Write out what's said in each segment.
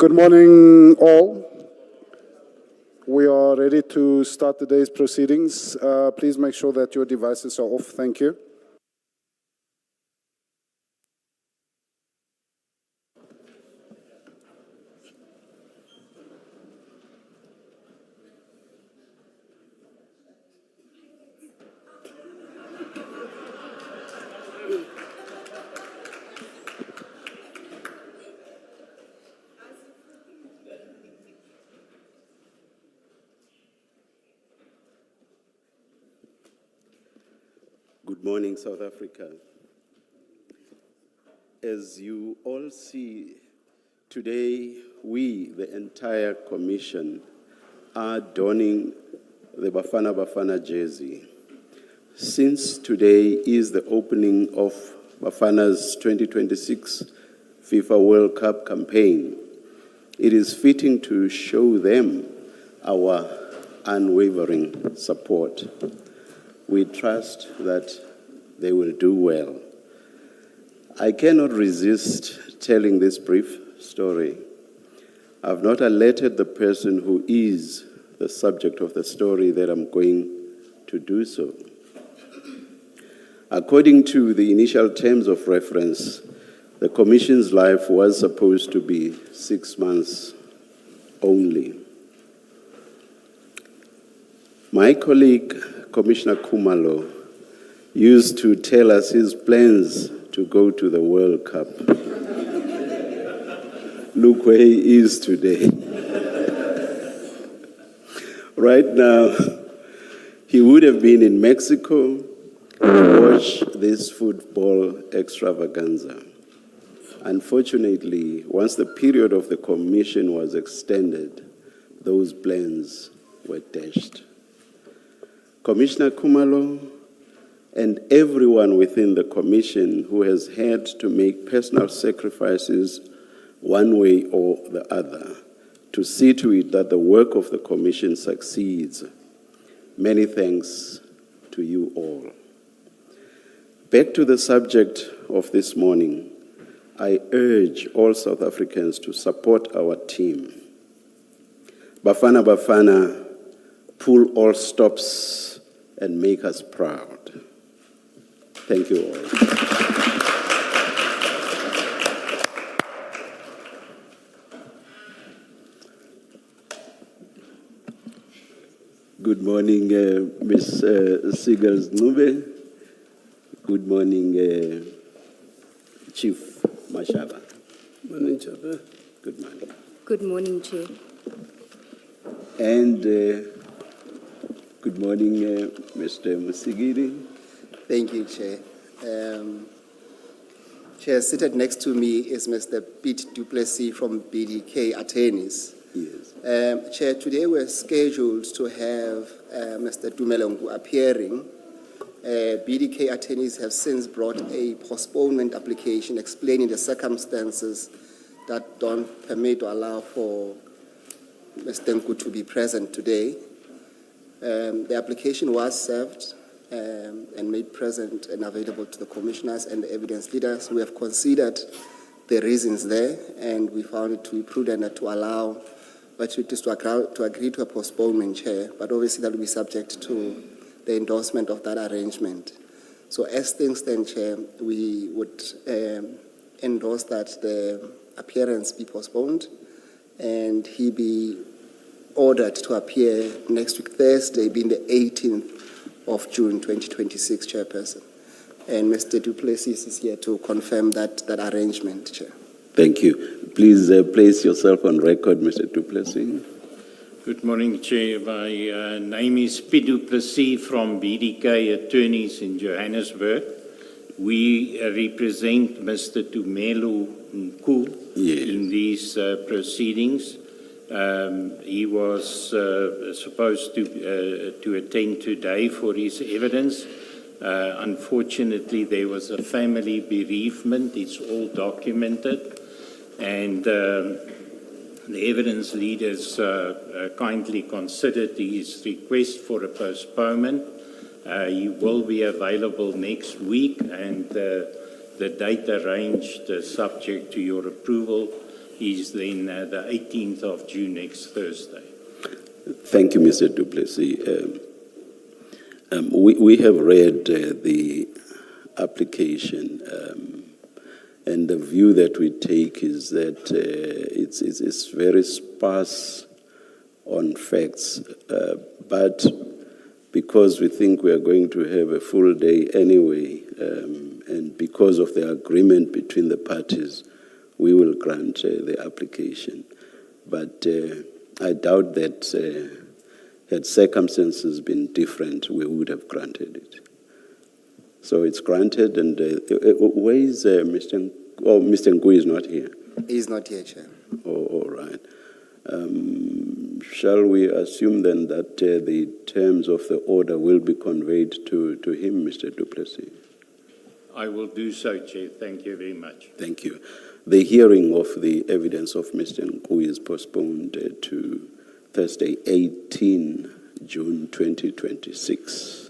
Good morning, all. We are ready to start today's proceedings. Please make sure that your devices are off. Thank you. Good morning, South Africa. As you all see, today we, the entire Commission, are donning the Bafana Bafana jersey. Since today is the opening of Bafana's 2026 FIFA World Cup campaign, it is fitting to show them our unwavering support. We trust that they will do well. I cannot resist telling this brief story. I've not alerted the person who is the subject of the story that I'm going to do so. According to the initial terms of reference, the Commission's life was supposed to be 6 months only. My colleague, Commissioner Khumalo, used to tell us his plans to go to the World Cup. Look where he is today. Right now, he would have been in Mexico to watch this football extravaganza. Unfortunately, once the period of the Commission was extended, those plans were dashed. Commissioner Khumalo and everyone within the Commission who has had to make personal sacrifices one way or the other to see to it that the work of the Commission succeeds. Many thanks to you all. Back to the subject of this morning, I urge all South Africans to support our team. Bafana Bafana, pull all stops and make us proud. Thank you all. Good morning, Ms. Sigels Nube. Good morning, Chief Mashaba. Good morning, Chair. Good morning. Good morning, Chair. And good morning, Mr. Musigiri. Thank you, Chair. Chair, seated next to me is Mr. Pete Duplessis from BDK Attorneys. Yes. Chair, today we're scheduled to have Mr. Dumelengu appearing. BDK Attorneys have since brought a postponement application explaining the circumstances that don't permit or allow for Mr. Nku to be present today. The application was served and made present and available to the commissioners and the evidence leaders. We have considered the reasons there, and we found it to be prudent to allow parties to agree to a postponement, Chair, but obviously that will be subject to the endorsement of that arrangement. So as things stand, Chair, we would endorse that the appearance be postponed and he be ordered to appear next week, Thursday, being the 18th of June, 2026, Chairperson. And Mr. Duplessis is here to confirm that arrangement, Chair. Thank you. Please place yourself on record, Mr. Duplessis. Good morning, Chair. My name is Pete Duplessis from BDK Attorneys in Johannesburg. We represent Mr. Tumelo Nku in these proceedings. He was supposed to attend today for his evidence. Unfortunately, there was a family bereavement. It's all documented. And the evidence leaders kindly considered his request for a postponement. He will be available next week, and the date arranged, subject to your approval, is then the 18th of June, next Thursday. Thank you, Mr. Du Plessis. We have read the application, and the view that we take is that it's very sparse on facts, but because we think we are going to have a full day anyway, and because of the agreement between the parties, we will grant the application. But I doubt that had circumstances been different, we would have granted it. So it's granted, and where is Mr. Oh, Mr. Ngui is not here. He is not here, Chair. Oh, all right. Shall we assume then that the terms of the order will be conveyed to him, Mr. Du Plessis? I will do so, Chair. Thank you very much. Thank you. The hearing of the evidence of Mr. Ngui is postponed to Thursday, 18 June 2026.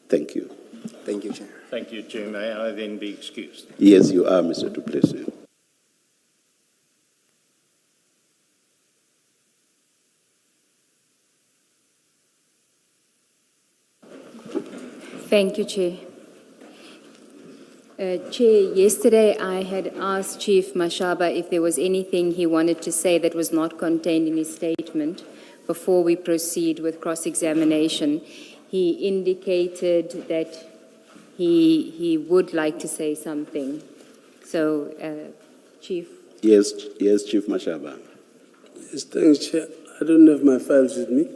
Thank you. Thank you, Chair. Thank you, Chair. May I then be excused? Yes, you are, Mr. Du Plessis. Thank you, Chair. Chair, yesterday I had asked Chief Mashaba if there was anything he wanted to say that was not contained in his statement before we proceed with cross-examination. He indicated that he would like to say something. So, Chief. Yes, Chief Mashaba. Yes, thanks, Chair. I don't have my files with me.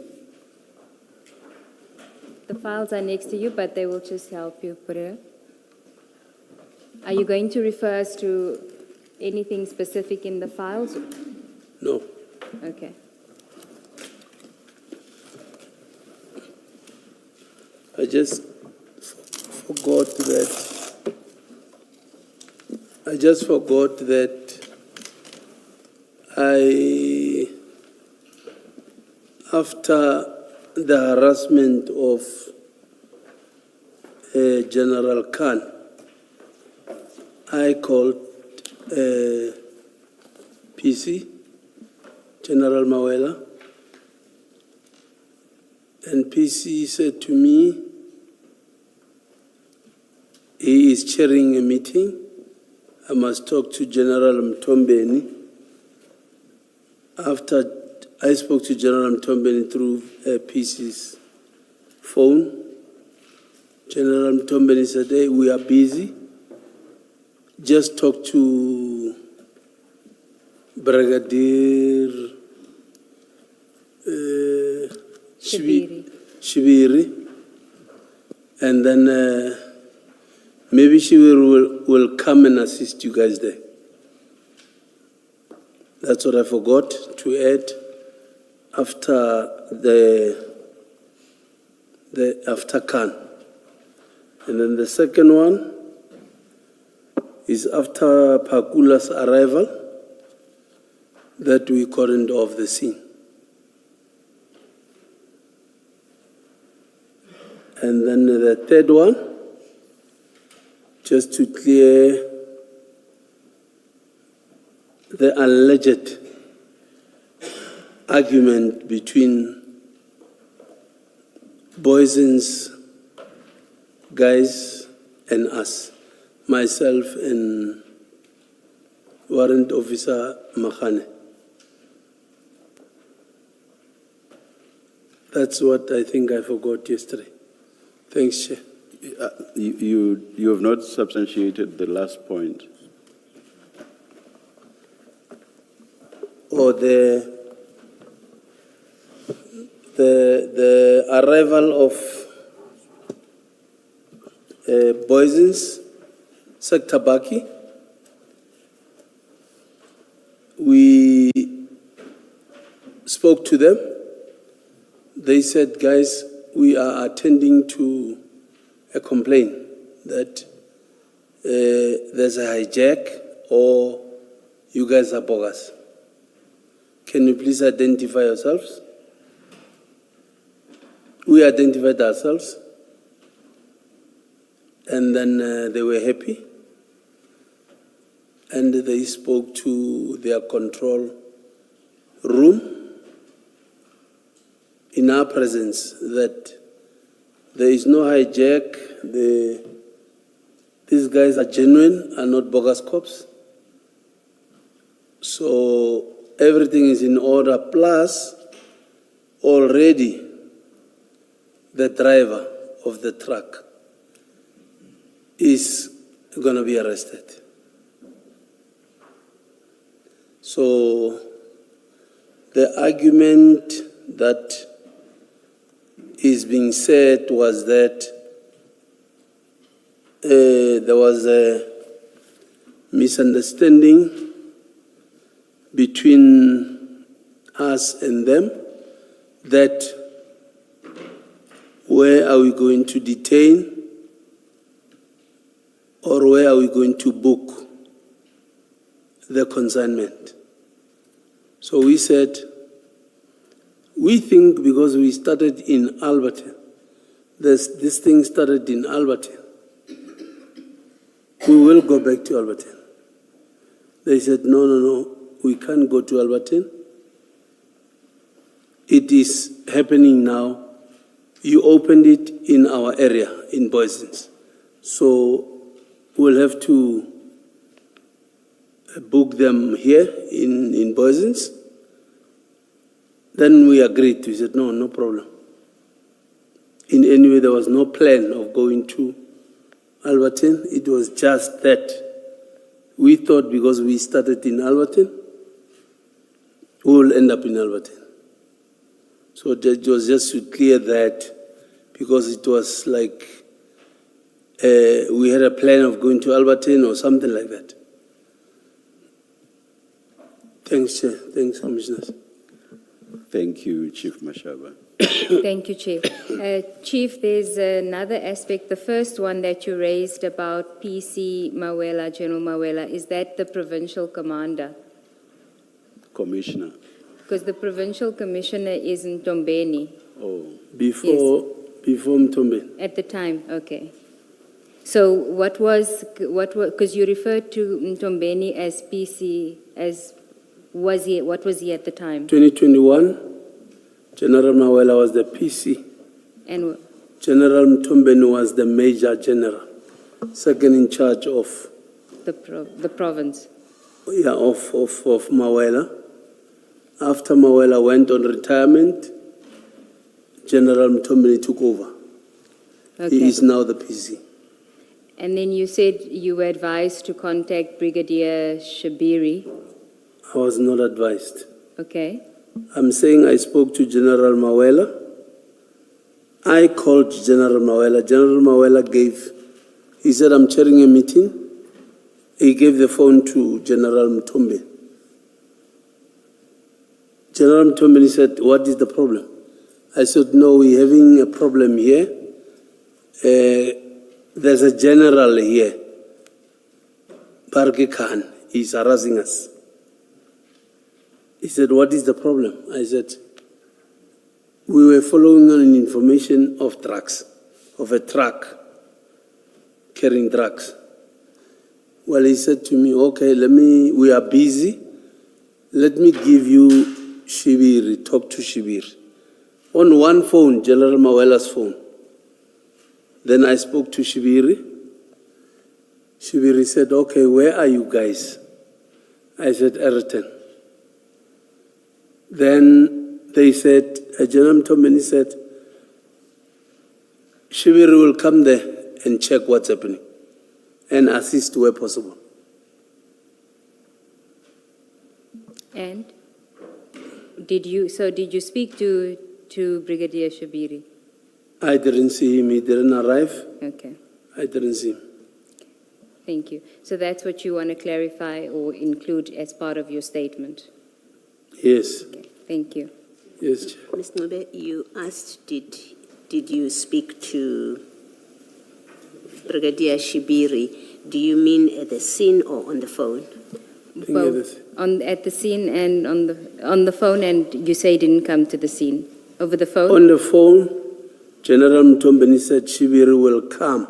The files are next to you, but they will just help you put it up. Are you going to refer us to anything specific in the files? No. Okay. I just forgot that. After the harassment of General Khan, I called PC, General Mawela, and PC said to me, he is chairing a meeting. I must talk to General Mtombeni. After I spoke to General Mtombeni through PC's phone, General Mtombeni said, hey, we are busy. Just talk to Brigadier Shibiri, and then maybe she will come and assist you guys there. That's what I forgot to add after after Khan. And then the second one is after Pakula's arrival that we cordoned off the scene. And then the third one, just to clear the alleged argument between Boysen's guys and us, myself and Warrant Officer Makhane. That's what I think I forgot yesterday. Thanks, Chair. You have not substantiated the last point. Or the arrival of Boysen's Sektabaki. We spoke to them. They said, guys, we are attending to a complaint that there's a hijack or you guys are bogus. Can you please identify yourselves? We identified ourselves, and then they were happy. and they spoke to their control room in our presence that there is no hijack, these guys are genuine, are not bogus cops. So everything is in order, plus already the driver of the truck is going to be arrested. So the argument that is being said was that there was a misunderstanding between us and them, that where are we going to detain or where are we going to book the consignment. So we said, we think because we started in Alberton, this thing started in Alberton, we will go back to Alberton. They said, no, we can't go to Alberton. It is happening now. You opened it in our area, in Boysens. So we'll have to book them here in Boysens. Then we agreed. We said, no problem. In any way, there was no plan of going to Alberton. It was just that we thought because we started in Alberton, we will end up in Alberton. So it was just to clear that, because it was like we had a plan of going to Alberton or something like that. Thanks, Chair. Thanks, Commissioners. Thank you, Chief Mashaba. Thank you, Chief. Chief, there's another aspect. The first one that you raised about PC Mawela, General Mawela, is that the provincial commander? Commissioner. Because the provincial commissioner is Ntombeni. Oh, Before Mtombe. At the time, okay. So what was, because you referred to Ntombeni as PC, what was he at the time? 2021, General Mawela was the PC. And General Mtombeni was the Major General, second in charge of the province. Yeah, of Mawela. After Mawela went on retirement, General Mtombeni took over. Okay. He is now the PC. And then you said you were advised to contact Brigadier Shabiri. I was not advised. Okay. I'm saying I spoke to General Mawela. I called General Mawela. General Mawela he said, I'm chairing a meeting. He gave the phone to General Mtombe. General Mtombe said, what is the problem? I said, no, we're having a problem here. There's a general here, Barge Khan. He's harassing us. He said, what is the problem? I said, we were following on information of drugs, of a truck carrying drugs. Well, he said to me, okay, we are busy. Let me give you Shibiri, talk to Shibiri. On one phone, General Mawela's phone. Then I spoke to Shibiri. Shibiri said, okay, where are you guys? I said, Ayrton. Then they said, General Mtombeni said, Shibiri will come there and check what's happening and assist where possible. And did you speak to Brigadier Shabiri? I didn't see him. He didn't arrive. Okay. I didn't see him. Thank you. So that's what you want to clarify or include as part of your statement? Yes. Okay. Thank you. Yes, Chair. Ms. Nobe, you asked, did you speak to Brigadier Shibiri? Do you mean at the scene or on the phone? Both. At the scene and on the phone, and you say he didn't come to the scene. Over the phone? On the phone, General Mtombeni said Shibiri will come.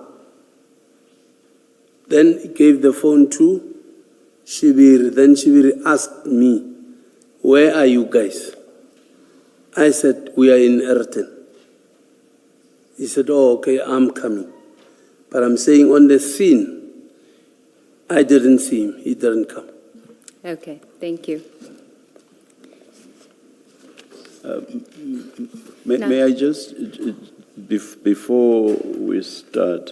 Then he gave the phone to Then Shibiri asked me, "Where are you guys?" I said, "We are in Ayrton." He said, "Oh, okay, I'm coming." But I'm saying on the scene, I didn't see him. He didn't come. Okay, thank you. May I just, before we start,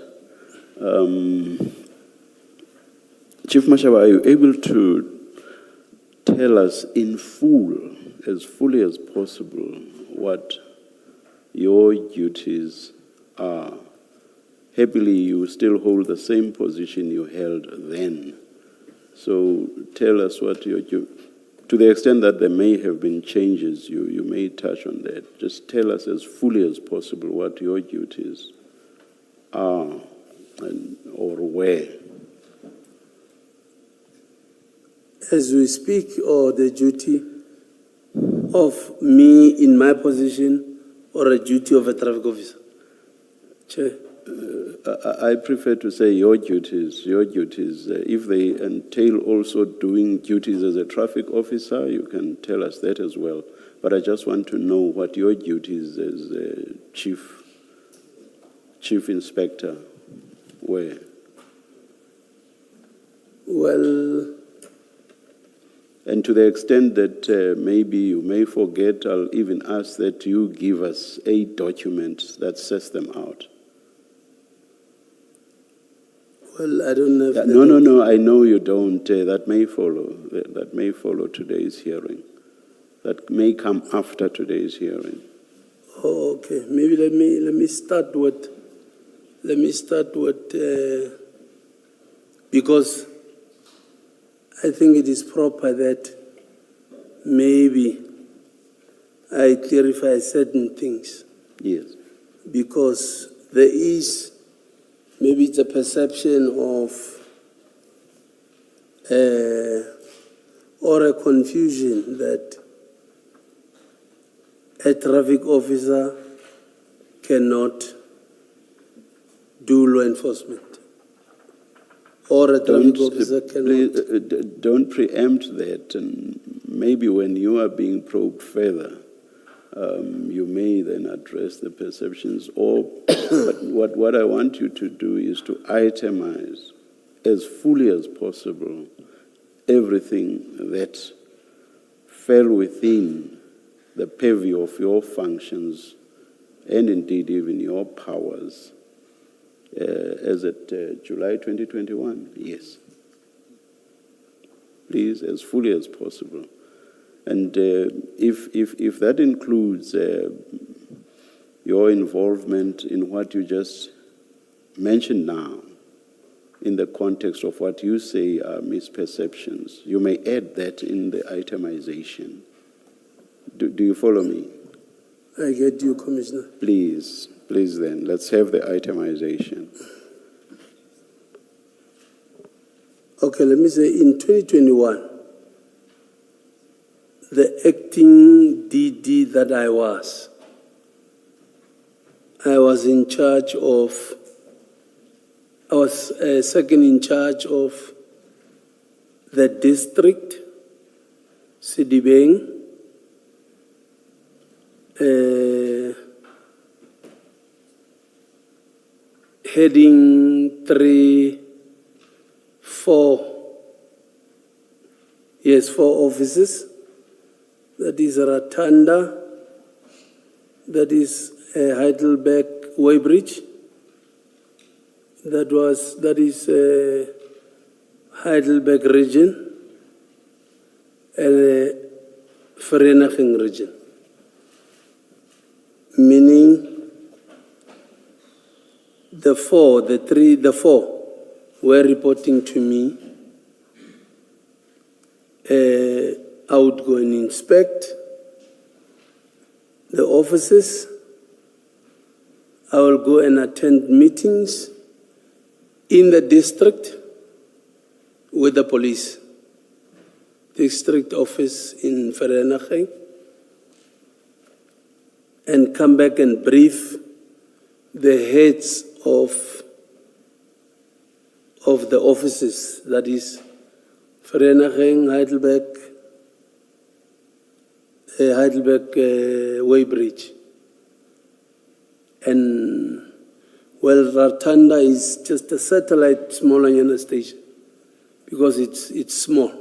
Chief Mashaba, are you able to tell us in full, as fully as possible, what your duties are? Happily, you still hold the same position you held then. So tell us what your duties, to the extent that there may have been changes, you may touch on that. Just tell us as fully as possible what your duties are or were. As we speak, or the duty of me in my position, or a duty of a traffic officer? Chair. I prefer to say your duties. If they entail also doing duties as a traffic officer, you can tell us that as well. But I just want to know what your duties as chief inspector were. Well, and to the extent that maybe you may forget, I'll even ask that you give us a document that sets them out. well, I don't know. If No, I know you don't. That may follow. That may follow today's hearing. That may come after today's hearing. Oh, okay. Maybe let me start with because I think it is proper that maybe I clarify certain things. Yes. Because there is, maybe it's a perception of, or a confusion that a traffic officer cannot do law enforcement. Or a traffic officer cannot. Don't preempt that, and maybe when you are being probed further, you may then address the perceptions. But what I want you to do is to itemize as fully as possible everything that fell within the purview of your functions and indeed even your powers. As at July 2021, yes. Please, as fully as possible. And if that includes your involvement in what you just mentioned now, in the context of what you say are misperceptions, you may add that in the itemization. Do you follow me? I get you, Commissioner. Please then, let's have the itemization. Okay, let me say in 2021, the acting DD that I was in charge of, I was second in charge of the district, Sidibeng, heading 4 offices. That is Ratanda, that is Heidelberg Weybridge, that is Heidelberg region, and Vereeniging region. Meaning the four were reporting to me. I would go and inspect the offices. I will go and attend meetings in the district with the police, district office in Vereeniging, and come back and brief the heads of the offices, that is Vereeniging, Heidelberg Weybridge. And well, Ratanda is just a satellite Smolanyana station because it's small.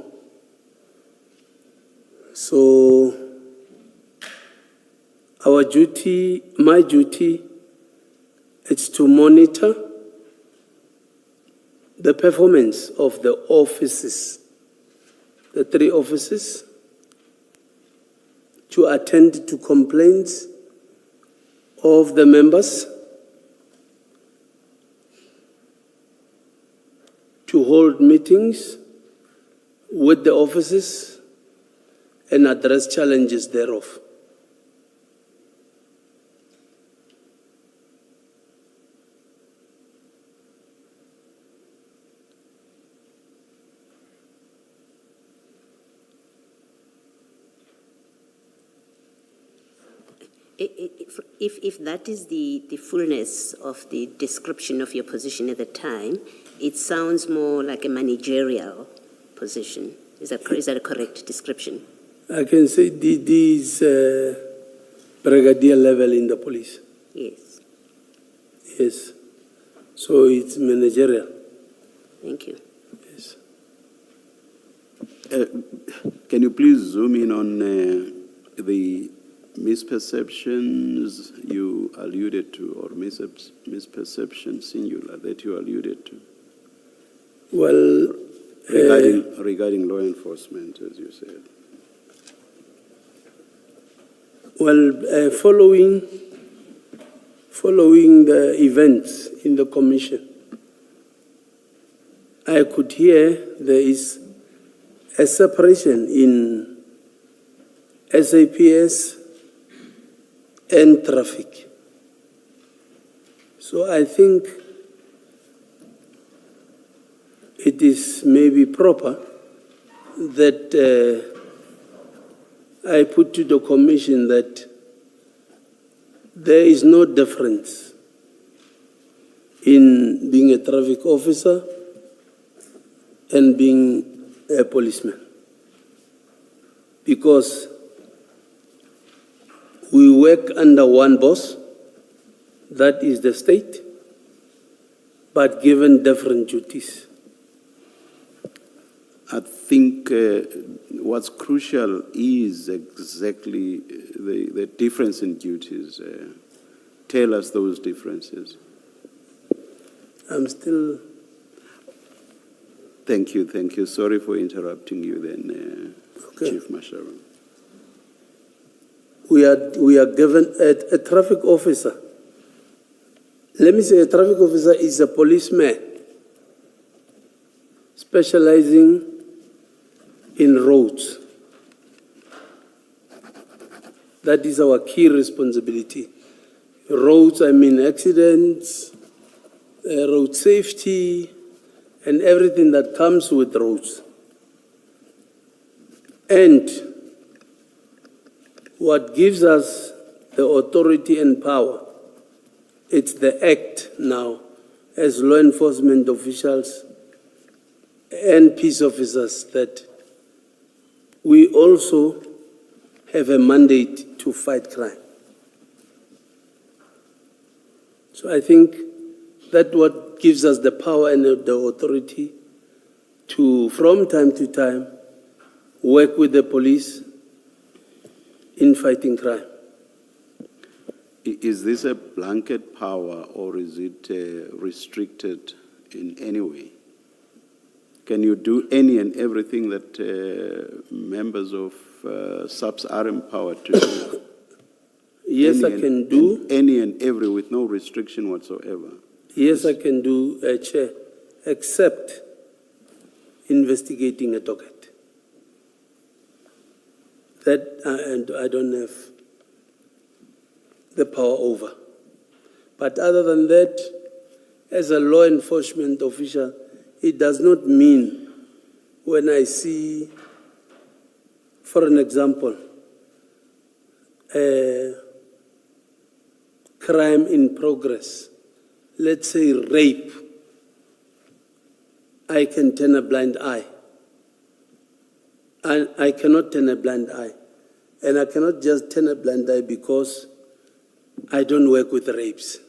So our duty, my duty, is to monitor the performance of the offices, the 3 offices, to attend to complaints of the members, to hold meetings with the offices and address challenges thereof. If that is the fullness of the description of your position at the time, it sounds more like a managerial position. Is that a correct description? I can say this brigadier level in the police. Yes. Yes. So it's managerial. Thank you. Yes. Can you please zoom in on the misperceptions you alluded to, or misperception singular that you alluded to? Well, regarding law enforcement, as you said. well, following the events in the commission, I could hear there is a separation in SAPS and traffic. So I think it is maybe proper that I put to the commission that there is no difference in being a traffic officer and being a policeman, because we work under one boss, that is the state, but given different duties. I think what's crucial is exactly the difference in duties. Tell us those differences. I'm still... Thank you. Sorry for interrupting you then, Okay. Chief Mashaba. We are given a traffic officer. Let me say a traffic officer is a policeman specializing in roads. That is our key responsibility. Roads, I mean accidents, road safety, and everything that comes with roads. And what gives us the authority and power, it's the act now as law enforcement officials and peace officers that we also have a mandate to fight crime. So I think that's what gives us the power and the authority to, from time to time, work with the police in fighting crime. Is this a blanket power, or is it restricted in any way? Can you do any and everything that members of SAPS are empowered to do? Yes, I can do. Any and every, with no restriction whatsoever. Yes, I can do, Chair, except investigating a docket. That and I don't have the power over. But other than that, as a law enforcement official, it does not mean when I see, for an example, a crime in progress, let's say rape, I can turn a blind eye. And I cannot turn a blind eye. And I cannot just turn a blind eye because I don't work with rapes.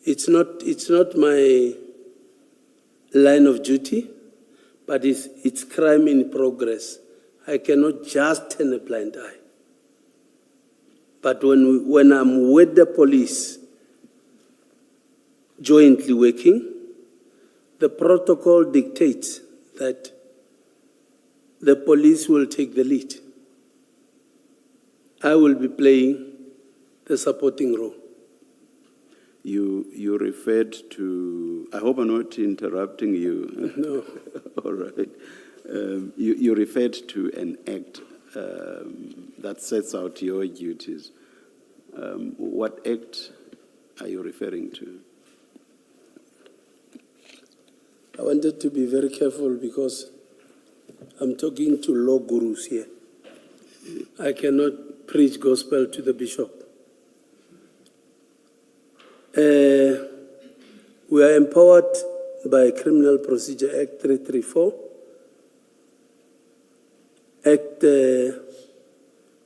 It's not my line of duty, but it's crime in progress. I cannot just turn a blind eye. But when I'm with the police, jointly working, the protocol dictates that the police will take the lead. I will be playing the supporting role. You referred to, I hope I'm not interrupting you. No. All right. You referred to an act that sets out your duties. What act are you referring to? I wanted to be very careful because I'm talking to law gurus here. I cannot preach gospel to the bishop. We are empowered by Criminal Procedure Act 334, Act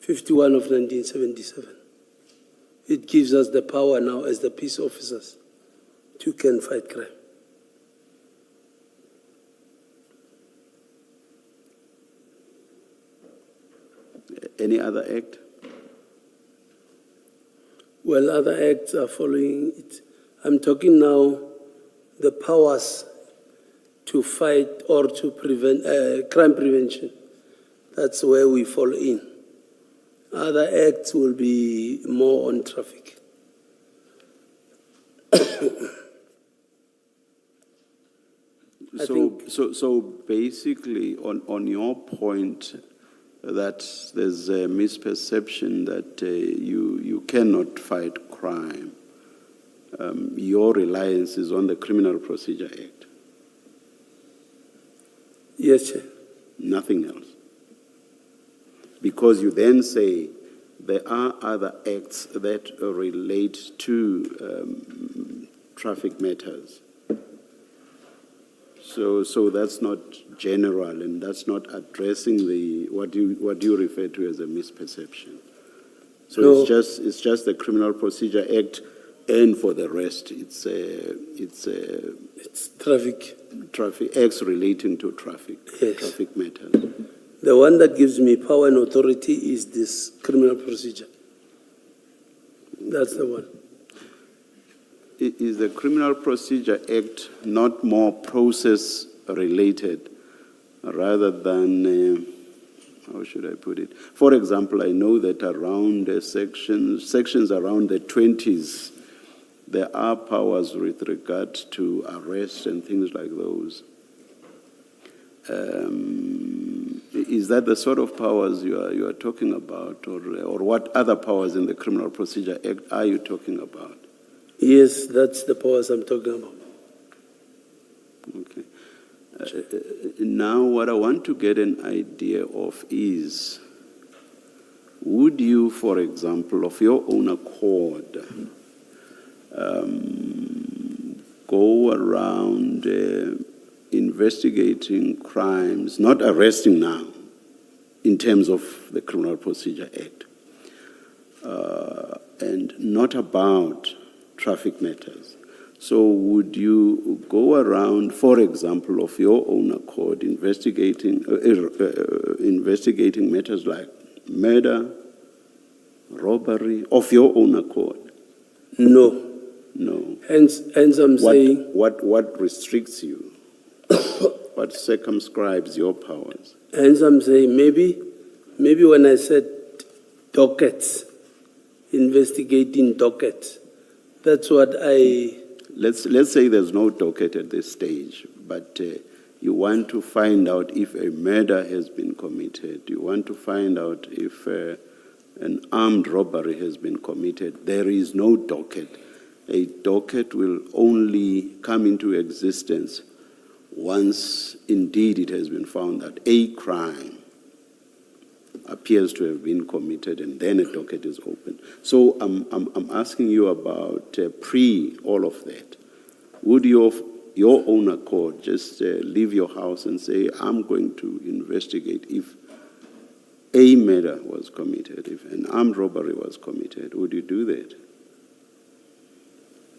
51 of 1977. It gives us the power now as the peace officers to can fight crime. Any other act? Well, other acts are following it. I'm talking now the powers to fight or to prevent crime prevention. That's where we fall in. Other acts will be more on traffic. So basically, on your point that there's a misperception that you cannot fight crime, your reliance is on the Criminal Procedure Act. Yes, Chair. Nothing else. Because you then say there are other acts that relate to traffic matters. So that's not general, and that's not addressing what you refer to as a misperception. So No. it's just the Criminal Procedure Act, and for the rest, it's traffic. acts relating to traffic, Yes. traffic matters. The one that gives me power and authority is this criminal procedure. That's the one. Is the Criminal Procedure Act not more process-related rather than, how should I put it? For example, I know that around sections around the 20s, there are powers with regard to arrest and things like those. Is that the sort of powers you are talking about, or what other powers in the Criminal Procedure Act are you talking about? Yes, that's the powers I'm talking about. Okay. Now, what I want to get an idea of is, would you, for example, of your own accord, go around investigating crimes, not arresting now, in terms of the Criminal Procedure Act, and not about traffic matters? So would you go around, for example, of your own accord, investigating matters like murder, robbery, of your own accord? No. No. Hence I'm saying... What restricts you? What circumscribes your powers? Hence I'm saying maybe when I said dockets, investigating dockets, that's what I... Let's say there's no docket at this stage, but you want to find out if a murder has been committed. You want to find out if an armed robbery has been committed. There is no docket. A docket will only come into existence once indeed it has been found that a crime appears to have been committed, and then a docket is open. So I'm asking you about pre all of that. Would your your own accord, just leave your house and say, I'm going to investigate if a murder was committed, if an armed robbery was committed, would you do that?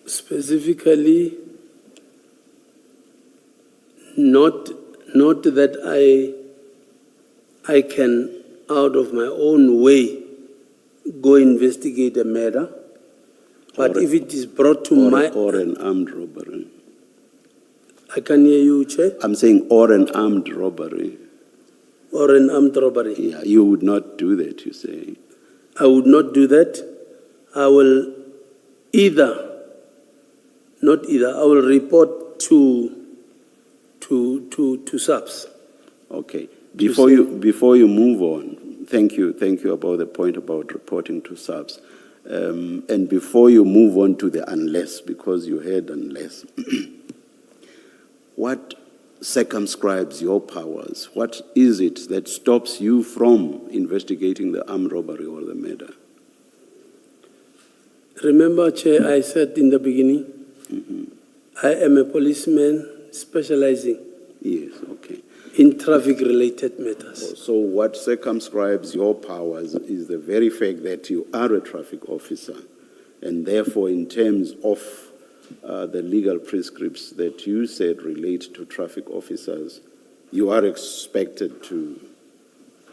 Specifically, not that I can, out of my own way, go investigate a murder, but if it is brought to my... Or an armed robbery. I can hear you, Chair. I'm saying or an armed robbery. Or an armed robbery. Yeah, you would not do that, you say. I would not do that. I will I will report to SAPS. Okay. Before you move on, thank you about the point about reporting to SAPS. And before you move on to the unless, because you heard unless, what circumscribes your powers? What is it that stops you from investigating the armed robbery or the murder? Remember, Chair, I said in the beginning, I am a policeman specializing Yes, okay. in traffic-related matters. So what circumscribes your powers is the very fact that you are a traffic officer, and therefore in terms of the legal prescripts that you said relate to traffic officers, you are expected to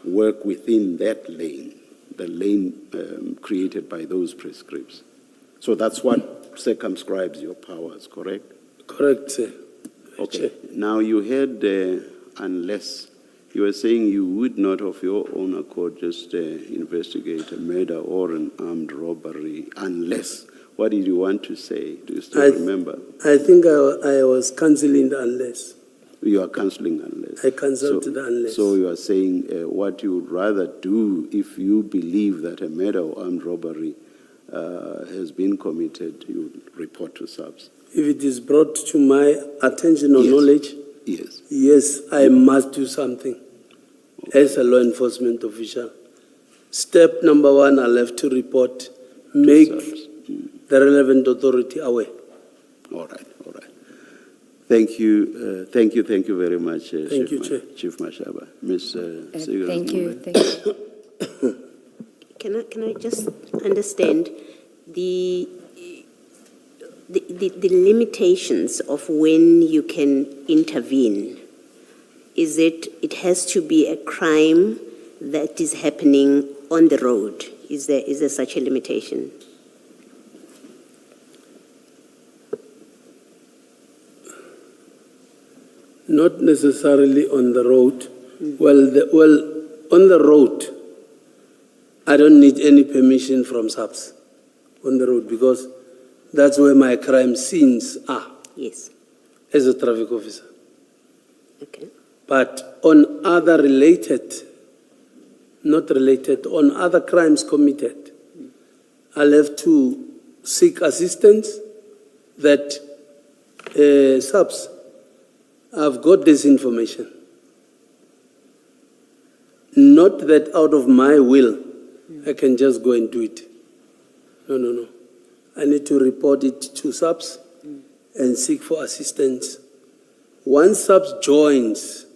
work within that lane, the lane created by those prescripts. So that's what circumscribes your powers, correct? Correct, sir. Okay. Now you had, unless, you were saying you would not of your own accord just investigate a murder or an armed robbery unless. What did you want to say? Do you still remember? I think I was cancelling the unless. You are cancelling unless. I cancelled the unless. So you are saying what you would rather do if you believe that a murder or armed robbery has been committed, you would report to SAPS. If it is brought to my attention or knowledge, yes, I must do something as a law enforcement official. Step number one, I'll have to report, make the relevant authority aware. All right. Thank you very much, Chief Mashaba. Ms. Seegers. Thank you. Can I just understand the limitations of when you can intervene? Is it has to be a crime that is happening on the road? Is there such a limitation? Not necessarily on the road. Well, on the road, I don't need any permission from SAPS on the road because that's where my crime scenes are. Yes. As a traffic officer. Okay. But on other on other crimes committed, I'll have to seek assistance that SAPS, I've got this information. Not that out of my will, I can just go and do it. No. I need to report it to SAPS and seek for assistance. Once SAPS joins,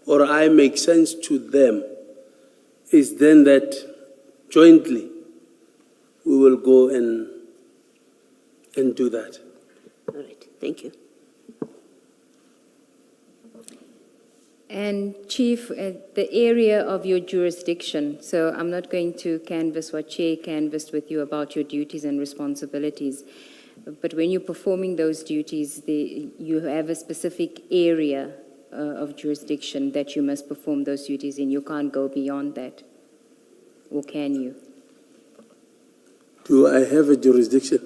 or I make sense to them, is then that jointly we will go and do that. All right, thank you. And Chief, the area of your jurisdiction, so I'm not going to canvass what Chair canvassed with you about your duties and responsibilities, but when you're performing those duties, you have a specific area of jurisdiction that you must perform those duties in. You can't go beyond that, or can you? Do I have a jurisdiction?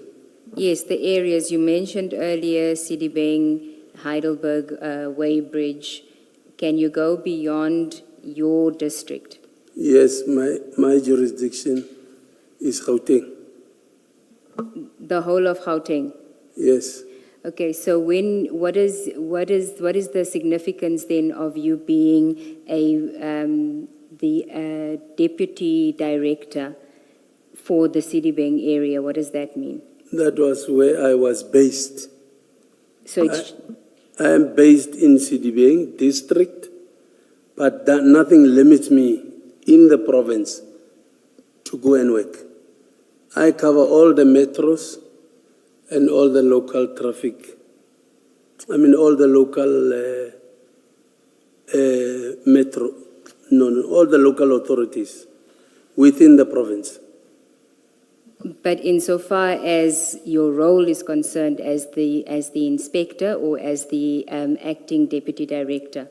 Yes, the areas you mentioned earlier, Sidibeng, Heidelberg, Weybridge. Can you go beyond your district? Yes, my jurisdiction is Gauteng. The whole of Gauteng? Yes. Okay, so what is the significance then of you being the deputy director for the Sidibeng area? What does that mean? That was where I was based. So it's... I am based in Sidibeng district, but nothing limits me in the province to go and work. I cover all the metros and all the local traffic. I mean, all the local all the local authorities within the province. But insofar as your role is concerned as the inspector or as the acting deputy director?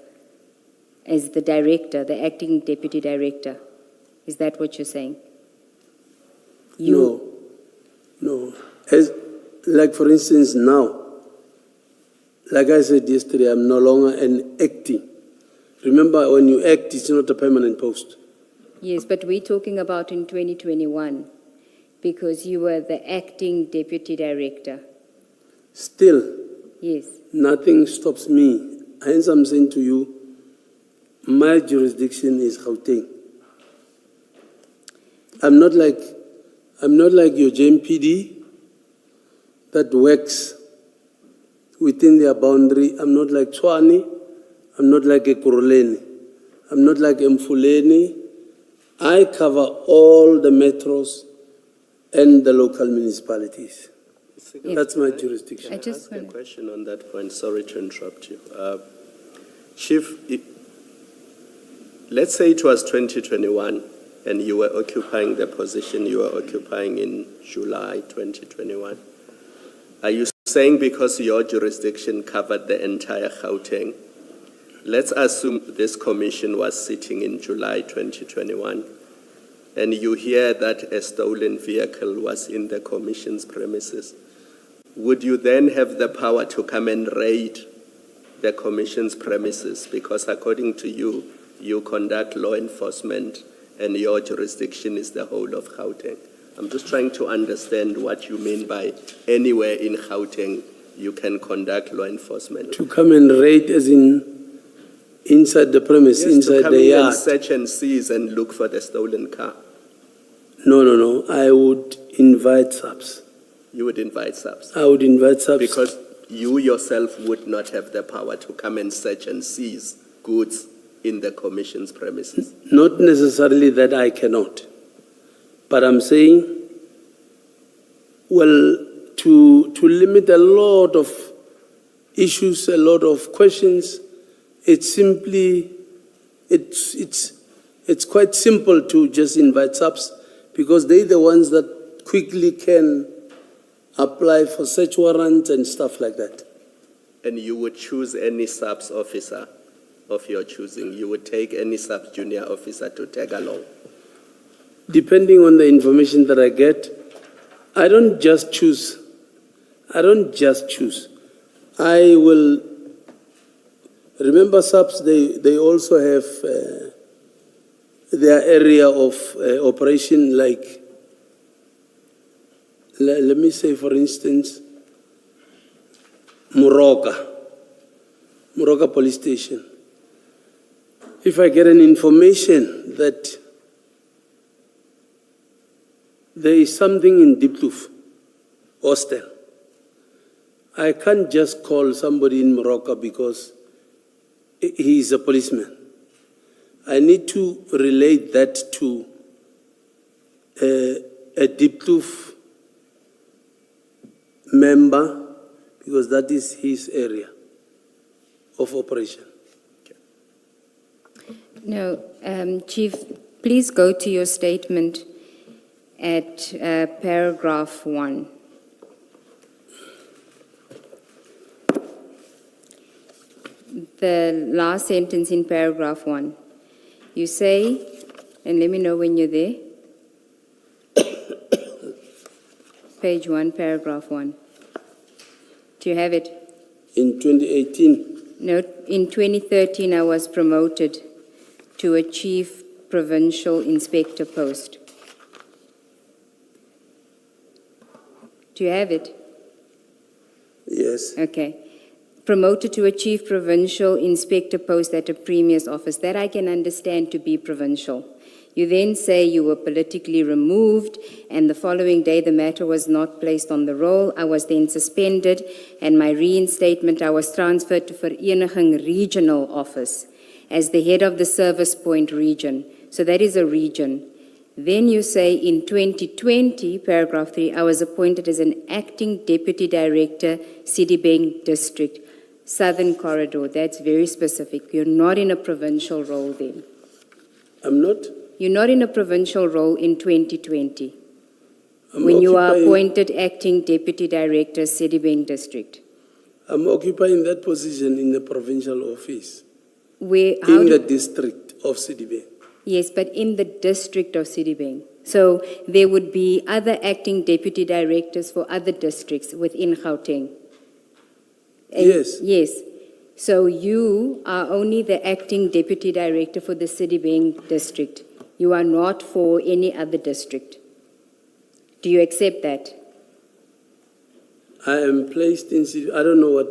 As the director, the acting deputy director. Is that what you're saying? No. As, like for instance now, like I said yesterday, I'm no longer an acting. Remember, when you act, it's not a permanent post. Yes, but we're talking about in 2021, because you were the acting deputy director. Still, Yes. nothing stops me. Hence, I'm saying to you, my jurisdiction is Gauteng. I'm not like your JMPD that works within their boundary. I'm not like Tshwane. I'm not like a Kuruleni. I'm not like Mfuleni. I cover all the metros and the local municipalities. That's my jurisdiction. I just ask a wanna- question on that point. Sorry to interrupt you. Chief, let's say it was 2021 and you were occupying the position you were occupying in July 2021. Are you saying because your jurisdiction covered the entire Gauteng, let's assume this commission was sitting in July 2021 and you hear that a stolen vehicle was in the commission's premises, would you then have the power to come and raid the commission's premises? Because according to you, you conduct law enforcement and your jurisdiction is the whole of Gauteng. I'm just trying to understand what you mean by anywhere in Gauteng you can conduct law enforcement. To come and raid as in inside the premise, Yes, inside to come the in yard. and search and seize and look for the stolen car. No. I would invite subs. You would invite subs. I would invite subs. Because you yourself would not have the power to come and search and seize goods in the commission's premises. Not necessarily that I cannot. But I'm saying, well, to limit a lot of issues, a lot of questions, it's quite simple to just invite subs because they're the ones that quickly can apply for search warrants and stuff like that. And you would choose any subs officer of your choosing. You would take any sub junior officer to tag along. Depending on the information that I get, I don't just choose. I will, remember subs, they also have their area of operation, like, let me say for instance, Muroka Police Station. If I get an information that there is something in Diepkloof hostel, I can't just call somebody in Morocco because he is a policeman. I need to relate that to a Diepkloof member because that is his area of operation. No, Chief, please go to your statement at paragraph 1. The last sentence in paragraph 1. You say, and let me know when you're there. Page 1, paragraph 1. Do you have it? In 2018, No, in 2013 I was promoted to a chief provincial inspector post. Do you have it? yes. Okay. Promoted to a chief provincial inspector post at a premier's office. That I can understand to be provincial. You then say you were politically removed, and the following day the matter was not placed on the roll. I was then suspended, and my reinstatement, I was transferred to Vereniging Regional Office as the head of the Service Point region. So that is a region. Then you say in 2020, paragraph 3, I was appointed as an acting deputy director, Sidibeng District, Southern Corridor. That's very specific. You're not in a provincial role then. I'm not? You're not in a provincial role in 2020 when you are appointed acting deputy director, Sidibeng District. I'm occupying that position in the provincial office, Where, in the district of Sidibeng. Yes, but in the district of Sidibeng. So there would be other acting deputy directors for other districts within Gauteng. Yes. Yes. So you are only the acting deputy director for the Sidibeng district. You are not for any other district. Do you accept that? I am placed in Sidibeng. I don't know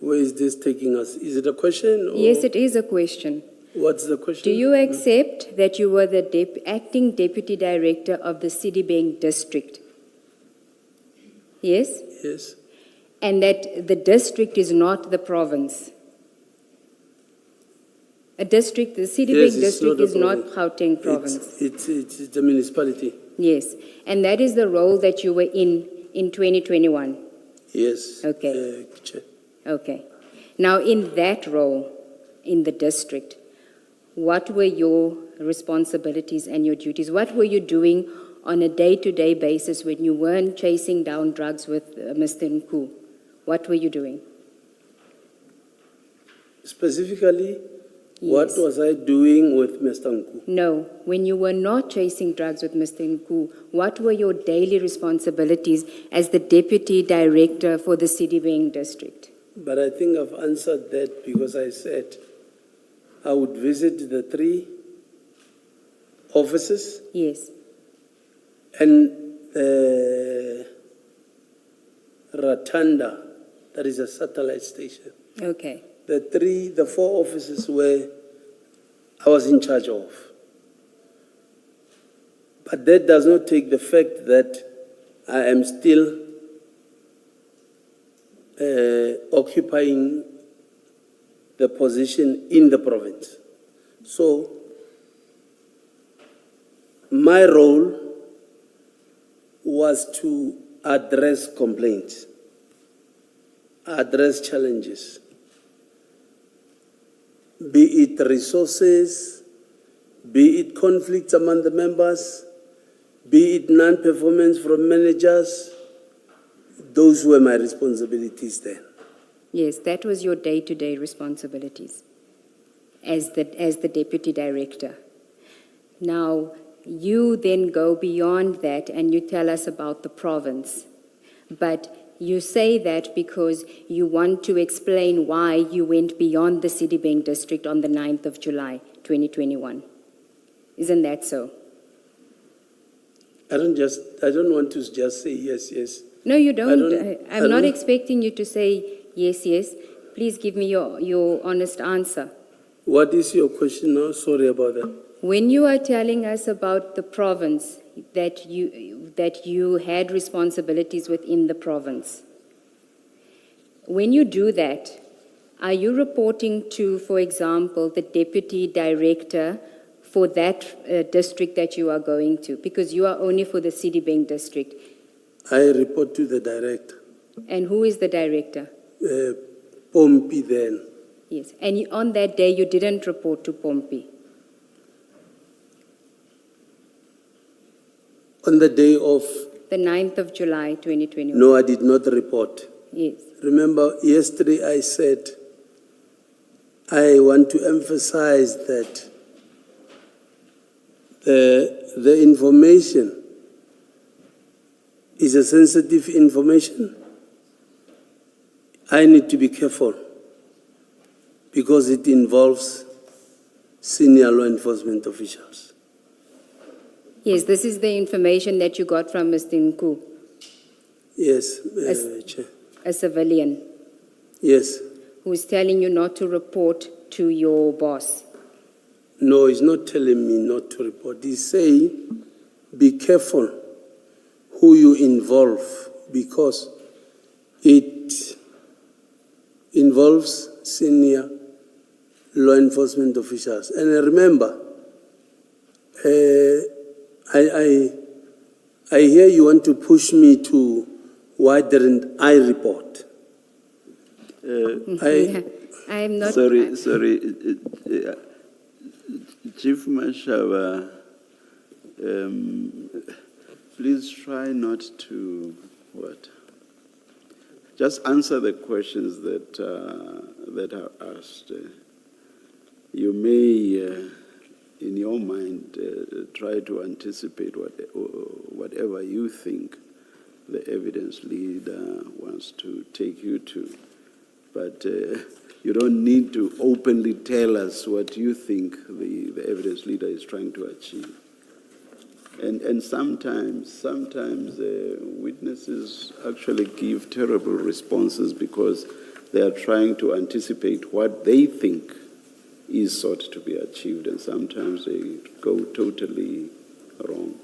where is this taking us? Is it a question? Or Yes, it is a question. What's the question? Do you accept that you were the acting deputy director of the Sidibeng district? Yes? Yes. And that the district is not the province? A district, the Sidibeng Yes, it's district not a is not province. Gauteng province. It's the municipality. Yes. And that is the role that you were in 2021? Yes. Okay. Chair. Okay. Now, in that role, in the district, what were your responsibilities and your duties? What were you doing on a day-to-day basis when you weren't chasing down drugs with Mr. Nku? What were you doing? Specifically, what Yes. was I doing with Mr. Nku? No, when you were not chasing drugs with Mr. Nku, what were your daily responsibilities as the deputy director for the Sidibeng district? But I think I've answered that because I said I would visit the 3 offices Yes. and Ratanda, that is a satellite station. Okay. The 4 offices where I was in charge of. But that does not take the fact that I am still occupying the position in the province. So, my role was to address complaints, address challenges, be it resources, be it conflicts among the members, be it non-performance from managers. Those were my responsibilities then. Yes, that was your day-to-day responsibilities as the deputy director. Now, you then go beyond that and you tell us about the province. But you say that because you want to explain why you went beyond the Sidibeng district on the 9th of July, 2021. Isn't that so? I don't want to just say yes, yes. No, you don't. I'm not don't- expecting you to say yes, yes. Please give me your honest answer. What is your question now? Sorry about that. When you are telling us about the province, that you had responsibilities within the province, when you do that, are you reporting to, for example, the deputy director for that district that you are going to? Because you are only for the Sidibeng district. I report to the director, And who is the director? Pompi then. Yes. And on that day, you didn't report to Pompi. On the day of, The 9th of July, 2021. no, I did not report. Yes. Remember, yesterday I said, I want to emphasize that the information is a sensitive information. I need to be careful because it involves senior law enforcement officials. Yes, this is the information that you got from Mr. Nku, Yes, Chair. a civilian, Yes. who is telling you not to report to your boss. No, he's not telling me not to report. He's saying, be careful who you involve, because it involves senior law enforcement officials. And remember, I hear you want to push me to why didn't I report? I'm not. Sorry, Chief Mashaba, please try not to, just answer the questions that are asked. You may, in your mind, try to anticipate whatever you think the evidence leader wants to take you to. But you don't need to openly tell us what you think the evidence leader is trying to achieve. And sometimes witnesses actually give terrible responses because they are trying to anticipate what they think is sought to be achieved, and sometimes they go totally wrong.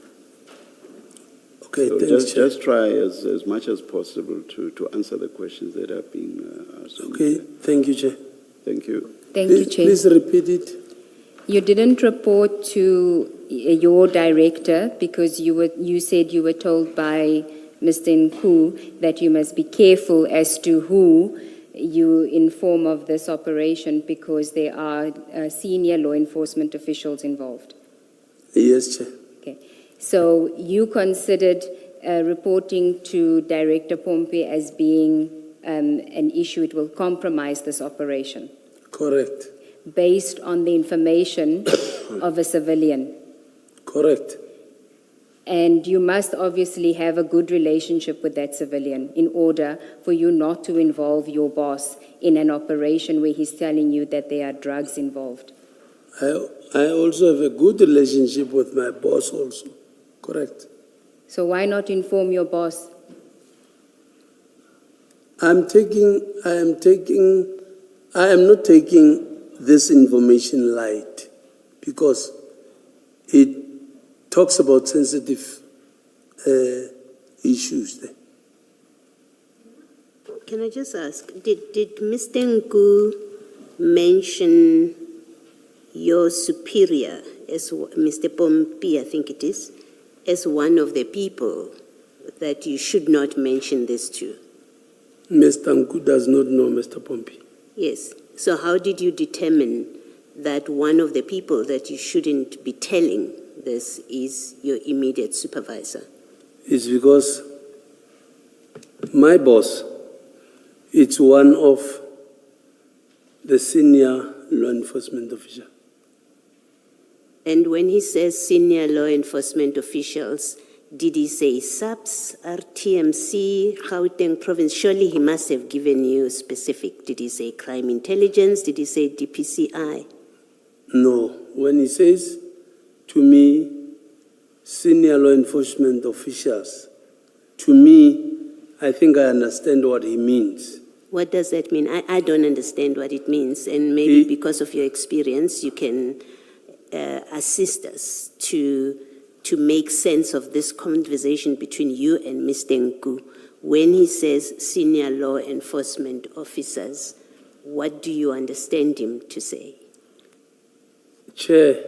Okay, So thanks, just try as much as possible to answer the questions that are being asked. Okay, thank you, Chair. Thank you. Thank you, Chair. Please repeat it. You didn't report to your director because you said you were told by Mr. Nku that you must be careful as to who you inform of this operation because there are senior law enforcement officials involved. Yes, Chair. Okay. So you considered reporting to Director Pompey as being an issue, it will compromise this operation, Correct. based on the information of a civilian. Correct. And you must obviously have a good relationship with that civilian in order for you not to involve your boss in an operation where he's telling you that there are drugs involved. I also have a good relationship with my boss also. Correct. So why not inform your boss? I am not taking this information light because it talks about sensitive issues there. Can I just ask, did Mr. Nku mention your superior, as Mr. Pompey, I think it is, as one of the people that you should not mention this to? Mr. Nku does not know Mr. Pompey. Yes. So how did you determine that one of the people that you shouldn't be telling this is your immediate supervisor? It's because my boss, it's one of the senior law enforcement officials. And when he says senior law enforcement officials, did he say SAPS, RTMC, Gauteng province? Surely he must have given you specific. Did he say crime intelligence? Did he say DPCI? No. When he says to me, senior law enforcement officials, to me, I think I understand what he means. What does that mean? I don't understand what it means. And maybe because of your experience, you can assist us to make sense of this conversation between you and Mr. Nku. When he says senior law enforcement officers, what do you understand him to say? Chair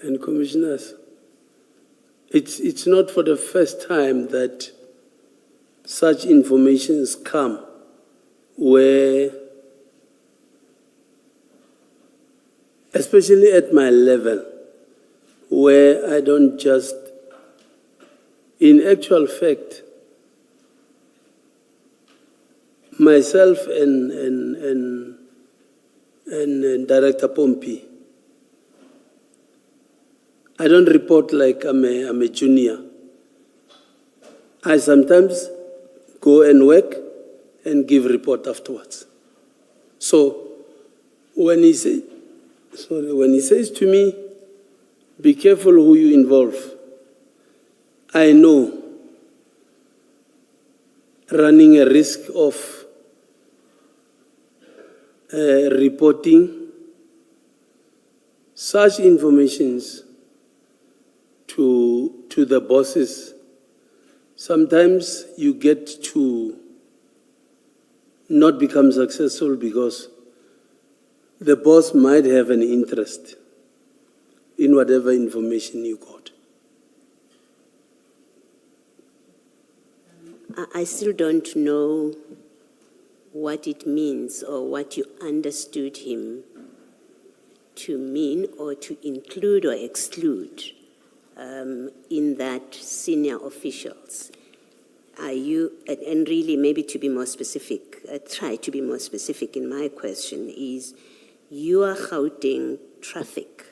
and commissioners, it's not for the first time that such informations come where, especially at my level, where I don't just, in actual fact, myself and Director Pompey, I don't report like I'm a junior. I sometimes go and work and give report afterwards. So when he says to me, be careful who you involve, I know running a risk of reporting such informations to the bosses, sometimes you get to not become successful because the boss might have an interest in whatever information you got. I still don't know what it means or what you understood him to mean or to include or exclude in that senior officials. Are you, and really maybe to be more specific, try to be more specific in my question is, you are Gauteng traffic.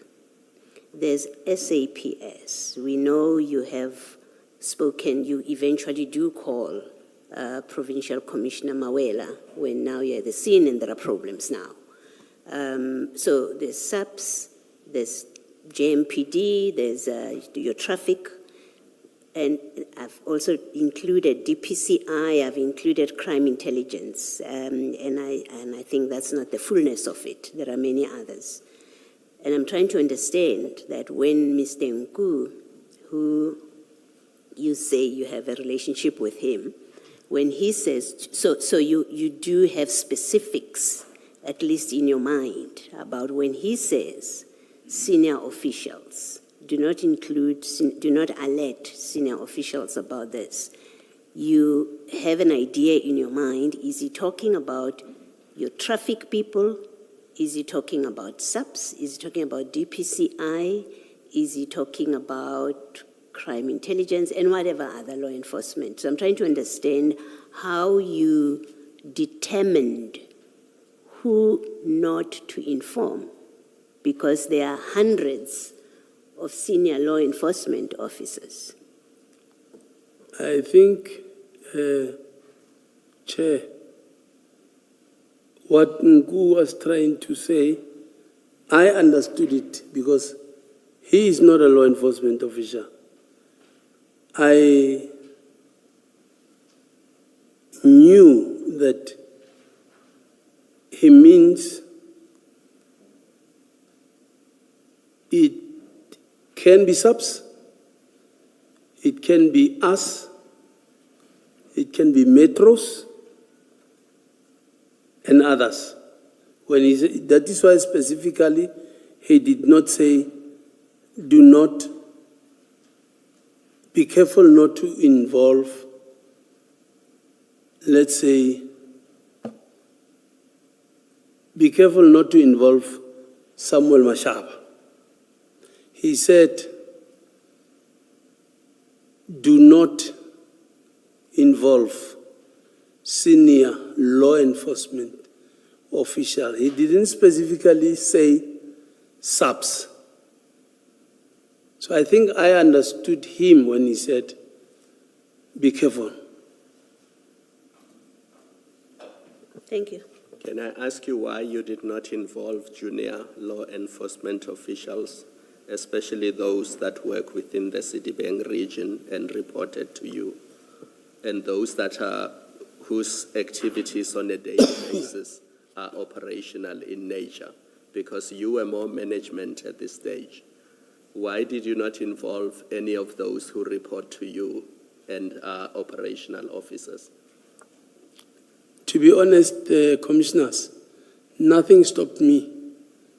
There's SAPS. We know you have spoken, you eventually do call Provincial Commissioner Mawela when now you're at the scene and there are problems now. So there's SAPS, there's JMPD, there's your traffic, and I've also included DPCI, I've included crime intelligence, and I think that's not the fullness of it. There are many others. And I'm trying to understand that when Mr. Nku, who you say you have a relationship with him, when he says, so you do have specifics, at least in your mind, about when he says senior officials, do not alert senior officials about this. You have an idea in your mind, is he talking about your traffic people? Is he talking about SAPS? Is he talking about DPCI? Is he talking about crime intelligence and whatever other law enforcement? So I'm trying to understand how you determined who not to inform, because there are hundreds of senior law enforcement officers. I think, Chair, what Nku was trying to say, I understood it because he is not a law enforcement officer. I knew that he means it can be SAPS, it can be us, it can be metros, and others. When he said, that is why specifically he did not say, do not, be careful not to involve, let's say, be careful not to involve Samuel Mashaba. He said, do not involve senior law enforcement official. He didn't specifically say SAPS. So I think I understood him when he said, be careful. Thank you. Can I ask you why you did not involve junior law enforcement officials, especially those that work within the Citibank region and reported to you, and those that are whose activities on a daily basis are operational in nature, because you were more management at this stage? Why did you not involve any of those who report to you and are operational officers? To be honest, commissioners, nothing stopped me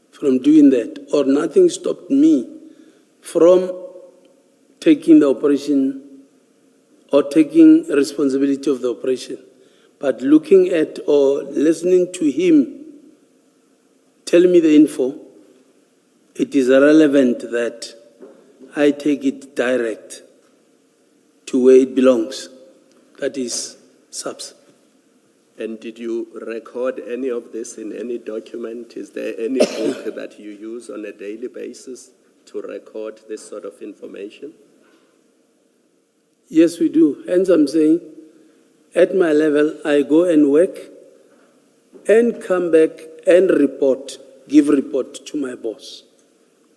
from doing that, or nothing stopped me from taking the operation or taking responsibility of the operation. But looking at or listening to him tell me the info, it is relevant that I take it direct to where it belongs, that is SAPS. And did you record any of this in any document? Is there any book that you use on a daily basis to record this sort of information? Yes, we do. Hence I'm saying, at my level, I go and work and come back and report, give report to my boss.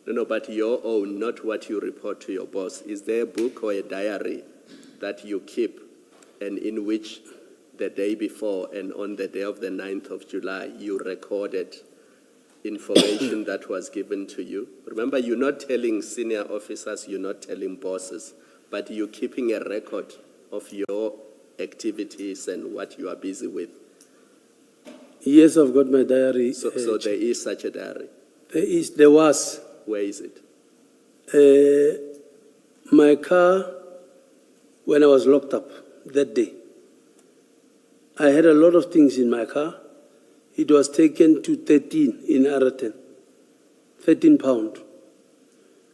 No, but your own, not what you report to your boss. Is there a book or a diary that you keep and in which the day before and on the day of the 9th of July, you recorded information that was given to you? Remember, you're not telling senior officers, you're not telling bosses, but you're keeping a record of your activities and what you are busy with. Yes, I've got my diary. So there is such a diary. There was. Where is it? My car, when I was locked up that day, I had a lot of things in my car. It was taken to 13 in Araten, 13 pounds.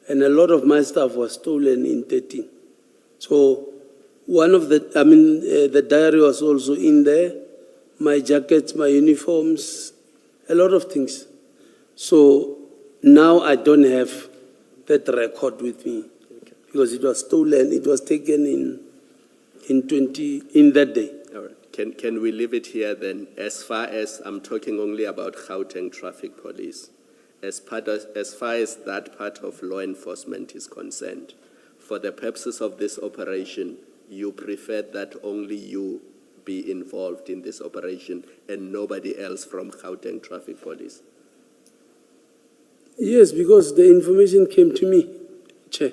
And a lot of my stuff was stolen in 13. So one of the, the diary was also in there, my jackets, my uniforms, a lot of things. So now I don't have that record with me because it was stolen, it was taken in that day. All right. Can we leave it here then? As far as I'm talking only about Gauteng Traffic Police, as far as that part of law enforcement is concerned, for the purposes of this operation, you prefer that only you be involved in this operation and nobody else from Gauteng Traffic Police? Yes, because the information came to me, Chair.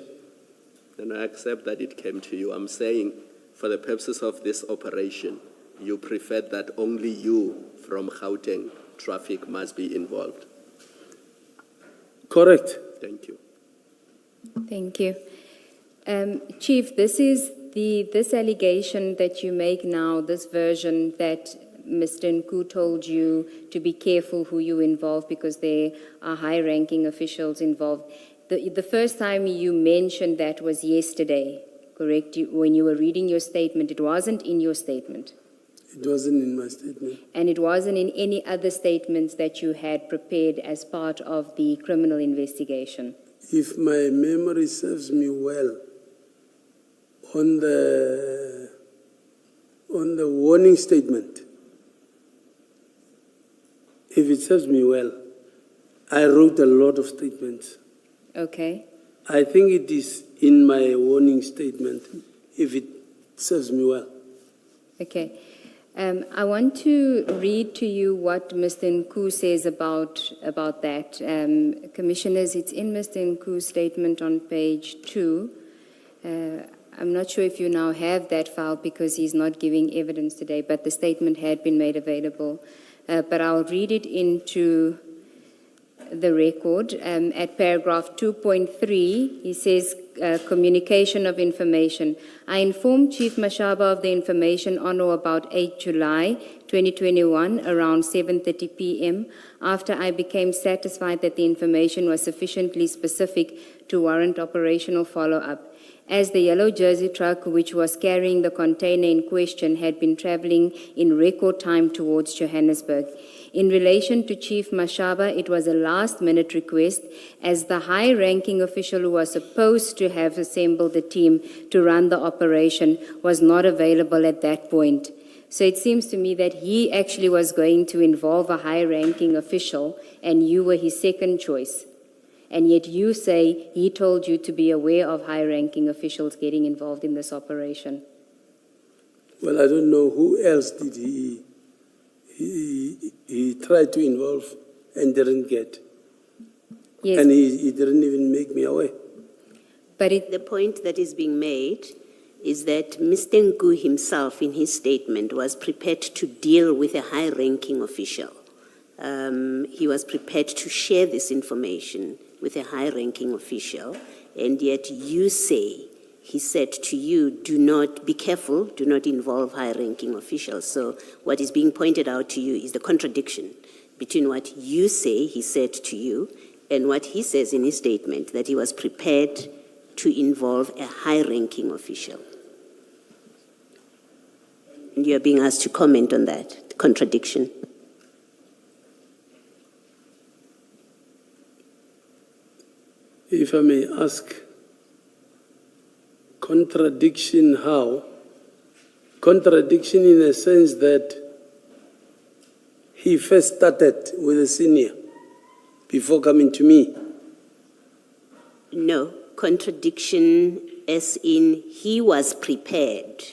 And I accept that it came to you. I'm saying for the purposes of this operation, you prefer that only you from Gauteng Traffic must be involved. Correct. Thank you. Thank you. Chief, this allegation that you make now, this version that Mr. Nku told you to be careful who you involve because there are high-ranking officials involved. The first time you mentioned that was yesterday, correct? When you were reading your statement, it wasn't in your statement. It wasn't in my statement. And it wasn't in any other statements that you had prepared as part of the criminal investigation. If my memory serves me well, on the warning statement, if it serves me well, I wrote a lot of statements. Okay. I think it is in my warning statement, if it serves me well. Okay. I want to read to you what Mr. Nku says about that. Commissioners, it's in Mr. Nku's statement on page 2. I'm not sure if you now have that file because he's not giving evidence today, but the statement had been made available. But I'll read it into the record. At paragraph 2.3, he says, communication of information. I informed Chief Mashaba of the information on or about 8 July 2021 around 7:30 p.m. after I became satisfied that the information was sufficiently specific to warrant operational follow-up. As the yellow jersey truck, which was carrying the container in question, had been traveling in record time towards Johannesburg. In relation to Chief Mashaba, it was a last-minute request, as the high-ranking official who was supposed to have assembled the team to run the operation was not available at that point. So it seems to me that he actually was going to involve a high-ranking official, and you were his second choice. And yet you say he told you to be aware of high-ranking officials getting involved in this operation. Well, I don't know who else did he tried to involve and didn't get. Yes. And he didn't even make me aware. But The point that is being made is that Mr. Nku himself, in his statement, was prepared to deal with a high-ranking official. He was prepared to share this information with a high-ranking official, and yet you say, he said to you, do not, be careful, do not involve high-ranking officials. So what is being pointed out to you is the contradiction between what you say he said to you and what he says in his statement, that he was prepared to involve a high-ranking official. And you are being asked to comment on that, the contradiction. If I may ask, contradiction how? Contradiction in the sense that he first started with a senior before coming to me. No, contradiction as in he was prepared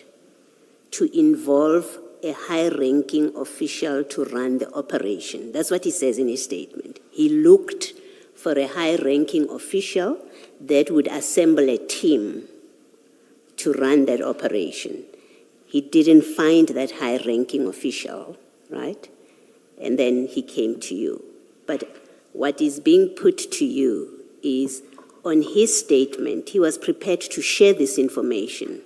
to involve a high-ranking official to run the operation. That's what he says in his statement. he looked for a high-ranking official that would assemble a team to run that operation. He didn't find that high-ranking official, right? And then he came to you. But what is being put to you is, on his statement, he was prepared to share this information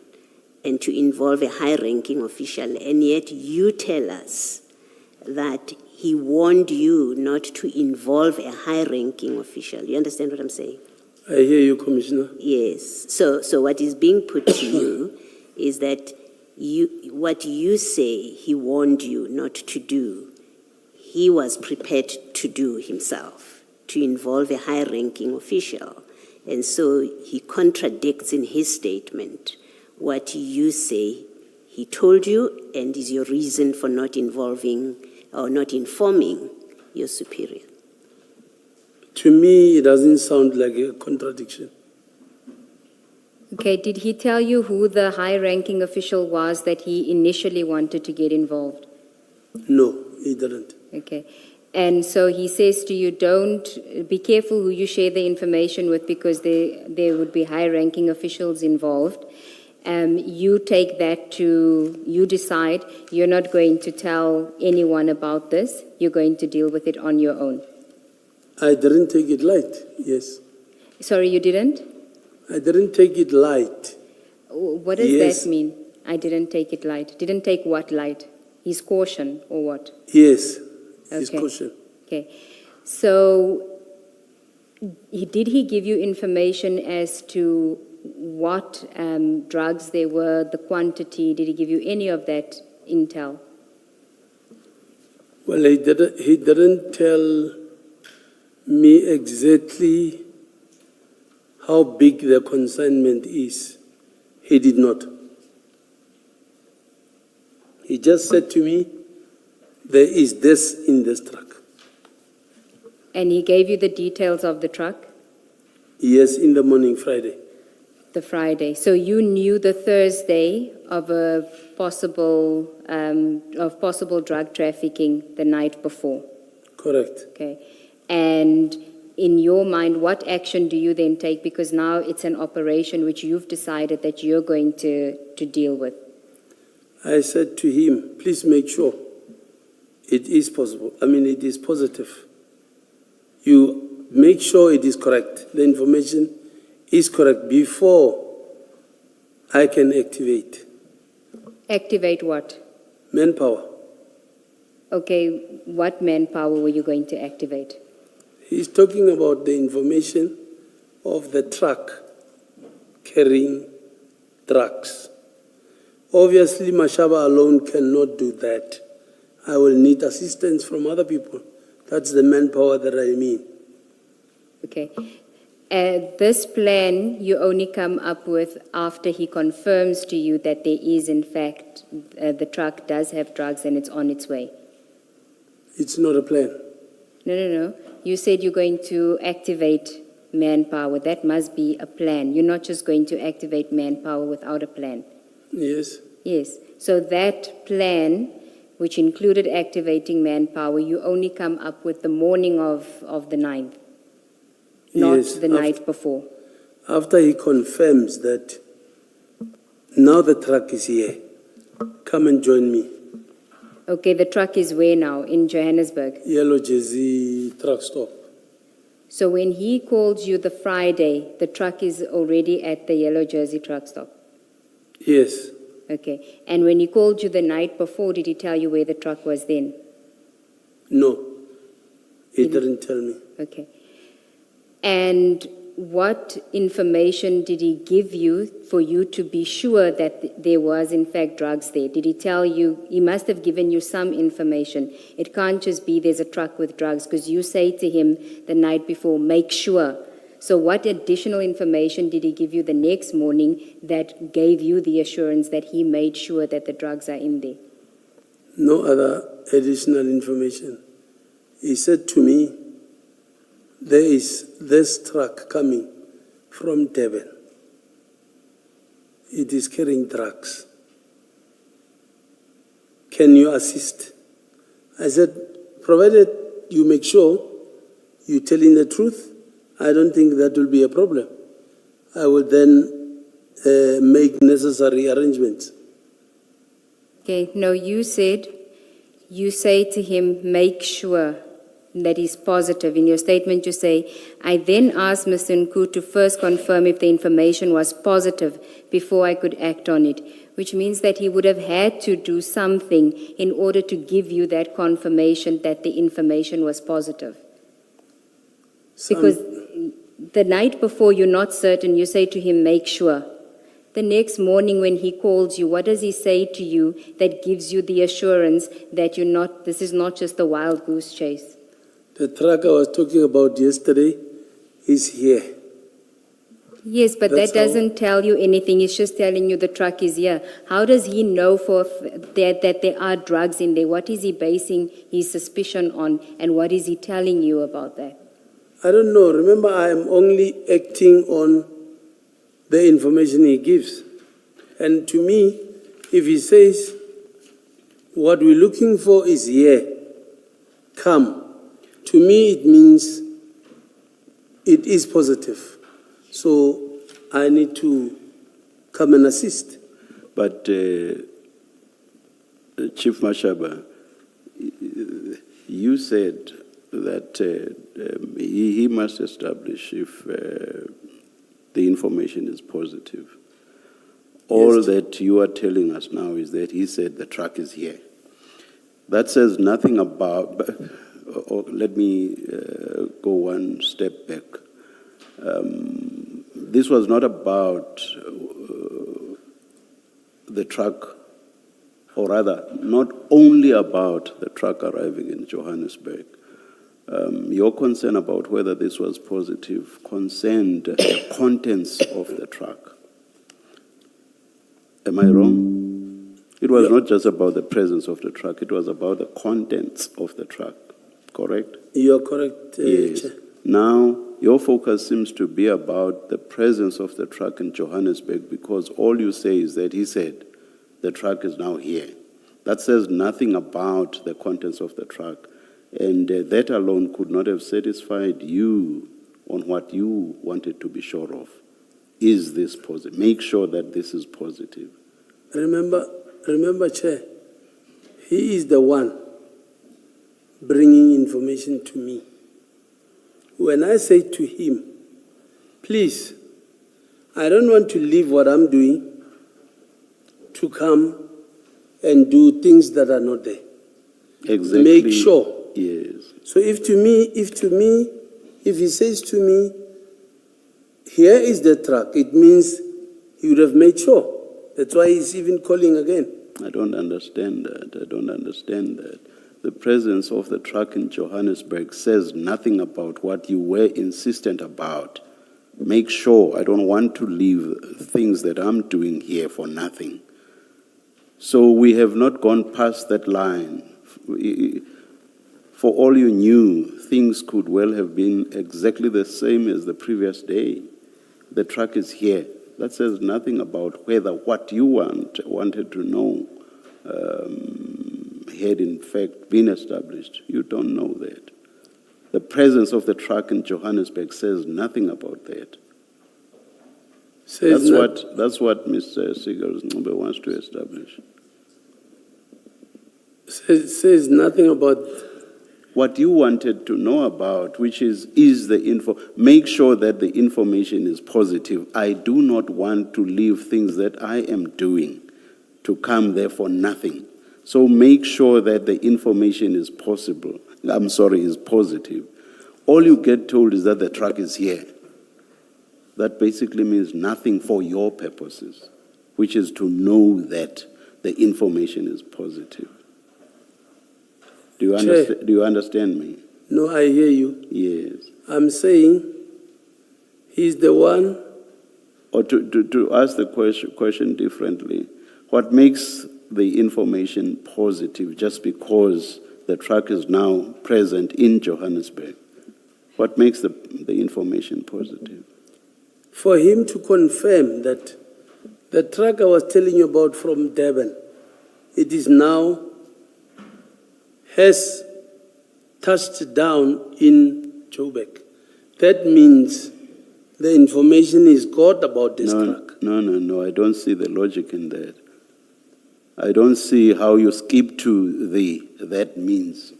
and to involve a high-ranking official, and yet you tell us that he warned you not to involve a high-ranking official. You understand what I'm saying? I hear you, Commissioner. Yes. So what is being put to you is that what you say he warned you not to do, he was prepared to do himself, to involve a high-ranking official. And so he contradicts in his statement what you say he told you and is your reason for not involving or not informing your superior. To me, it doesn't sound like a contradiction. Okay, did he tell you who the high-ranking official was that he initially wanted to get involved? No, he didn't. Okay. And so he says to you, don't be careful who you share the information with because there would be high-ranking officials involved. You take that to, you decide you're not going to tell anyone about this. You're going to deal with it on your own. I didn't take it light, yes. Sorry, you didn't? I didn't take it light. What does that mean? I didn't take it light. Didn't take what light? His caution or what? Yes, his Okay. caution. Okay. So did he give you information as to what drugs there were, the quantity? Did he give you any of that intel? Well, he didn't tell me exactly how big the consignment is. He did not. He just said to me, there is this in this truck. And he gave you the details of the truck? Yes, in the morning, Friday. The Friday. So you knew the Thursday of a possible drug trafficking the night before? Correct. Okay. And in your mind, what action do you then take? Because now it's an operation which you've decided that you're going to deal with. I said to him, please make sure it is possible. It is positive. You make sure it is correct. The information is correct before I can activate. Activate what? Manpower. Okay, what manpower were you going to activate? He's talking about the information of the truck carrying drugs. Obviously, Mashaba alone cannot do that. I will need assistance from other people. That's the manpower that I mean. Okay. This plan you only come up with after he confirms to you that there is, in fact, the truck does have drugs and it's on its way. It's not a plan. No. You said you're going to activate manpower. That must be a plan. You're not just going to activate manpower without a plan. Yes. Yes. So that plan, which included activating manpower, you only come up with the morning of the 9th, not Yes, the night before. After he confirms that now the truck is here, come and join me. Okay, the truck is where now? In Johannesburg? Yellow Jersey truck stop. So when he called you the Friday, the truck is already at the Yellow Jersey truck stop? Yes. Okay. And when he called you the night before, did he tell you where the truck was then? No. He didn't tell me. Okay. And what information did he give you for you to be sure that there was, in fact, drugs there? Did he tell you? He must have given you some information. It can't just be there's a truck with drugs, because you say to him the night before, make sure. So what additional information did he give you the next morning that gave you the assurance that he made sure that the drugs are in there? No other additional information. He said to me, there is this truck coming from Durban. It is carrying drugs. Can you assist? I said, provided you make sure you're telling the truth, I don't think that will be a problem. I will then make necessary arrangements. Okay, no, you say to him, make sure that he's positive. In your statement, you say, I then asked Mr. Nku to first confirm if the information was positive before I could act on it, which means that he would have had to do something in order to give you that confirmation that the information was positive. Because the night before, you're not certain, you say to him, make sure. The next morning when he calls you, what does he say to you that gives you the assurance that this is not just a wild goose chase? The truck I was talking about yesterday is here. Yes, but That's that doesn't tell you anything. It's just telling you the truck is here. How does he know that there are drugs in there? What is he basing his suspicion on, and what is he telling you about that? I don't know. Remember, I am only acting on the information he gives. And to me, if he says, what we're looking for is here, come. To me, it means it is positive. So I need to come and assist. But Chief Mashaba, you said that he must establish if the information is positive. All that you are telling us now is that he said the truck is here. That says nothing about, or let me go one step back. This was not about the truck, or rather, not only about the truck arriving in Johannesburg. Your concern about whether this was positive concerned the contents of the truck. Am I wrong? It was not just about the presence of the truck, it was about the contents of the truck, correct? You are correct, Yes. Chair. Now, your focus seems to be about the presence of the truck in Johannesburg because all you say is that he said the truck is now here. That says nothing about the contents of the truck. And that alone could not have satisfied you on what you wanted to be sure of. Is this positive? Make sure that this is positive. Remember, Chair, he is the one bringing information to me. When I say to him, please, I don't want to leave what I'm doing to come and do things that are not there. Exactly. Make sure. Yes. So if he says to me, here is the truck, it means he would have made sure. That's why he's even calling again. I don't understand that. The presence of the truck in Johannesburg says nothing about what you were insistent about. Make sure I don't want to leave things that I'm doing here for nothing. So we have not gone past that line. For all you knew, things could well have been exactly the same as the previous day. The truck is here. That says nothing about whether what you wanted to know had in fact been established. You don't know that. The presence of the truck in Johannesburg says nothing about that. That's what Mr. Sigels Ngcobo wants to establish. Says nothing about what you wanted to know about, which is the info. Make sure that the information is positive. I do not want to leave things that I am doing to come there for nothing. So make sure that the information is positive. All you get told is that the truck is here. That basically means nothing for your purposes, which is to know that the information is positive. Do you understand me? No, I hear you. Yes. I'm saying he's the one. Or to ask the question differently, what makes the information positive just because the truck is now present in Johannesburg? What makes the information positive? For him to confirm that the truck I was telling you about from Durban, it is now has touched down in Joburg. That means the information is got about this truck. No, I don't see the logic in that. I don't see how you skip to that means.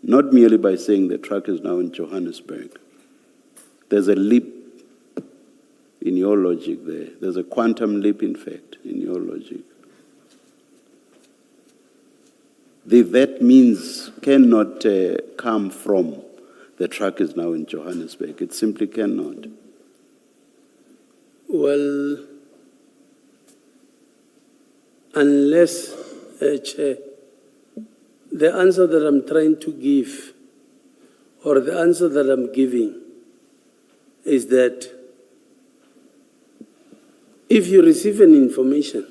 Not merely by saying the truck is now in Johannesburg. There's a leap in your logic there. There's a quantum leap, in fact, in your logic. That means cannot come from the truck is now in Johannesburg. It simply cannot. Well, unless, Chair, the answer that I'm trying to give, or the answer that I'm giving, is that if you receive an information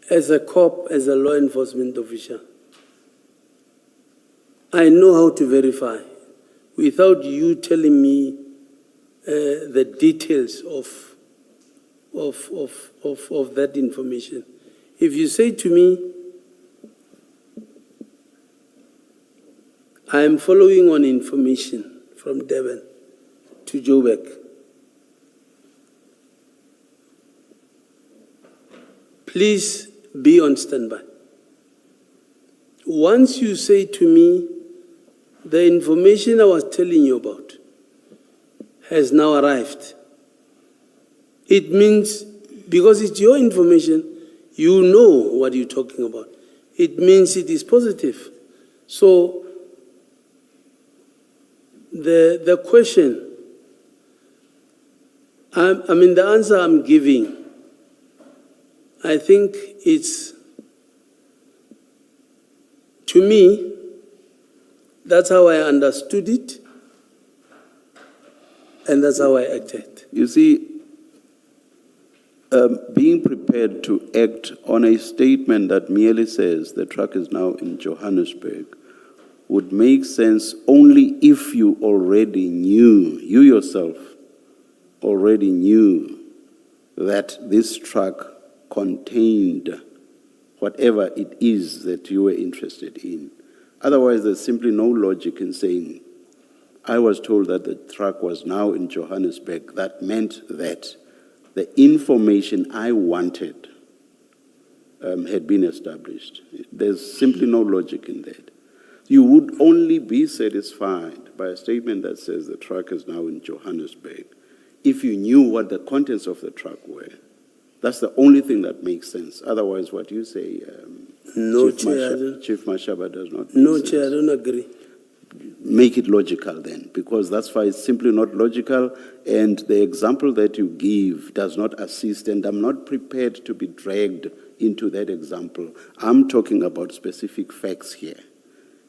as a cop, as a law enforcement official, I know how to verify without you telling me the details of that information. If you say to me, I am following on information from Devon to Joburg, please be on standby. Once you say to me, the information I was telling you about has now arrived, it means, because it's your information, you know what you're talking about. It means it is positive. So the question, the answer I'm giving, I think it's, to me, that's how I understood it, and that's how I acted. You see, being prepared to act on a statement that merely says the truck is now in Johannesburg would make sense only if you already knew, you yourself already knew that this truck contained whatever it is that you were interested in. Otherwise, there's simply no logic in saying, I was told that the truck was now in Johannesburg. That meant that the information I wanted had been established. There's simply no logic in that. You would only be satisfied by a statement that says the truck is now in Johannesburg if you knew what the contents of the truck were. That's the only thing that makes sense. Otherwise, what you say, No, Chief Mashaba does not make No, sense. Chair, I don't agree. Make it logical then, because that's why it's simply not logical, and the example that you give does not assist, and I'm not prepared to be dragged into that example. I'm talking about specific facts here.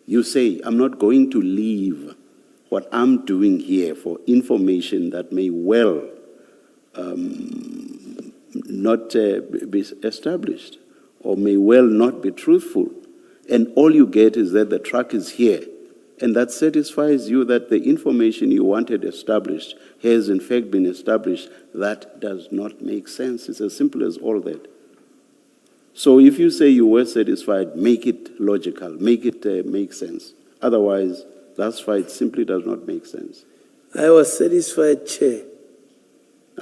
You say, I'm not going to leave what I'm doing here for information that may well not be established or may well not be truthful. And all you get is that the truck is here. And that satisfies you that the information you wanted established has in fact been established. That does not make sense. It's as simple as all that. So if you say you were satisfied, make it logical, make it make sense. Otherwise, that's why it simply does not make sense. I was satisfied, Chair.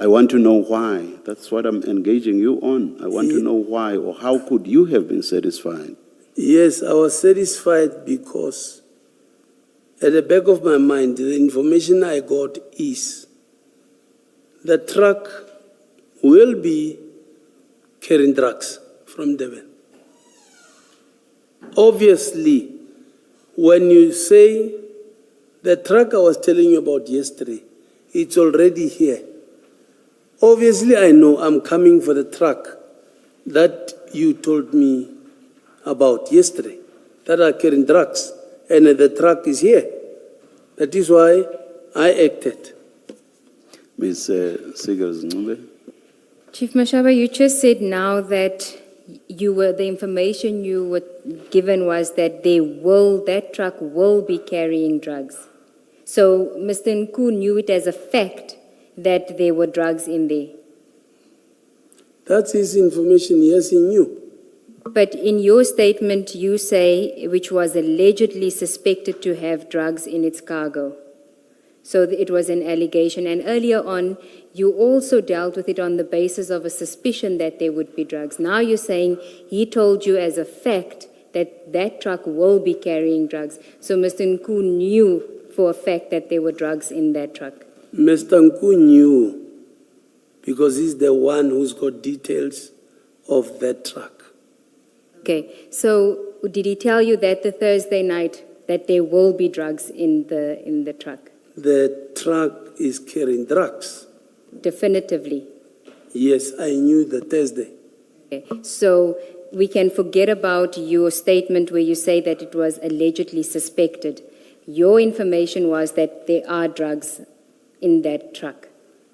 I want to know why. That's what I'm engaging you on. I want to know why, or how could you have been satisfied? Yes, I was satisfied because at the back of my mind, the information I got is the truck will be carrying drugs from Devon. Obviously, when you say the truck I was telling you about yesterday, it's already here. Obviously, I know I'm coming for the truck that you told me about yesterday, that are carrying drugs, and the truck is here. That is why I acted. Ms. Sigers-Ncube? Chief Mashaba, you just said now that the information you were given was that that truck will be carrying drugs. So Mr. Nku knew it as a fact that there were drugs in there. That's his information, yes, he knew. But in your statement, you say, which was allegedly suspected to have drugs in its cargo. So it was an allegation. And earlier on, you also dealt with it on the basis of a suspicion that there would be drugs. Now you're saying he told you as a fact that that truck will be carrying drugs. So Mr. Nku knew for a fact that there were drugs in that truck. Mr. Nku knew because he's the one who's got details of that truck. Okay, so did he tell you that the Thursday night that there will be drugs in the truck? The truck is carrying drugs. Definitively. Yes, I knew the Thursday. Okay. So we can forget about your statement where you say that it was allegedly suspected. Your information was that there are drugs in that truck.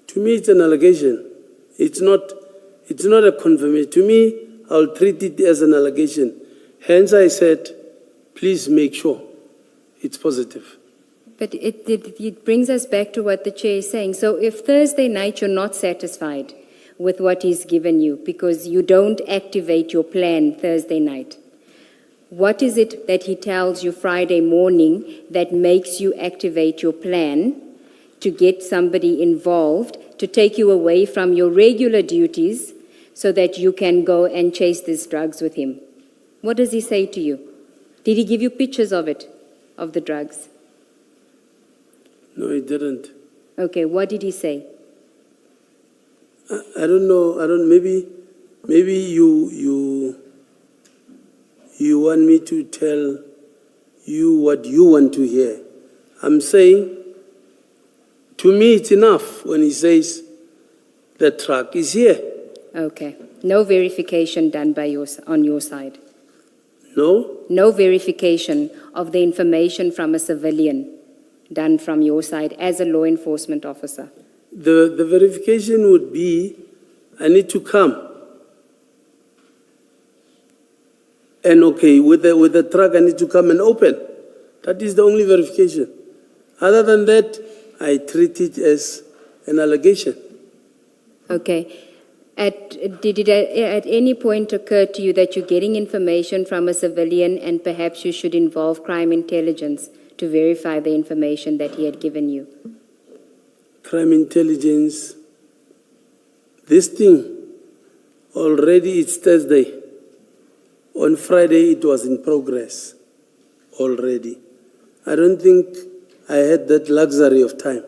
To me, it's an allegation. It's not a confirmation. To me, I'll treat it as an allegation. Hence, I said, please make sure it's positive. But it brings us back to what the chair is saying. So if Thursday night you're not satisfied with what he's given you because you don't activate your plan Thursday night, what is it that he tells you Friday morning that makes you activate your plan to get somebody involved, to take you away from your regular duties so that you can go and chase these drugs with him? What does he say to you? Did he give you pictures of it, of the drugs? No, he didn't. Okay, what did he say? I don't know. Maybe you want me to tell you what you want to hear. I'm saying, to me, it's enough when he says the truck is here. Okay. No verification done by on your side? No? No verification of the information from a civilian done from your side as a law enforcement officer? The verification would be, I need to come. And okay, with the truck, I need to come and open. That is the only verification. Other than that, I treat it as an allegation. Okay. Did it at any point occur to you that you're getting information from a civilian and perhaps you should involve crime intelligence to verify the information that he had given you? Crime intelligence, this thing, already it's Thursday. On Friday, it was in progress already. I don't think I had that luxury of time.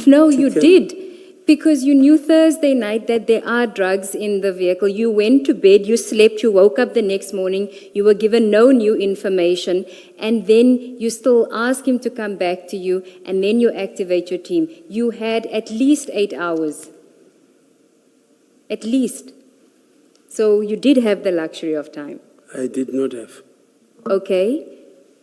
No, you did. Because you knew Thursday night that there are drugs in the vehicle. You went to bed, you slept, you woke up the next morning, you were given no new information, and then you still ask him to come back to you, and then you activate your team. You had at least 8 hours. At least. So you did have the luxury of time. I did not have. Okay.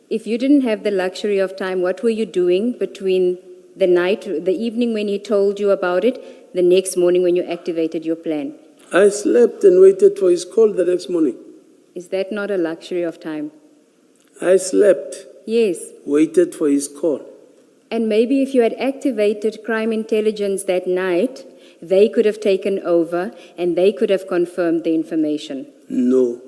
If you didn't have the luxury of time, what were you doing between the evening when he told you about it, the next morning when you activated your plan? I slept and waited for his call the next morning. Is that not a luxury of time? I slept. Yes. Waited for his call. And maybe if you had activated crime intelligence that night, they could have taken over and they could have confirmed the information. No.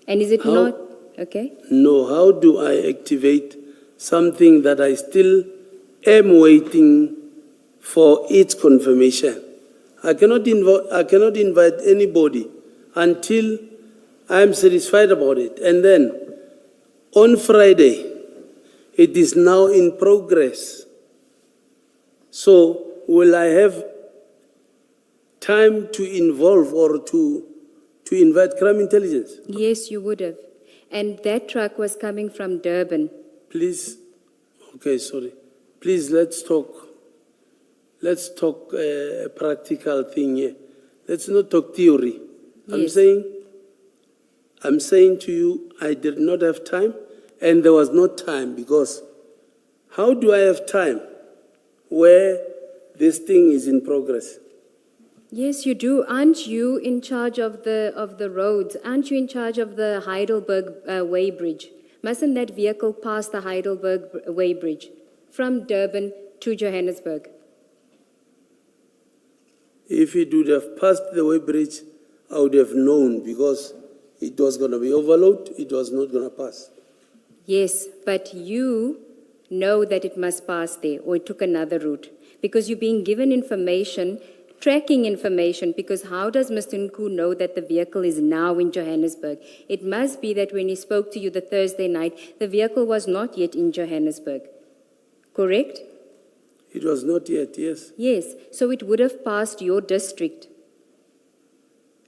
And is it not? Okay. No. How do I activate something that I still am waiting for its confirmation? I cannot invite anybody until I am satisfied about it. And then on Friday, it is now in progress. So will I have time to involve or to invite crime intelligence? Yes, you would have. And that truck was coming from Durban. Please, okay, sorry. Please, let's talk a practical thing here. Let's not talk theory. Yes. I'm saying to you, I did not have time, and there was no time, because how do I have time where this thing is in progress? Yes, you do. Aren't you in charge of the roads? Aren't you in charge of the Heidelberg Way Bridge? Mustn't that vehicle pass the Heidelberg Way Bridge from Durban to Johannesburg? If it would have passed the Way Bridge, I would have known, because it was going to be overload, it was not going to pass. Yes, but you know that it must pass there, or it took another route, because you're being given information, tracking information, because how does Mr. Nku know that the vehicle is now in Johannesburg? It must be that when he spoke to you the Thursday night, the vehicle was not yet in Johannesburg. Correct? It was not yet, yes. Yes, so it would have passed your district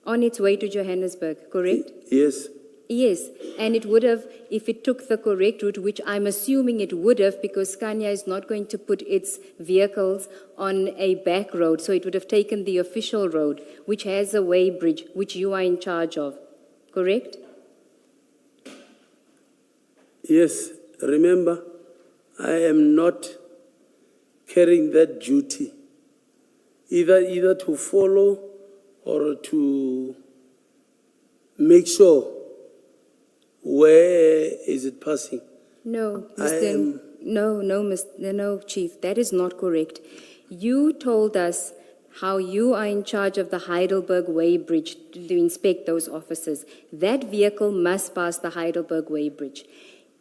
on its way to Johannesburg, correct? Yes. Yes, and it would have, if it took the correct route, which I'm assuming it would have, because Scania is not going to put its vehicles on a back road, so it would have taken the official road, which has a way bridge, which you are in charge of, correct? Yes, remember, I am not carrying that duty, either to follow or to make sure where is it passing. No, no, Chief, that is not correct. You told us how you are in charge of the Heidelberg Way Bridge to inspect those officers. That vehicle must pass the Heidelberg Way Bridge.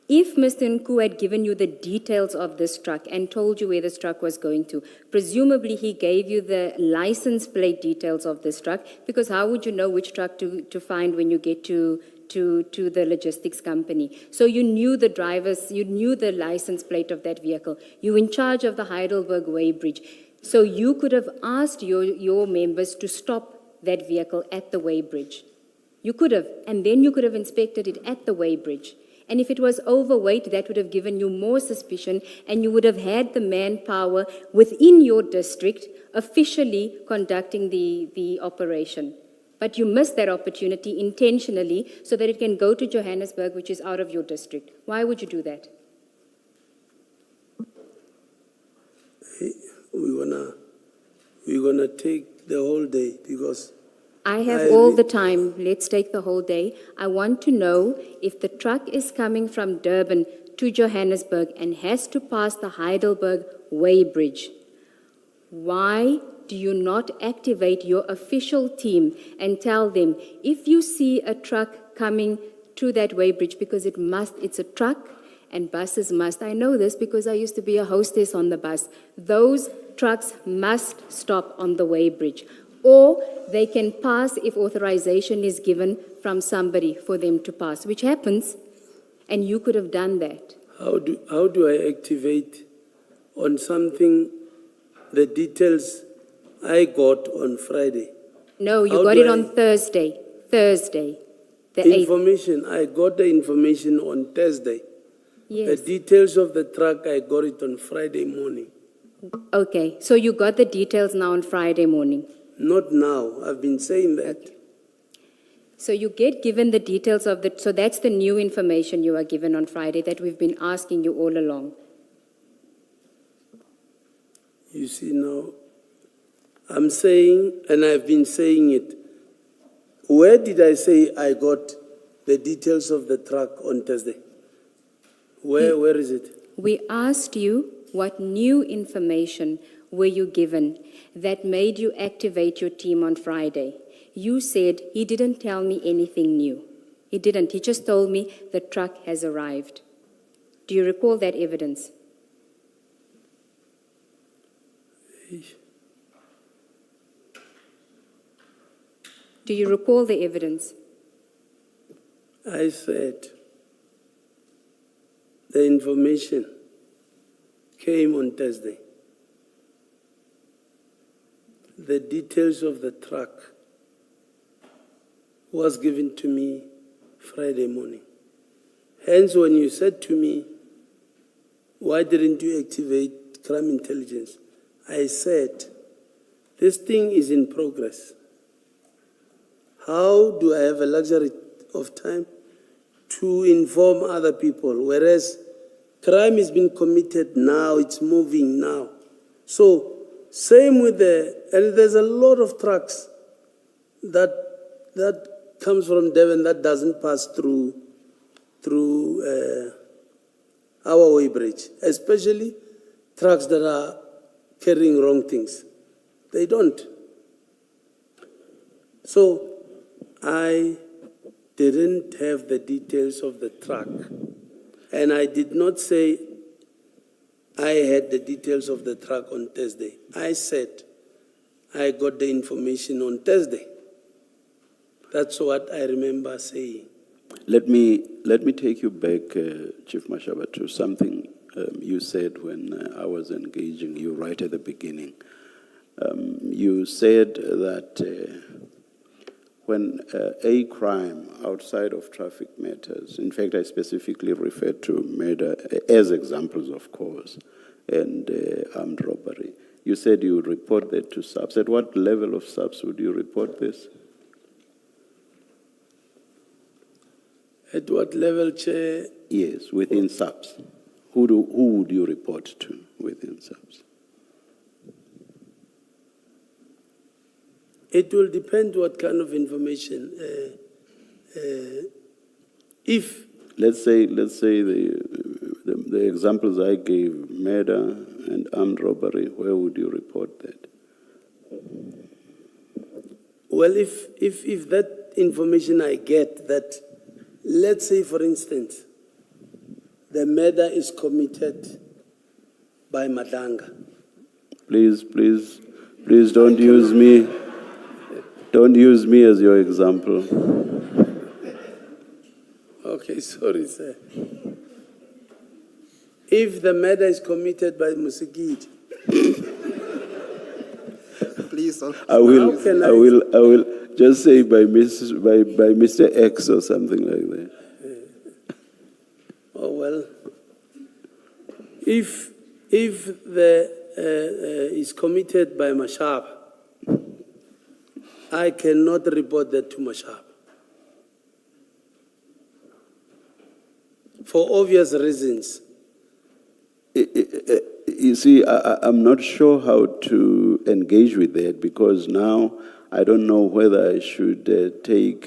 If Mr. Nku had given you the details of this truck and told you where this truck was going to, presumably he gave you the license plate details of this truck, because how would you know which truck to find when you get to the logistics company? So you knew the drivers, you knew the license plate of that vehicle. You were in charge of the Heidelberg Way Bridge. So you could have asked your members to stop that vehicle at the Way Bridge. You could have, and then you could have inspected it at the Way Bridge. And if it was overweight, that would have given you more suspicion, and you would have had the manpower within your district officially conducting the operation. But you missed that opportunity intentionally so that it can go to Johannesburg, which is out of your district. Why would you do that? We're gonna take the whole day because I have all the time. Let's take the whole day. I want to know if the truck is coming from Durban to Johannesburg and has to pass the Heidelberg Way Bridge. Why do you not activate your official team and tell them, if you see a truck coming to that Way Bridge, because it's a truck and buses must. I know this because I used to be a hostess on the bus. Those trucks must stop on the Way Bridge. Or they can pass if authorization is given from somebody for them to pass, which happens, and you could have done that. How do I activate on something, the details I got on Friday? No, you got it on Thursday, the 8th. Information, I got the information on Thursday. Yes. The details of the truck, I got it on Friday morning. Okay, so you got the details now on Friday morning. Not now. I've been saying that. Okay. So you get given the details of so that's the new information you are given on Friday that we've been asking you all along. You see now, I'm saying, and I've been saying it, where did I say I got the details of the truck on Thursday? Where is it? We asked you what new information were you given that made you activate your team on Friday. You said, he didn't tell me anything new. He didn't. He just told me the truck has arrived. Do you recall that evidence? Do you recall the evidence? I said the information came on Thursday. The details of the truck was given to me Friday morning. Hence, when you said to me, why didn't you activate crime intelligence? I said, this thing is in progress. How do I have a luxury of time to inform other people? Whereas crime has been committed now, it's moving now. So, same with and there's a lot of trucks that comes from Devon that doesn't pass through our Way Bridge, especially trucks that are carrying wrong things. They don't. So I didn't have the details of the truck. And I did not say I had the details of the truck on Thursday. I said I got the information on Thursday. That's what I remember saying. Let me take you back, Chief Mashaba, to something you said when I was engaging you right at the beginning. You said that when a crime outside of traffic matters, in fact, I specifically referred to murder as examples, of course, and armed robbery. You said you would report that to SAPS. At what level of SAPS would you report this? At what level, Chair? Yes, within SAPS. Who would you report to within SAPS? It will depend what kind of information. If Let's say the examples I gave, murder and armed robbery, where would you report that? well, if that information I get that, let's say, for instance, the murder is committed by Madlanga. Please don't use me. Don't use me as your example. Okay, sorry, sir. If the murder is committed by Musigidi, Please don't. I will just say by Mr. X or something like that. oh well, if the is committed by Mashaba, I cannot report that to Mashaba. For obvious reasons. You see, I'm not sure how to engage with that because now I don't know whether I should take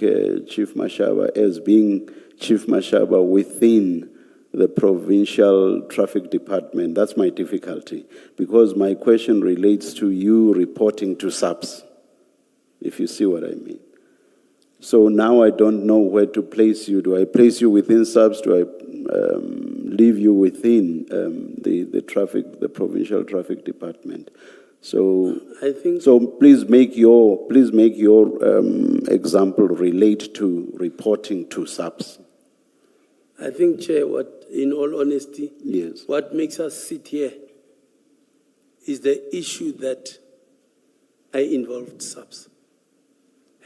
Chief Mashaba as being Chief Mashaba within the provincial traffic department. That's my difficulty because my question relates to you reporting to SAPS, if you see what I mean. So now I don't know where to place you. Do I place you within SAPS? Do I leave you within the provincial traffic department? So I think so. Please make your example relate to reporting to SAPS. I think, Chair, what, in all honesty, Yes. what makes us sit here is the issue that I involved SAPS.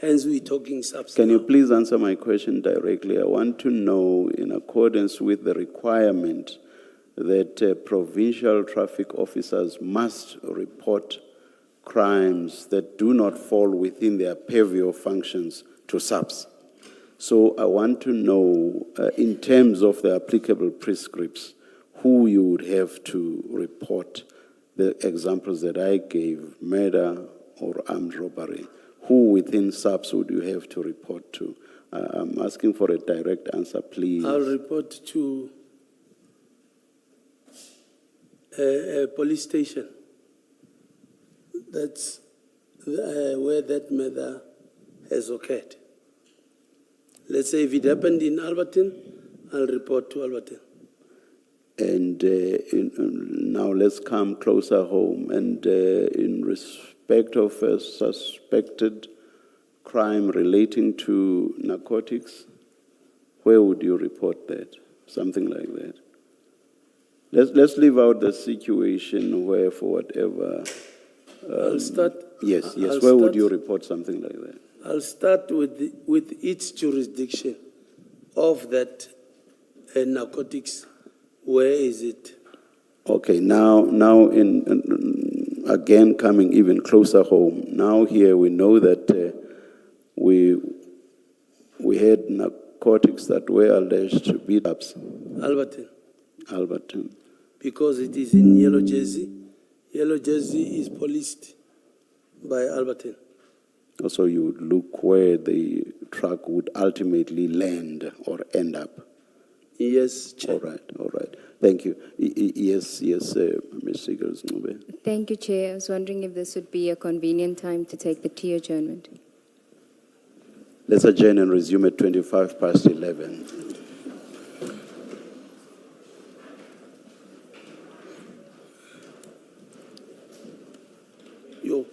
Hence, we're talking SAPS. Can now. you please answer my question directly? I want to know, in accordance with the requirement that provincial traffic officers must report crimes that do not fall within their purview of functions to SAPS. So I want to know, in terms of the applicable prescripts, who you would have to report the examples that I gave, murder or armed robbery. Who within SAPS would you have to report to? I'm asking for a direct answer, please. I'll report to a police station. That's where that murder has occurred. Let's say if it happened in Alberton, I'll report to Alberton. And now let's come closer home. And in respect of a suspected crime relating to narcotics, where would you report that? Something like that. Let's leave out the situation where, for whatever. I'll start. Yes. I'll Where would start- you report something like that? I'll start with its jurisdiction of that narcotics. Where is it? Okay, now in again coming even closer home. Now here we know that we had narcotics that were alleged to be Alberton. Because it is in Yellow Jersey. Yellow Jersey is policed by Alberton. Also, you would look where the truck would ultimately land or end up. Yes, Chair. All right. Thank you. Yes, Ms. Sigels Ncube. Thank you, Chair. I was wondering if this would be a convenient time to take the tea adjournment. Let's adjourn and resume at 11:25. Yo.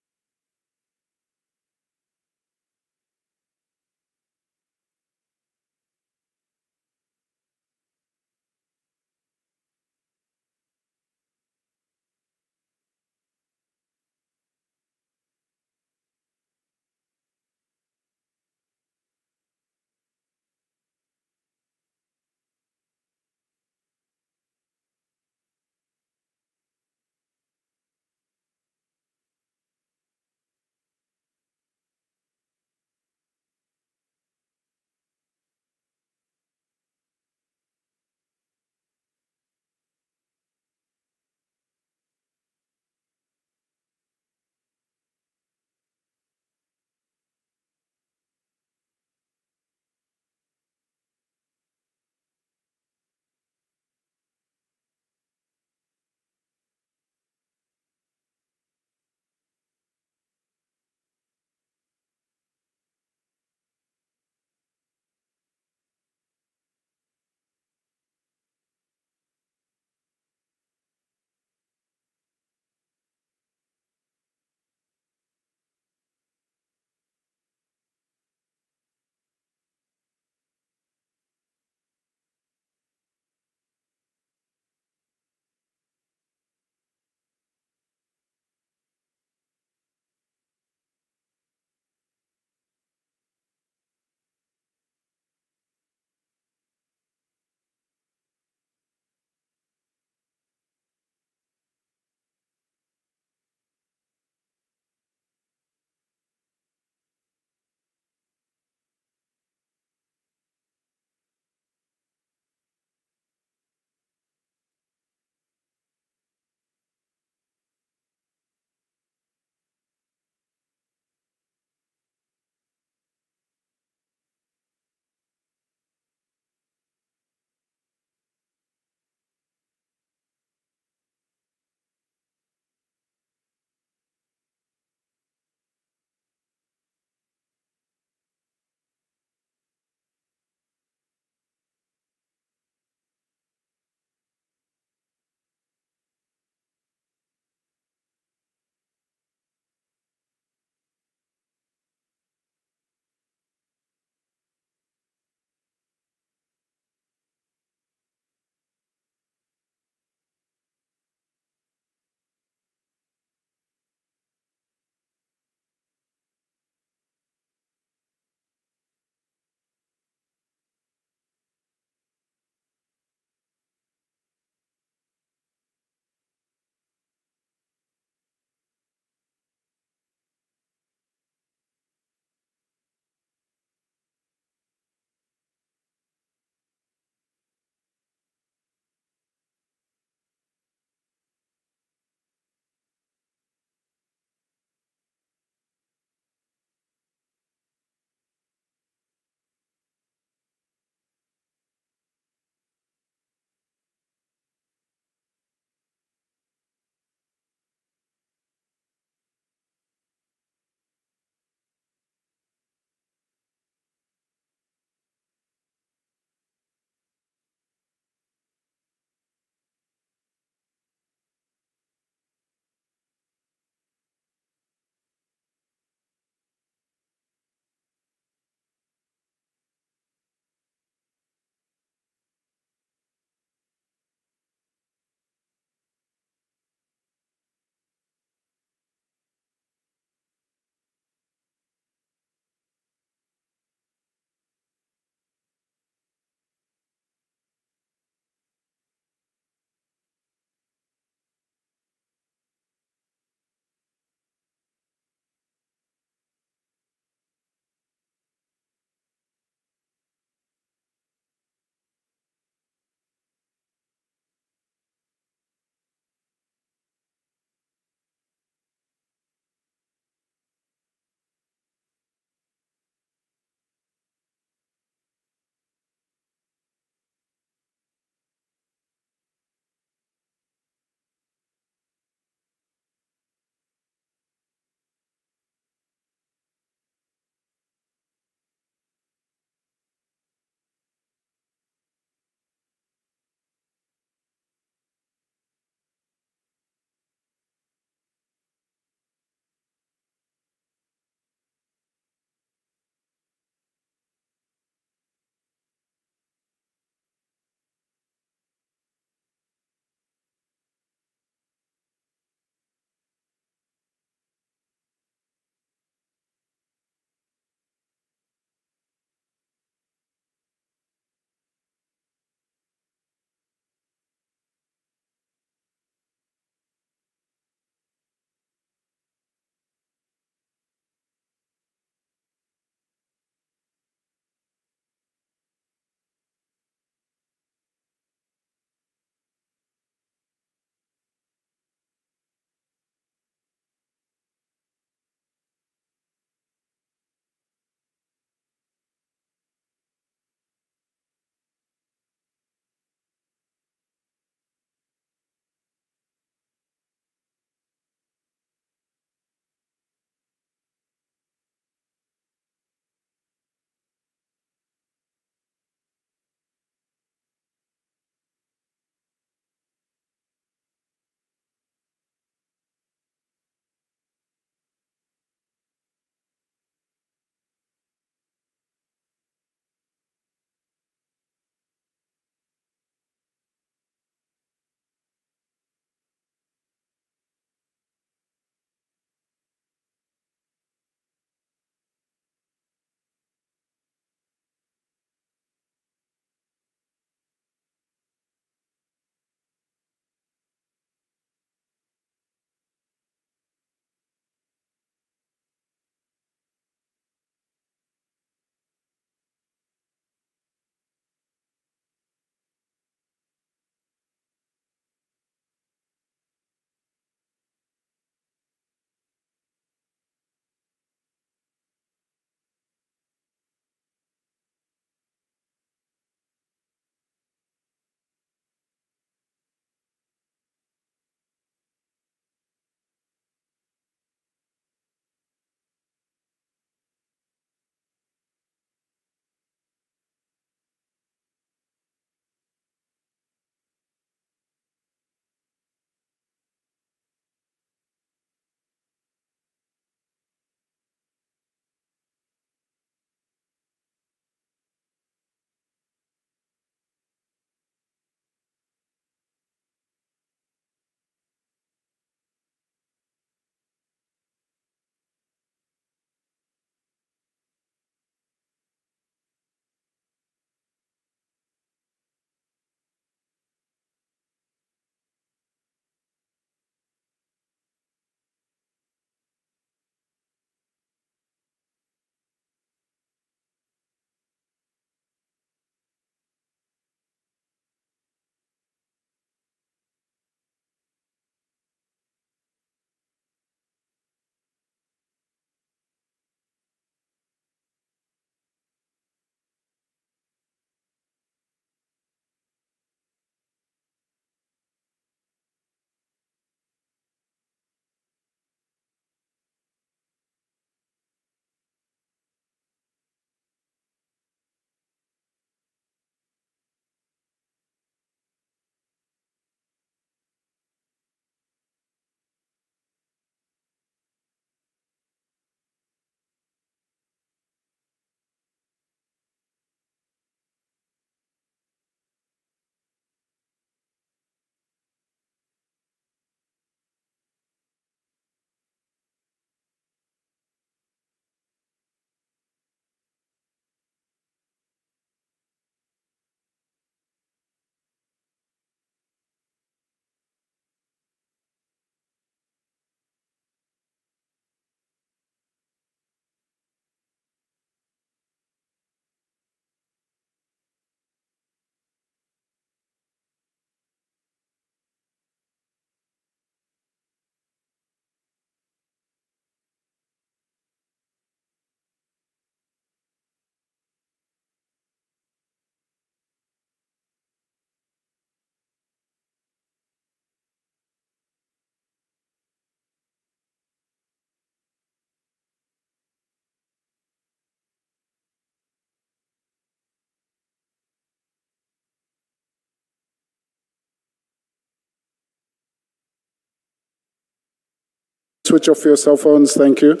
switch off your cell phones. Thank you.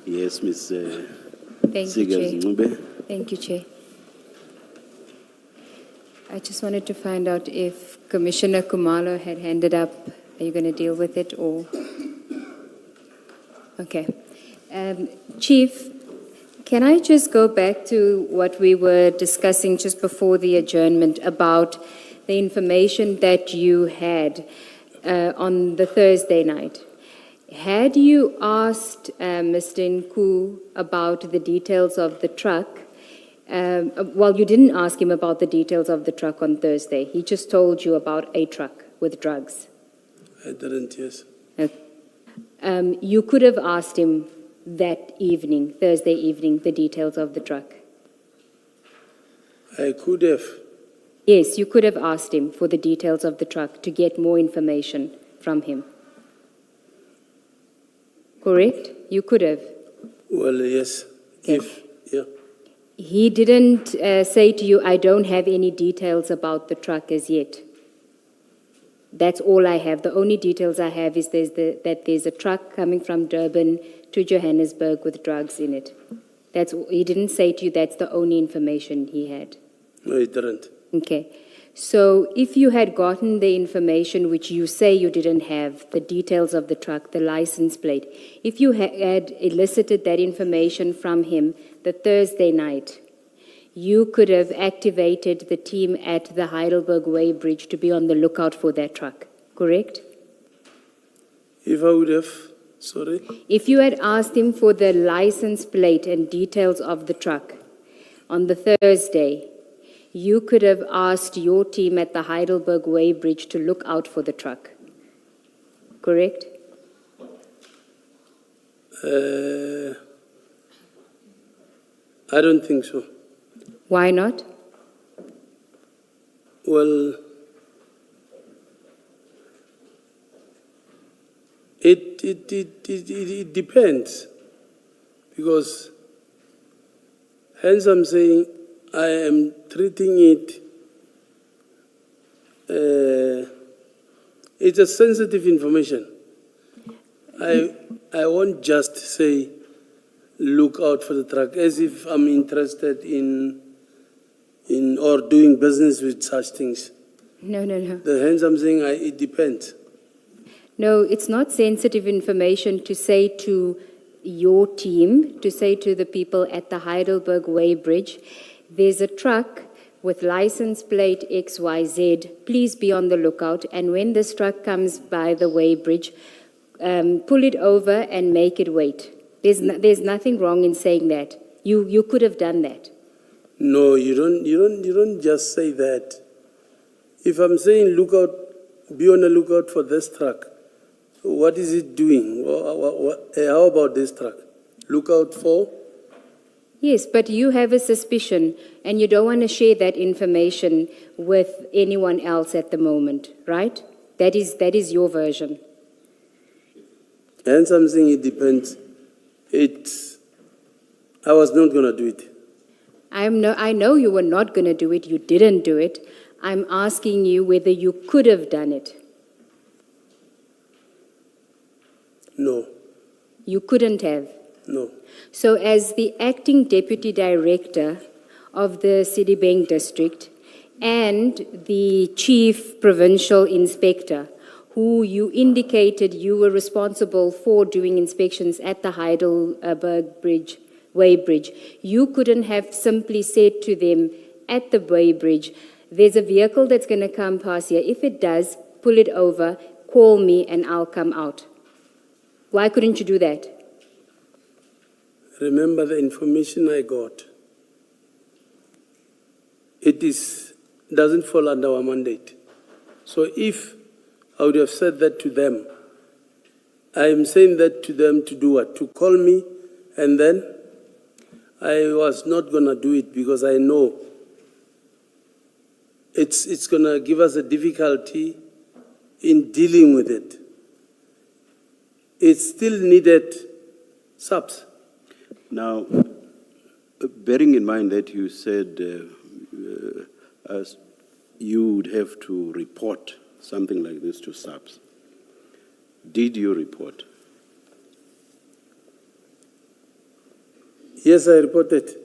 Yes, Ms. Thank you, Chair. Ngube. Thank you, Chair. I just wanted to find out if Commissioner Khumalo had handed up. Are you going to deal with it or? Okay. Chief, can I just go back to what we were discussing just before the adjournment about the information that you had on the Thursday night? Had you asked Mr. Nku about the details of the truck? Well, you didn't ask him about the details of the truck on Thursday. He just told you about a truck with drugs. I didn't, yes. You could have asked him that evening, Thursday evening, the details of the truck. I could have. Yes, you could have asked him for the details of the truck to get more information from him. Correct? You could have. Well, yes. Okay. Yeah. He didn't say to you, I don't have any details about the truck as yet. That's all I have. The only details I have is that there's a truck coming from Durban to Johannesburg with drugs in it. He didn't say to you that's the only information he had. No, he didn't. Okay. So if you had gotten the information which you say you didn't have, the details of the truck, the license plate, if you had elicited that information from him the Thursday night, you could have activated the team at the Heidelberg Way Bridge to be on the lookout for that truck, correct? If I would have, sorry? If you had asked him for the license plate and details of the truck on the Thursday, you could have asked your team at the Heidelberg Way Bridge to look out for the truck, correct? I don't think so. Why not? Well, it depends, because hence I'm saying I am treating it, it's a sensitive information. I won't just say, look out for the truck, as if I'm interested in or doing business with such things. No. Hence I'm saying it depends. No, it's not sensitive information to say to your team, to say to the people at the Heidelberg Way Bridge, there's a truck with license plate XYZ, please be on the lookout, and when this truck comes by the Way Bridge, pull it over and make it wait. There's nothing wrong in saying that. You could have done that. No, you don't just say that. If I'm saying look out, be on the lookout for this truck, what is it doing? How about this truck? Look out for? Yes, but you have a suspicion and you don't want to share that information with anyone else at the moment, right? That is your version. And something, it depends. I was not going to do it. I know you were not going to do it. You didn't do it. I'm asking you whether you could have done it. No. You couldn't have? No. So as the acting deputy director of the Sidibeng district and the chief provincial inspector, who you indicated you were responsible for doing inspections at the Heidelberg Way Bridge, you couldn't have simply said to them at the Way Bridge, there's a vehicle that's going to come past here. If it does, pull it over, call me, and I'll come out. Why couldn't you do that? Remember the information I got. It doesn't fall under our mandate. So if I would have said that to them, I am saying that to them to do what? To call me, and then I was not going to do it because I know it's going to give us a difficulty in dealing with it. It still needed subs. Now, Bearing in mind that you said you would have to report something like this to SAPS, did you report? Yes, I reported.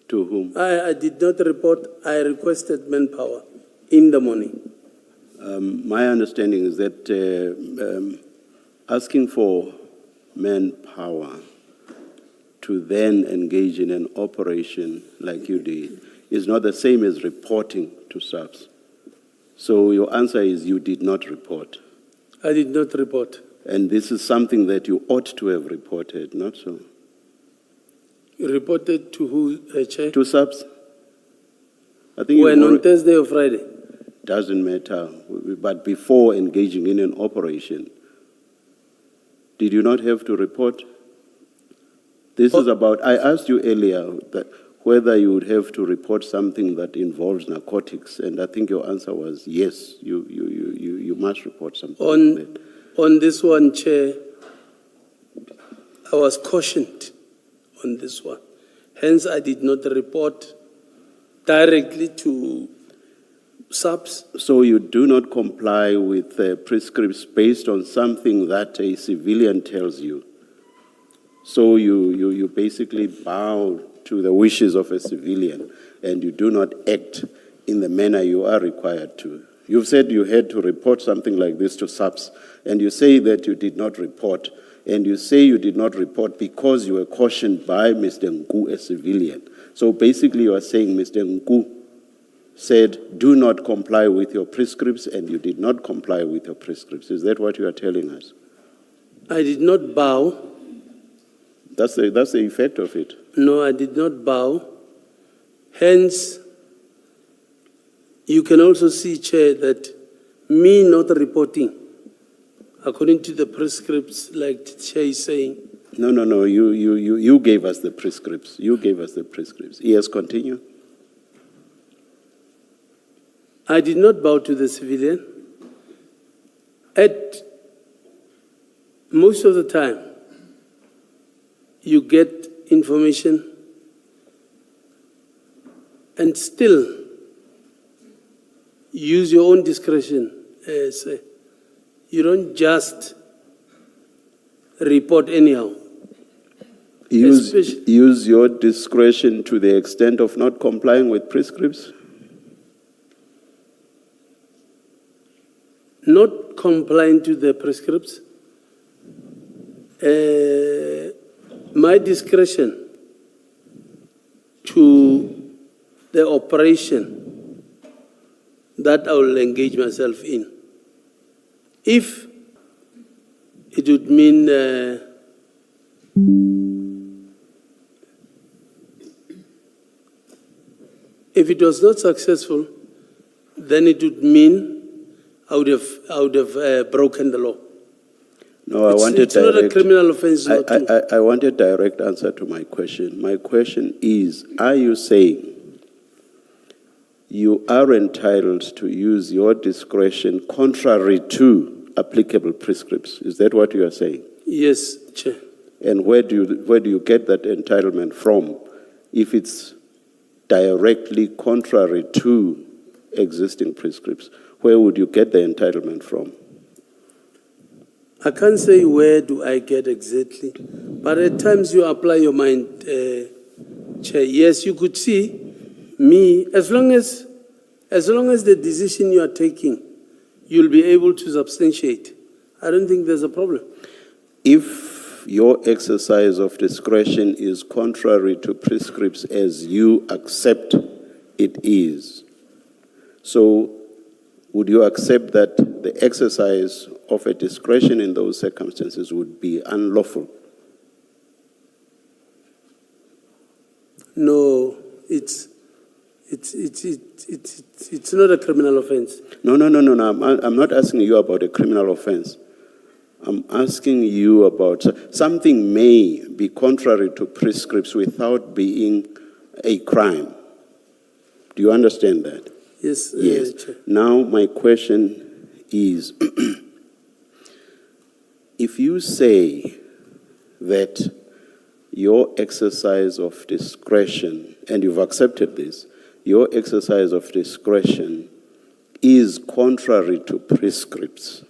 To whom? I did not report. I requested manpower in the morning. My understanding is that asking for manpower to then engage in an operation like you did is not the same as reporting to SAPS. So your answer is you did not report. I did not report. And this is something that you ought to have reported, not so? You reported to who, Chair? To SAPS? I think When, on Thursday or Friday? Doesn't matter. But before engaging in an operation, did you not have to report? This is about, I asked you earlier that whether you would have to report something that involves narcotics, and I think your answer was yes, you must report something like that. On this one, Chair, I was cautioned on this one. Hence, I did not report directly to SAPS. So you do not comply with prescripts based on something that a civilian tells you. So you basically bow to the wishes of a civilian and you do not act in the manner you are required to. You've said you had to report something like this to SAPS, and you say that you did not report, and you say you did not report because you were cautioned by Mr. Nku, a civilian. So basically you are saying Mr. Nku said, do not comply with your prescripts, and you did not comply with your prescripts. Is that what you are telling us? I did not bow. That's the effect of it. No, I did not bow. Hence, you can also see, Chair, that me not reporting, according to the prescripts, like the Chair is saying. No, you gave us the prescripts. You gave us the prescripts. Yes, continue. I did not bow to the civilian. At most of the time, you get information and still use your own discretion. You don't just report anyhow. Use your discretion to the extent of not complying with prescripts? Not complying to the prescripts. My discretion to the operation that I will engage myself in. If it would mean if it was not successful, then it would mean I would have broken the law. No, it's not a criminal offense. I want a direct answer to my question. My question is, are you saying you are entitled to use your discretion contrary to applicable prescripts? Is that what you are saying? Yes, Chair. And where do you get that entitlement from if it's directly contrary to existing prescripts? Where would you get the entitlement from? I can't say where do I get exactly, but at times you apply your mind, Chair. Yes, you could see me, as long as the decision you are taking, you'll be able to substantiate. I don't think there's a problem. If your exercise of discretion is contrary to prescripts as you accept it is, so would you accept that the exercise of a discretion in those circumstances would be unlawful? No, it's not a criminal offense. No. I'm not asking you about a criminal offense. I'm asking you about something may be contrary to prescripts without being a crime. Do you understand that? Yes. Yes. Now my question is, if you say that your exercise of discretion, and you've accepted this, your exercise of discretion is contrary to prescripts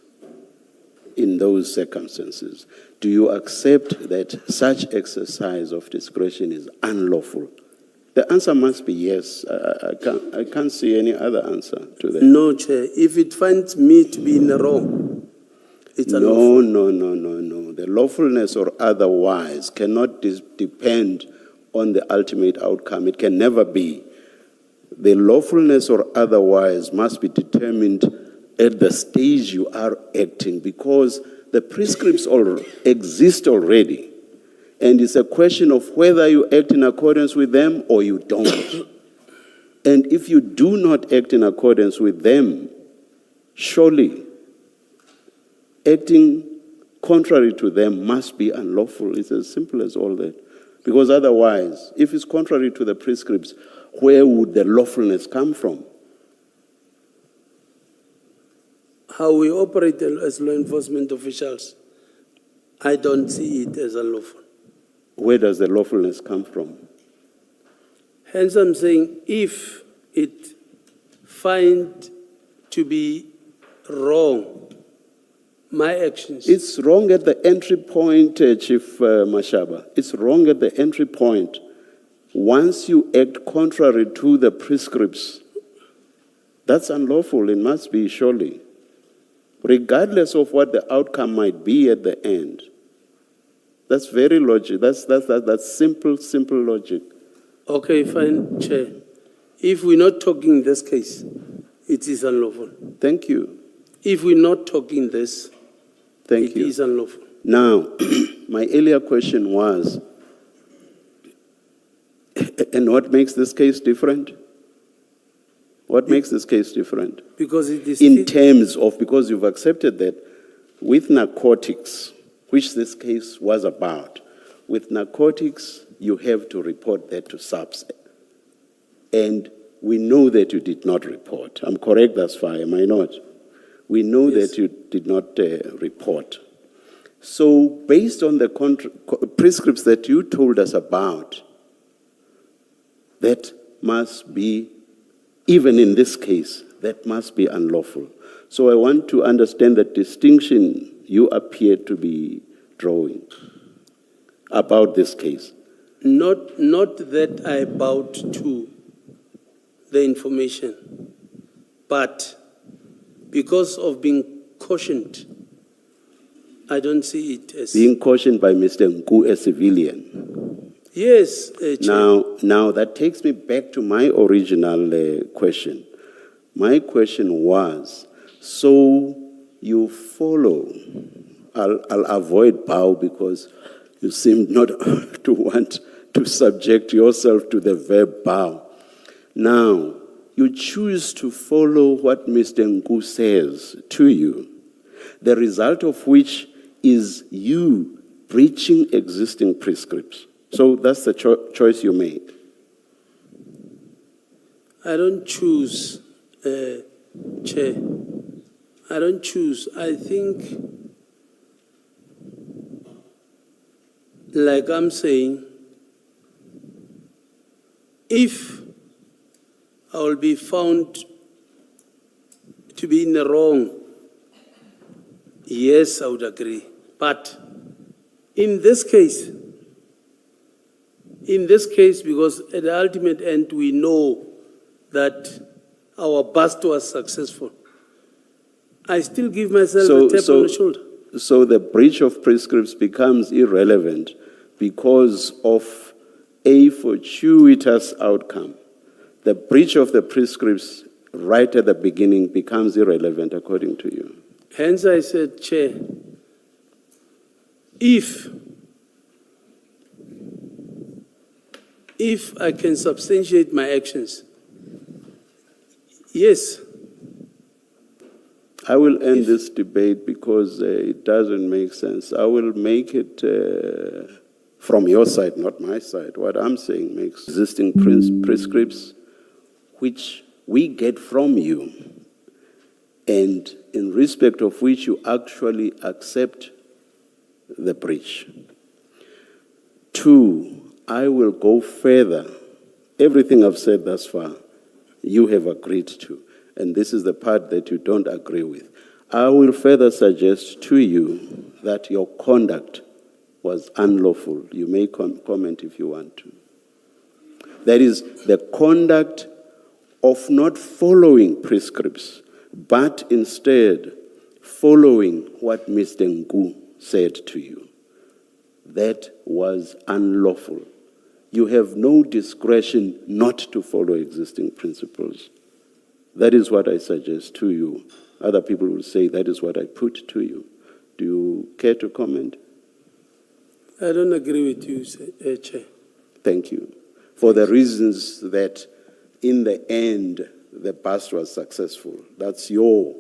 in those circumstances. Do you accept that such exercise of discretion is unlawful? The answer must be yes. I can't see any other answer to that. No, Chair. If it finds me to be in the wrong, it's unlawful. No. The lawfulness or otherwise cannot depend on the ultimate outcome. It can never be. The lawfulness or otherwise must be determined at the stage you are acting, because the prescripts exist already. And it's a question of whether you act in accordance with them or you don't. And if you do not act in accordance with them, surely acting contrary to them must be unlawful. It's as simple as all that. Because otherwise, if it's contrary to the prescripts, where would the lawfulness come from? How we operate as law enforcement officials, I don't see it as unlawful. Where does the lawfulness come from? Hence, I'm saying if it find to be wrong, my actions. It's wrong at the entry point, Chief Mashaba. It's wrong at the entry point. Once you act contrary to the prescripts, that's unlawful. It must be, surely. Regardless of what the outcome might be at the end. That's very logic. That's simple logic. Okay, fine, Chair. If we're not talking this case, it is unlawful. Thank you. If we're not talking this, Thank you. It is unlawful. Now, my earlier question was, and what makes this case different? What makes this case different? Because it is In terms of, because you've accepted that with narcotics, which this case was about, with narcotics, you have to report that to SAPS. And we know that you did not report. I'm correct thus far, am I not? We know Yes. that you did not report. So based on the prescripts that you told us about, that must be, even in this case, that must be unlawful. So I want to understand the distinction you appear to be drawing about this case. not that I bowed to the information, but because of being cautioned, I don't see it as... Being cautioned by Mr. Nku, a civilian. Yes, Chair. Now that takes me back to my original question. My question was, so you follow, I'll avoid bow because you seem not to want to subject yourself to the verb bow. Now, you choose to follow what Mr. Nku says to you, the result of which is you breaching existing prescripts. So that's the choice you made. I don't choose, Chair. I don't choose. I think, like I'm saying, if I will be found to be in the wrong, yes, I would agree. But in this case, because at the ultimate end, we know that our bust was successful, I still give myself a tap on the shoulder. So the breach of prescripts becomes irrelevant because of a fortuitous outcome. The breach of the prescripts right at the beginning becomes irrelevant according to you. Hence I said, Chair, if I can substantiate my actions, yes. I will end this debate because it doesn't make sense. I will make it from your side, not my side. What I'm saying makes existing prescripts, which we get from you, and in respect of which you actually accept the breach. Two, I will go further. Everything I've said thus far, you have agreed to. And this is the part that you don't agree with. I will further suggest to you that your conduct was unlawful. You may comment if you want to. That is the conduct of not following prescripts, but instead following what Mr. Nku said to you. That was unlawful. You have no discretion not to follow existing principles. That is what I suggest to you. Other people will say that is what I put to you. Do you care to comment? I don't agree with you, Chair. Thank you. For the reasons that in the end, the bust was successful. That's your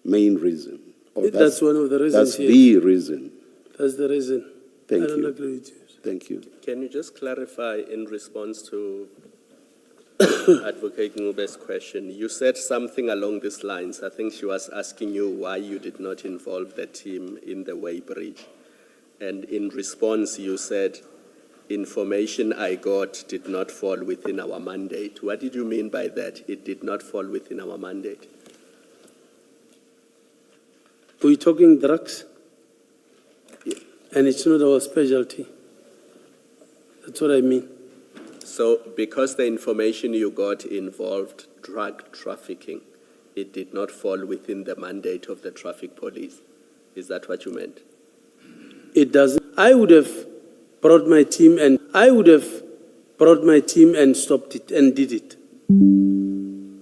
main reason. Or That's one of the reasons. That's yes. the reason. That's the reason. Thank I don't you. agree with you. Thank you. Can you just clarify in response to Advocate Ngube's question? You said something along these lines. I think she was asking you why you did not involve the team in the weighbridge. And in response, you said, information I got did not fall within our mandate. What did you mean by that? It did not fall within our mandate. We're talking drugs, and it's not our specialty. That's what I mean. So because the information you got involved drug trafficking, it did not fall within the mandate of the traffic police. Is that what you meant? It doesn't. I would have brought my team and stopped it and did it.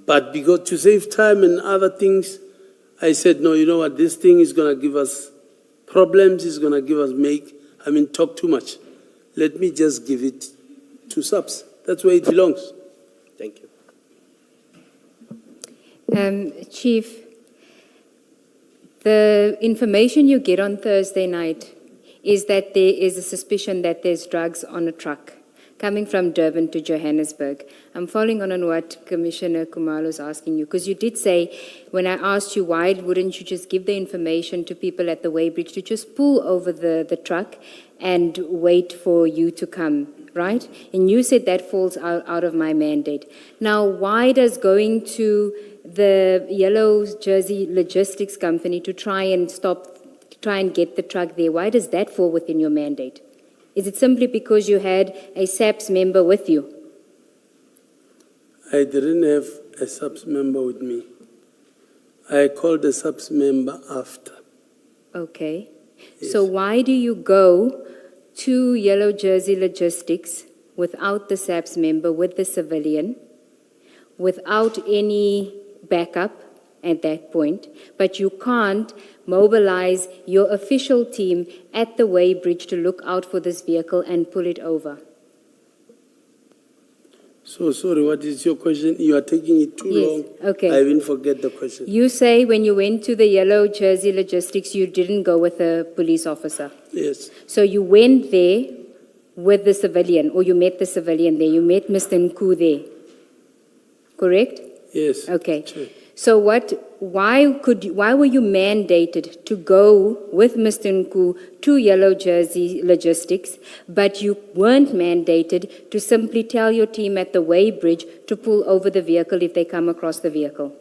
But because to save time and other things, I said, no, you know what, this thing is going to give us problems, it's going to give us talk too much. Let me just give it to subs. That's where it belongs. Thank you. Chief, the information you get on Thursday night is that there is a suspicion that there's drugs on a truck coming from Durban to Johannesburg. I'm following on what Commissioner Khumalo is asking you, because you did say, when I asked you why wouldn't you just give the information to people at the weighbridge to just pull over the truck and wait for you to come, right? And you said that falls out of my mandate. Now, why does going to the Yellow Jersey Logistics Company to try and get the truck there, why does that fall within your mandate? Is it simply because you had a SAPS member with you? I didn't have a SAPS member with me. I called the SAPS member after. Okay. Yes. So why do you go to Yellow Jersey Logistics without the SAPS member, with the civilian, without any backup at that point, but you can't mobilize your official team at the weighbridge to look out for this vehicle and pull it over? So sorry, what is your question? You are taking it too long. Okay. I even forget the question. You say when you went to the Yellow Jersey Logistics, you didn't go with a police officer. Yes. So you went there with the civilian, or you met the civilian there. You met Mr. Nku there. Correct? Yes. Okay. Sure. So why were you mandated to go with Mr. Nku to Yellow Jersey Logistics, but you weren't mandated to simply tell your team at the weighbridge to pull over the vehicle if they come across the vehicle?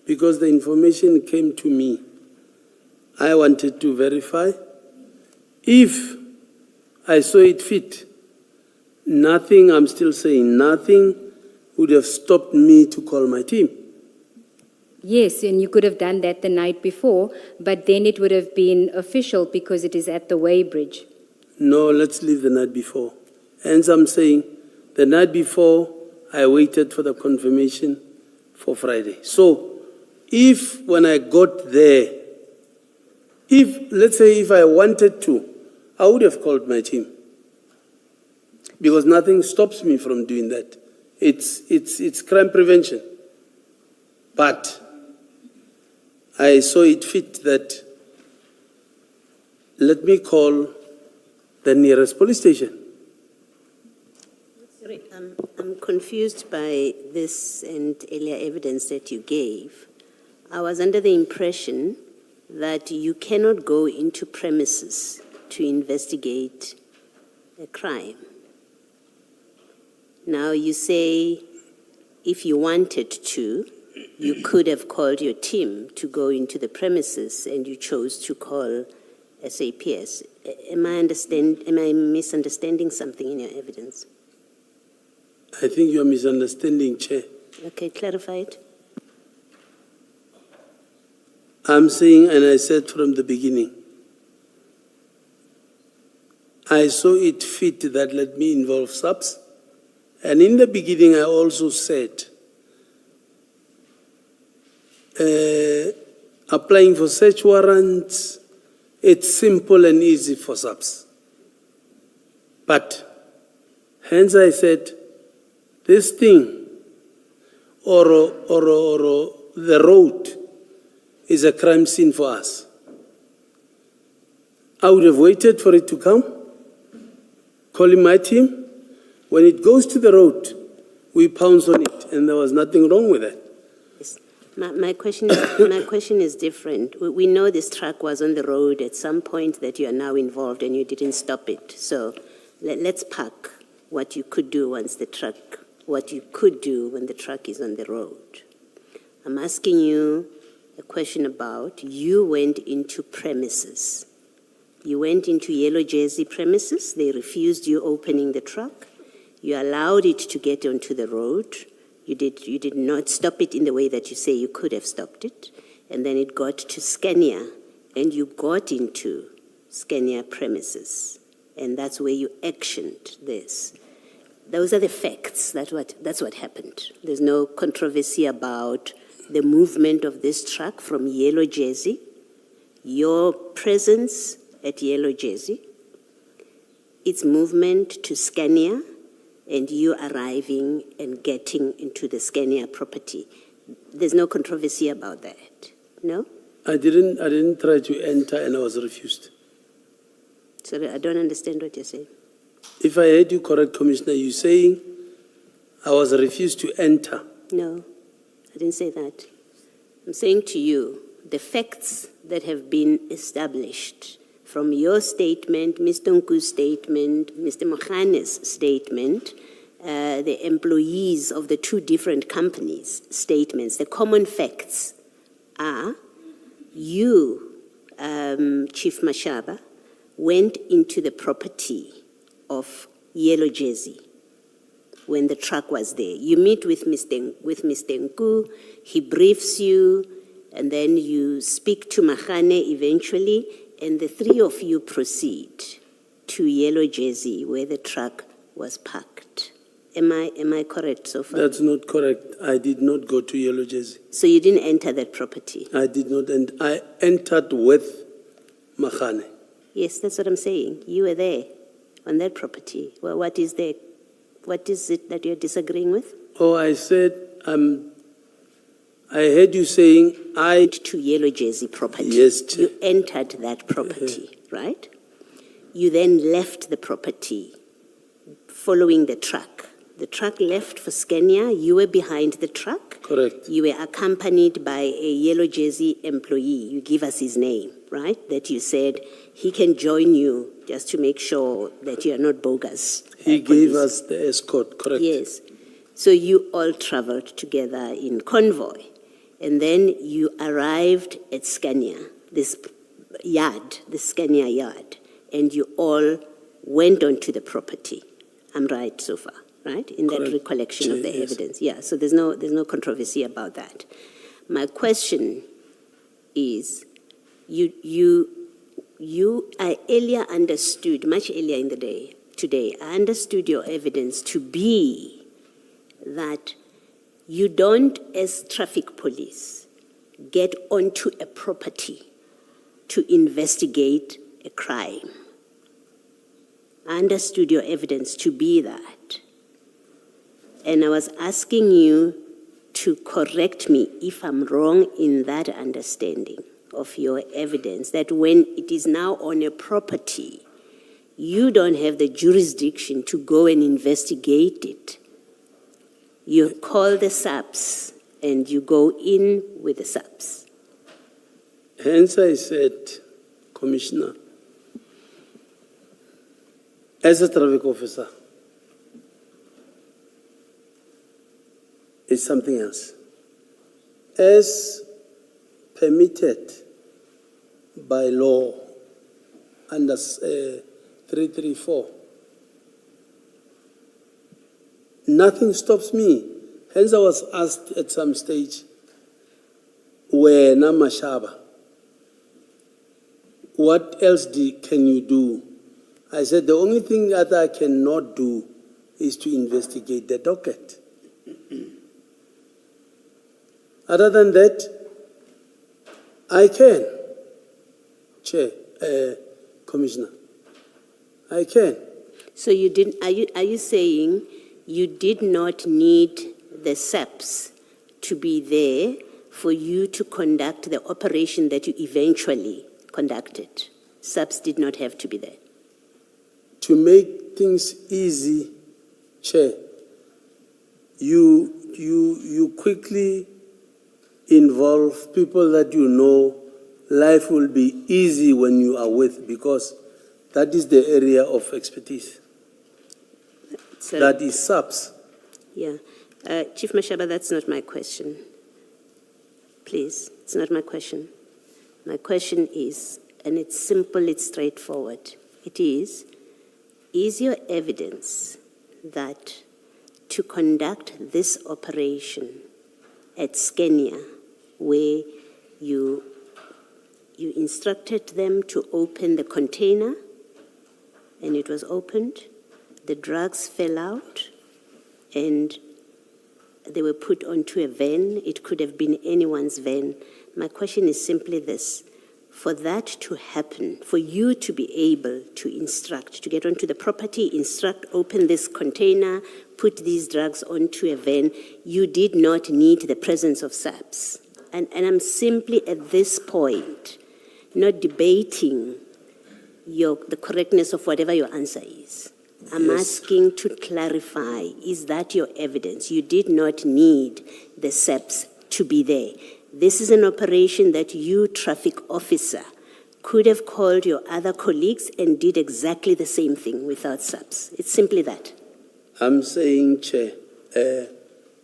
Because the information came to me. I wanted to verify. If I saw it fit, nothing, I'm still saying, nothing would have stopped me to call my team. Yes, and you could have done that the night before, but then it would have been official because it is at the weighbridge. No, let's leave the night before. Hence, I'm saying the night before, I waited for the confirmation for Friday. So, if when I got there, let's say if I wanted to, I would have called my team. Because nothing stops me from doing that. It's crime prevention. But I saw it fit that let me call the nearest police station. Sorry, I'm confused by this and earlier evidence that you gave. I was under the impression that you cannot go into premises to investigate a crime. Now you say if you wanted to, you could have called your team to go into the premises and you chose to call SAPS. Am I misunderstanding something in your evidence? I think you are misunderstanding, Chair. Okay, clarify it. I'm saying, and I said from the beginning, I saw it fit that let me involve SAPS. And in the beginning, I also said, applying for search warrants, it's simple and easy for SAPS. But, hence I said, this thing, or the road, is a crime scene for us. I would have waited for it to come, calling my team. When it goes to the road, we pounce on it, and there was nothing wrong with that. Yes. My question is different. We know this truck was on the road at some point that you are now involved and you didn't stop it. So let's park what you could do when the truck is on the road. I'm asking you a question about you went into premises. You went into Yellow Jersey premises. They refused you opening the truck. You allowed it to get onto the road. You did not stop it in the way that you say you could have stopped it. And then it got to Scania, and you got into Scania premises. And that's where you actioned this. Those are the facts. That's what happened. There's no controversy about the movement of this truck from Yellow Jersey, your presence at Yellow Jersey, its movement to Scania, and you arriving and getting into the Scania property. There's no controversy about that, no? I didn't try to enter and I was refused. Sorry, I don't understand what you're saying. If I heard you correct, Commissioner, you're saying I was refused to enter. No, I didn't say that. I'm saying to you, the facts that have been established from your statement, Mr. Nku's statement, Mr. Mkhwanazi's statement, the employees of the two different companies' statements, the common facts are you, Chief Mashaba, went into the property of Yellow Jersey when the truck was there. You meet with Mr. Nku, he briefs you, and then you speak to Mkhwane eventually, and the three of you proceed to Yellow Jersey where the truck was parked. Am I correct so far? That's not correct. I did not go to Yellow Jersey. So you didn't enter that property? I did not, and I entered with Mkhwane. Yes, that's what I'm saying. You were there on that property. Well, what is there? What is it that you're disagreeing with? Oh, I said, I heard you saying to Yellow Jersey property. Yes, Chair. You entered that property, right? You then left the property following the truck. The truck left for Scania. You were behind the truck. Correct. You were accompanied by a Yellow Jersey employee. You give us his name, right? That you said he can join you just to make sure that you are not bogus. He gave us the escort, correct? Yes. So you all traveled together in convoy. And then you arrived at Scania, this yard, the Scania yard, and you all went onto the property. I'm right so far, right? In that recollection of the evidence. Yeah, so there's no controversy about that. My question is, I earlier understood, much earlier in the day, today, I understood your evidence to be that you don't, as traffic police, get onto a property to investigate a crime. I understood your evidence to be that. And I was asking you to correct me if I'm wrong in that understanding of your evidence, that when it is now on a property, you don't have the jurisdiction to go and investigate it. You call the SAPS and you go in with the SAPS. Hence I said, Commissioner, as a traffic officer, it's something else. As permitted by law under 334, nothing stops me. Hence, I was asked at some stage, where Mashaba, what else can you do? I said, the only thing that I cannot do is to investigate the docket. Other than that, I can, Chair, Commissioner, I can. So you didn't, are you saying you did not need the SAPs to be there for you to conduct the operation that you eventually conducted? SAPs did not have to be there. To make things easy, Chair, you quickly involve people that you know life will be easy when you are with, because that is the area of expertise. So, that is SAPs. Yeah. Chief Mashaba, that's not my question. Please, it's not my question. My question is, and it's simple, it's straightforward. It is your evidence that to conduct this operation at Skenia, where you instructed them to open the container, and it was opened, the drugs fell out, and they were put onto a van. It could have been anyone's van. My question is simply this. For that to happen, for you to be able to instruct, to get onto the property, instruct, open this container, put these drugs onto a van, you did not need the presence of SAPs. And I'm simply at this point not debating the correctness of whatever your answer is. I'm asking to clarify, is that your evidence? You did not need the SAPs to be there. This is an operation that you, traffic officer, could have called your other colleagues and did exactly the same thing without SAPs. It's simply that. I'm saying, Chair,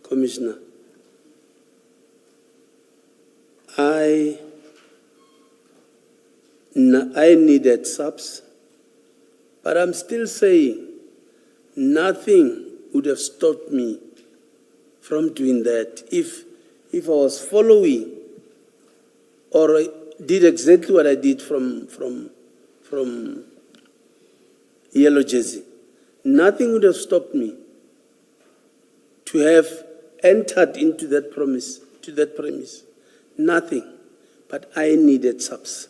Commissioner, I needed SAPs, but I'm still saying nothing would have stopped me from doing that if I was following or I did exactly what I did from Yellow Jersey. Nothing would have stopped me to have entered into that premise. Nothing. But I needed SAPs.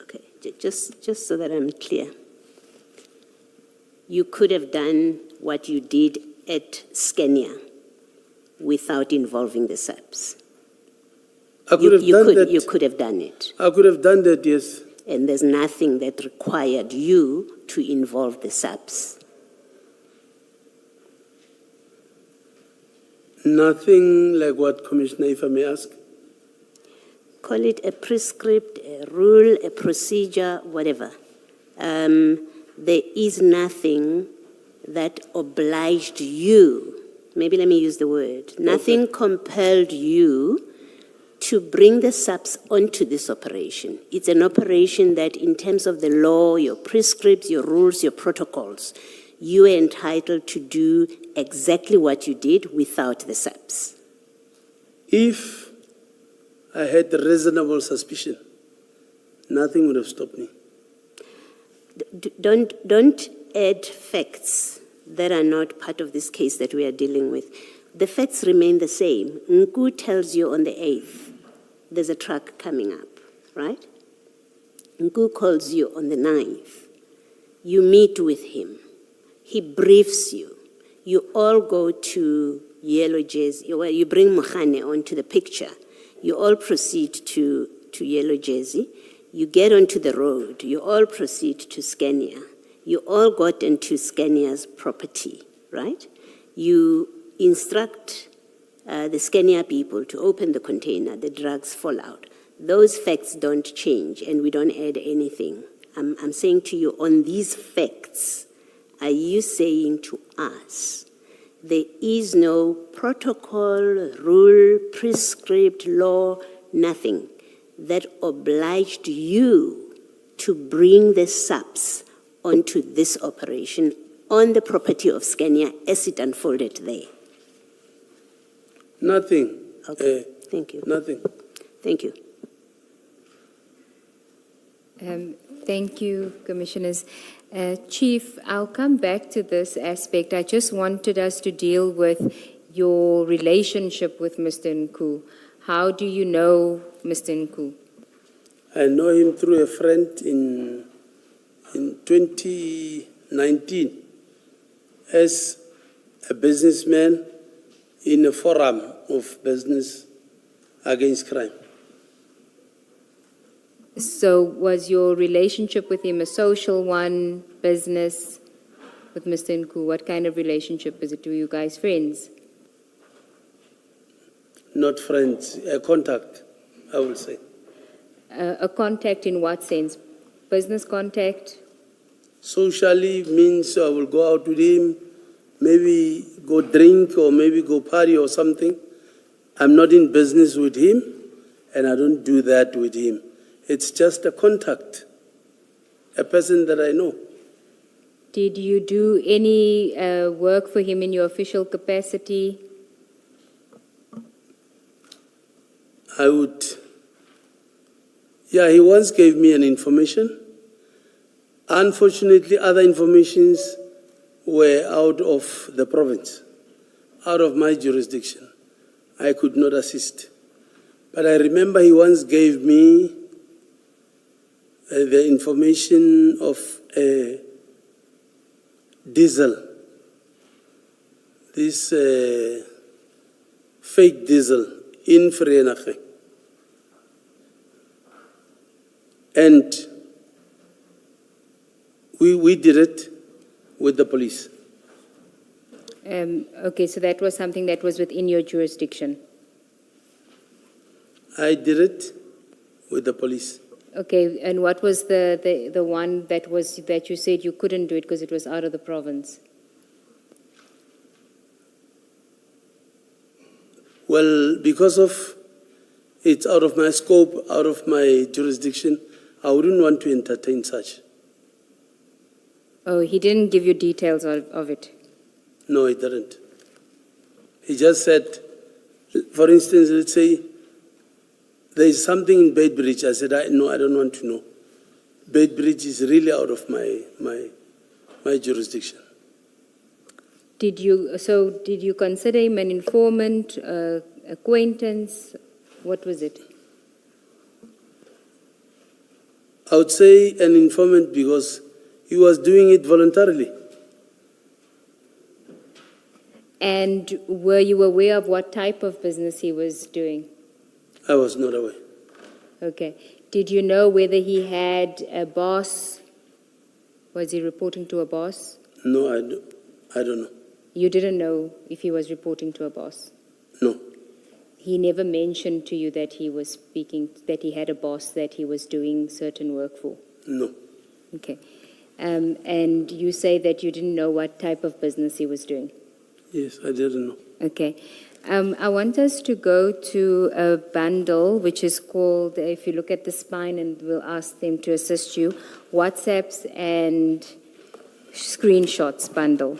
Okay, just so that I'm clear. You could have done what you did at Skenia without involving the SAPs. I could have done that. You could have done it. I could have done that, yes. And there's nothing that required you to involve the SAPs. Nothing like what, Commissioner, if I may ask? Call it a prescript, a rule, a procedure, whatever. There is nothing that obliged you, maybe let me use the word, nothing compelled you to bring the SAPs onto this operation. It's an operation that in terms of the law, your prescripts, your rules, your protocols, you are entitled to do exactly what you did without the SAPs. If I had reasonable suspicion, nothing would have stopped me. Don't add facts that are not part of this case that we are dealing with. The facts remain the same. Nku tells you on the 8th, there's a truck coming up, right? Nku calls you on the 9th. You meet with him. He briefs you. You all go to Yellow Jersey. You bring Mkhwanazi onto the picture. You all proceed to Yellow Jersey. You get onto the road. You all proceed to Skenia. You all got into Skenia's property, right? You instruct the Skenia people to open the container. The drugs fall out. Those facts don't change, and we don't add anything. I'm saying to you, on these facts, are you saying to us there is no protocol, rule, prescript, law, nothing that obliged you to bring the subs onto this operation on the property of Scania as it unfolded there? Nothing. Okay, thank you. Nothing. Thank you. Thank you, Commissioners. Chief, I'll come back to this aspect. I just wanted us to deal with your relationship with Mr. Nku. How do you know Mr. Nku? I know him through a friend in 2019 as a businessman in a forum of business against crime. So was your relationship with him a social one, business with Mr. Nku? What kind of relationship is it? Were you guys friends? Not friends, a contact, I will say. A contact in what sense? Business contact? Socially means I will go out with him, maybe go drink or maybe go party or something. I'm not in business with him, and I don't do that with him. It's just a contact, a person that I know. Did you do any work for him in your official capacity? I would, yeah, he once gave me an information. Unfortunately, other informations were out of the province, out of my jurisdiction. I could not assist. But I remember he once gave me the information of diesel, this fake diesel in Vereeniging. And we did it with the police. Okay, so that was something that was within your jurisdiction. I did it with the police. Okay, and what was the one that you said you couldn't do it because it was out of the province? Well, because of it's out of my scope, out of my jurisdiction, I wouldn't want to entertain such. Oh, he didn't give you details of it? No, he didn't. He just said, for instance, let's say there is something in Beitbridge. I said, no, I don't want to know. Beitbridge is really out of my jurisdiction. Did you consider him an informant, acquaintance? What was it? I would say an informant because he was doing it voluntarily. And were you aware of what type of business he was doing? I was not aware. Okay. Did you know whether he had a boss? Was he reporting to a boss? No, I don't know. You didn't know if he was reporting to a boss? No. He never mentioned to you that he was speaking, that he had a boss that he was doing certain work for? No. Okay. And you say that you didn't know what type of business he was doing? Yes, I didn't know. Okay. I want us to go to a bundle which is called, if you look at the spine, and we'll ask them to assist you, WhatsApps and screenshots bundle.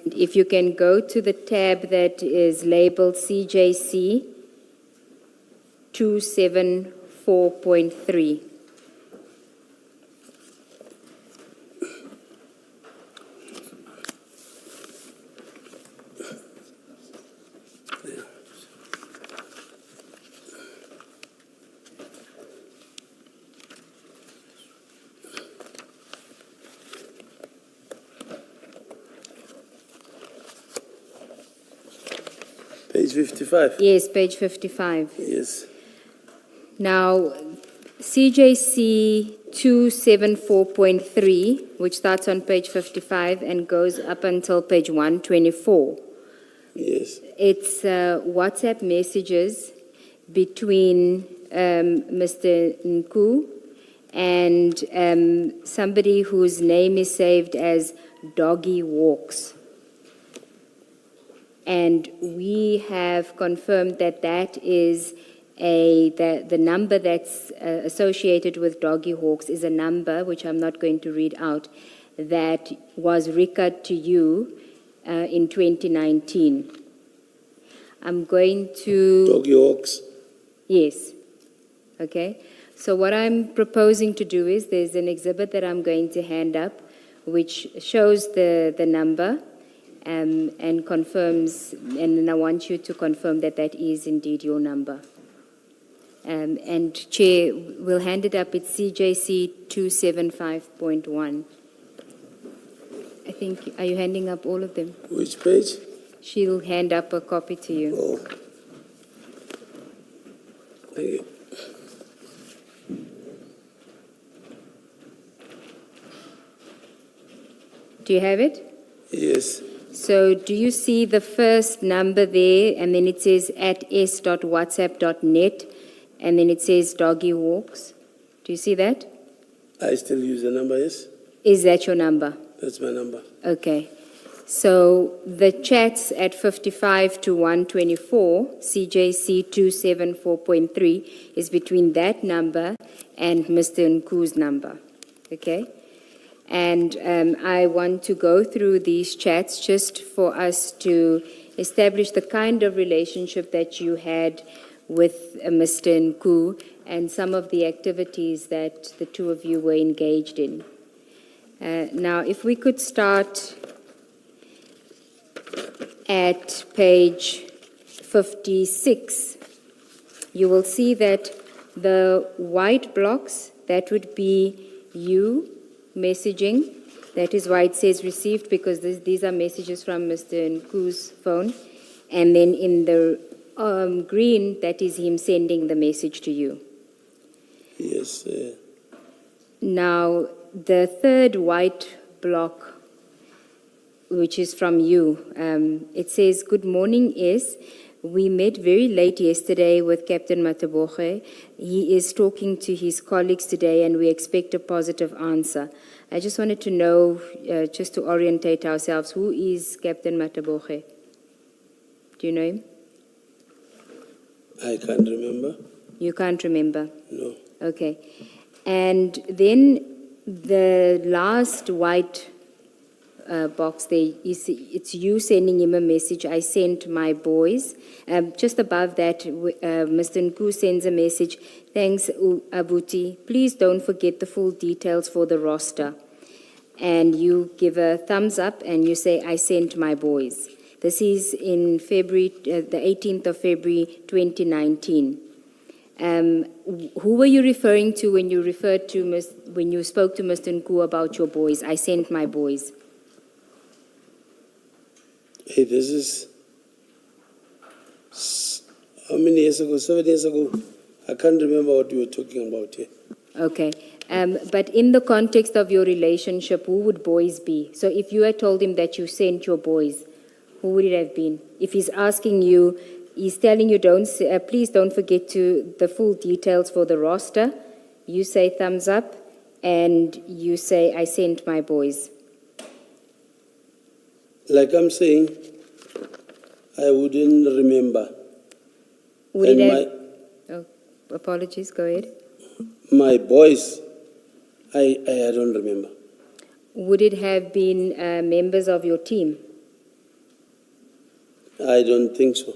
And if you can go to the tab that is labeled CJC 274.3. Page 55. Yes, page 55. Yes. Now, CJC 274.3, which starts on page 55 and goes up until page 124. Yes. It's WhatsApp messages between Mr. Nku and somebody whose name is saved as Doggy Walks. And we have confirmed that that is the number that's associated with Doggy Hawks is a number, which I'm not going to read out, that was recorded to you in 2019. I'm going to... Doggy Hawks? Yes. Okay. So what I'm proposing to do is there's an exhibit that I'm going to hand up which shows the number and confirms, and then I want you to confirm that that is indeed your number. And Chair, we'll hand it up. It's CJC 275.1. I think, are you handing up all of them? Which page? She'll hand up a copy to you. Oh. Thank you. Do you have it? Yes. So do you see the first number there, and then it says at s.whatsapp.net, and then it says Doggy Walks? Do you see that? I still use the number, yes? Is that your number? That's my number. Okay. So the chats at 55 to 124, CJC 274.3, is between that number and Mr. Nku's number. Okay? And I want to go through these chats just for us to establish the kind of relationship that you had with Mr. Nku and some of the activities that the two of you were engaged in. Now, if we could start at page 56, you will see that the white blocks, that would be you messaging. That is why it says received, because these are messages from Mr. Nku's phone. And then in the green, that is him sending the message to you. Yes. Now, the third white block, which is from you, it says, good morning, S. We met very late yesterday with Captain Mataboge. He is talking to his colleagues today, and we expect a positive answer. I just wanted to know, just to orientate ourselves, who is Captain Mataboge? Do you know him? I can't remember. You can't remember? No. Okay. And then the last white box there, it's you sending him a message. I sent my boys. Just above that, Mr. Nku sends a message. Thanks, Abuti. Please don't forget the full details for the roster. And you give a thumbs up and you say, I sent my boys. This is in February, the 18th of February, 2019. Who were you referring to when you referred to when you spoke to Mr. Nku about your boys? I sent my boys. Hey, this is how many years ago? 7 years ago. I can't remember what you were talking about here. Okay. But in the context of your relationship, who would boys be? So if you had told him that you sent your boys, who would it have been? If he's asking you, he's telling you, please don't forget the full details for the roster, you say thumbs up, and you say, I sent my boys. Like I'm saying, I wouldn't remember. Would it have... Oh, apologies, go ahead. My boys, I don't remember. Would it have been members of your team? I don't think so.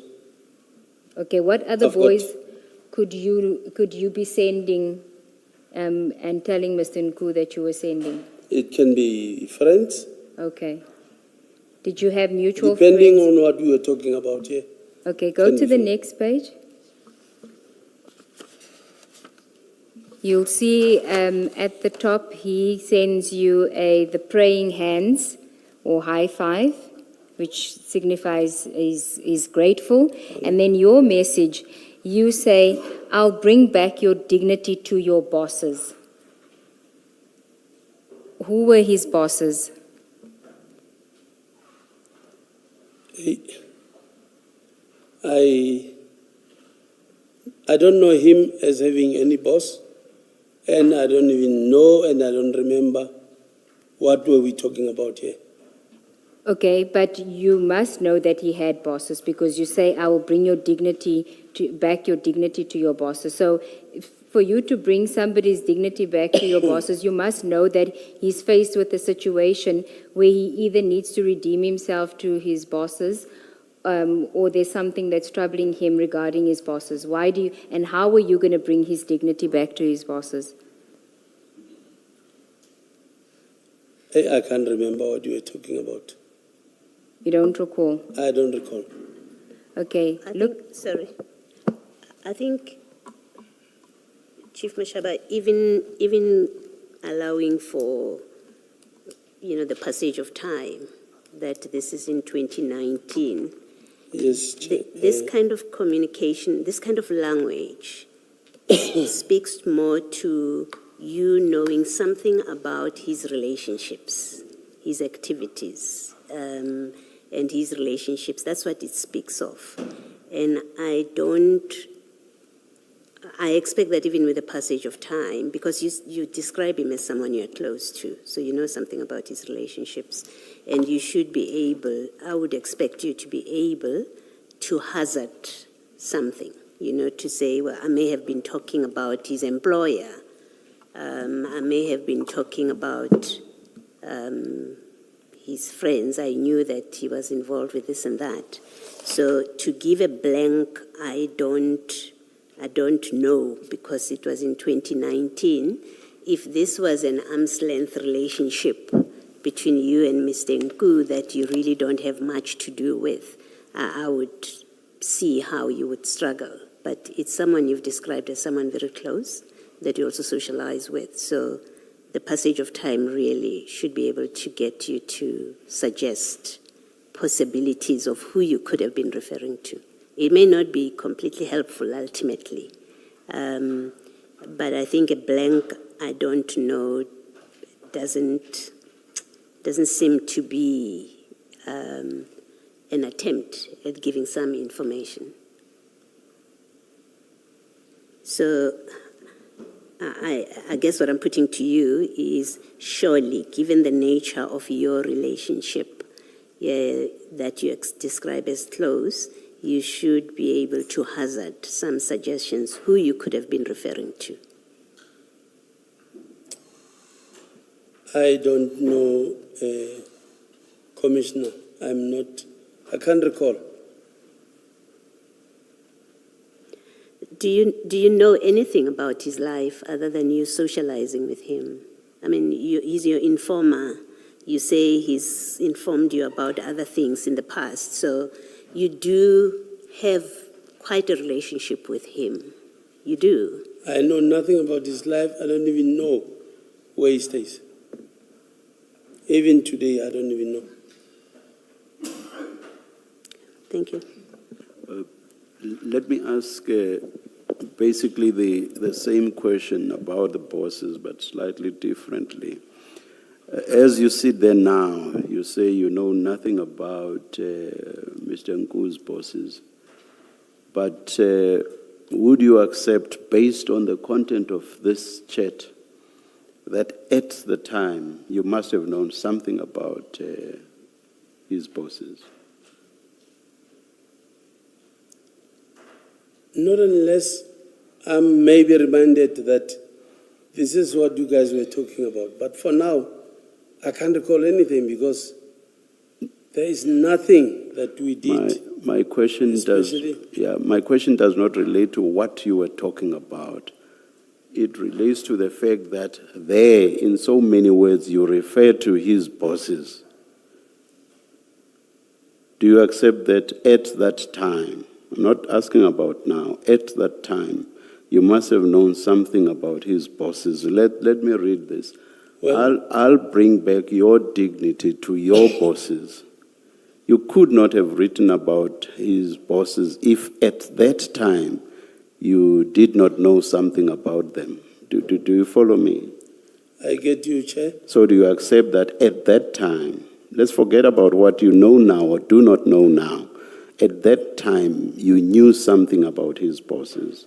Okay, what other boys could you be sending and telling Mr. Nku that you were sending? It can be friends. Okay. Did you have mutual Depending friends? on what we were talking about here. Okay, go to the next page. You'll see at the top he sends you the praying hands or high five, which signifies is grateful. And then your message, you say, I'll bring back your dignity to your bosses. Who were his bosses? I don't know him as having any boss, and I don't even know, and I don't remember what were we talking about here. Okay, but you must know that he had bosses because you say, I will bring your dignity back your dignity to your bosses. So for you to bring somebody's dignity back to your bosses, you must know that he's faced with a situation where he either needs to redeem himself to his bosses or there's something that's troubling him regarding his bosses. And how are you going to bring his dignity back to his bosses? I can't remember what you were talking about. You don't recall? I don't recall. Okay, I think, Chief Mashaba, even allowing for, the passage of time, that this is in 2019, Yes, this kind of communication, this kind of language speaks more to you knowing something about his relationships, his activities, and his relationships. That's what it speaks of. And I expect that even with the passage of time, because you describe him as someone you're close to, so you know something about his relationships, and you should be able, I would expect you to be able to hazard something, to say, well, I may have been talking about his employer, I may have been talking about his friends. I knew that he was involved with this and that. So to give a blank, I don't know, because it was in 2019. If this was an arm's length relationship between you and Mr. Nku that you really don't have much to do with, I would see how you would struggle. But it's someone you've described as someone very close that you also socialize with. So the passage of time really should be able to get you to suggest possibilities of who you could have been referring to. It may not be completely helpful ultimately, but I think a blank, I don't know, doesn't seem to be an attempt at giving some information. So I guess what I'm putting to you is, surely, given the nature of your relationship that you describe as close, you should be able to hazard some suggestions who you could have been referring to. I don't know, Commissioner. I can't recall. Do you know anything about his life other than you socializing with him? I mean, he's your informer. You say he's informed you about other things in the past, so you do have quite a relationship with him. You do. I know nothing about his life. I don't even know where he stays. Even today, I don't even know. Thank you. Let me ask basically the same question about the bosses, but slightly differently. As you sit there now, you say you know nothing about Mr. Nku's bosses, but would you accept, based on the content of this chat, that at the time you must have known something about his bosses? Not unless I'm maybe reminded that this is what you guys were talking about. But for now, I can't recall anything because there is nothing that we did. My question does not relate to what you were talking about. It relates to the fact that there, in so many words, you refer to his bosses. Do you accept that at that time, I'm not asking about now, at that time, you must have known something about his bosses? Let me read this. Well, I'll bring back your dignity to your bosses. You could not have written about his bosses if at that time you did not know something about them. Do you follow me? I get you, Chair. So do you accept that at that time, let's forget about what you know now or do not know now, at that time you knew something about his bosses?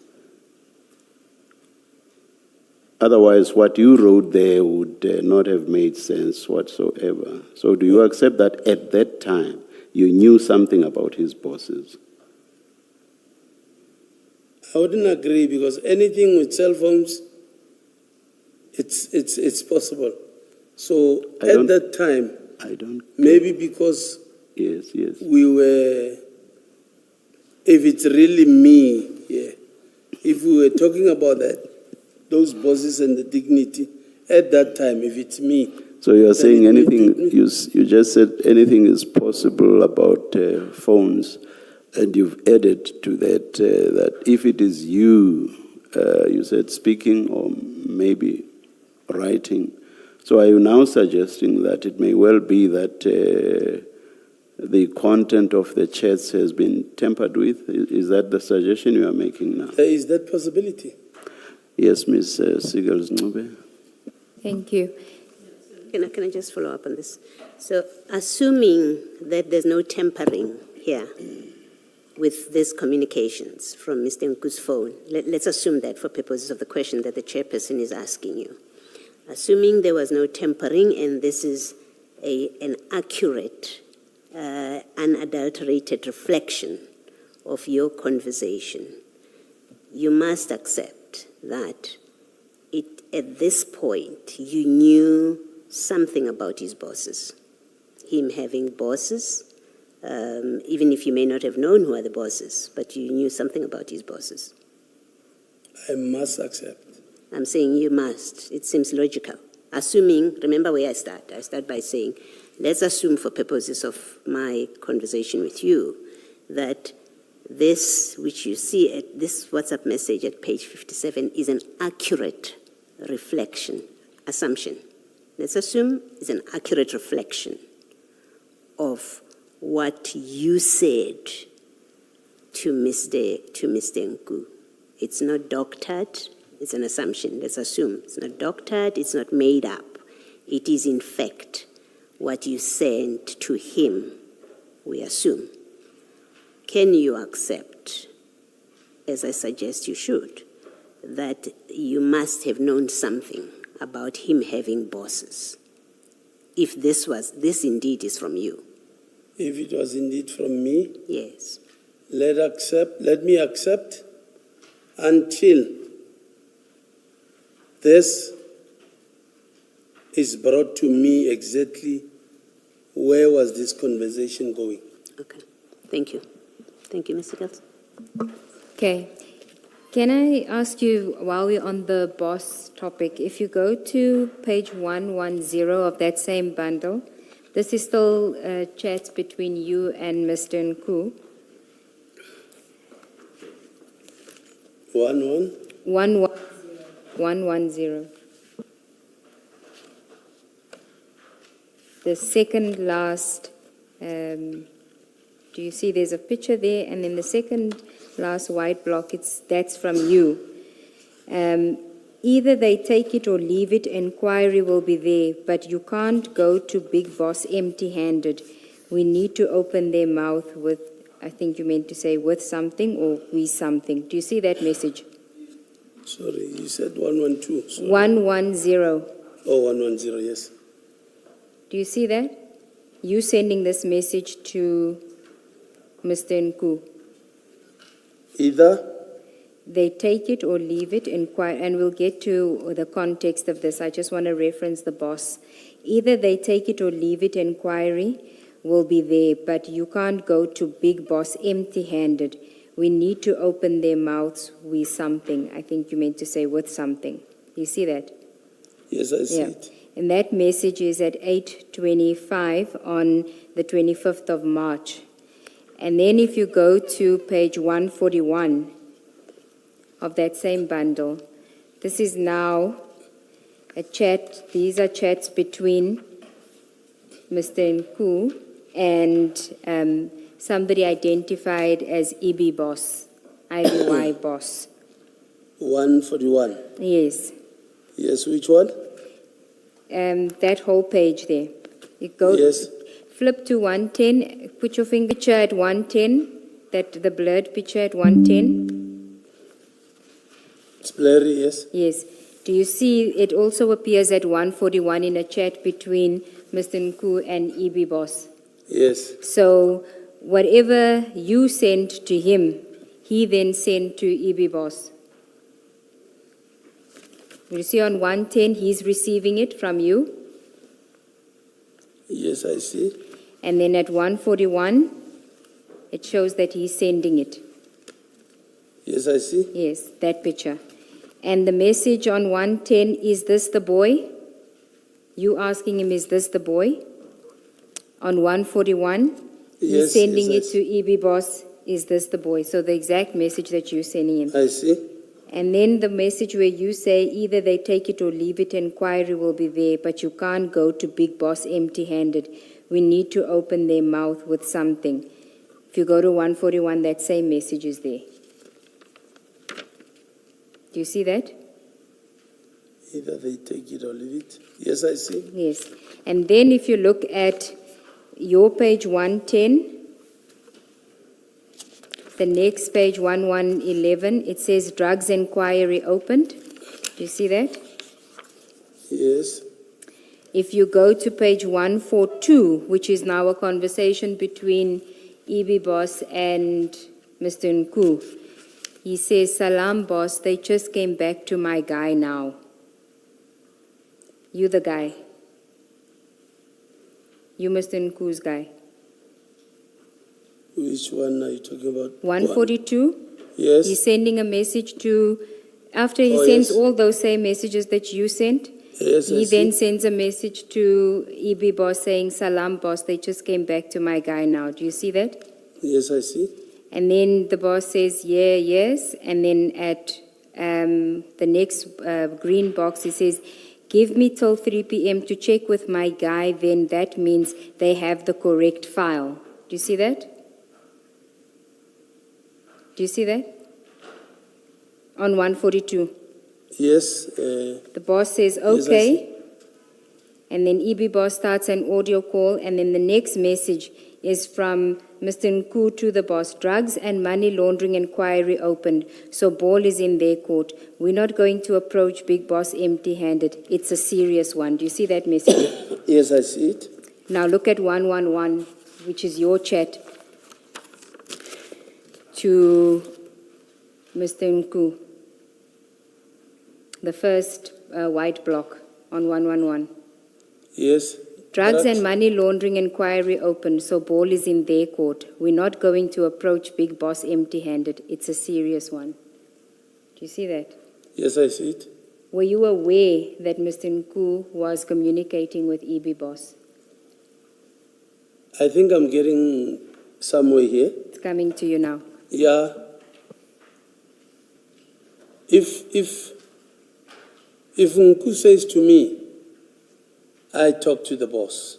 Otherwise, what you wrote there would not have made sense whatsoever. So do you accept that at that time you knew something about his bosses? I wouldn't agree because anything with cell phones, it's possible. So at that time, I don't. maybe because Yes, yes. we were, if it's really me, yeah, if we were talking about that, those bosses and the dignity, at that time, if it's me. So you are then saying it may anything, take me. you just said anything is possible about phones, and you've added to that that if it is you, you said speaking or maybe writing. So are you now suggesting that it may well be that the content of the chats has been tampered with? Is that the suggestion you are making now? There is that possibility. Yes, Ms. Sigels-Ncube. Thank you. Can I just follow up on this? So, assuming that there's no tampering here with these communications from Mr. Nku's phone, let's assume that for purposes of the question that the chairperson is asking you. Assuming there was no tampering and this is an accurate, unadulterated reflection of your conversation, you must accept that at this point you knew something about his bosses. Him having bosses, even if you may not have known who are the bosses, but you knew something about his bosses. I must accept. I'm saying you must. It seems logical. Assuming, remember where I start. I start by saying, let's assume for purposes of my conversation with you that this, which you see at this WhatsApp message at page 57, is an accurate reflection, assumption. Let's assume it's an accurate reflection of what you said to Mr. Nku. It's not doctored, it's an assumption. Let's assume it's not doctored, it's not made up. It is in fact what you sent to him, we assume. Can you accept, as I suggest you should, that you must have known something about him having bosses, if this indeed is from you? If it was indeed from me, Yes. let me accept until this is brought to me exactly where was this conversation going. Okay. Thank you. Thank you, Mr. Gils. Okay. Can I ask you, while we're on the boss topic, if you go to page 110 of that same bundle, this is still chats between you and Mr. Nku. 110. The second last, do you see there's a picture there, and then the second last white block, that's from you. Either they take it or leave it, inquiry will be there, but you can't go to Big Boss empty-handed. We need to open their mouth with, I think you meant to say with something or we something. Do you see that message? Sorry, you said 112. Sorry. 110. Oh, 110, yes. Do you see that? You sending this message to Mr. Nku. Either They take it or leave it, inquire, and we'll get to the context of this. I just want to reference the boss. Either they take it or leave it, inquiry will be there, but you can't go to Big Boss empty-handed. We need to open their mouths with something. I think you meant to say with something. You see that? yes, I see it. And that message is at 8:25 on the 25th of March. And then if you go to page 141 of that same bundle, this is now a chat. These are chats between Mr. Nku and somebody identified as EB Boss, IBY Boss. 141. Yes. Yes, which one? That whole page there. You go. Yes. Flip to 110, put your finger picture at 110, the blurred picture at 110. It's blurry, yes. Yes. Do you see it also appears at 141 in a chat between Mr. Nku and EB Boss? Yes. So whatever you sent to him, he then sent to EB Boss. You see on 110, he's receiving it from you. Yes, I see. And then at 141, it shows that he's sending it. Yes, I see. Yes, that picture. And the message on 110, is this the boy? You asking him, is this the boy? On 141, he's Yes, sending yes, it to EB Boss, is this the boy? So the exact message that you're sending him. I see. And then the message where you say either they take it or leave it, inquiry will be there, but you can't go to Big Boss empty-handed. We need to open their mouth with something. If you go to 141, that same message is there. Do you see that? Either they take it or leave it. Yes, I see. Yes. And then if you look at your page 110, the next page 1111, it says drugs inquiry opened. Do you see that? Yes. If you go to page 142, which is now a conversation between EB Boss and Mr. Nku, he says, "Salam, boss, they just came back to my guy now." You the guy. You Mr. Nku's guy. Which one are you talking about? 142. Yes. He's sending a message to, after he Oh, sends yes. all those same messages that you sent, Yes, I he see. then sends a message to EB Boss saying, "Salam, boss, they just came back to my guy now." Do you see that? Yes, I see. And then the boss says, "Yeah, yes." And then at the next green box, he says, "Give me till 3 p.m. to check with my guy, then that means they have the correct file." Do you see that? Do you see that? On 142. Yes. The boss says, Yes, I "Okay." see. And then EB Boss starts an audio call, and then the next message is from Mr. Nku to the boss. "Drugs and money laundering inquiry opened, so ball is in their court. We're not going to approach Big Boss empty-handed. It's a serious one." Do you see that message? Yes, I see it. Now look at 111, which is your chat to Mr. Nku. The first white block on 111. Yes. "Drugs Correct. and money laundering inquiry open, so ball is in their court. We're not going to approach Big Boss empty-handed. It's a serious one." Do you see that? Yes, I see it. Were you aware that Mr. Nku was communicating with EB Boss? I think I'm getting somewhere here. It's coming to you now. Yeah. If Nku says to me, "I talk to the boss,"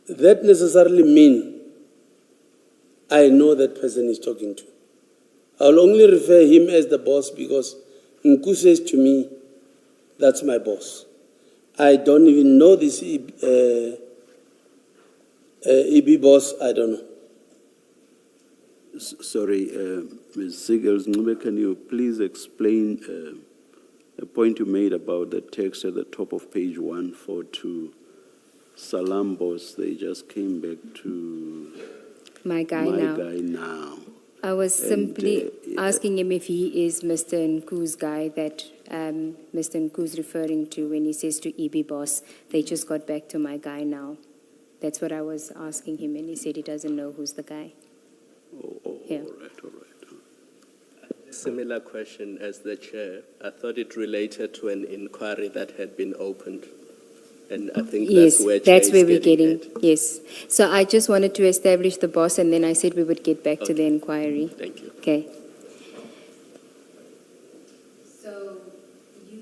that necessarily mean I know that person is talking to. I'll only refer him as the boss because Nku says to me, "That's my boss." I don't even know this EB boss. I don't know. Sorry, Ms. Sigels, can you please explain a point you made about the text at the top of page 142? "Salam, boss, they just came back to My guy my now. guy now." I was simply yeah. asking him if he is Mr. Nku's guy that Mr. Nku's referring to when he says to EB Boss, "They just got back to my guy now." That's what I was asking him, and he said he doesn't know who's the guy. Yeah. All right. Similar question as the chair. I thought it related to an inquiry that had been opened. And I think Yes, that's where that's Chair where is we're getting. at. Yes. So I just wanted to establish the boss, and then I said we would get back to the inquiry. Thank you. Okay. So you.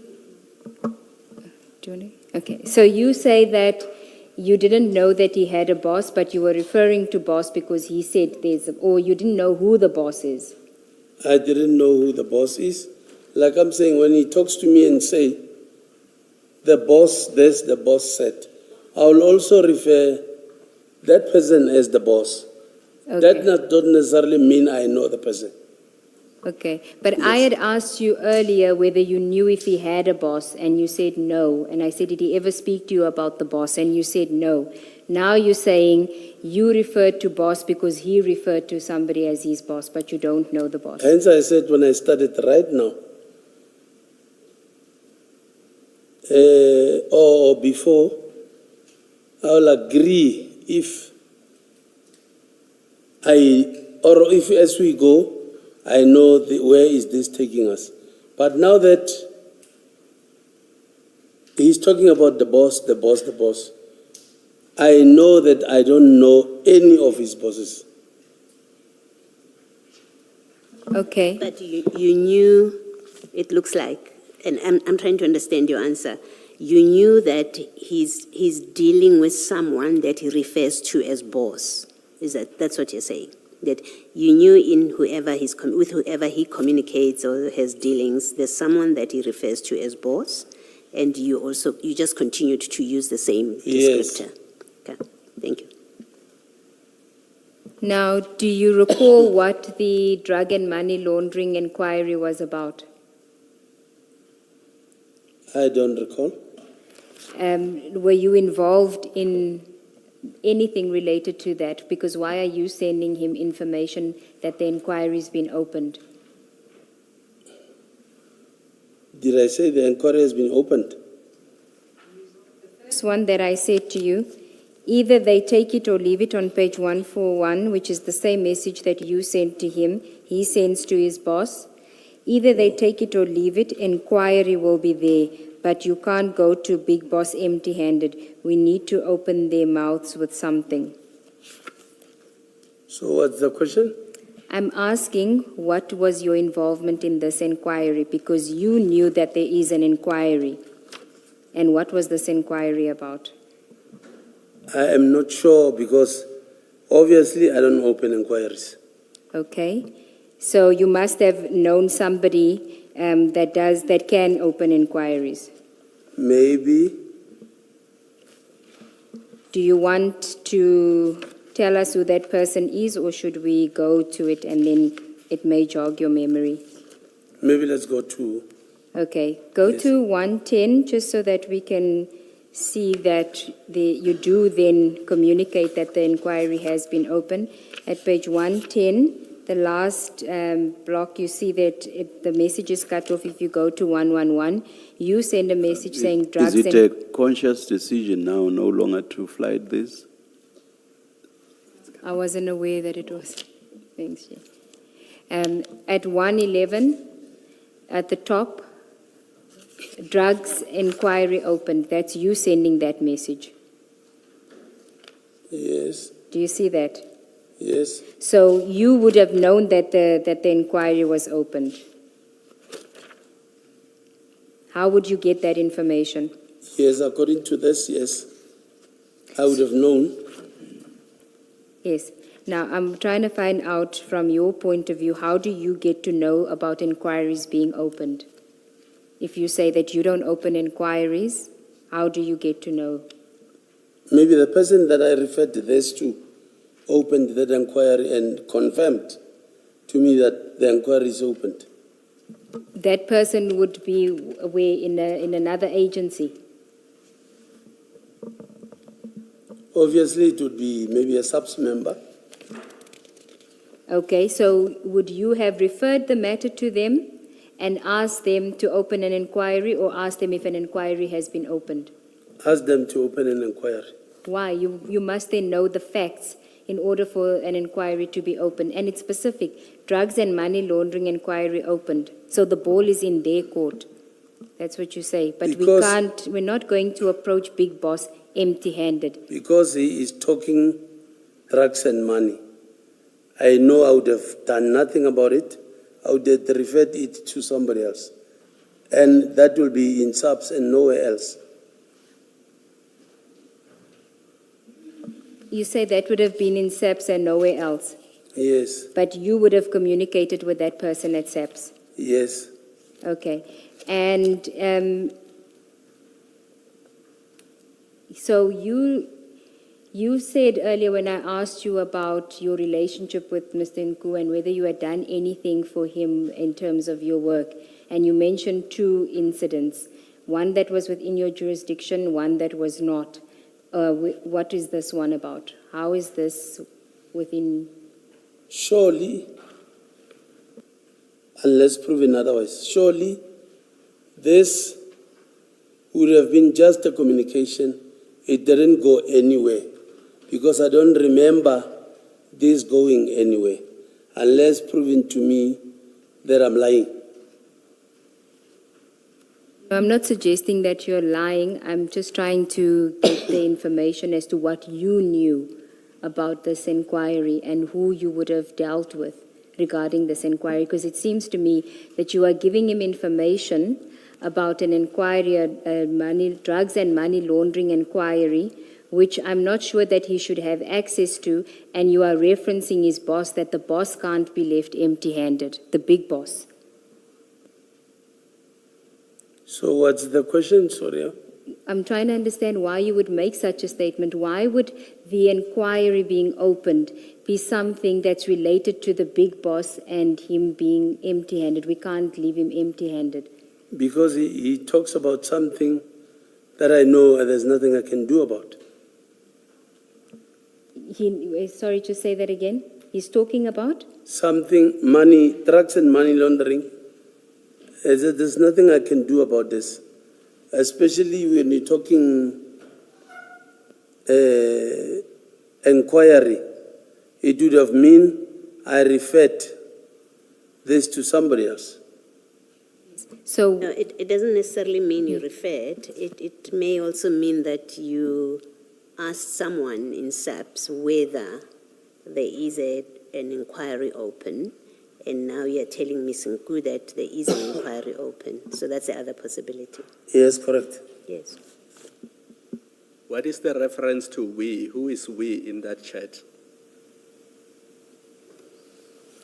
Do you want to? Okay. So you say that you didn't know that he had a boss, but you were referring to boss because he said or you didn't know who the boss is. I didn't know who the boss is. Like I'm saying, when he talks to me and say, "The boss, this, the boss said," I will also refer that person as the boss. Okay. That don't necessarily mean I know the person. Okay, but I had asked you earlier whether you knew if he had a boss, and you said no. And I said, did he ever speak to you about the boss? And you said no. Now you're saying you referred to boss because he referred to somebody as his boss, but you don't know the boss. Hence I said when I started right now, or before, I'll agree if as we go, I know where is this taking us. But now that he's talking about the boss, I know that I don't know any of his bosses. Okay. But you knew, it looks like, and I'm trying to understand your answer. You knew that he's dealing with someone that he refers to as boss. That's what you're saying? That you knew in with whoever he communicates or has dealings, there's someone that he refers to as boss, and you just continued to use the same descriptor. Yes. Okay, thank you. Now, do you recall what the drug and money laundering inquiry was about? I don't recall. Were you involved in anything related to that? Because why are you sending him information that the inquiry's been opened? Did I say the inquiry has been opened? This one that I said to you, either they take it or leave it on page 141, which is the same message that you sent to him, he sends to his boss. Either they take it or leave it, inquiry will be there, but you can't go to Big Boss empty-handed. We need to open their mouths with something. So what's the question? I'm asking what was your involvement in this inquiry, because you knew that there is an inquiry. And what was this inquiry about? I am not sure because obviously I don't open inquiries. Okay. So you must have known somebody that can open inquiries. Maybe. Do you want to tell us who that person is, or should we go to it and then it may jog your memory? Maybe let's go to... Okay. Go Yes. to 110 just so that we can see that you do then communicate that the inquiry has been opened. At page 110, the last block, you see that the message is cut off. If you go to 111, you send a message saying drugs Is it a conscious decision now no longer to flight this? I wasn't aware that it was. Thanks, Jay. At 111, at the top, drugs inquiry opened. That's you sending that message. Yes, Do you see that? yes. So you would have known that the inquiry was opened. How would you get that information? Yes, according to this, yes. I would have known. Yes. Now, I'm trying to find out from your point of view, how do you get to know about inquiries being opened? If you say that you don't open inquiries, how do you get to know? Maybe the person that I referred this to opened that inquiry and confirmed to me that the inquiry is opened. That person would be aware in another agency. Obviously, it would be maybe a subs member. Okay, so would you have referred the matter to them and asked them to open an inquiry, or asked them if an inquiry has been opened? Ask them to open an inquiry. Why? You must then know the facts in order for an inquiry to be opened. And it's specific. Drugs and money laundering inquiry opened. So the ball is in their court. That's what you say. But we're not going to approach Big Boss empty-handed. Because he is talking drugs and money. I know I would have done nothing about it. I would have referred it to somebody else. And that will be in subs and nowhere else. You say that would have been in SAPS and nowhere else. Yes, But you would have communicated with that person at SAPS. yes. Okay. And so you You said earlier when I asked you about your relationship with Mr. Nku and whether you had done anything for him in terms of your work, and you mentioned 2 incidents, one that was within your jurisdiction, one that was not. What is this one about? How is this within? Surely, unless proven otherwise, surely this would have been just a communication. It didn't go anywhere because I don't remember this going anywhere unless proven to me that I'm lying. I'm not suggesting that you're lying. I'm just trying to get the information as to what you knew about this inquiry and who you would have dealt with regarding this inquiry, because it seems to me that you are giving him information about an inquiry, a drugs and money laundering inquiry, which I'm not sure that he should have access to, and you are referencing his boss, that the boss can't be left empty-handed, the big boss. So what's the question, Soria? I'm trying to understand why you would make such a statement. Why would the inquiry being opened be something that's related to the big boss and him being empty-handed? We can't leave him empty-handed. Because he talks about something that I know and there's nothing I can do about. Sorry to say that again. He's talking about? Something, money, drugs and money laundering. There's nothing I can do about this. Especially when you're talking inquiry. It would have mean I referred this to somebody else. So No, it doesn't necessarily mean you referred. It may also mean that you asked someone in SAPS whether there is an inquiry open, and now you're telling Ms. Nku that there is an inquiry open. So that's the other possibility. Yes, correct. Yes. What is the reference to we? Who is we in that chat?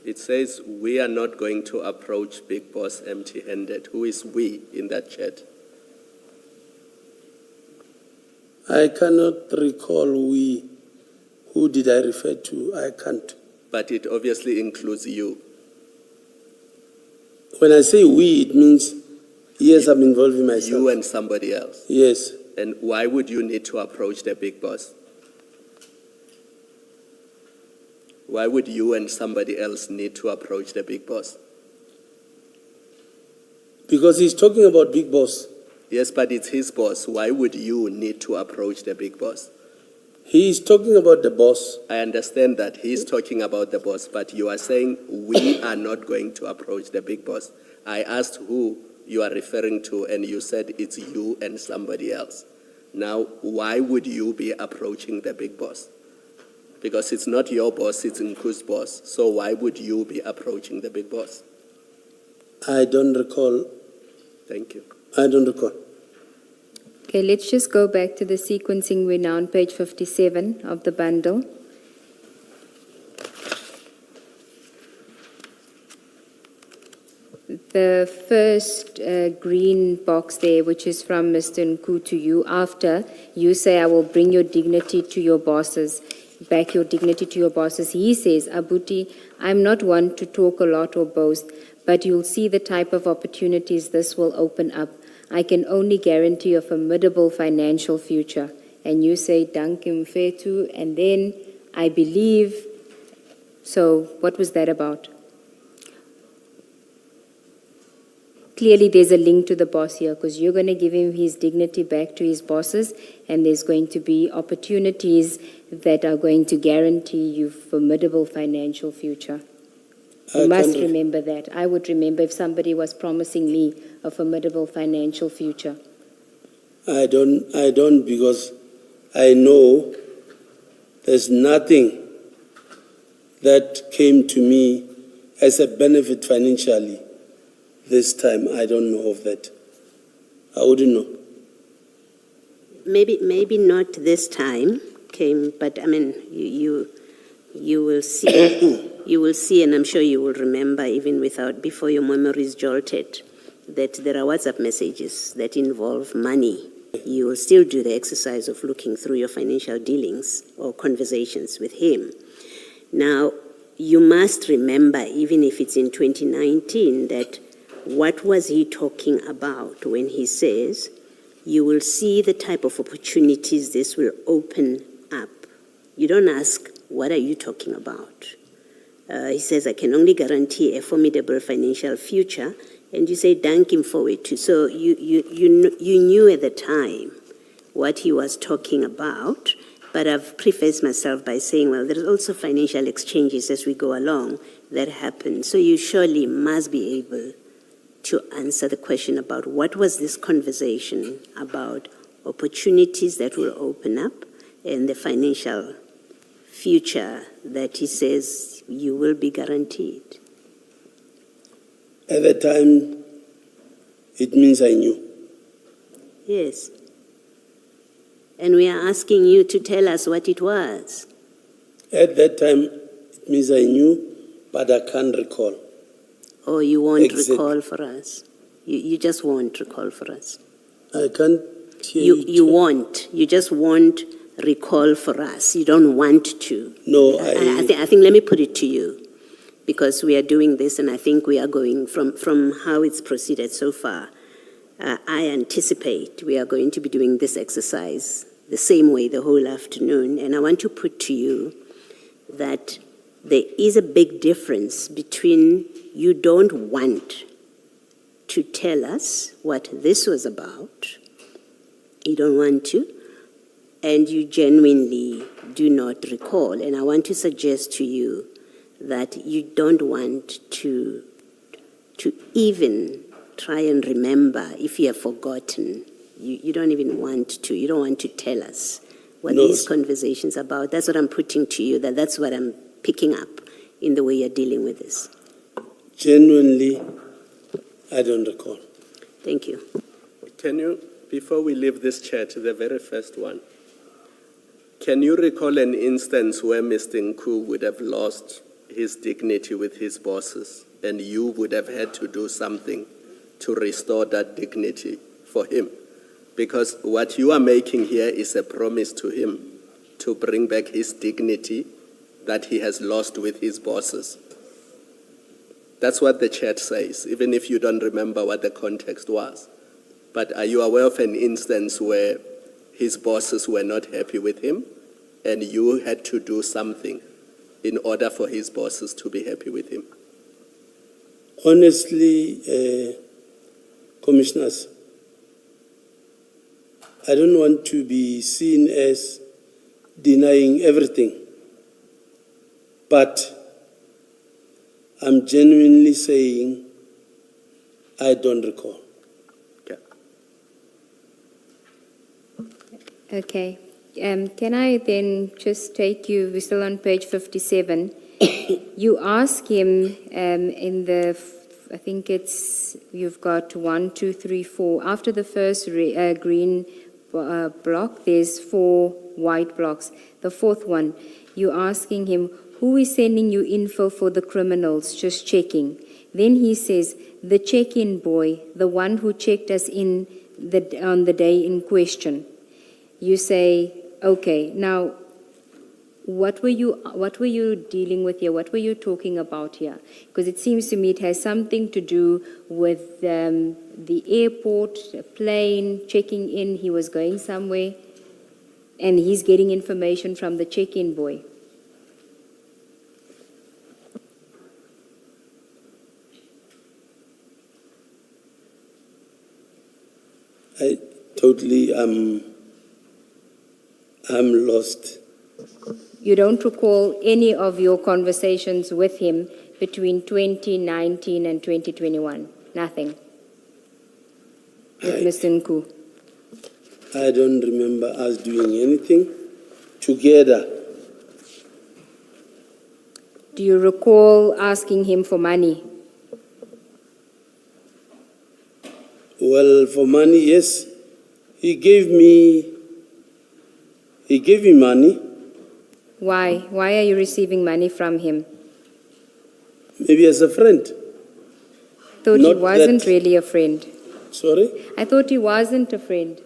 It says we are not going to approach Big Boss empty-handed. Who is we in that chat? I cannot recall we. Who did I refer to? I can't. But it obviously includes you. When I say we, it means, yes, I'm involving myself. You and somebody else. Yes. And why would you need to approach the Big Boss? Why would you and somebody else need to approach the Big Boss? Because he's talking about Big Boss. Yes, but it's his boss. Why would you need to approach the Big Boss? He is talking about the boss. I understand that he's talking about the boss, but you are saying we are not going to approach the Big Boss. I asked who you are referring to, and you said it's you and somebody else. Now, why would you be approaching the Big Boss? Because it's not your boss, it's Nku's boss. So why would you be approaching the Big Boss? I don't recall. Thank you. I don't recall. okay, let's just go back to the sequencing. We're now on page 57 of the bundle. The first green box there, which is from Mr. Nku to you, after you say, I will bring your dignity to your bosses, back your dignity to your bosses. He says, Abuti, I'm not one to talk a lot or boast, but you'll see the type of opportunities this will open up. I can only guarantee a formidable financial future. And you say, Dankim Fetu, and then I believe. So what was that about? Clearly, there's a link to the boss here because you're going to give him his dignity back to his bosses, and there's going to be opportunities that are going to guarantee you formidable financial future. You must remember that. I would remember if somebody was promising me a formidable financial future. I don't because I know there's nothing that came to me as a benefit financially. This time, I don't know of that. I wouldn't know. Maybe not this time came, but I mean, you will see. You will see, and I'm sure you will remember, even before your memory is jolted, that there are WhatsApp messages that involve money You will still do the exercise of looking through your financial dealings or conversations with him. Now, you must remember, even if it's in 2019, that what was he talking about when he says, you will see the type of opportunities this will open up. You don't ask, what are you talking about? He says, I can only guarantee a formidable financial future, and you say, danking forward to. So you knew at the time what he was talking about, but I've prefaced myself by saying, well, there's also financial exchanges as we go along that happen. So you surely must be able to answer the question about what was this conversation about opportunities that will open up and the financial future that he says you will be guaranteed. At the time, it means I knew. Yes. And we are asking you to tell us what it was. At that time, it means I knew, but I can't recall. Or you won't Exactly. recall for us. You just won't recall for us. I can't hear You won't. You just won't recall for us. You don't want to. No, I think, let me put it to you, because we are doing this and I think we are going from how it's proceeded so far. I anticipate we are going to be doing this exercise the same way the whole afternoon. And I want to put to you that there is a big difference between you don't want to tell us what this was about, you don't want to, and you genuinely do not recall. And I want to suggest to you that you don't want to even try and remember if you have forgotten. You don't even want to. You don't want to tell us what these conversations are about. That's what I'm putting to you, that's what I'm picking up in the way you're dealing with this. Genuinely, I don't recall. Thank you. Can you, before we leave this chat, the very first one, can you recall an instance where Mr. Nku would have lost his dignity with his bosses and you would have had to do something to restore that dignity for him? Because what you are making here is a promise to him to bring back his dignity that he has lost with his bosses. That's what the chat says, even if you don't remember what the context was. But are you aware of an instance where his bosses were not happy with him and you had to do something in order for his bosses to be happy with him? Honestly, commissioners, I don't want to be seen as denying everything, but I'm genuinely saying I don't recall. Okay. Can I then just take you, we're still on page 57. You ask him in the, I think it's, you've got 1, 2, 3, 4. After the first green block, there's 4 white blocks. The fourth one, you're asking him, who is sending you info for the criminals? Just checking. Then he says, the check-in boy, the one who checked us in on the day in question. You say, okay, now, what were you dealing with here? What were you talking about here? Because it seems to me it has something to do with the airport, a plane, checking in. He was going somewhere, and he's getting information from the check-in boy. I totally I'm lost. You don't recall any of your conversations with him between 2019 and 2021? Nothing? With Mr. Nku? I don't remember us doing anything together. Do you recall asking him for money? Well, for money, yes. He gave me money. Why? Why are you receiving money from him? Maybe as a friend. Thought he Not wasn't that- really a friend. Sorry? I thought he wasn't a friend.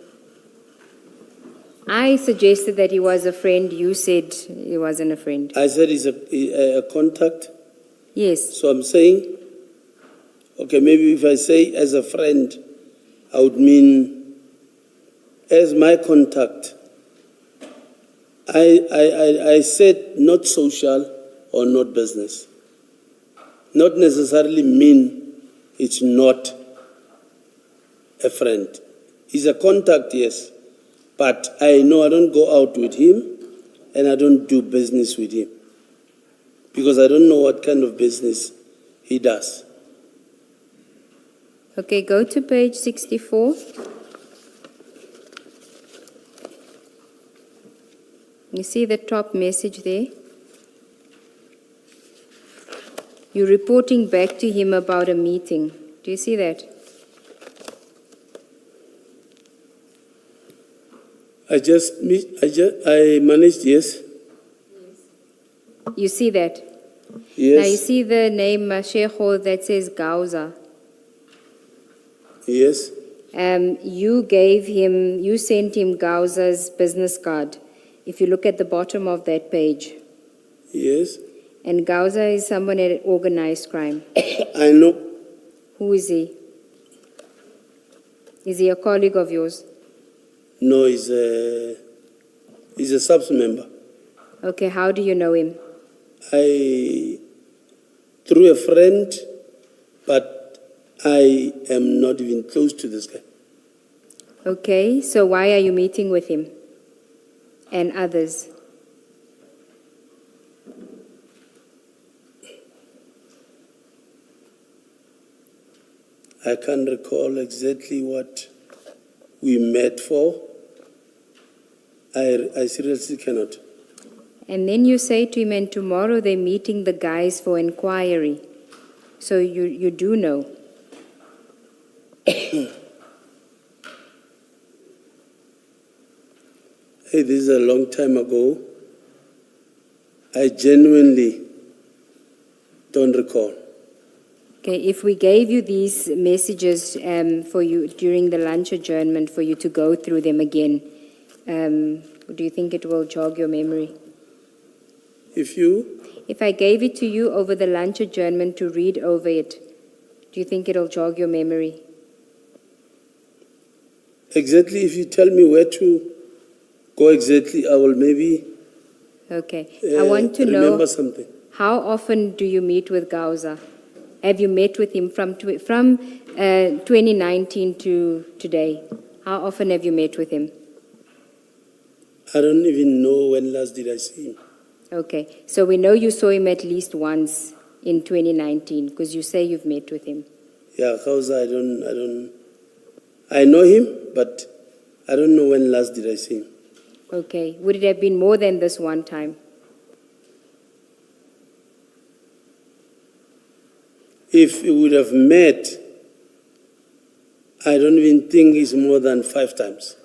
I suggested that he was a friend. You said he wasn't a friend. I said he's a contact. Yes. So I'm saying, okay, maybe if I say as a friend, I would mean as my contact. I said not social or not business. Not necessarily mean it's not a friend. He's a contact, yes. But I know I don't go out with him and I don't do business with him. Because I don't know what kind of business he does. Okay, go to page 64. You see the top message there? You're reporting back to him about a meeting. Do you see that? I managed, yes. You see that? Yes. Now you see the name Mashego that says Gauza. Yes. You sent him Gauza's business card. If you look at the bottom of that page. Yes. And Gauza is someone at organized crime. I know. Who is he? Is he a colleague of yours? No, he's a subs member. Okay, how do you know him? Through a friend, but I am not even close to this guy. Okay, so why are you meeting with him and others? I can't recall exactly what we met for. I seriously cannot. And then you say to him, and tomorrow they're meeting the guys for inquiry. So you do know. Hey, this is a long time ago. I genuinely don't recall. Okay, if we gave you these messages for you during the lunch adjournment for you to go through them again, do you think it will jog your memory? If I gave it to you over the lunch adjournment to read over it, do you think it'll jog your memory? Exactly, if you tell me where to go exactly, I will maybe Okay, I want to know, remember something. how often do you meet with Gauza? Have you met with him from 2019 to today? How often have you met with him? I don't even know when last did I see him. Okay, so we know you saw him at least once in 2019 because you say you've met with him. Yeah, Gauza, I know him, but I don't know when last did I see him. Okay, would it have been more than this one time? If we would have met, I don't even think it's more than 5 times.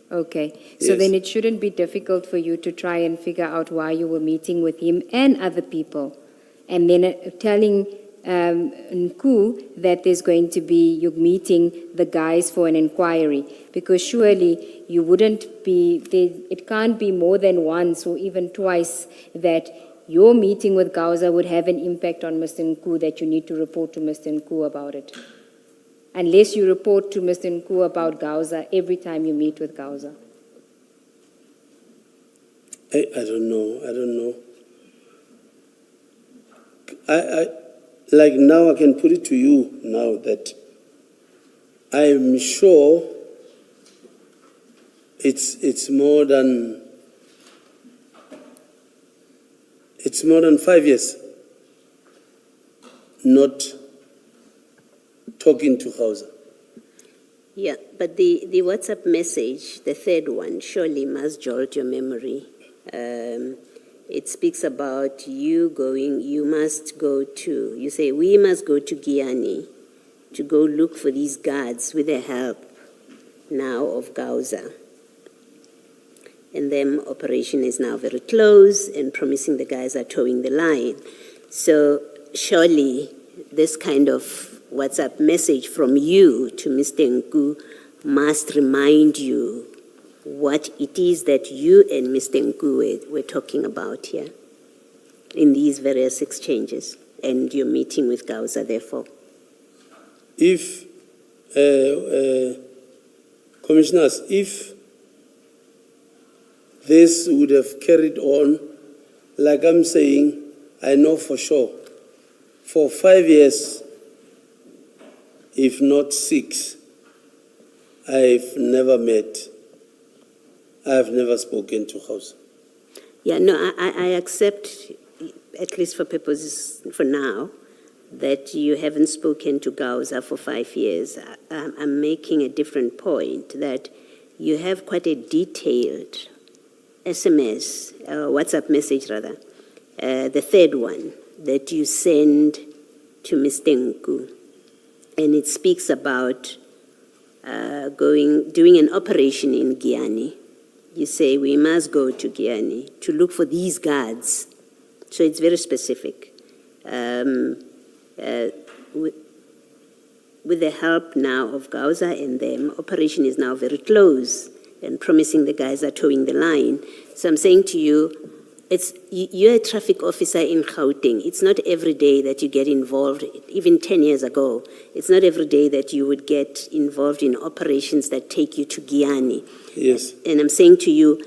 Okay, so Yes. then it shouldn't be difficult for you to try and figure out why you were meeting with him and other people. And then telling Nku that there's going to be, you're meeting the guys for an inquiry. Because surely you wouldn't be, it can't be more than once or even twice that your meeting with Gauza would have an impact on Mr. Nku that you need to report to Mr. Nku about it. Unless you report to Mr. Nku about Gauza every time you meet with Gauza. I don't know. Like now I can put it to you now that I am sure it's more than 5 years not talking to Gauza. Yeah, but the WhatsApp message, the third one, surely must jog your memory. It speaks about you must go to, you say, we must go to Giyani to go look for these guards with the help now of Gauza. And then operation is now very close and promising the guys are towing the line. So surely this kind of WhatsApp message from you to Mr. Nku must remind you what it is that you and Mr. Ngu were talking about here in these various exchanges and your meeting with Gauza, therefore? If, commissioners, if this would have carried on, like I'm saying, I know for sure, for 5 years, if not 6, I've never met, I've never spoken to House. Yeah, no, I accept, at least for purposes for now, that you haven't spoken to Gauza for 5 years. I'm making a different point, that you have quite a detailed SMS, WhatsApp message rather, the third one that you send to Mr. Ngu. And it speaks about doing an operation in Giani. You say, we must go to Giani to look for these guards. So it's very specific. With the help now of Gauza and them, operation is now very close and promising the guys are towing the line. So I'm saying to you, you're a traffic officer in Gauteng. It's not every day that you get involved, even 10 years ago, it's not every day that you would get involved in operations that take you to Giani. Yes. And I'm saying to you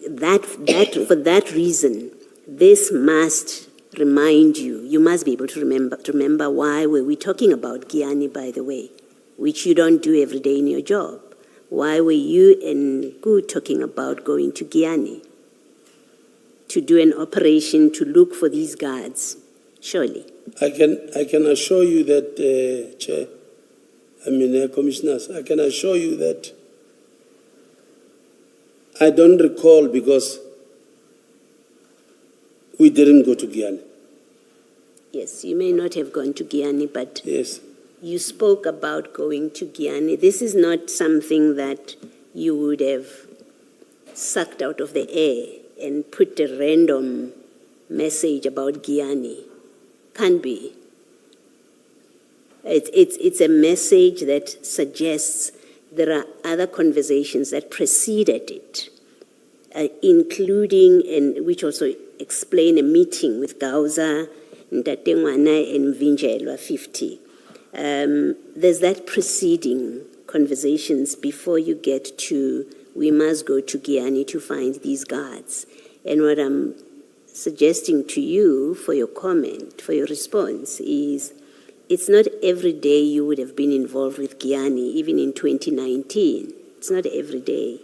that for that reason, this must remind you, you must be able to remember why were we talking about Giani, by the way, which you don't do every day in your job. Why were you and Gu talking about going to Giani? To do an operation to look for these guards, surely. I can assure you that, Chair, Commissioners, I can assure you that I don't recall because we didn't go to Giani. Yes, you may not have gone to Giani, but yes, you spoke about going to Giani. This is not something that you would have sucked out of the air and put a random message about Giani. Can't be. It's a message that suggests there are other conversations that preceded it, including, and which also explain a meeting with Gauza, Ntatengwana, and Mvinjelwa 50. There's that preceding conversations before you get to, we must go to Giani to find these guards. And what I'm suggesting to you for your comment, for your response, is it's not every day you would have been involved with Giani, even in 2019. It's not every day.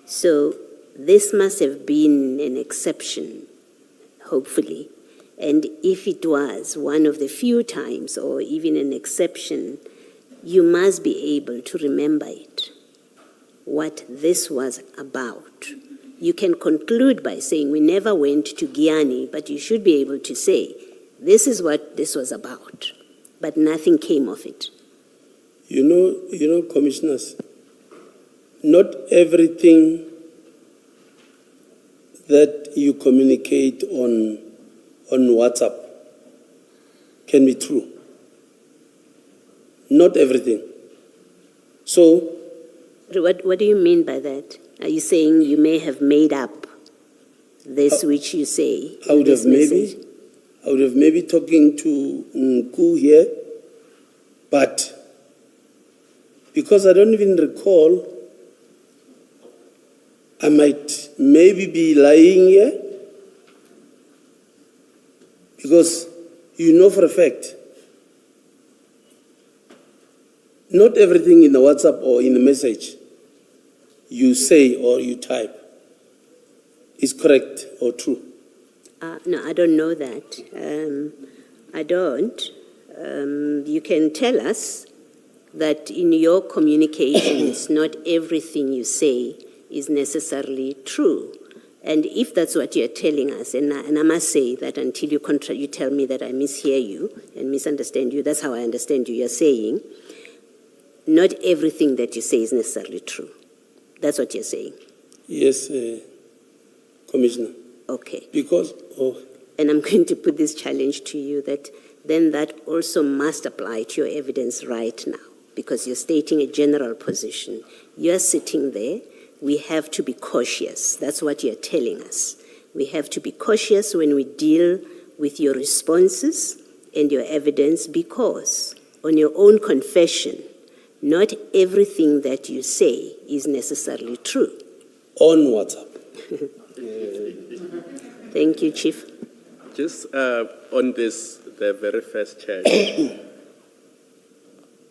So this must have been an exception, hopefully. And if it was one of the few times or even an exception, you must be able to remember it, what this was about. You can conclude by saying we never went to Giani, but you should be able to say this is what this was about, but nothing came of it. You know, Commissioners, not everything that you communicate on WhatsApp can be true. Not everything. So, what do you mean by that? Are you saying you may have made up this which you say? I would have maybe talking to Nku here, but because I don't even recall, I might maybe be lying here, because you know for a fact, not everything in the WhatsApp or in the message you say or you type is correct or true. No, I don't know that. I don't. You can tell us that in your communications, not everything you say is necessarily true. And if that's what you're telling us, and I must say that until you tell me that I mishear you and misunderstand you, that's how I understand you. You're saying not everything that you say is necessarily true. That's what you're saying. Yes, Commissioner. Okay. Because, and I'm going to put this challenge to you that then that also must apply to your evidence right now, because you're stating a general position. You're sitting there we have to be cautious. That's what you're telling us. We have to be cautious when we deal with your responses and your evidence, because on your own confession, not everything that you say is necessarily true. On WhatsApp. Thank you, Chief. Just on this, the very first charge,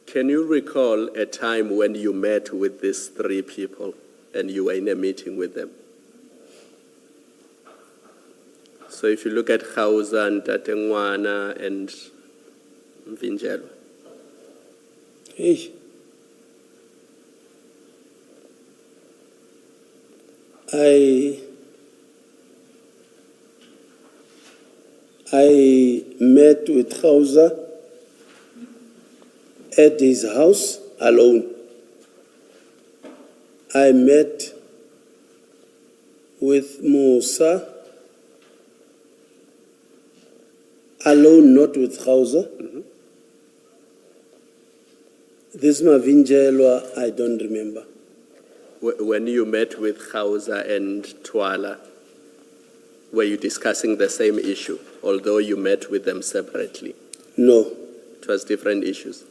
can you recall a time when you met with these three people and you were in a meeting with them? So if you look at Khauza and Tatengwana and Mvinjelwa. Hey. I met with Khauza at his house alone. I met with Musa alone, not with Khauza. Mm-hmm. This Mavinjelwa, I don't remember. When you met with Khauza and Twala, were you discussing the same issue, although you met with them separately? No. It was different issues.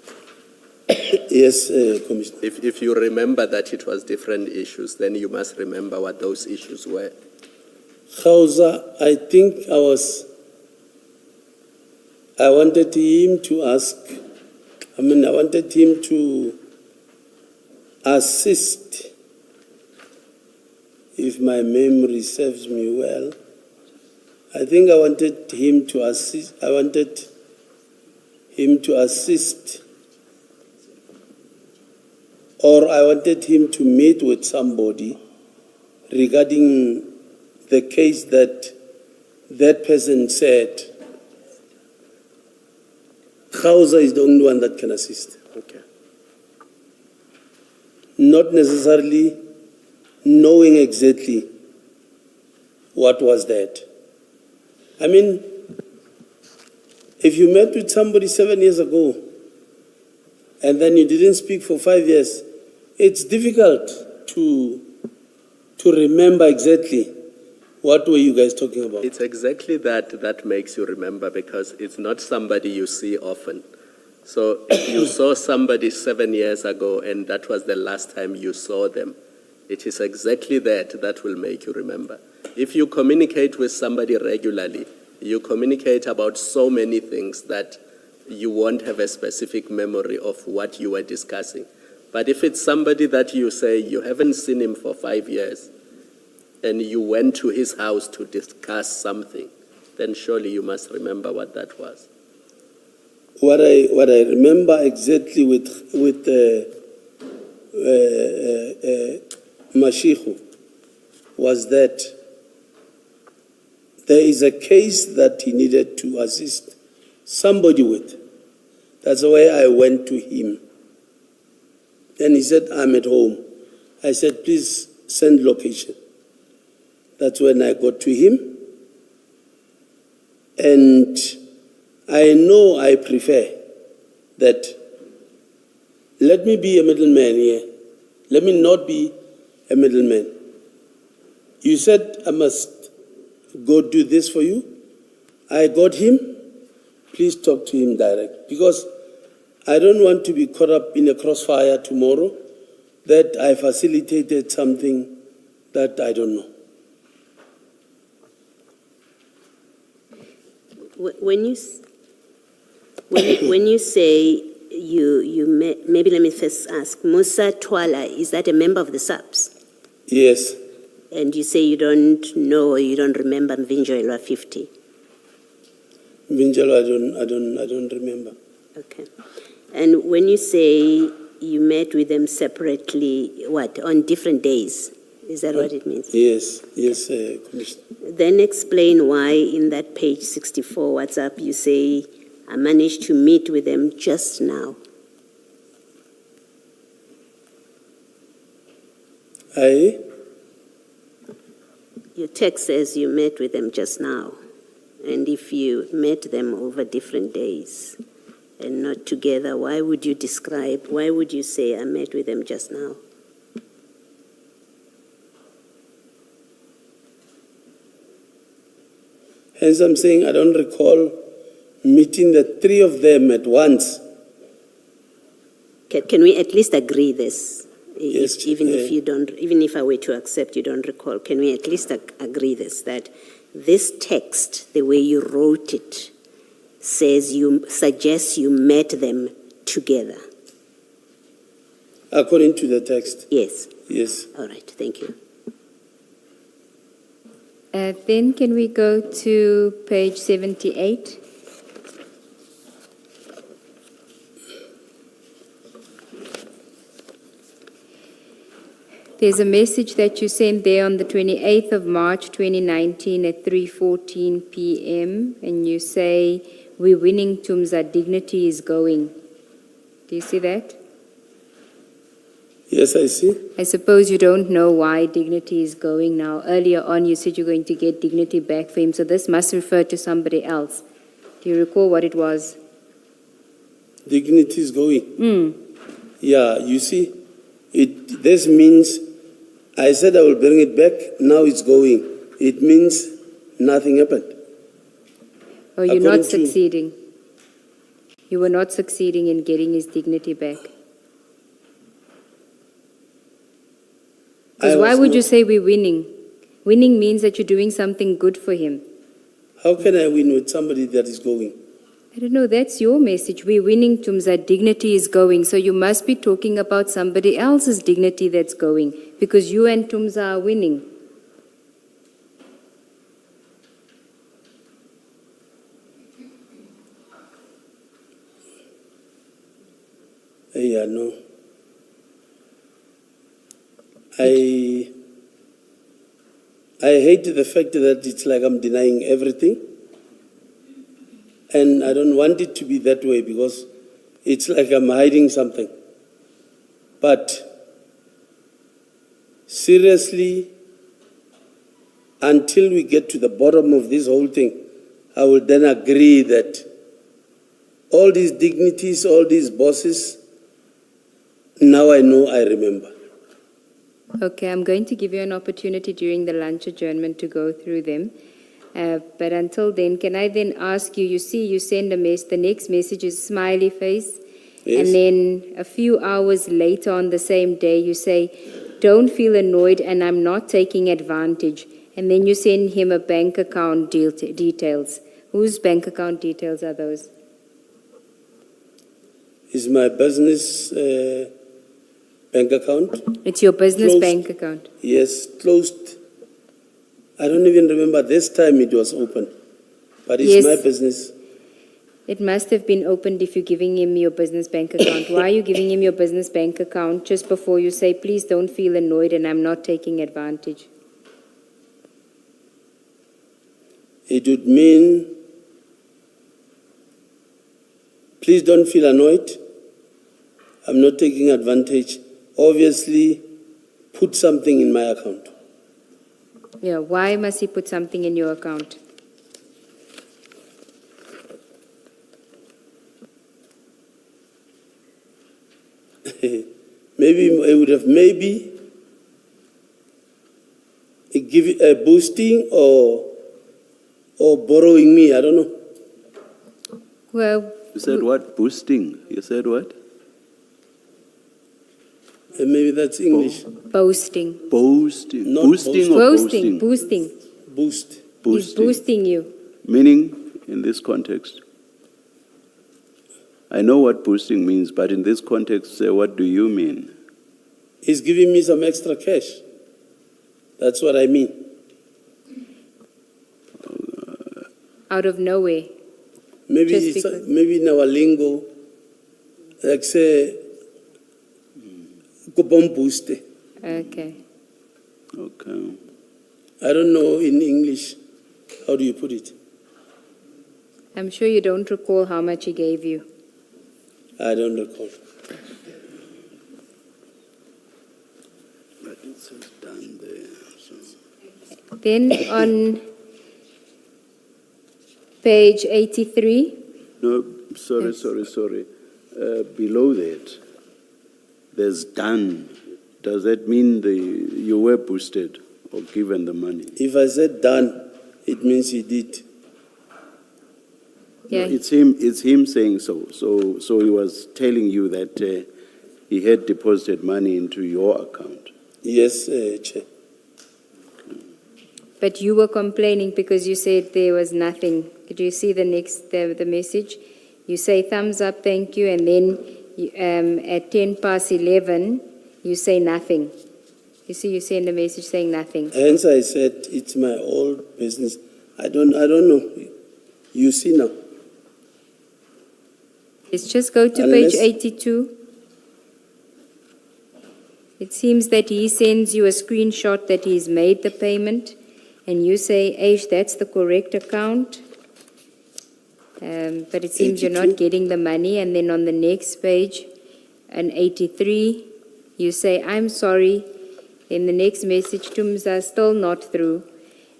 Yes, Commissioner. If you remember that it was different issues, then you must remember what those issues were. Khauza, I think I wanted him to assist, if my memory serves me well. I think I wanted him to assist, or I wanted him to meet with somebody regarding the case that person said. Khauza is the only one that can assist. Okay. Not necessarily knowing exactly what was that. I mean, if you met with somebody 7 years ago and then you didn't speak for 5 years, it's difficult to remember exactly what were you guys talking about. It's exactly that makes you remember, because it's not somebody you see often. So if you saw somebody 7 years ago and that was the last time you saw them, it is exactly that will make you remember. If you communicate with somebody regularly, you communicate about so many things that you won't have a specific memory of what you were discussing. But if it's somebody that you say you haven't seen him for 5 years and you went to his house to discuss something, then surely you must remember what that was. What I remember exactly with Mashihu was that there is a case that he needed to assist somebody with. That's why I went to him. And he said, I'm at home. I said, please send location. That's when I got to him. And I know I prefer that let me be a middleman here. Let me not be a middleman. You said I must go do this for you. I got him. Please talk to him direct. Because I don't want to be caught up in a crossfire tomorrow that I facilitated something that I don't know. When you say you met, maybe let me first ask, Musa Twala, is that a member of the SAPS? Yes. And you say you don't know or you don't remember Mvinjelwa 50? Mvinjelwa, I don't remember. Okay. And when you say you met with them separately, what, on different days? Is that what it means? Yes, Commissioner. Then explain why in that page 64 WhatsApp you say, I managed to meet with them just now. Your text says you met with them just now. And if you met them over different days and not together, why would you say, I met with them just now? Hence, I'm saying I don't recall meeting the three of them at once. Can we at least agree this? Yes, Even if you don't, even if I were to accept, you don't recall, can we at least agree this, that this text, the way you wrote it, suggests you met them together? According to the text, Yes. yes. All right, thank you. Then can we go to page 78? There's a message that you sent there on the 28th of March 2019 at 3:14 p.m. and you say, "We're winning Tumza, dignity is going." Do you see that? Yes, I see. I suppose you don't know why dignity is going now. Earlier on, you said you're going to get dignity back for him, so this must refer to somebody else. Do you recall what it was? Dignity is going. Yeah, you see, this means I said I will bring it back, now it's going. It means nothing happened. Oh, you're According not succeeding. You were not succeeding in getting his dignity back. Because why would you say we're winning? Winning means that you're doing something good for him. How can I win with somebody that is going? I don't know, that's your message. We're winning, Tumza, dignity is going. So you must be talking about somebody else's dignity that's going, because you and Tumza are winning. Yeah, no. I hate the fact that it's like I'm denying everything. And I don't want it to be that way because it's like I'm hiding something. But seriously, until we get to the bottom of this whole thing, I will then agree that all these dignities, all these bosses, now I know, I remember. Okay, I'm going to give you an opportunity during the lunch adjournment to go through them. But until then, can I then ask you, you see, you send a the next message is smiley face. Yes. And then a few hours later on the same day, you say, "Don't feel annoyed and I'm not taking advantage." And then you send him a bank account details. Whose bank account details are those? Is my business bank account. It's your business Closed. bank account. Yes, closed. I don't even remember this time it was open. But it's Yes. my business. It must have been opened if you're giving him your business bank account. Why are you giving him your business bank account just before you say, "Please don't feel annoyed and I'm not taking advantage"? It would mean, please don't feel annoyed. I'm not taking advantage. Obviously, put something in my account. Yeah, why must he put something in your account? Maybe I would have give it a boosting or borrowing me, I don't know. Well, You said what? Boosting? You said what? Maybe that's English. boasting. Boosting. Not Boosting or Boasting, boosting? boosting. Boost. He's Boosting. boosting you. Meaning, in this context? I know what boosting means, but in this context, say, what do you mean? He's giving me some extra cash. That's what I mean. Out of nowhere. Maybe Just it's, because- maybe in our lingo, like say, kupon boost. Okay. Okay. I don't know in English, how do you put it? I'm sure you don't recall how much he gave you. I don't recall. But it says done there. So. Then on page 83, No, sorry, Yes. sorry. Below that, there's done. Does that mean you were boosted or given the money? If I said done, it means he did. Yeah. It's him saying so. So he was telling you that he had deposited money into your account. Yes, Chair. But you were complaining because you said there was nothing. Could you see the message? You say thumbs up, thank you, and then you, at 11:10, you say nothing. You see, you send a message saying nothing. Hence I said it's my old business. I don't know. You see now. Let's just go to Unless- page 82. It seems that he sends you a screenshot that he's made the payment, and you say, Aish, that's the correct account. But it seems you're 82. not getting the money. And then on the next page, an 83, you say, I'm sorry. Then the next message, Tumza, still not through.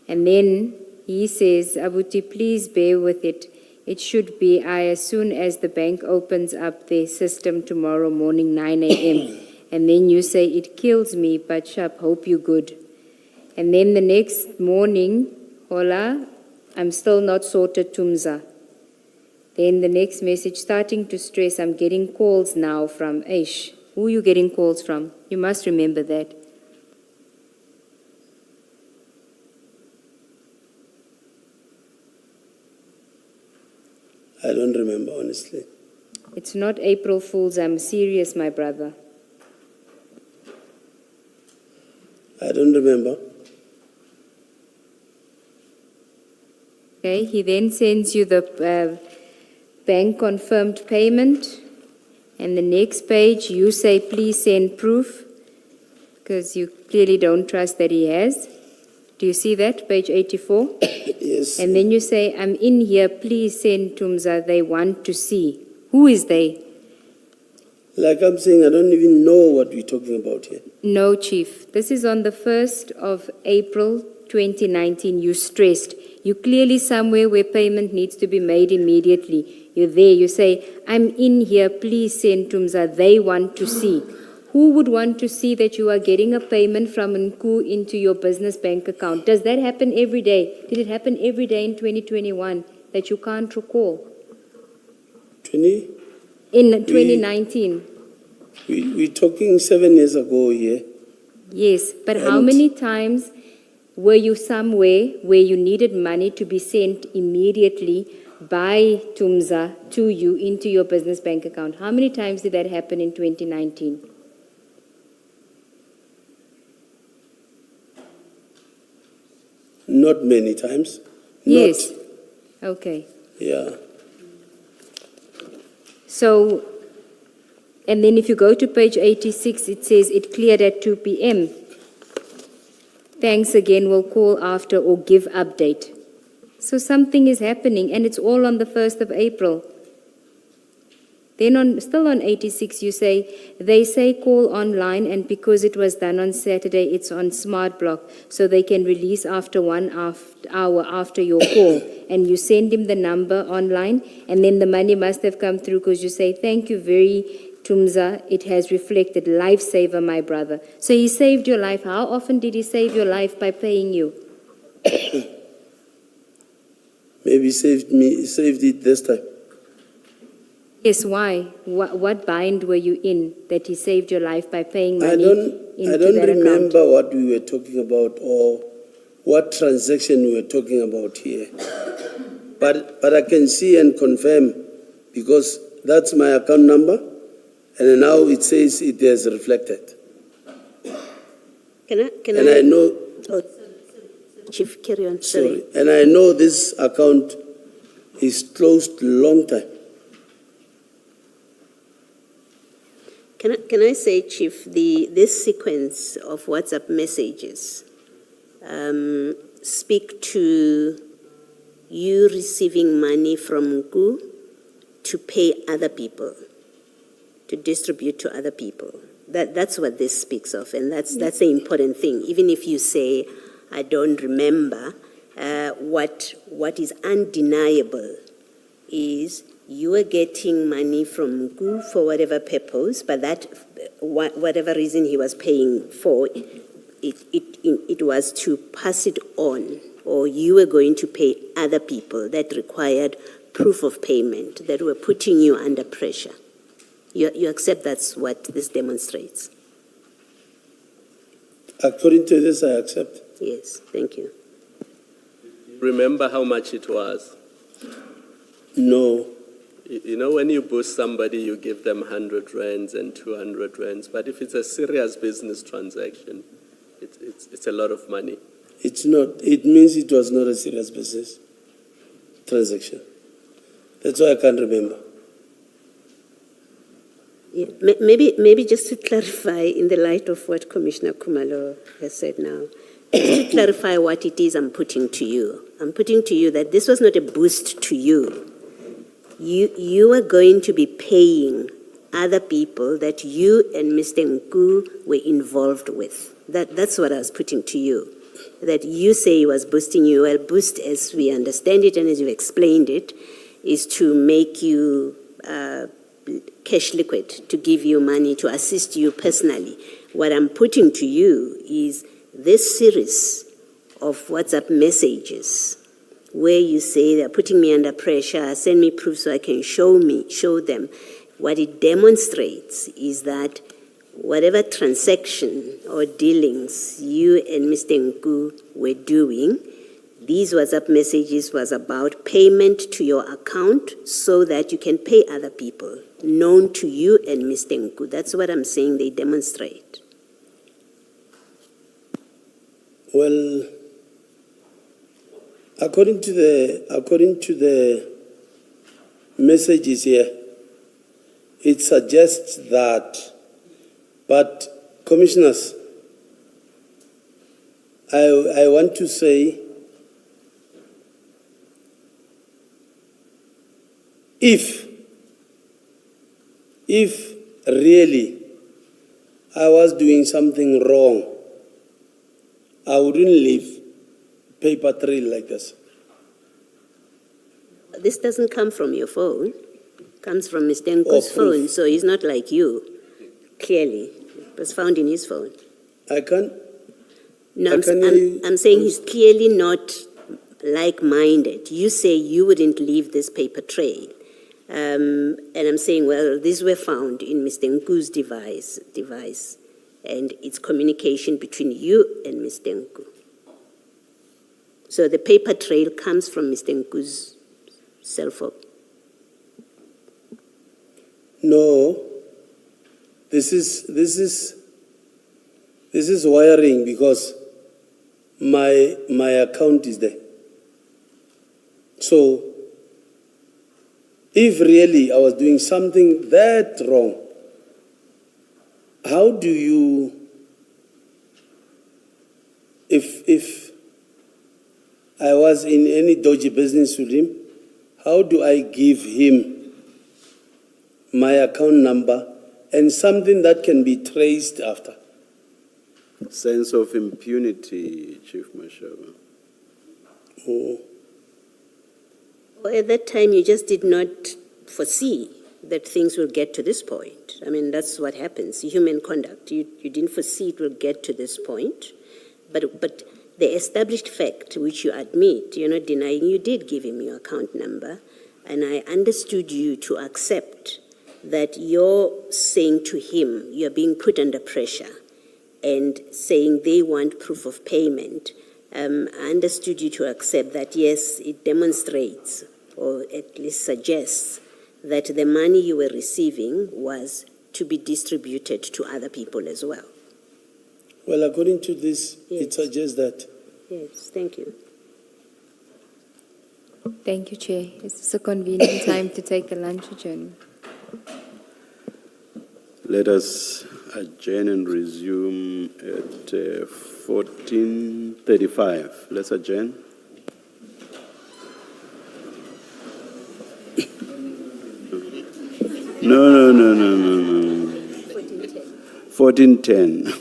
And then he says, Abuti, please bear with it. It should be as soon as the bank opens up their system tomorrow morning, 9 a.m. And then you say, it kills me, but Shap, hope you're good. And then the next morning, Hola, I'm still not sorted, Tumza. Then the next message, starting to stress, I'm getting calls now from Aish. Who are you getting calls from? You must remember that. I don't remember, honestly. It's not April Fool's. I'm serious, my brother. I don't remember. Okay, he then sends you the bank confirmed payment. And the next page, you say, please send proof, because you clearly don't trust that he has. Do you see that, page 84? Yes. And then you say, I'm in here, please send Tumza, they want to see. Who is they? Like I'm saying, I don't even know what we're talking about here. No, Chief. This is on the 1st of April 2019. You stressed. You clearly somewhere where payment needs to be made immediately. You're there. You say, I'm in here. Please send Tumza. They want to see. Who would want to see that you are getting a payment from Nku into your business bank account? Does that happen every day? Did it happen every day in 2021 that you can't recall? 20? In 2019? We're talking 7 years ago here. Yes, but how And- many times were you somewhere where you needed money to be sent immediately by Tumza to you into your business bank account? How many times did that happen in 2019? Not many times. Yes. Okay. Yeah. So, and then if you go to page 86, it says it cleared at 2 p.m. Thanks again, we'll call after or give update. So something is happening, and it's all on the 1st of April. Then still on 86, you say, they say call online, and because it was done on Saturday, it's on Smart Block, so they can release after 1 hour after your call. And you send him the number online, and then the money must have come through because you say, thank you very Tumza, it has reflected. Lifesaver, my brother. So he saved your life. How often did he save your life by paying you? Maybe saved it this time. Yes, why? What bind were you in that he saved your life by paying money I don't into that remember account? what we were talking about or what transaction we were talking about here. But I can see and confirm because that's my account number and now it says it has reflected. Can I know... Oh, Chief, carry on. Sorry. And I know this account is closed long time. Can I say, Chief, this sequence of WhatsApp messages speak to you receiving money from Nku to pay other people, to distribute to other people. That's what this speaks of, and that's the important thing. Even if you say, I don't remember, what is undeniable is you are getting money from Nku for whatever purpose, but that whatever reason he was paying for, it was to pass it on, or you were going to pay other people that required proof of payment, that were putting you under pressure. You accept that's what this demonstrates? According to this, I accept. Yes, thank you. Remember how much it was? No. You know, when you boost somebody, you give them 100 rands and 200 rands. But if it's a serious business transaction, it's a lot of money. It's not. It means it was not a serious business transaction. That's why I can't remember. Yeah, maybe just to clarify, in the light of what Commissioner Khumalo has said now, just to clarify what it is I'm putting to you. I'm putting to you that this was not a boost to you. You were going to be paying other people that you and Mr. Nku were involved with. That's what I was putting to you. That you say he was boosting you. Well, boost, as we understand it and as you explained it, is to make you cash liquid, to give you money, to assist you personally. What I'm putting to you is this series of WhatsApp messages where you say they're putting me under pressure, send me proof so I can show them. What it demonstrates is that whatever transaction or dealings you and Mr. Nku were doing, these WhatsApp messages was about payment to your account so that you can pay other people, known to you and Mr. Nku. That's what I'm saying they demonstrate. Well, according to the messages here, it suggests that, but commissioners, I want to say, if really I was doing something wrong, I wouldn't leave paper trail like this. This doesn't come from your phone. It comes from Mr. Nku's phone, so he's not like you, clearly. It was found in his phone. I can't. No, I'm saying he's clearly not like-minded. You say you wouldn't leave this paper trail. And I'm saying, well, these were found in Mr. Nku's device, and it's communication between you and Mr. Nku. So the paper trail comes from Mr. Nku's cell phone. No, this is wiring because my account is there. So if really I was doing something that wrong, how do you, if I was in any dodgy business with him, how do I give him my account number and something that can be traced after? Sense of impunity, Chief Mashaba. Oh. Well, at that time, you just did not foresee that things will get to this point. I mean, that's what happens, human conduct. You didn't foresee it will get to this point. But the established fact, which you admit, you're not denying, you did give him your account number, and I understood you to accept that you're saying to him, you're being put under pressure, and saying they want proof of payment. I understood you to accept that, yes, it demonstrates, or at least suggests, that the money you were receiving was to be distributed to other people as well. Well, according to this, Yes. it suggests that. Yes, thank you. Thank you, Chair. Is this a convenient time to take the lunch adjournment? Let us adjourn and resume at 14:35. Let's adjourn. No. 14:10.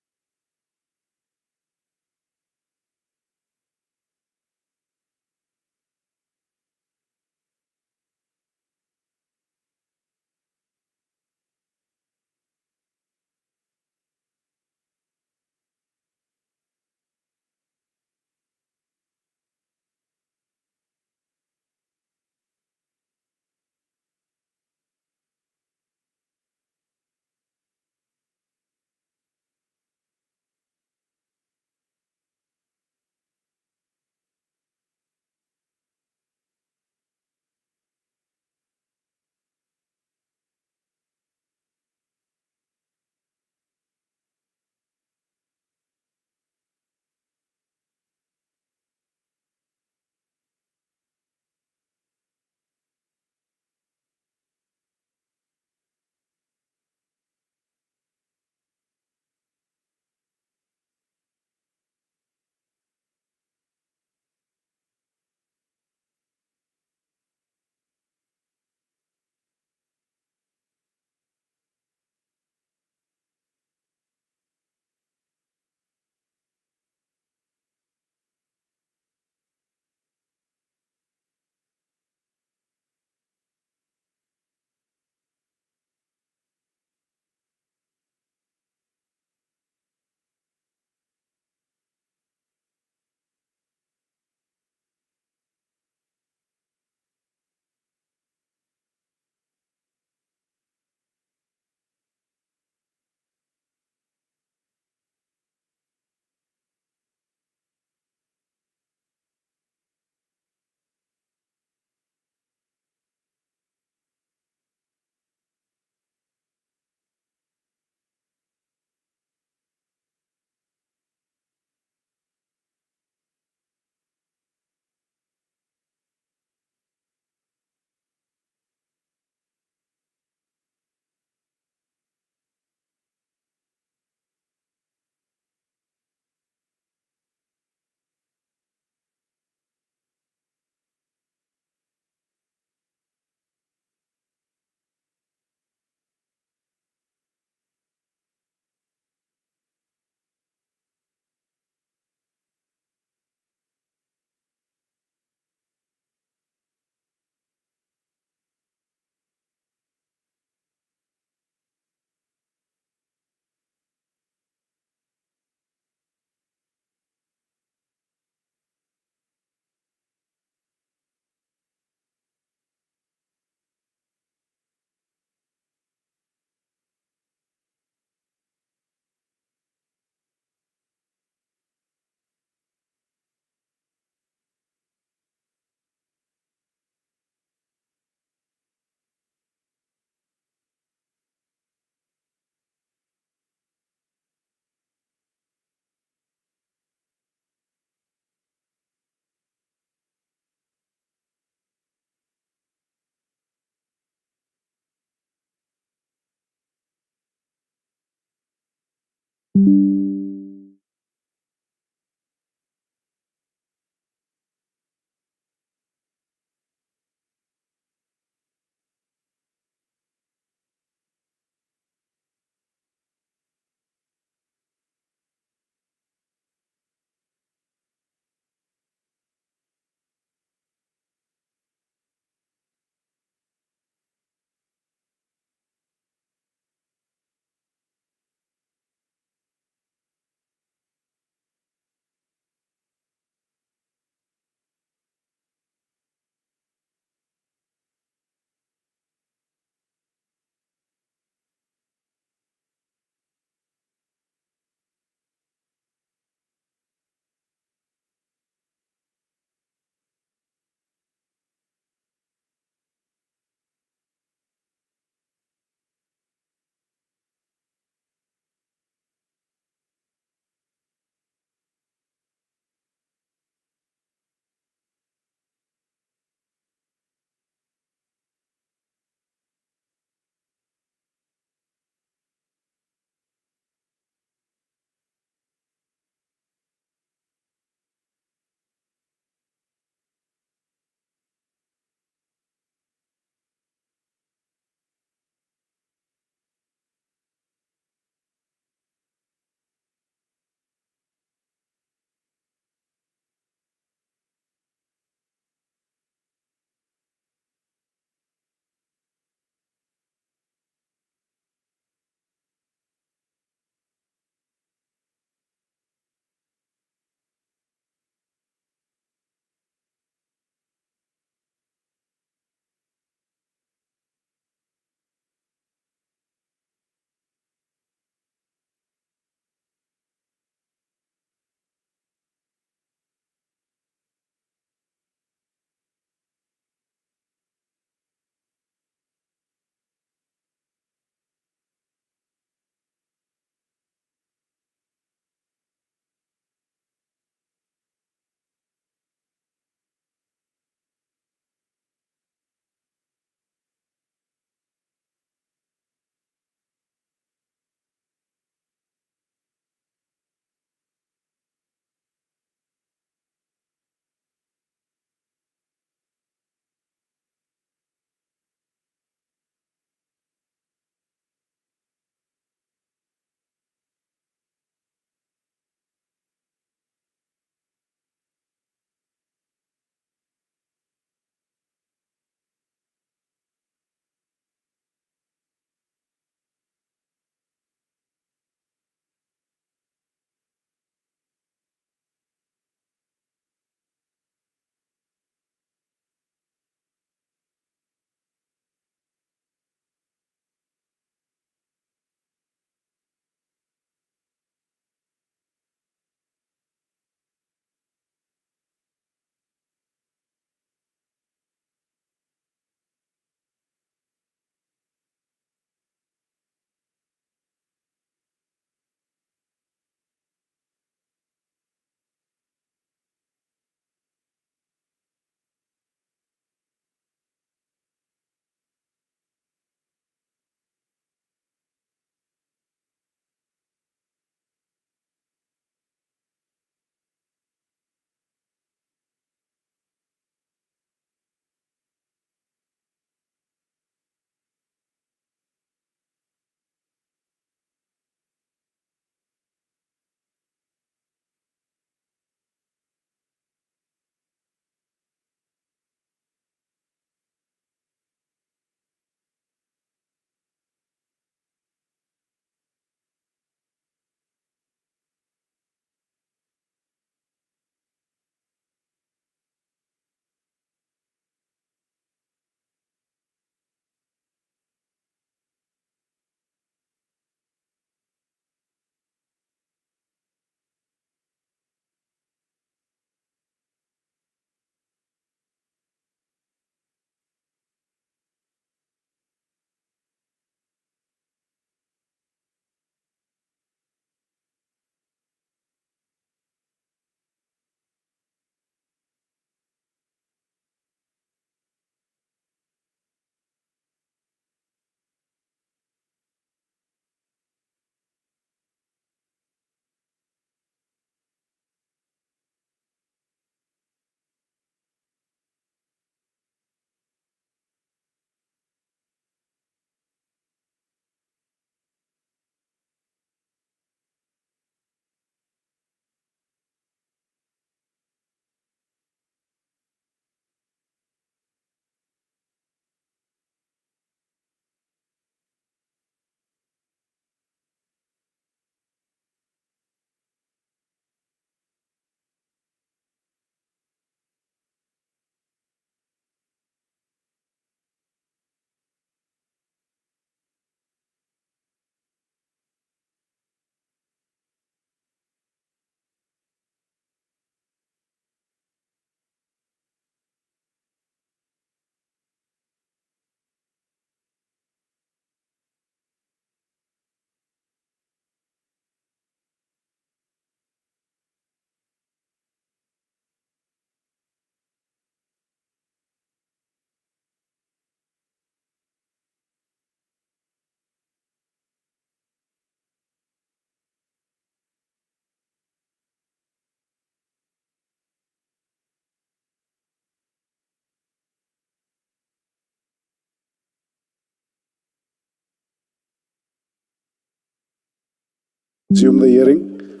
Resume the hearing.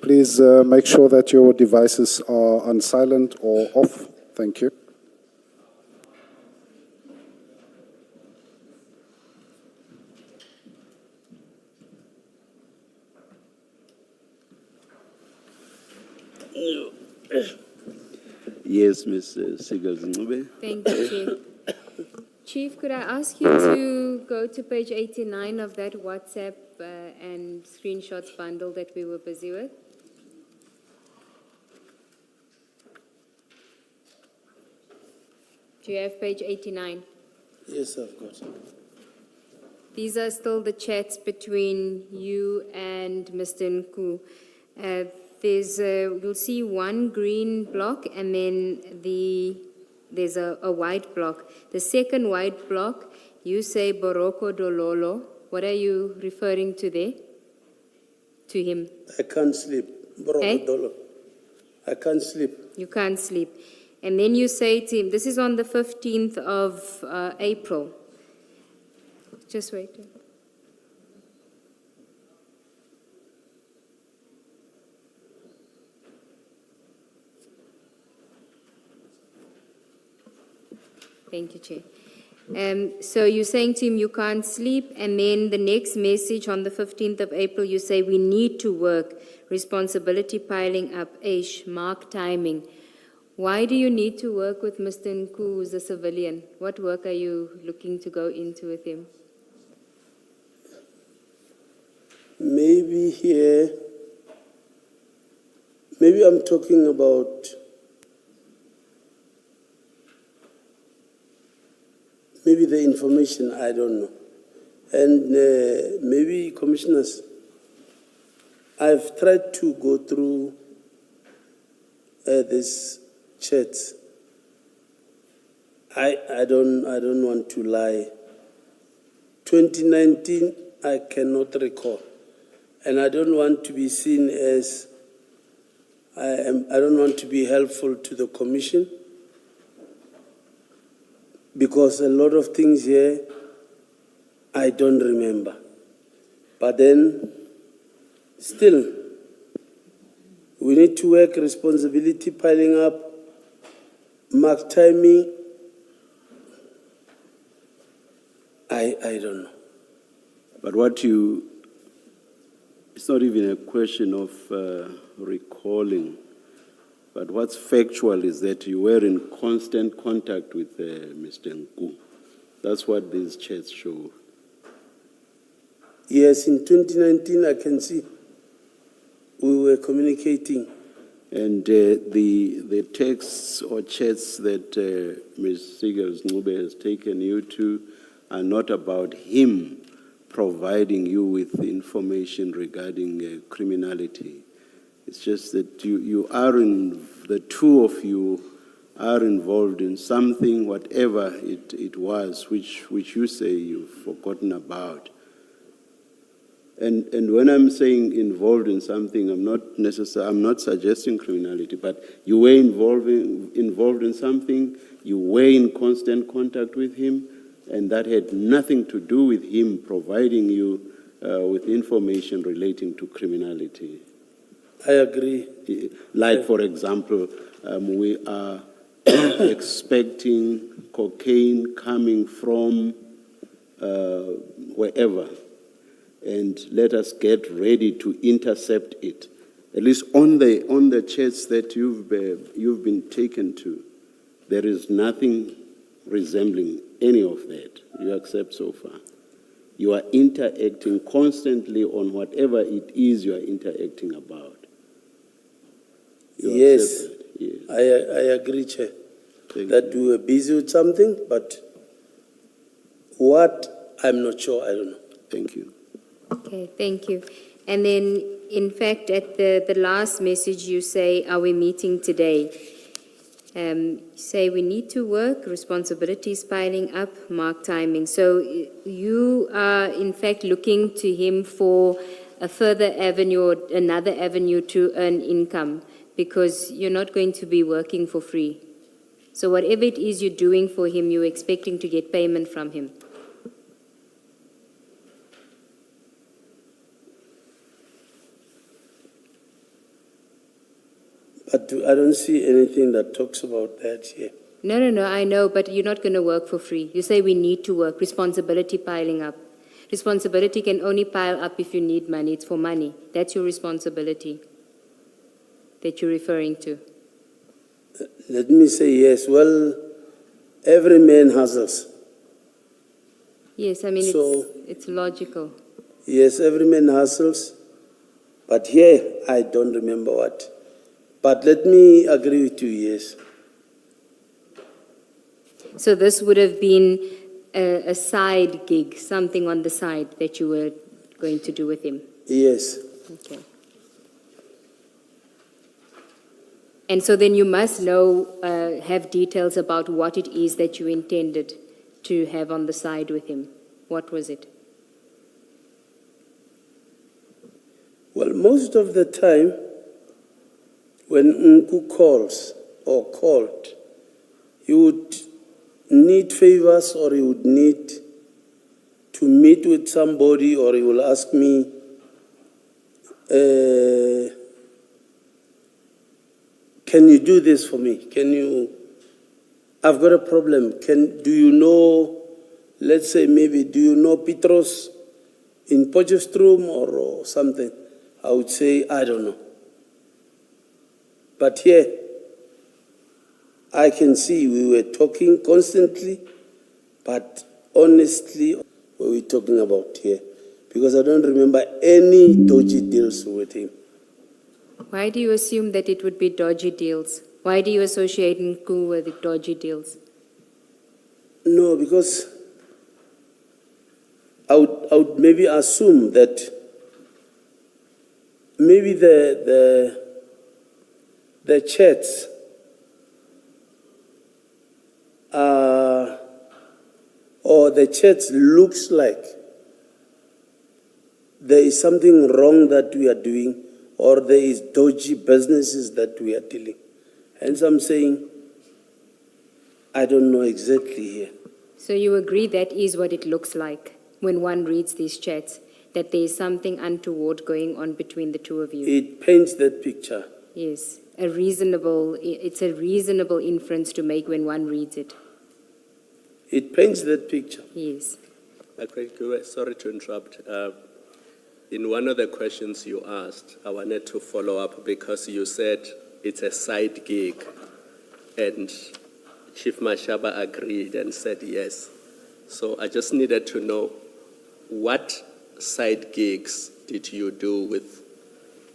Please make sure that your devices are on silent or off. Thank you. Yes, Ms. Sigels-Ncube. Thank you, Chief. Chief, could I ask you to go to page 89 of that WhatsApp and screenshots bundle that we were busy with? Do you have page 89? Yes, I've got it. These are still the chats between you and Mr. Nku. You'll see one green block and then there's a white block. The second white block, you say Boroko Dololo. What are you referring to there? To him? I can't sleep. Eh? I can't sleep. You can't sleep. And then you say to him, this is on the 15th of April. Just wait. Thank you, Chair. So you're saying to him you can't sleep, and then the next message on the 15th of April, you say we need to work, responsibility piling up, mark timing. Why do you need to work with Mr. Nku, who's a civilian? What work are you looking to go into with him? Maybe here, maybe I'm talking about maybe the information, I don't know. And maybe commissioners, I've tried to go through this chat. I don't want to lie. 2019, I cannot recall. And I don't want to be seen as, I don't want to be helpful to the commission, because a lot of things here I don't remember. But then, still, we need to work, responsibility piling up, mark timing. I don't know. But it's not even a question of recalling, but what's factual is that you were in constant contact with Mr. Nku. That's what these chats show. Yes, in 2019, I can see we were communicating. And the texts or chats that Ms. Sigels-Ncube has taken you to are not about him providing you with information regarding criminality. It's just that the two of you are involved in something, whatever it was, which you say you've forgotten about. And when I'm saying involved in something, I'm not suggesting criminality, but you were involved in something, you were in constant contact with him, and that had nothing to do with him providing you with information relating to criminality. I agree. Like, for example, we are expecting cocaine coming from wherever, and let us get ready to intercept it. At least on the chats that you've been taken to, there is nothing resembling any of that. You accept so far. You are interacting constantly on whatever it is you are interacting about. Yes, yes. I agree, Chair, that we were busy with something, but what, I'm not sure, I don't know. Thank you. Okay, thank you. And then, in fact, at the last message you say, are we meeting today? You say we need to work, responsibilities piling up, mark timing. So you are, in fact, looking to him for a further avenue or another avenue to earn income, because you're not going to be working for free. So whatever it is you're doing for him, you're expecting to get payment from him. But I don't see anything that talks about that here. No, I know, but you're not going to work for free. You say we need to work, responsibility piling up. Responsibility can only pile up if you need money. It's for money. That's your responsibility that you're referring to. Let me say yes. Well, every man hustles. Yes, I mean, So- it's logical. Yes, every man hustles. But here, I don't remember what. But let me agree with you, yes. So this would have been a side gig, something on the side that you were going to do with him. Yes. Okay. And so then you must know, have details about what it is that you intended to have on the side with him. What was it? Well, most of the time, when Nku calls or called, he would need favors or he would need to meet with somebody, or he will ask me, can you do this for me? I've got a problem. Do you know, let's say maybe, do you know Petros in Potchefstroom or something? I would say, I don't know. But here, I can see we were talking constantly, but honestly, what were we talking about here? Because I don't remember any dodgy deals with him. Why do you assume that it would be dodgy deals? Why do you associate Nku with dodgy deals? No, because I would maybe assume that maybe the chats or the chats looks like there is something wrong that we are doing, or there is dodgy businesses that we are dealing. Hence I'm saying, I don't know exactly here. So you agree that is what it looks like when one reads these chats, that there is something untoward going on between the two of you? It paints that picture. Yes, it's a reasonable inference to make when one reads it. It paints that picture. Yes. Sorry to interrupt. In one of the questions you asked, I wanted to follow up because you said it's a side gig, and Chief Mashaba agreed and said yes. So I just needed to know, what side gigs did you do with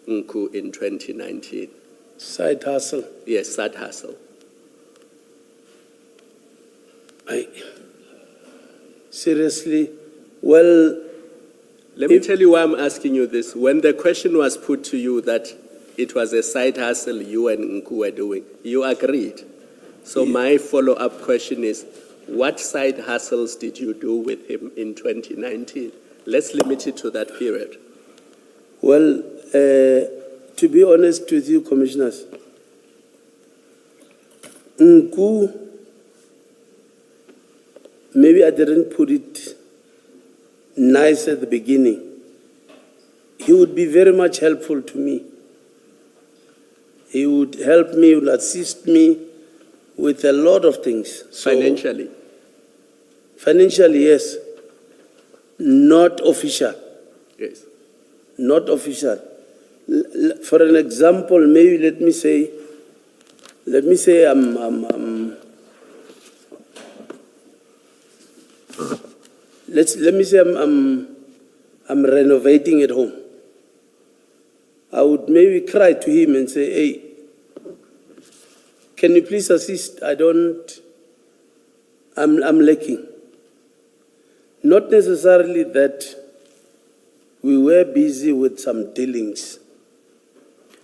Nku in 2019? Side hustle. Yes, side hustle. Seriously, well... Let me tell you why I'm asking you this. When the question was put to you that it was a side hustle you and Nku were doing, you agreed. So my follow-up question is, what side hustles did you do with him in 2019? Let's limit it to that period. Well, to be honest with you, Commissioners, Nku, maybe I didn't put it nice at the beginning. He would be very much helpful to me. He would help me, he would assist me with a lot of things. So, Financially? Financially, yes. Not official. Yes. Not official. For an example, maybe let me say I'm renovating at home. I would maybe cry to him and say, hey, can you please assist? I'm lacking. Not necessarily that we were busy with some dealings.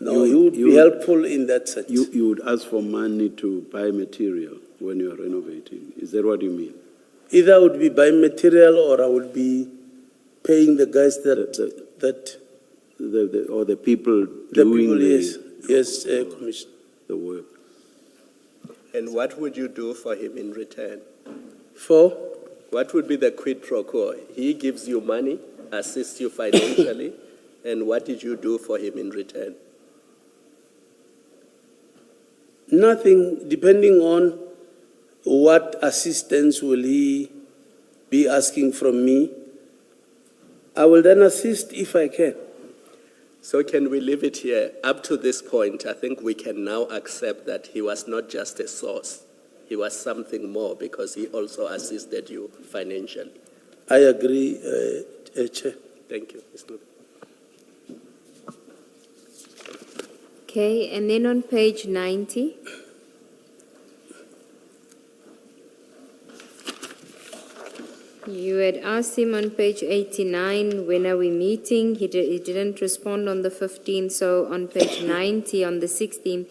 No, he would be helpful in that sense. You would ask for money to buy material when you are renovating. Is that what you mean? Either I would be buying material or I would be paying the guys or the people doing Commissioner. the work. And what would you do for him in return? For? What would be the quid pro quo? He gives you money, assists you financially, and what did you do for him in return? Nothing, depending on what assistance will he be asking from me. I will then assist if I can. So can we leave it here? Up to this point, I think we can now accept that he was not just a source. He was something more because he also assisted you financially. I agree, Chair. Thank you, Ms. Nube. Okay, and then on page 90, you had asked him on page 89, when are we meeting? He didn't respond on the 15th, so on page 90, on the 16th,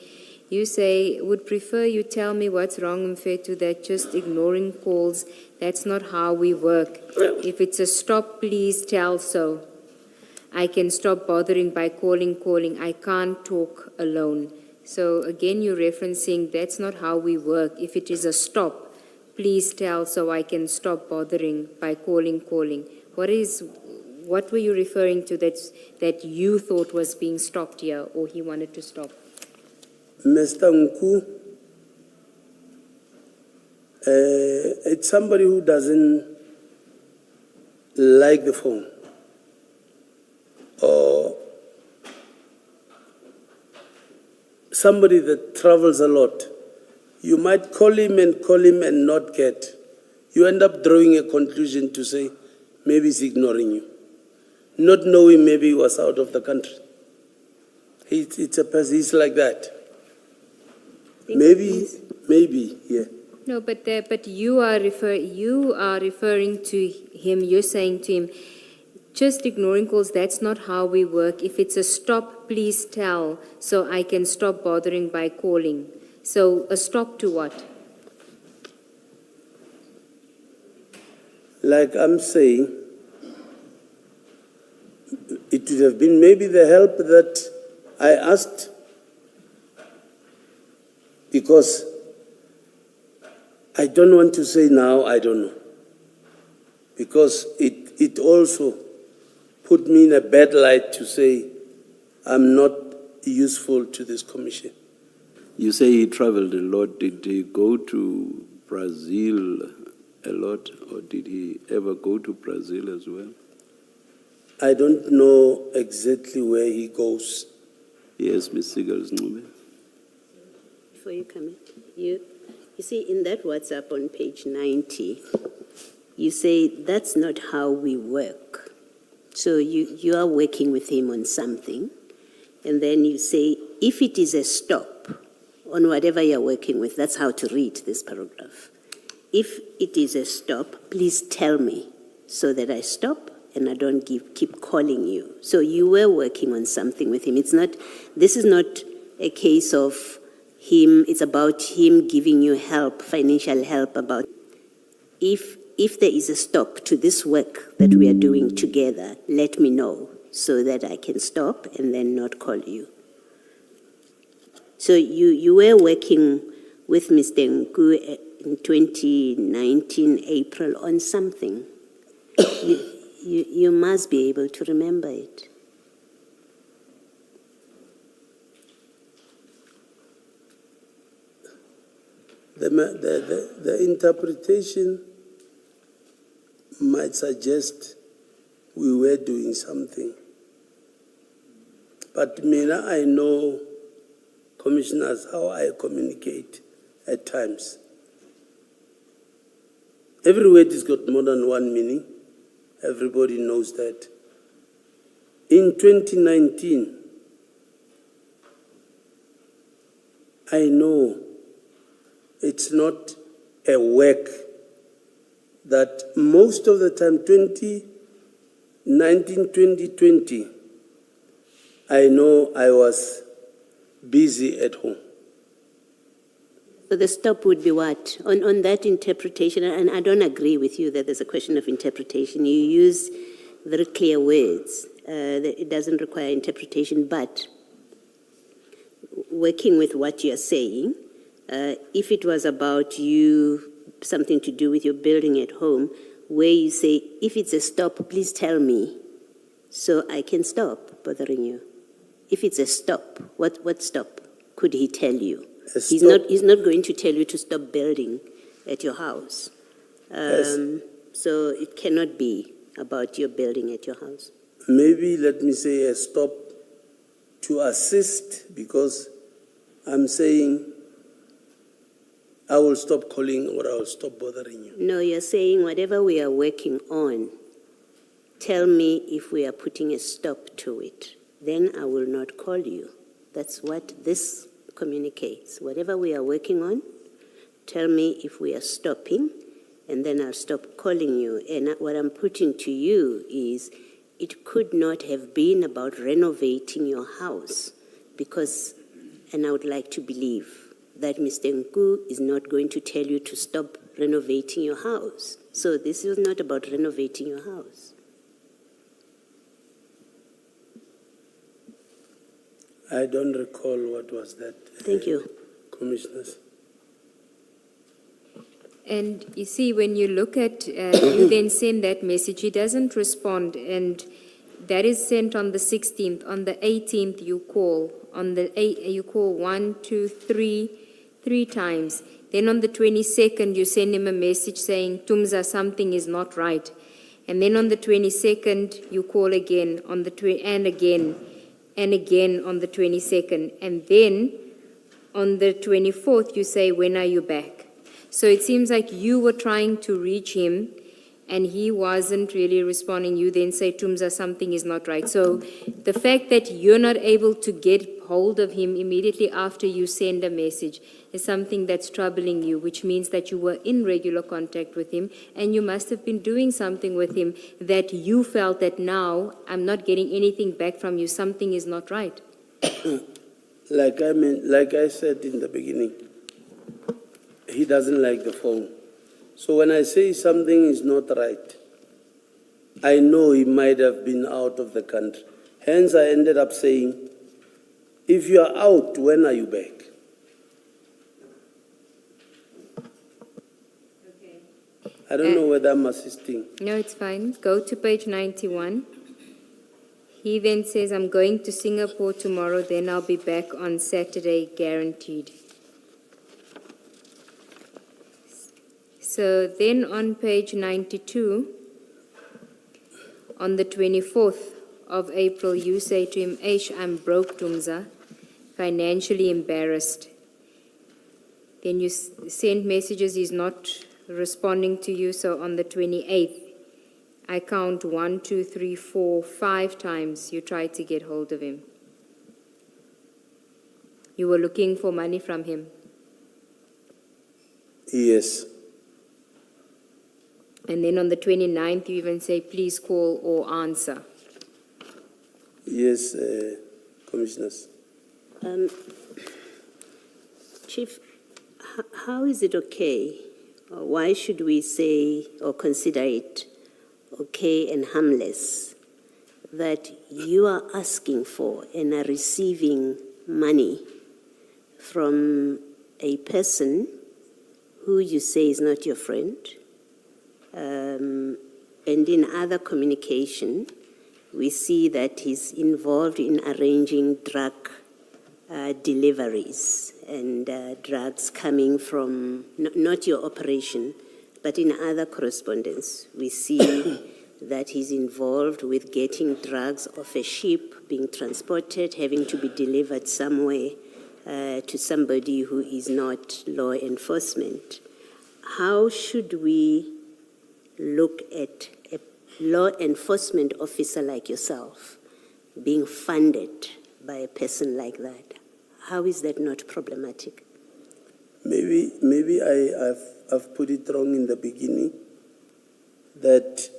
you say, would prefer you tell me what's wrong, Mfethu, that just ignoring calls, that's not how we work. If it's a stop, please tell so. I can stop bothering by calling. I can't talk alone. So again, you're referencing that's not how we work. If it is a stop, please tell so I can stop bothering by calling. What were you referring to that you thought was being stopped here or he wanted to stop? Mr. Nku, it's somebody who doesn't like the phone. Or somebody that travels a lot. You might call him and not get. You end up drawing a conclusion to say, maybe he's ignoring you. Not knowing maybe he was out of the country. It's a person, he's like that. Maybe, yeah. No, but you are referring to him, you're saying to him, just ignoring calls, that's not how we work. If it's a stop, please tell, so I can stop bothering by calling. So a stop to what? Like I'm saying, it would have been maybe the help that I asked, because I don't want to say now, I don't know. Because it also put me in a bad light to say I'm not useful to this commission. You say he traveled a lot. Did he go to Brazil a lot, or did he ever go to Brazil as well? I don't know exactly where he goes. Yes, Ms. Sigels-Ncube. Before you come in, you see in that WhatsApp on page 90, you say that's not how we work. So you are working with him on something, and then you say, if it is a stop on whatever you're working with, that's how to read this paragraph. If it is a stop, please tell me so that I stop and I don't keep calling you. So you were working on something with him. This is not a case of him, it's about him giving you help, financial help about, if there is a stop to this work that we are doing together, let me know so that I can stop and then not call you. So you were working with Mr. Nku in 2019, April, on something. You must be able to remember it. The interpretation might suggest we were doing something. But Mina, I know, commissioners, how I communicate at times. Every word has got more than one meaning. Everybody knows that. In 2019, I know it's not a work that most of the time, 2019, 2020, I know I was busy at home. So the stop would be what? On that interpretation, and I don't agree with you that there's a question of interpretation. You use very clear words. That it doesn't require interpretation, but working with what you're saying, if it was about you, something to do with your building at home, where you say, if it's a stop, please tell me so I can stop bothering you. If it's a stop, what stop could he tell you? He's not going to tell you to stop building at your house. Yes. So it cannot be about your building at your house. Maybe let me say a stop to assist, because I'm saying I will stop calling or I will stop bothering you. No, you're saying whatever we are working on, tell me if we are putting a stop to it. Then I will not call you. That's what this communicates. Whatever we are working on, tell me if we are stopping, and then I'll stop calling you. And what I'm putting to you is, it could not have been about renovating your house, because, and I would like to believe that Mr. Nku is not going to tell you to stop renovating your house. So this is not about renovating your house. I don't recall what was that. Thank you. Commissioners. And you see, when you look at, you then send that message, he doesn't respond, and that is sent on the 16th. On the 18th, you call. On the 8th, you call 1, 2, 3 times. Then on the 22nd, you send him a message saying, Tumza, something is not right. And then on the 22nd, you call again, and again on the 22nd. And then on the 24th, you say, when are you back? So it seems like you were trying to reach him and he wasn't really responding. You then say, Tumza, something is not right. So the fact that you're not able to get hold of him immediately after you send a message is something that's troubling you, which means that you were in regular contact with him and you must have been doing something with him that you felt that now I'm not getting anything back from you. Something is not right. Like I said in the beginning, he doesn't like the phone. So when I say something is not right, I know he might have been out of the country. Hence, I ended up saying, if you are out, when are you back? Okay. I don't know whether I'm assisting. No, it's fine. Go to page 91. He then says, I'm going to Singapore tomorrow, then I'll be back on Saturday, guaranteed. So then on page 92, on the 24th of April, you say to him, Aish, I'm broke, Tumza, financially embarrassed. Then you send messages, he's not responding to you. So on the 28th, I count 1, 2, 3, 4, 5 times you tried to get hold of him. You were looking for money from him. Yes. And then on the 29th, you even say, please call or answer. Yes, Commissioners. Chief, how is it okay, or why should we say or consider it okay and harmless that you are asking for and are receiving money from a person who you say is not your friend, and in other communication, we see that he's involved in arranging drug deliveries and drugs coming from, not your operation, but in other correspondence. We see that he's involved with getting drugs off a ship, being transported, having to be delivered somewhere to somebody who is not law enforcement. How should we look at a law enforcement officer like yourself being funded by a person like that? How is that not problematic? Maybe I've put it wrong in the beginning, that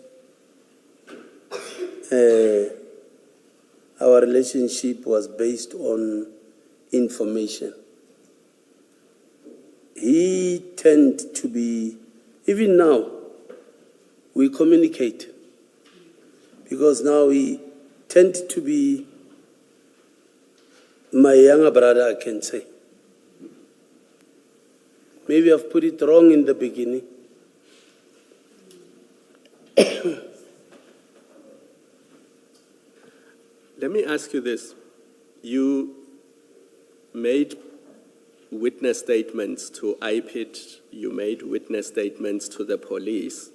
our relationship was based on information. He tended to be, even now, we communicate, because now he tends to be my younger brother, I can say. Maybe I've put it wrong in the beginning. Let me ask you this. You made witness statements to IPID, you made witness statements to the police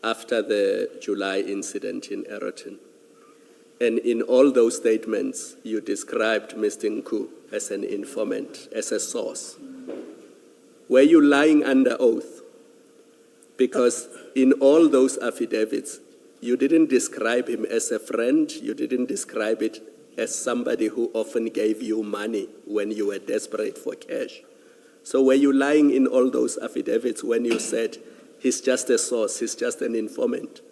after the July incident in Eroton. And in all those statements, you described Mr. Nku as an informant, as a source. Were you lying under oath? Because in all those affidavits, you didn't describe him as a friend, you didn't describe it as somebody who often gave you money when you were desperate for cash. So were you lying in all those affidavits when you said, he's just a source, he's just an informant?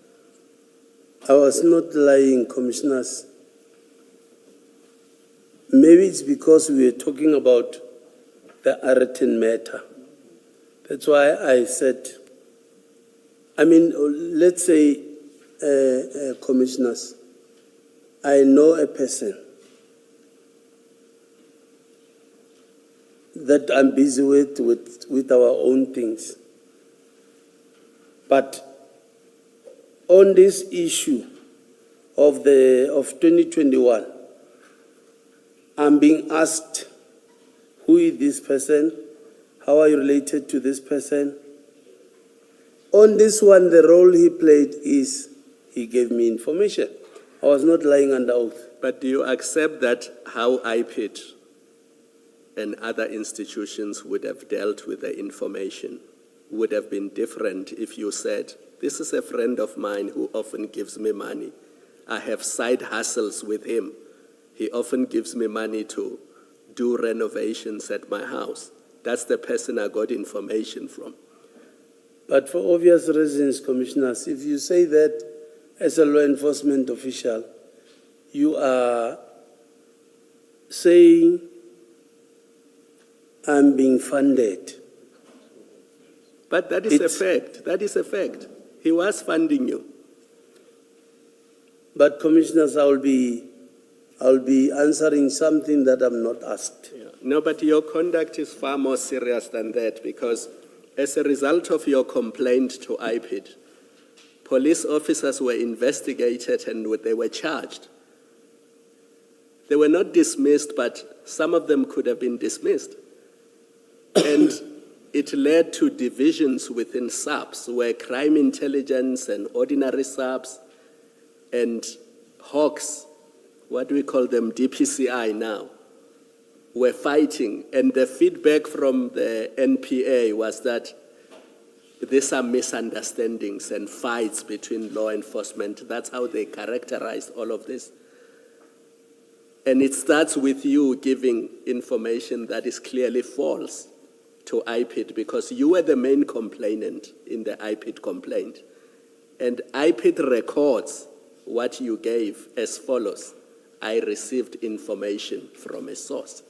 I was not lying, Commissioners. Maybe it's because we were talking about the Eroton matter. That's why I said, I mean, let's say, Commissioners, I know a person that I'm busy with our own things. But on this issue of 2021, I'm being asked, who is this person? How are you related to this person? On this one, the role he played is he gave me information. I was not lying under oath. But do you accept that how IPID and other institutions would have dealt with the information would have been different if you said, this is a friend of mine who often gives me money. I have side hustles with him. He often gives me money to do renovations at my house. That's the person I got information from. But for obvious reasons, Commissioners, if you say that as a law enforcement official, you are saying I'm being funded. But that is a fact. That is a fact. He was funding you. But Commissioners, I'll be answering something that I'm not asked. Yeah. No, but your conduct is far more serious than that, because as a result of your complaint to IPID, police officers were investigated and they were charged. They were not dismissed, but some of them could have been dismissed. And it led to divisions within SAPs, where crime intelligence and ordinary SAPs and Hawks, what do we call them, DPCI now, were fighting. And the feedback from the NPA was that these are misunderstandings and fights between law enforcement. That's how they characterized all of this. And it starts with you giving information that is clearly false to IPID, because you were the main complainant in the IPID complaint. And IPID records what you gave as follows: I received information from a source.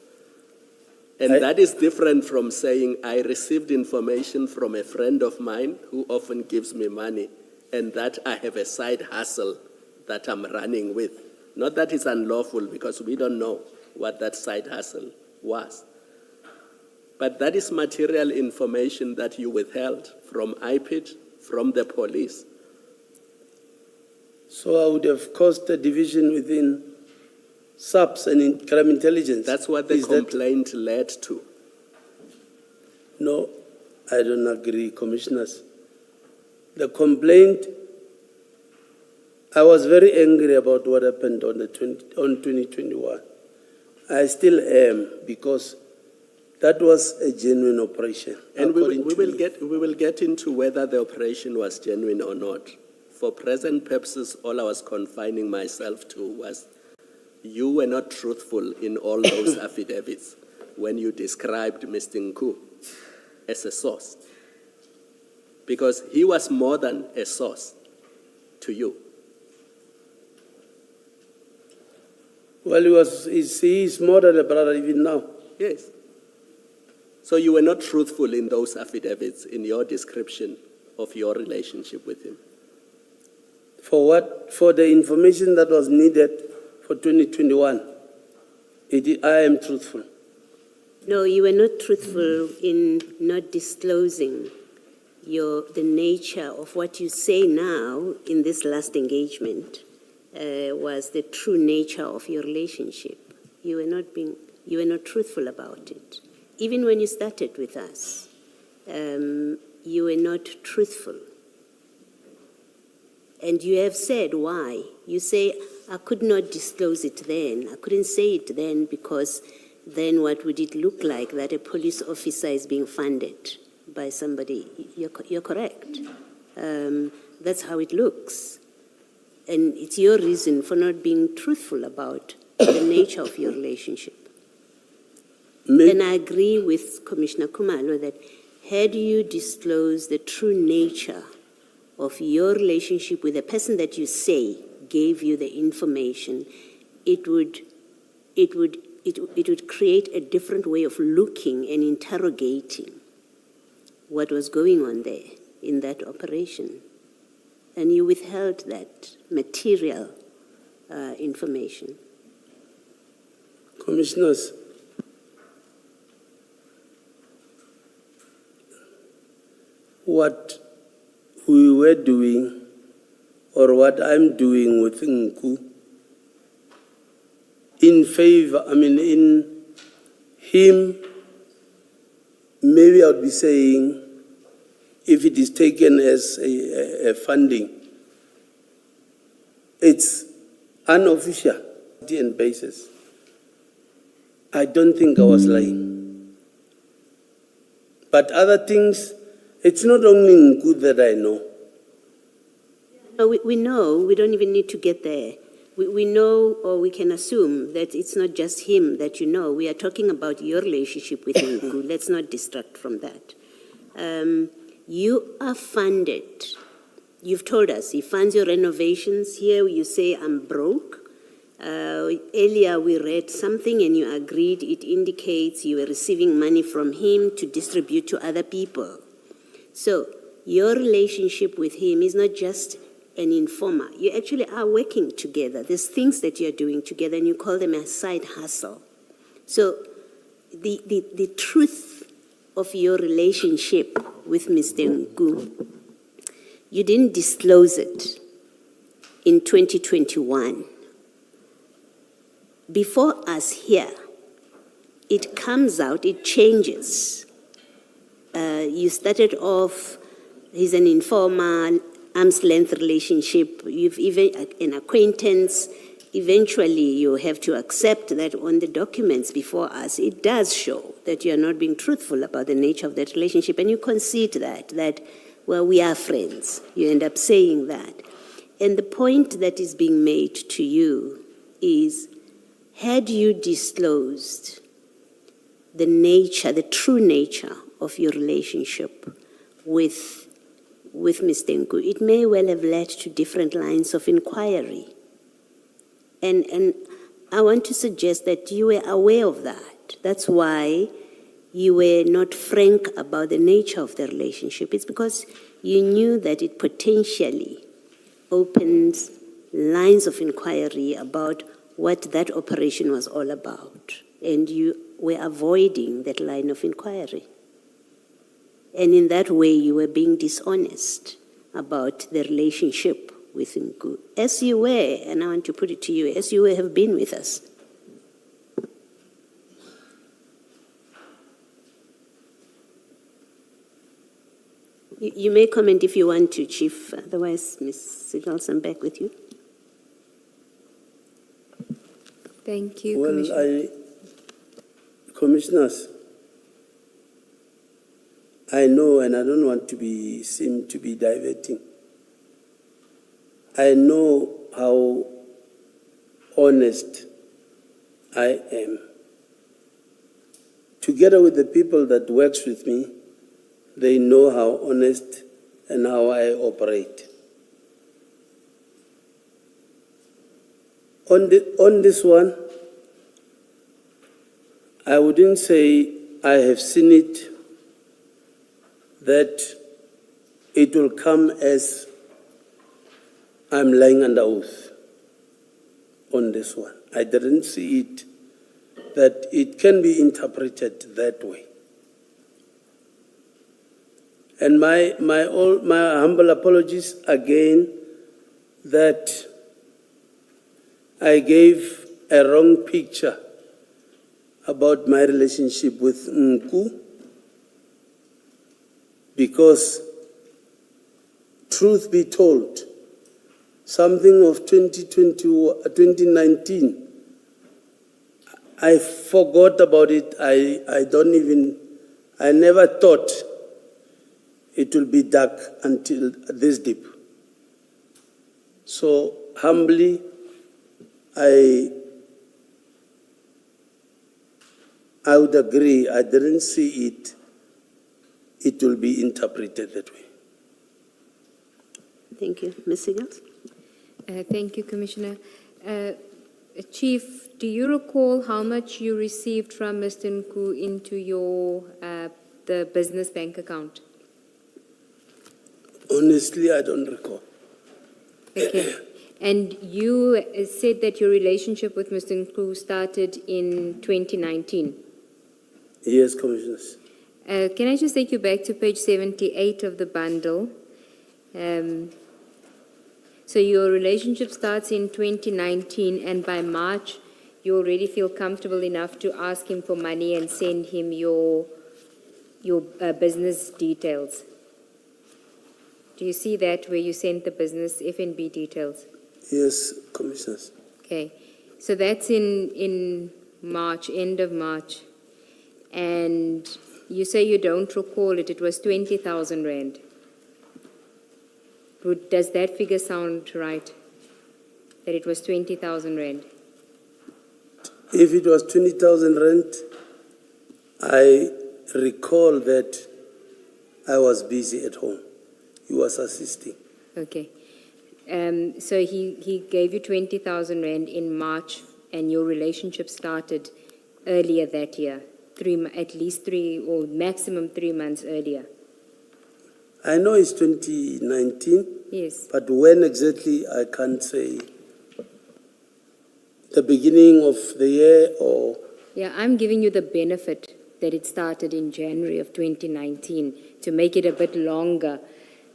And that is different from saying, I received information from a friend of mine who often gives me money, and that I have a side hustle that I'm running with. Not that it's unlawful, because we don't know what that side hustle was. But that is material information that you withheld from IPID, from the police. So I would have caused a division within SAPs and in crime intelligence. That's what the complaint led to. No, I don't agree, Commissioners. The complaint, I was very angry about what happened on 2021. I still am, because that was a genuine operation. And we will get into whether the operation was genuine or not. For present purposes, all I was confining myself to was you were not truthful in all those affidavits when you described Mr. Nku as a source. Because he was more than a source to you. Well, he is more than a brother even now. Yes. So you were not truthful in those affidavits in your description of your relationship with him. For what? For the information that was needed for 2021. I am truthful. No, you were not truthful in not disclosing the nature of what you say now in this last engagement was the true nature of your relationship. You were not truthful about it. even when you started with us, you were not truthful. And you have said why. You say, I could not disclose it then. I couldn't say it then because then what would it look like that a police officer is being funded by somebody? You're correct. That's how it looks. And it's your reason for not being truthful about the nature of your relationship. And I agree with Commissioner Khumalo that had you disclosed the true nature of your relationship with the person that you say gave you the information, it would create a different way of looking and interrogating what was going on there in that operation. And you withheld that material information. Commissioners, what we were doing, or what I'm doing with Nku, in him, maybe I would be saying, if it is taken as a funding, it's unofficial and basis. I don't think I was lying. But other things, it's not only Nku that I know. No, we know, we don't even need to get there. We know, or we can assume, that it's not just him that you know. We are talking about your relationship with Nku. Let's not distract from that. You are funded. You've told us he funds your renovations. Here you say, I'm broke. Earlier we read something and you agreed it indicates you were receiving money from him to distribute to other people. So your relationship with him is not just an informer. You actually are working together. There's things that you're doing together and you call them a side hustle. So the truth of your relationship with Mr. Nku, you didn't disclose it in 2021. Before us here, it comes out, it changes. You started off, he's an informer, arm's length relationship, you've even an acquaintance. Eventually you have to accept that on the documents before us, it does show that you're not being truthful about the nature of that relationship, and you concede that, well, we are friends. You end up saying that. And the point that is being made to you is, had you disclosed the nature, the true nature of your relationship with Mr. Nku, it may well have led to different lines of inquiry. And I want to suggest that you were aware of that. That's why you were not frank about the nature of the relationship. It's because you knew that it potentially opens lines of inquiry about what that operation was all about. And you were avoiding that line of inquiry. And in that way, you were being dishonest about the relationship with Nku, as you were, and I want to put it to you, as you have been with us. You may comment if you want to, Chief. Otherwise, Ms. Sigals, I'm back with you. Thank you, Well, Commissioner. Commissioners, I know, and I don't want to seem to be diverting. I know how honest I am. Together with the people that works with me, they know how honest and how I operate. On this one, I wouldn't say I have seen it, that it will come as I'm lying under oath on this one. I didn't see it, that it can be interpreted that way. And my humble apologies again that I gave a wrong picture about my relationship with Nku, because truth be told, something of 2019, I forgot about it. I never thought it will be dark until this deep. So humbly, I would agree. I didn't see it. It will be interpreted that way. Thank you. Ms. Siggels? Thank you, Commissioner. Chief, do you recall how much you received from Mr. Nku into your the business bank account? Honestly, I don't recall. Okay. And you said that your relationship with Mr. Nku started in 2019. Yes, Commissioners. Can I just take you back to page 78 of the bundle? So your relationship starts in 2019, and by March, you already feel comfortable enough to ask him for money and send him your business details. Do you see that where you sent the business F&B details? Yes, Commissioners. Okay. So that's in March, end of March. And you say you don't recall it. It was 20,000 Rand. Does that figure sound right? That it was 20,000 Rand? If it was 20,000 Rand, I recall that I was busy at home. He was assisting. Okay. So he gave you 20,000 Rand in March, and your relationship started earlier that year, at least 3 or maximum 3 months earlier. I know it's 2019. Yes. But when exactly, I can't say. The beginning of the year or... Yeah, I'm giving you the benefit that it started in January of 2019 to make it a bit longer.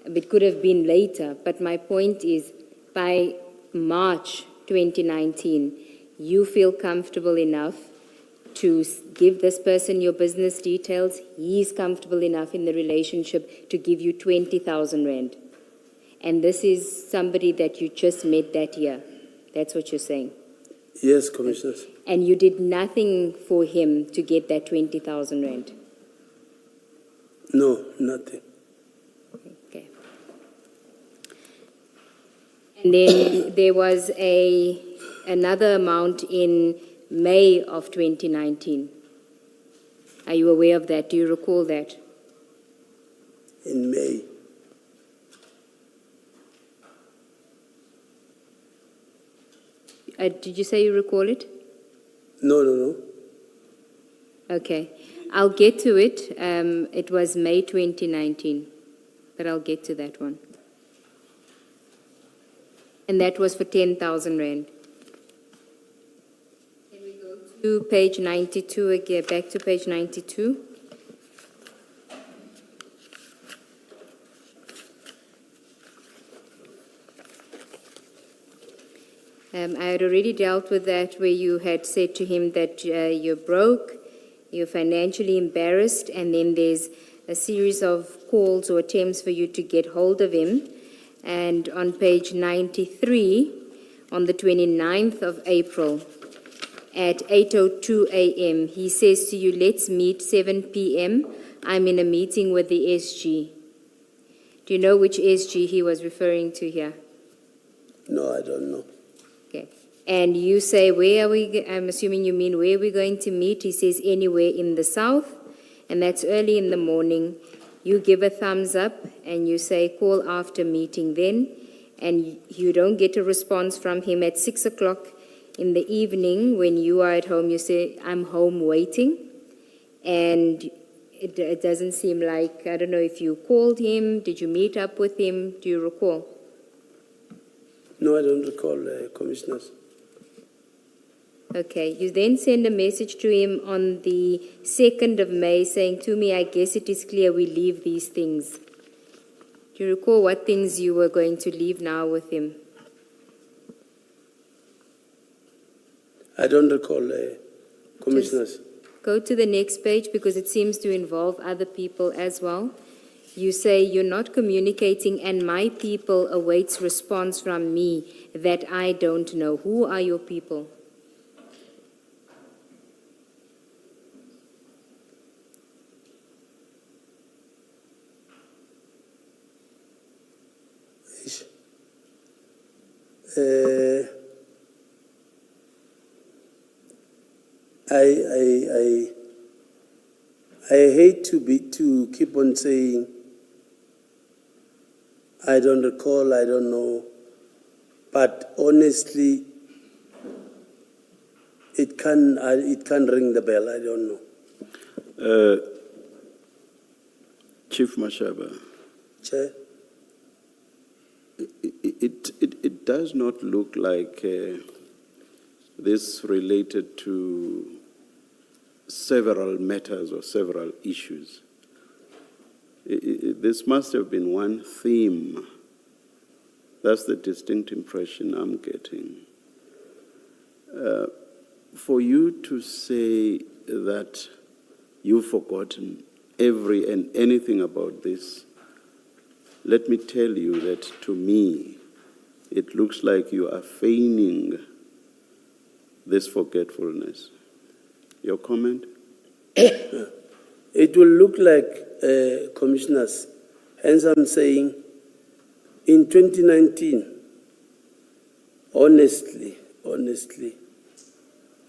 It could have been later, but my point is by March 2019, you feel comfortable enough to give this person your business details. He's comfortable enough in the relationship to give you 20,000 Rand. And this is somebody that you just met that year. That's what you're saying. Yes, Commissioners. And you did nothing for him to get that 20,000 Rand? No, nothing. Okay. And then there was another amount in May of 2019. Are you aware of that? Do you recall that? In May. Did you say you recall it? No. Okay. I'll get to it. It was May 2019, but I'll get to that one. And that was for 10,000 Rand. Can we go to page 92 again, back to page 92? I had already dealt with that where you had said to him that you're broke, you're financially embarrassed, and then there's a series of calls or attempts for you to get hold of him. And on page 93, on the 29th of April, at 8:02 a.m., he says to you, let's meet 7 p.m. I'm in a meeting with the SG. Do you know which SG he was referring to here? No, I don't know. Okay. And you say, where are we? I'm assuming you mean where are we going to meet? He says anywhere in the south, and that's early in the morning. You give a thumbs up and you say call after meeting then, and you don't get a response from him at 6 o'clock in the evening when you are at home. You say, I'm home waiting, and it doesn't seem like, I don't know if you called him, did you meet up with him, do you recall? No, I don't recall, Commissioners. Okay, you then send a message to him on the 2nd of May saying, to me, I guess it is clear we leave these things. Do you recall what things you were going to leave now with him? I don't recall, Commissioners. Go to the next page because it seems to involve other people as well. You say you're not communicating and my people awaits response from me that I don't know. Who are your people? I hate to keep on saying I don't recall, I don't know, but honestly, it can ring the bell. I don't know. Chief Mashaba, Chair. it does not look like this related to several matters or several issues. This must have been one theme. That's the distinct impression I'm getting. For you to say that you've forgotten every and anything about this, let me tell you that to me, it looks like you are feigning this forgetfulness. Your comment? It will look like, commissioners, hence I'm saying, in 2019, honestly,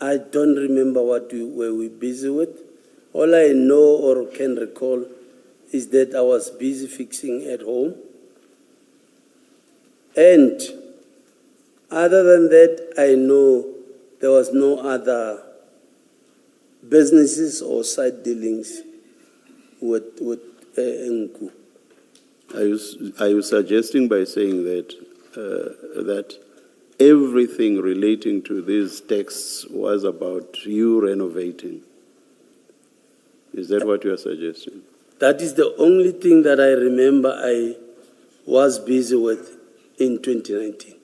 I don't remember what we were busy with. All I know or can recall is that I was busy fixing at home. And other than that, I know there was no other businesses or side dealings with Nku. Are you suggesting by saying that that everything relating to these texts was about you renovating? Is that what you are suggesting? That is the only thing that I remember I was busy with in 2019.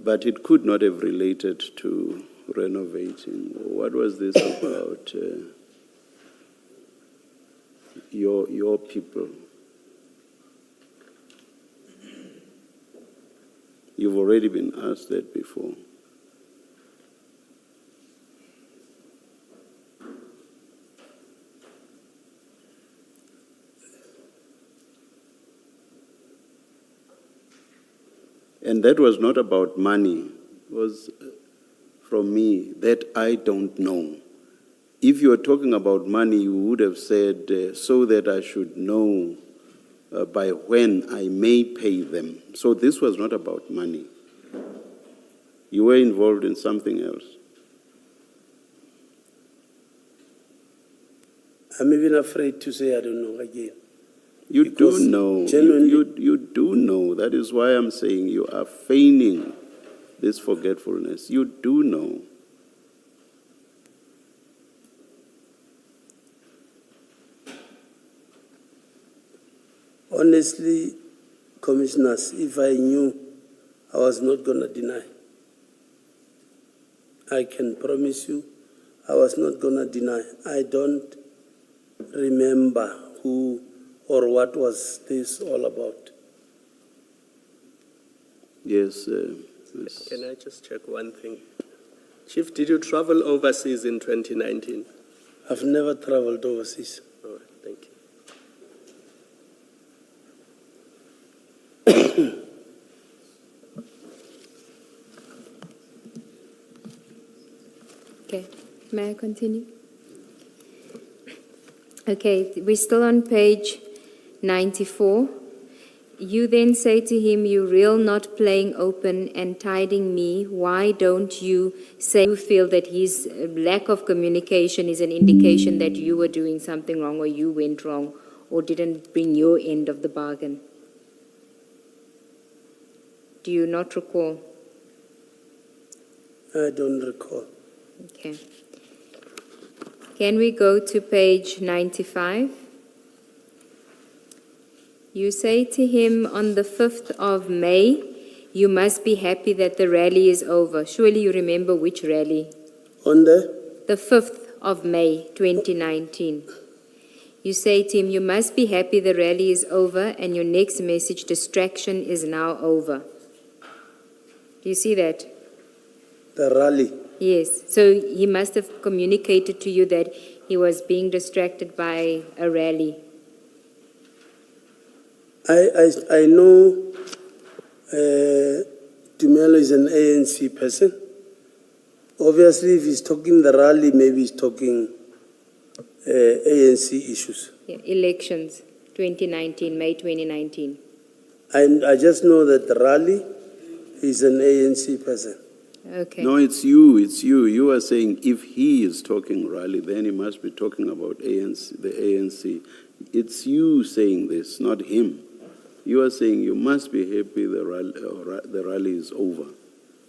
But it could not have related to renovating. What was this about? Your people. You've already been asked that before. And that was not about money. It was from me that I don't know. If you were talking about money, you would have said, so that I should know by when I may pay them. So this was not about money. You were involved in something else. I'm even afraid to say I don't know again. You Because do know. genuinely- You do know. That is why I'm saying you are feigning this forgetfulness. You do know. Honestly, commissioners, if I knew, I was not going to deny. I can promise you, I was not going to deny. I don't remember who or what was this all about. Yes. Can I just check one thing? Chief, did you travel overseas in 2019? I've never traveled overseas. All right, thank you. Okay, may I continue? Okay, we're still on page 94. You then say to him, you real not playing open and tiding me. Why don't you say you feel that his lack of communication is an indication that you were doing something wrong or you went wrong or didn't bring your end of the bargain? Do you not recall? I don't recall. Okay. Can we go to page 95? You say to him on the 5th of May, you must be happy that the rally is over. Surely you remember which rally? On the? The 5th of May 2019. You say to him, you must be happy the rally is over, and your next message, distraction is now over. Do you see that? The rally. Yes. So he must have communicated to you that he was being distracted by a rally. I know Tumelo is an ANC person. Obviously, if he's talking the rally, maybe he's talking ANC issues. Yeah, elections, 2019, May 2019. I just know that the rally is an ANC person. Okay. No, it's you. You are saying if he is talking rally, then he must be talking about ANC, the ANC. It's you saying this, not him. You are saying you must be happy the rally is over.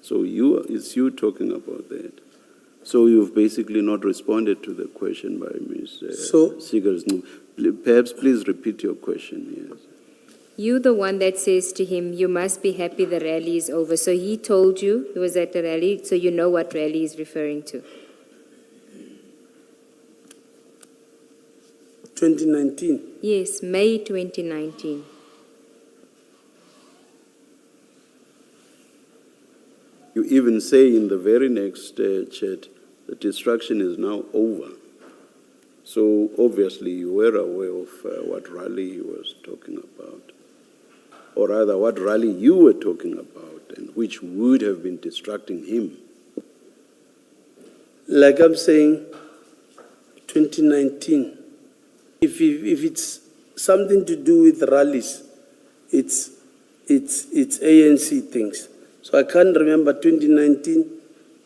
So it's you talking about that. So you've basically not responded to the question by Ms. Seegers. Perhaps please repeat your question, yes. You the one that says to him, you must be happy the rally is over. So he told you he was at the rally, so you know what rally he's referring to. 2019? Yes, May 2019. You even say in the very next chat, the distraction is now over. So obviously you were aware of what rally he was talking about, or rather what rally you were talking about, and which would have been distracting him. Like I'm saying, 2019. If it's something to do with rallies, it's ANC things. So I can't remember 2019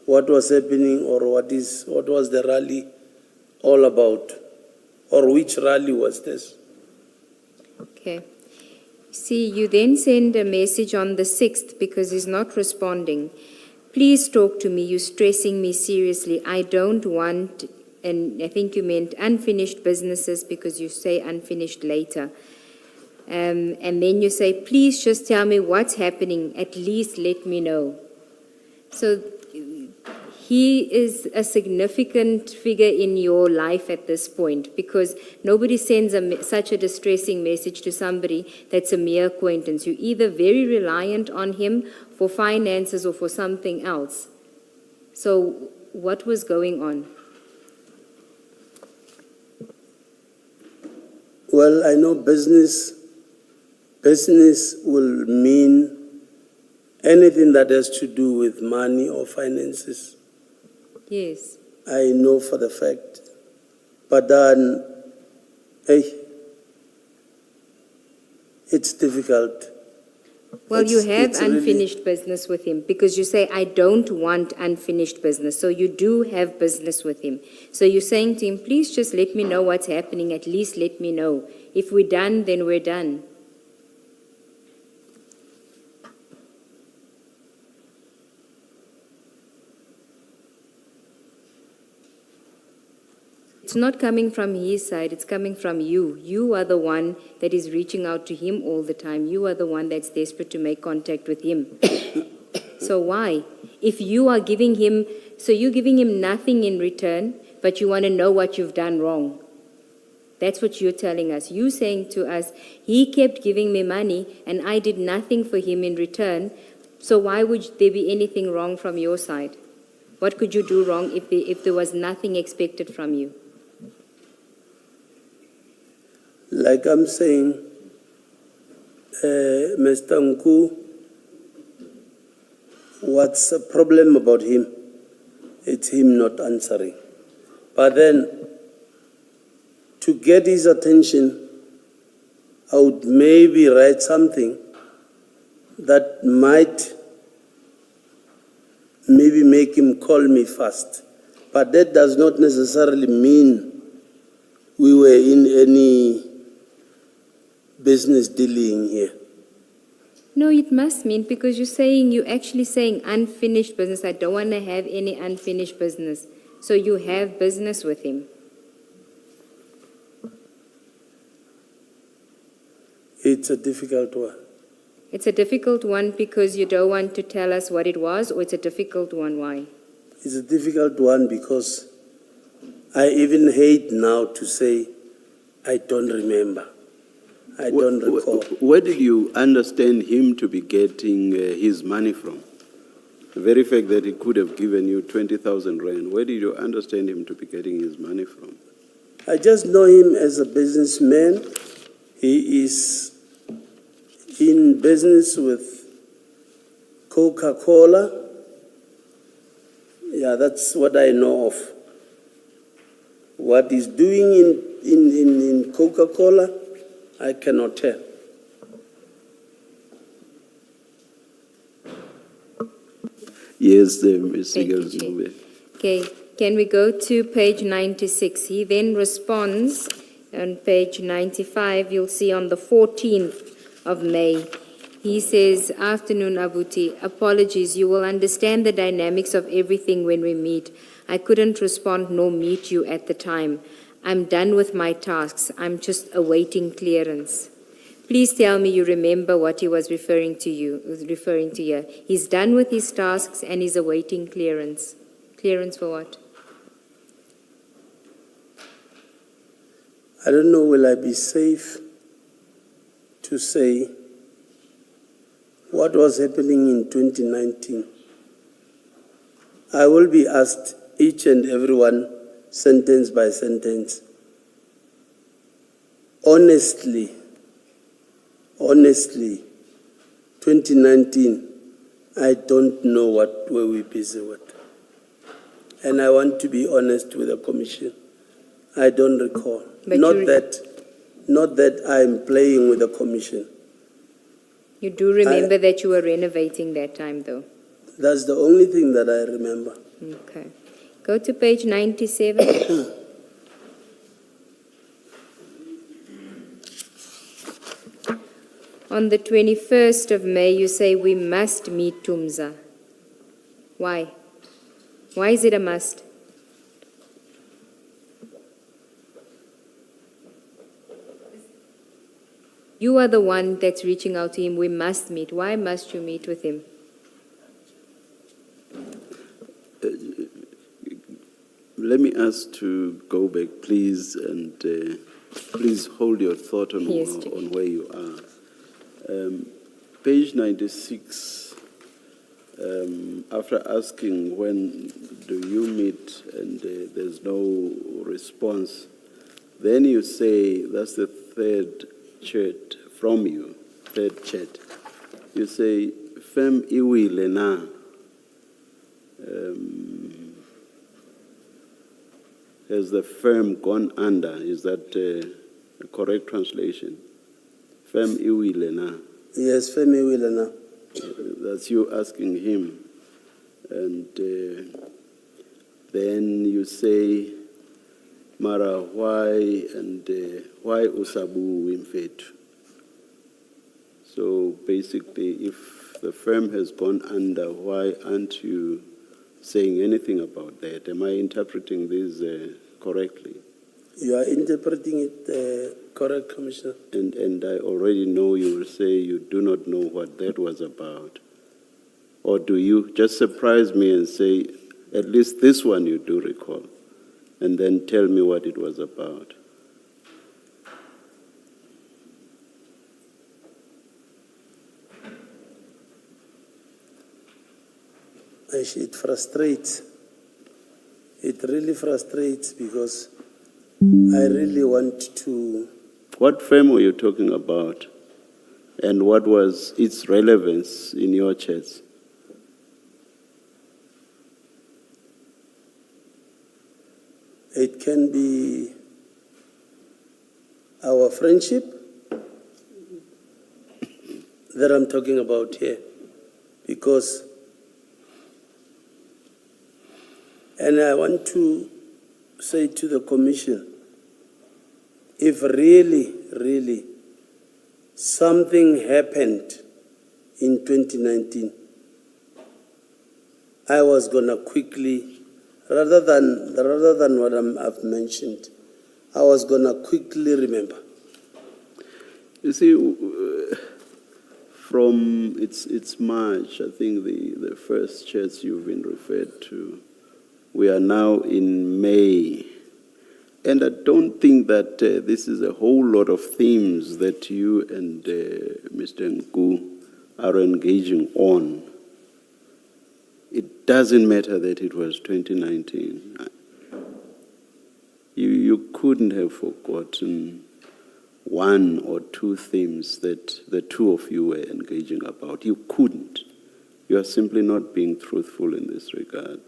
what was happening or what was the rally all about, or which rally was this. Okay. See, you then send a message on the 6th because he's not responding. Please talk to me. You're stressing me seriously. I don't want, and I think you meant unfinished businesses because you say unfinished later. And then you say, please just tell me what's happening. At least let me know. So he is a significant figure in your life at this point because nobody sends such a distressing message to somebody that's a mere acquaintance. You're either very reliant on him for finances or for something else. So what was going on? Well, I know business will mean anything that has to do with money or finances. Yes. I know for the fact. But then, it's difficult. Well, you have unfinished business with him because you say, I don't want unfinished business. So you do have business with him. So you're saying to him, please just let me know what's happening. At least let me know. If we're done, then we're done. It's not coming from his side, it's coming from you. You are the one that is reaching out to him all the time. You are the one that's desperate to make contact with him. So why? If you are giving him, so you're giving him nothing in return, but you want to know what you've done wrong. That's what you're telling us. You're saying to us, he kept giving me money and I did nothing for him in return. So why would there be anything wrong from your side? What could you do wrong if there was nothing expected from you? Like I'm saying, Mr. Nku, what's the problem about him? It's him not answering. But then, to get his attention, I would maybe write something that might maybe make him call me fast. But that does not necessarily mean we were in any business dealing here. No, it must mean because you're actually saying unfinished business. I don't want to have any unfinished business. So you have business with him. It's a difficult one. It's a difficult one because you don't want to tell us what it was, or it's a difficult one, why? It's a difficult one because I even hate now to say, I don't remember. I don't recall. Where did you understand him to be getting his money from? The very fact that he could have given you 20,000 rand, where did you understand him to be getting his money from? I just know him as a businessman. He is in business with Coca-Cola. Yeah, that's what I know of. What he's doing in Coca-Cola, I cannot tell. Yes, Mr. Thank you, Galzube. Chair. Okay, can we go to page 96? He then responds on page 95. You'll see on the 14th of May. He says, "Afternoon, Abuti. Apologies. You will understand the dynamics of everything when we meet. I couldn't respond nor meet you at the time. I'm done with my tasks. I'm just awaiting clearance." Please tell me you remember what he was referring to here. He's done with his tasks and he's awaiting clearance. Clearance for what? I don't know, will I be safe to say what was happening in 2019? I will be asked each and every one, sentence by sentence. Honestly, 2019, I don't know what were we busy with. And I want to be honest with the commission. I don't recall. But Not that I'm playing with the commission. You do remember that you were renovating that time, though? That's the only thing that I remember. Okay. Go to page 97. On the 21st of May, you say we must meet Tumza. Why? Why is it a must? You are the one that's reaching out to him. We must meet. Why must you meet with him? Let me ask to go back, please, and please hold your thought on, Yes, on where you are. Page 96, after asking when do you meet and there's no response, then you say, that's the third chat from you, third chat. You say, Fem iwile na. Has the firm gone under? Is that a correct translation? Fem iwile na. Yes, Femi Wilena. That's you asking him. And then you say, Mara, why and why usabu wimfetu? So basically, if the firm has gone under, why aren't you saying anything about that? Am I interpreting this correctly? You are interpreting it correct, Commissioner. And I already know you will say you do not know what that was about. Or do you just surprise me and say, at least this one you do recall, and then tell me what it was about? It frustrates. It really frustrates because I really want to... What firm were you talking about? And what was its relevance in your chats? It can be our friendship that I'm talking about here. Because, and I want to say to the Commission, if really something happened in 2019, I was going to quickly, rather than what I've mentioned, I was going to quickly remember. You see, from it's March, I think the first chats you've been referred to, we are now in May. And I don't think that this is a whole lot of themes that you and Mr. Nku are engaging on. It doesn't matter that it was 2019. You couldn't have forgotten one or two themes that the two of you were engaging about. You couldn't. You are simply not being truthful in this regard.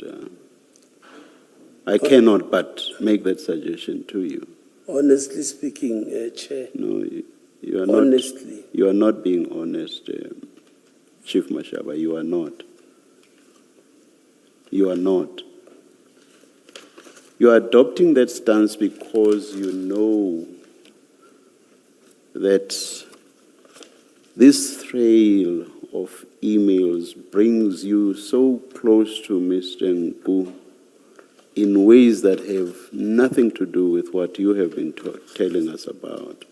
I cannot but make that suggestion to you. Honestly speaking, Chair. No, you are not. Honestly. You are not being honest, Chief Mashaba. You are not. You are not. You are adopting that stance because you know that this trail of emails brings you so close to Mr. Nku in ways that have nothing to do with what you have been telling us about,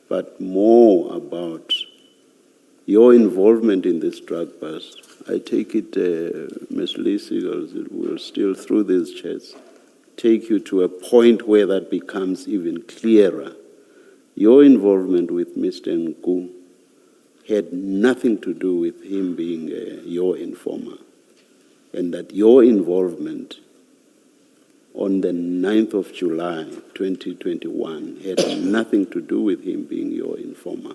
but more about your involvement in this drug bust. I take it, Ms. Lee Seagulls, it will still, through these chats, take you to a point where that becomes even clearer. Your involvement with Mr. Nku had nothing to do with him being your informer, and that your involvement on the 9th of July, 2021, had nothing to do with him being your informer.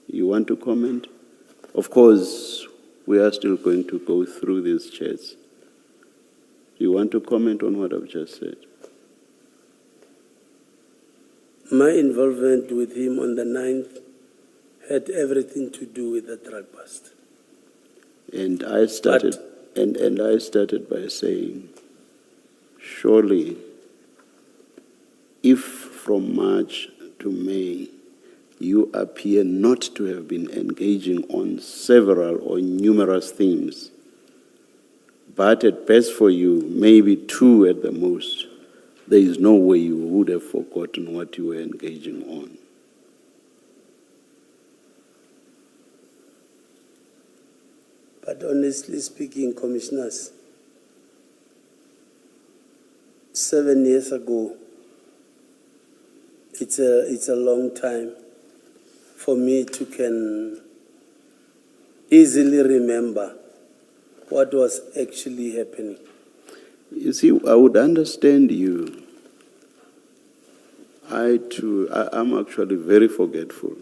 You want to comment? Of course, we are still going to go through these chats. Do you want to comment on what I've just said? My involvement with him on the 9th had everything to do with the drug bust. And I started, and I started by saying, surely, if from March to May you appear not to have been engaging on several or numerous themes, but at best for you, maybe two at the most, there is no way you would have forgotten what you were engaging on. But honestly speaking, Commissioners, 7 years ago, it's a long time for me to can easily remember what was actually happening. You see, I would understand you. I'm actually very forgetful.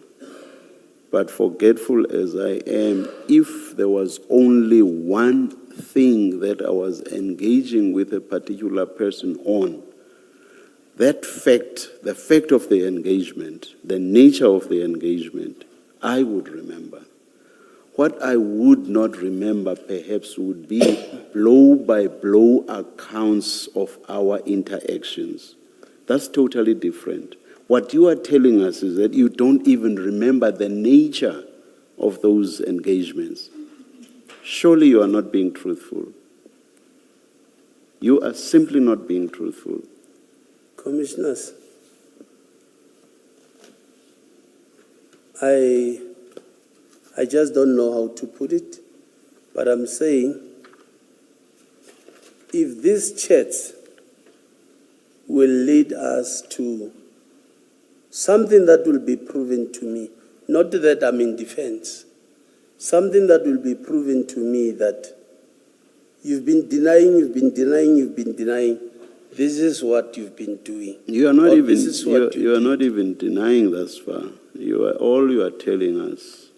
But forgetful as I am, if there was only one thing that I was engaging with a particular person on, that fact, the fact of the engagement, the nature of the engagement, I would remember. What I would not remember perhaps would be blow-by-blow accounts of our interactions. That's totally different. What you are telling us is that you don't even remember the nature of those engagements. Surely you are not being truthful. You are simply not being truthful. Commissioners, I just don't know how to put it, but I'm saying if these chats will lead us to something that will be proven to me, not that I'm in defense, something that will be proven to me that you've been denying, this is what you've been doing. You are not not even denying thus far. All you are telling us,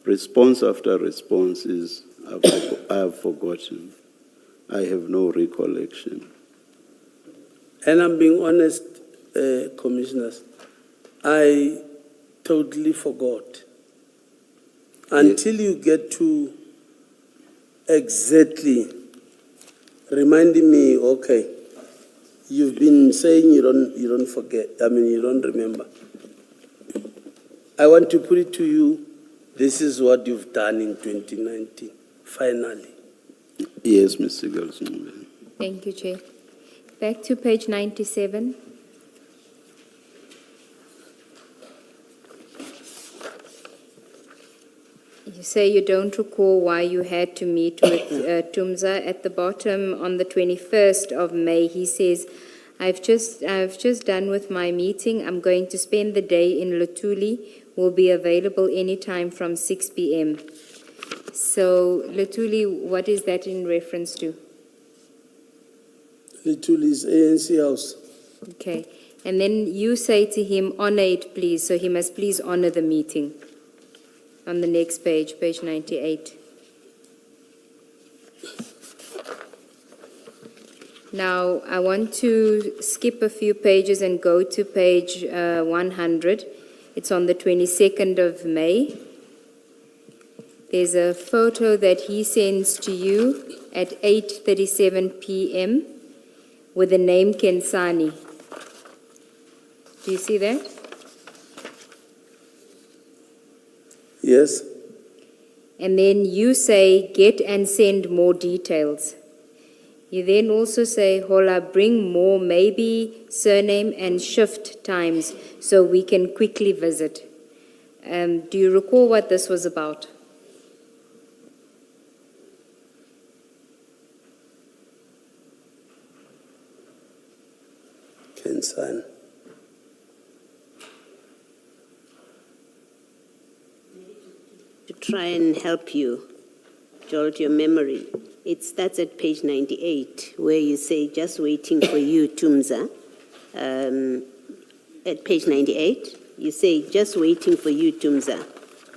response after response, is I have forgotten. I have no recollection. And I'm being honest, Commissioners, I totally forgot. Until you get to exactly reminding me, okay, you've been saying you don't forget, you don't remember. I want to put it to you, this is what you've done in 2019, finally. Yes, Mr. Goldsmith. Thank you, Chair. Back to page 97. You say you don't recall why you had to meet with Tumza. At the bottom, on the 21st of May, he says, I've just done with my meeting. I'm going to spend the day in Lutuli. Will be available anytime from 6 p.m. So, Lutuli, what is that in reference to? Lituli's ANC house. Okay. And then you say to him, honor it, please. So he must please honor the meeting. On the next page, page 98. Now, I want to skip a few pages and go to page 100. It's on the 22nd of May. There's a photo that he sends to you at 8:37 p.m. with the name Kensani. Do you see that? Yes. And then you say, get and send more details. You then also say, Hola, bring more, maybe surname and shift times so we can quickly visit. Do you recall what this was about? Kensan. To try and help you jog your memory, it starts at page 98, where you say, just waiting for you, Tumza. At page 98, you say, just waiting for you, Tumza.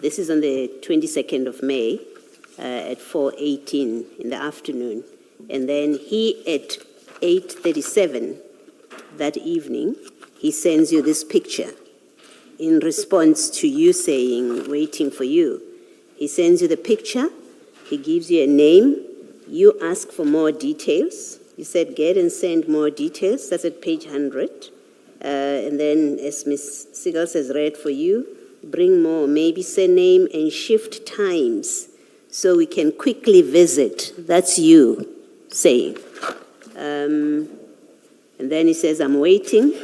This is on the 22nd of May at 4:18 in the afternoon. And then he, at 8:37 that evening, he sends you this picture in response to you saying, waiting for you. He sends you the picture, he gives you a name, you ask for more details. You said, get and send more details. That's at page 100. And then, as Ms. Sigals has read for you, bring more, maybe surname and shift times so we can quickly visit. That's you saying. And then he says, I'm waiting.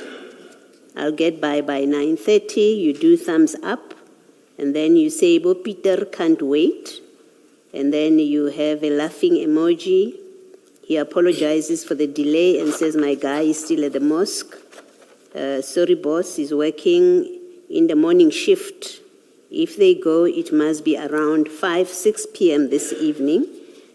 I'll get by 9:30. You do thumbs up. And then you say, Bo Peter can't wait. And then you have a laughing emoji. He apologizes for the delay and says, my guy is still at the mosque. Sorry, boss, he's working in the morning shift. If they go, it must be around 6 p.m. this evening.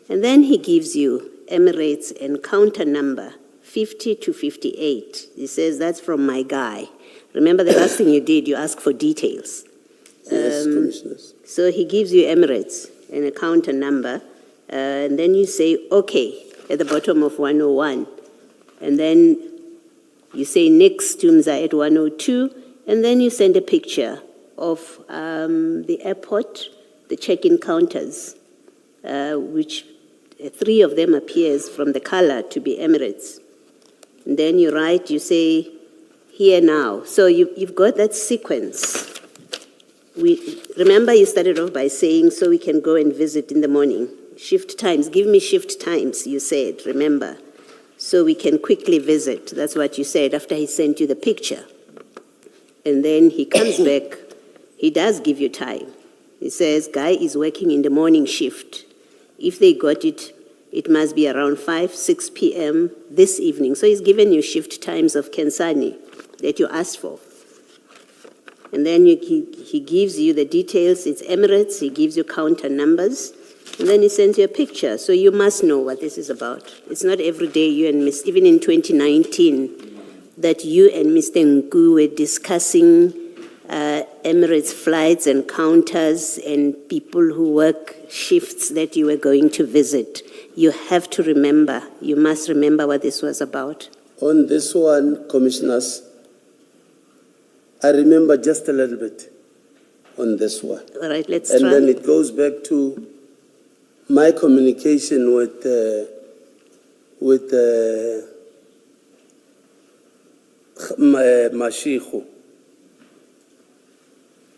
And then he gives you Emirates and counter number 50 to 58. He says, that's from my guy. Remember the last thing you did, you asked for details. Yes, Commissioners. So he gives you Emirates and a counter number, and then you say, okay, at the bottom of 101. And then you say next Tumza at 102, and then you send a picture of the airport, the check-in counters, which 3 of them appears from the color to be Emirates. And then you write, you say, here now. So you've got that sequence. Remember you started off by saying, so we can go and visit in the morning. Shift times, give me shift times, you said, remember. So we can quickly visit. That's what you said after he sent you the picture. And then he comes back, he does give you time. He says, guy is working in the morning shift. If they got it, it must be around 6 p.m. this evening. So he's given you shift times of Kensani that you asked for. And then he gives you the details. It's Emirates. He gives you counter numbers. And then he sends you a picture. So you must know what this is about. It's not every day you and even in 2019, that you and Mr. Nku were discussing Emirates flights and counters and people who work shifts that you were going to visit. You have to remember. You must remember what this was about. On this one, Commissioners, I remember just a little bit on this one. All right, let's and try. And then it goes back to my communication with Mashiko.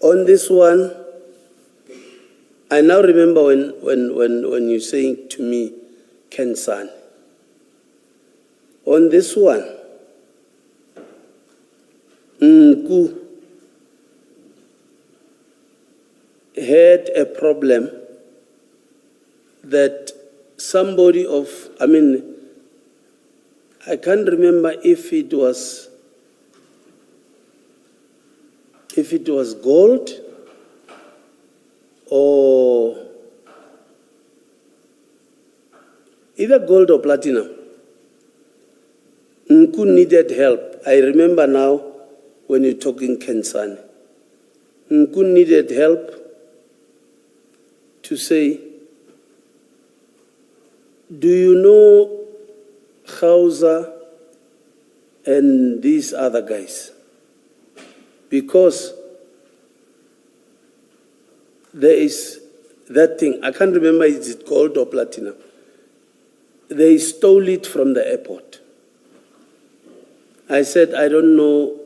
On this one, I now remember when you're saying to me, Kensan. On this one, Nku had a problem that somebody I can't remember if it was gold or either gold or platinum. Nku needed help. I remember now when you're talking Kensani. Nku needed help to say, do you know Hausa and these other guys? Because there is that thing, I can't remember, is it gold or platinum? They stole it from the airport. I said, I don't know,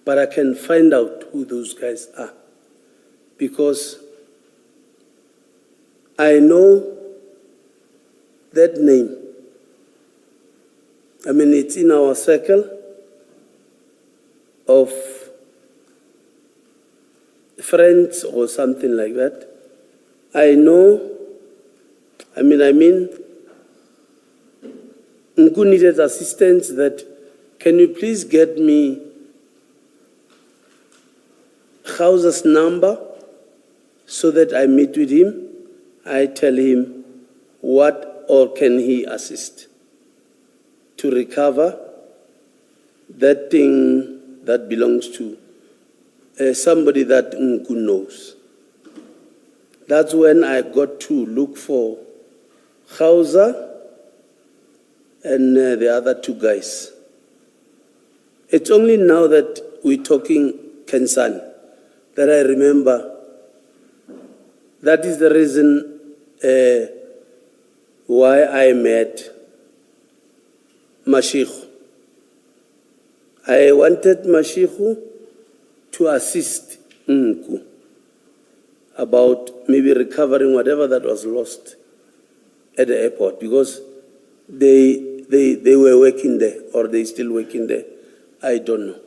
but I can find out who those guys are. Because I know that name. I mean, it's in our circle of friends or something like that. I know, I mean, Nku needed assistance that, can you please get me Hausa's number so that I meet with him? I tell him what or can he assist to recover that thing that belongs to somebody that Nku knows. That's when I got to look for Hausa and the other two guys. It's only now that we're talking Kensani that I remember. That is the reason why I met Mashikhu. I wanted Mashikhu to assist Nku about maybe recovering whatever that was lost at the airport, because they were working there, or they still working there. I don't know.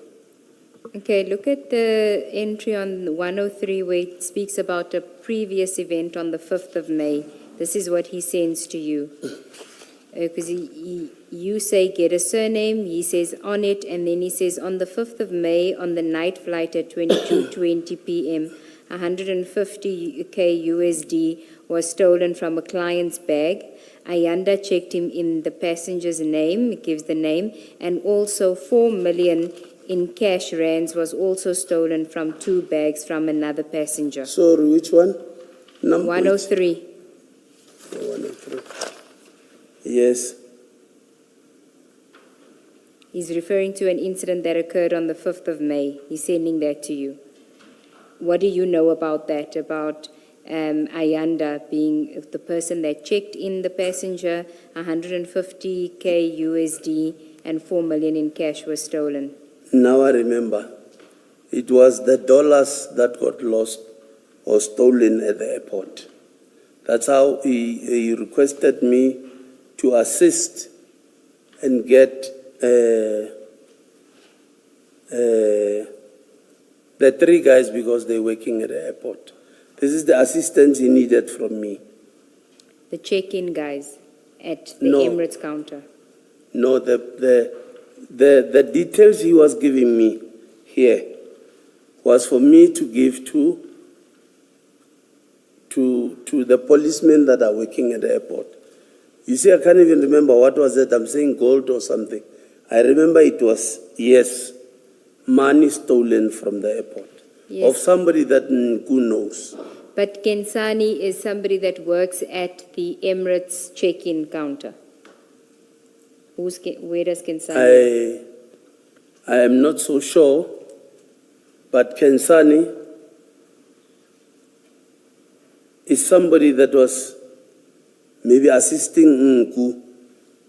Okay, look at the entry on 103 where it speaks about a previous event on the 5th of May. This is what he sends to you. Because you say get a surname, he says on it, and then he says on the 5th of May on the night flight at 22:20 p.m., 150K USD was stolen from a client's bag. Ayanda checked him in the passenger's name, it gives the name, and also 4 million in cash rands was also stolen from 2 bags from another passenger. Sorry, which one? Number 103. 103. Yes. He's referring to an incident that occurred on the 5th of May. He's sending that to you. What do you know about that, about Ayanda being the person that checked in the passenger, 150K USD and 4 million in cash was stolen? Now I remember. It was the dollars that got lost or stolen at the airport. That's how he requested me to assist and get the 3 guys, because they're working at the airport. This is the assistance he needed from me. The check-in guys at the No. Emirates counter? No, the details he was giving me here was for me to give to the policemen that are working at the airport. You see, I can't even remember what was it. I'm saying gold or something. I remember it was, yes, money stolen from the airport. Yes. Of somebody that Nku knows. But Kensani is somebody that works at the Emirates check-in counter. Where does Kensani? I am not so sure, but Kensani is somebody that was maybe assisting Nku.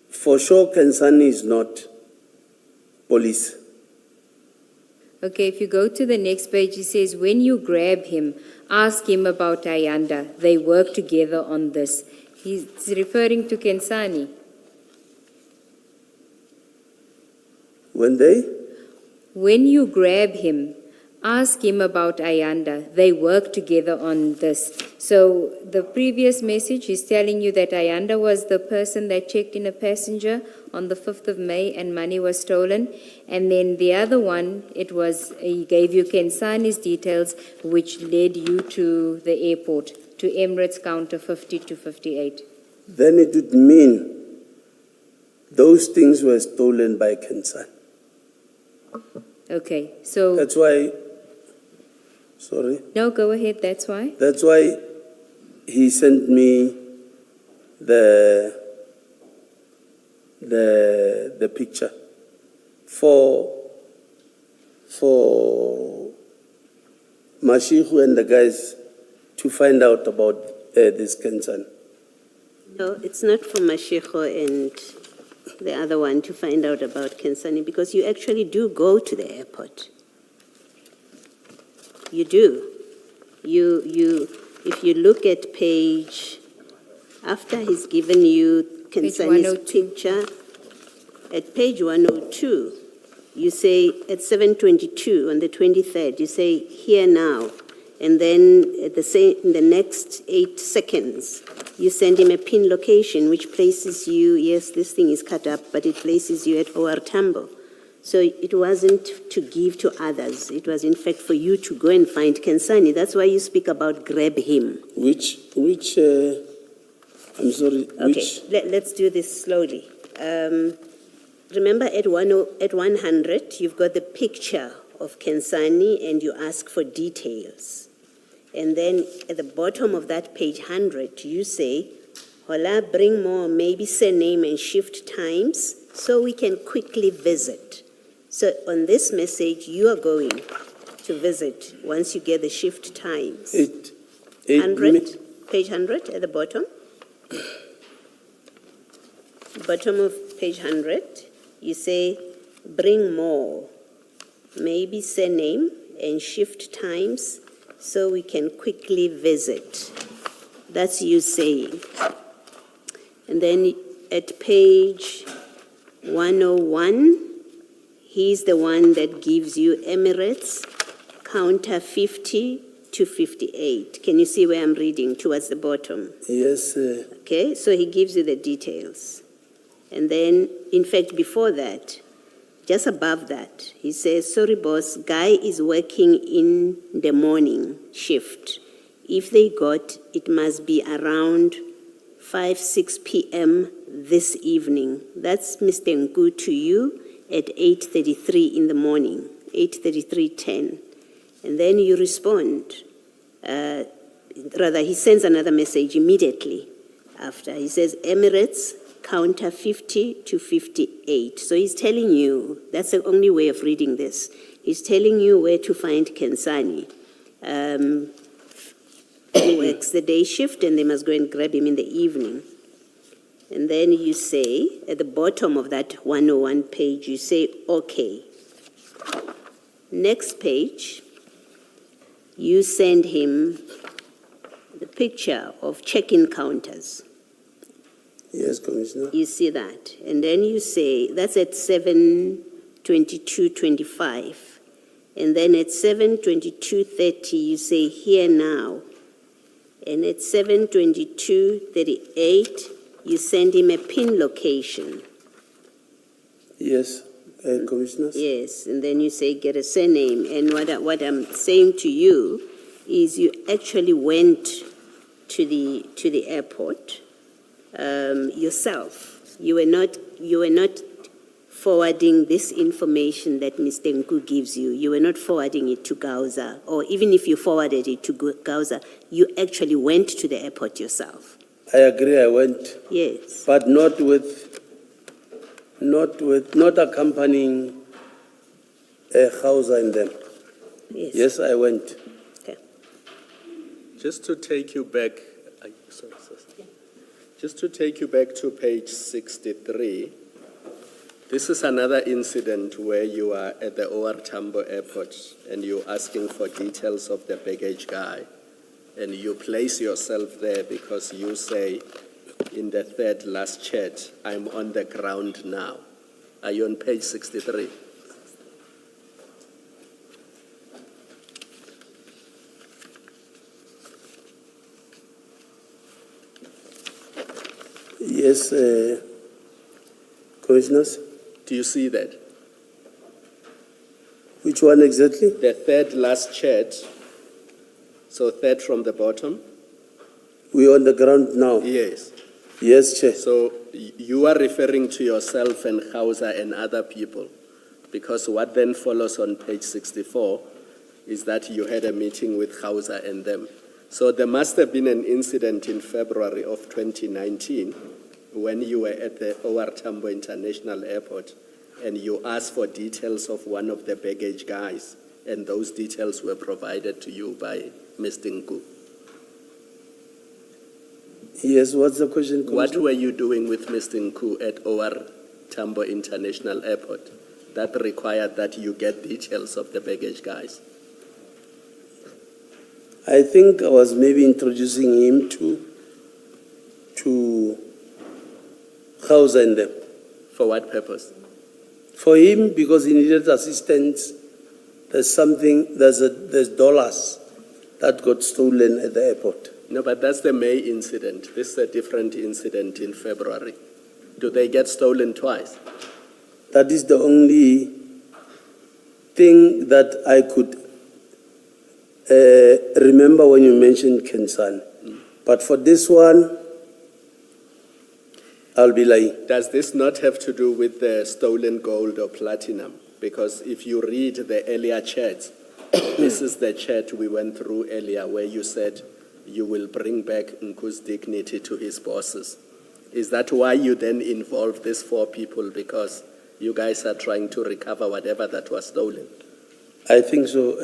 For sure, Kensani is not police. Okay, if you go to the next page, he says, when you grab him, ask him about Ayanda. They work together on this. He's referring to Kensani. When they? When you grab him, ask him about Ayanda. They work together on this. So the previous message is telling you that Ayanda was the person that checked in a passenger on the 5th of May and money was stolen. And then the other one, it was, he gave you Kensani's details, which led you to the airport, to Emirates counter 50 to 58. Then it would mean those things were stolen by Kensan. Okay, so... That's why, sorry. No, go ahead, that's why. That's why he sent me the picture for Mashihu and the guys to find out about this Kensan. No, it's not for Mashiho and the other one to find out about Kensani, because you actually do go to the airport. You do. If you look at page, after he's given you Kensani's picture, at page 102, you say at 7:22 on the 23rd, you say here now, and then at in the next 8 seconds, you send him a pin location which places you, yes, this thing is cut up, but it places you at OR Tambo. So it wasn't to give to others. It was in fact for you to go and find Kensani. That's why you speak about grab him. Which I'm sorry, Okay, let's do this slowly. Remember at 100, you've got the picture of Kensani and you ask for details. And then at the bottom of that page 100, you say, Hola, bring more, maybe surname and shift times so we can quickly visit. So on this message, you are going to visit once you get the shift times. 100, page 100 at the bottom. Bottom of page 100, you say, bring more, maybe surname and shift times so we can quickly visit. That's you saying. And then at page 101, he's the one that gives you Emirates, counter 50 to 58. Can you see where I'm reading towards the bottom? Yes. Okay, so he gives you the details. And then, in fact, before that, just above that, he says, sorry, boss, guy is working in the morning shift. If they got, it must be around 6 p.m. this evening. That's Mr. Nku to you at 8:33 in the morning, 8:33:10. And then you respond. Rather, he sends another message immediately after. He says, Emirates, counter 50 to 58. So he's telling you, that's the only way of reading this. He's telling you where to find Kensani. He works the day shift and they must go and grab him in the evening. And then you say, at the bottom of that 101 page, you say, okay. Next page, you send him the picture of check-in counters. Yes, Commissioner. You see that. And then you say, that's at 7:22:25. And then at 7:22:30, you say, here now. And at 7:22:38, you send him a pin location. Yes, Commissioner. Yes, and then you say, get a surname. And what I'm saying to you is you actually went to the airport yourself. You were not forwarding this information that Mr. Nku gives you. You were not forwarding it to Gauza, or even if you forwarded it to Gauza, you actually went to the airport yourself. I agree, I went. Yes. But not accompanying Gauza and them. Yes. Yes, I went. Okay. Just to take you back, just to take you back to page 63, this is another incident where you are at the OR Tambo airport and you're asking for details of the baggage guy. And you place yourself there because you say in the third last chat, I'm on the ground now. Are you on page 63? Yes, Commissioners. Do you see that? Which one exactly? The third last chat, so third from the bottom? We're on the ground now. Yes. Yes, Chair. So you are referring to yourself and Hausa and other people, because what then follows on page 64 is that you had a meeting with Hausa and them. So there must have been an incident in February of 2019 when you were at the OR Tambo International Airport and you asked for details of one of the baggage guys, and those details were provided to you by Mr. Nku. Yes, what's the question, What Commissioner? were you doing with Mr. Nku at OR Tambo International Airport that required that you get details of the baggage guys? I think I was maybe introducing him to House and them. For what purpose? For him, because he needed assistance, there's dollars that got stolen at the airport. No, but that's the May incident. This is a different incident in February. Do they get stolen twice? That is the only thing that I could remember when you mentioned Kensan. But for this one, I'll be lying. Does this not have to do with the stolen gold or platinum? Because if you read the earlier chats, this is the chat we went through earlier where you said you will bring back Nku's dignity to his bosses. Is that why you then involved these 4 people? Because you guys are trying to recover whatever that was stolen? I think so.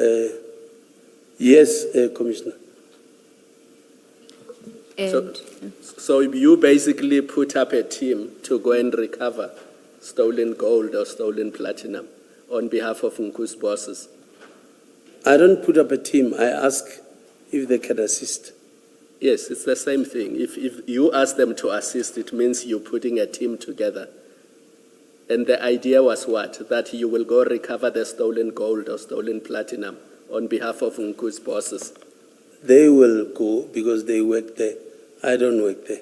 Yes, Commissioner. And So you basically put up a team to go and recover stolen gold or stolen platinum on behalf of Nku's bosses? I don't put up a team. I ask if they can assist. Yes, it's the same thing. If you ask them to assist, it means you're putting a team together. And the idea was what? That you will go recover the stolen gold or stolen platinum on behalf of Nku's bosses. They will go because they work there. I don't work there,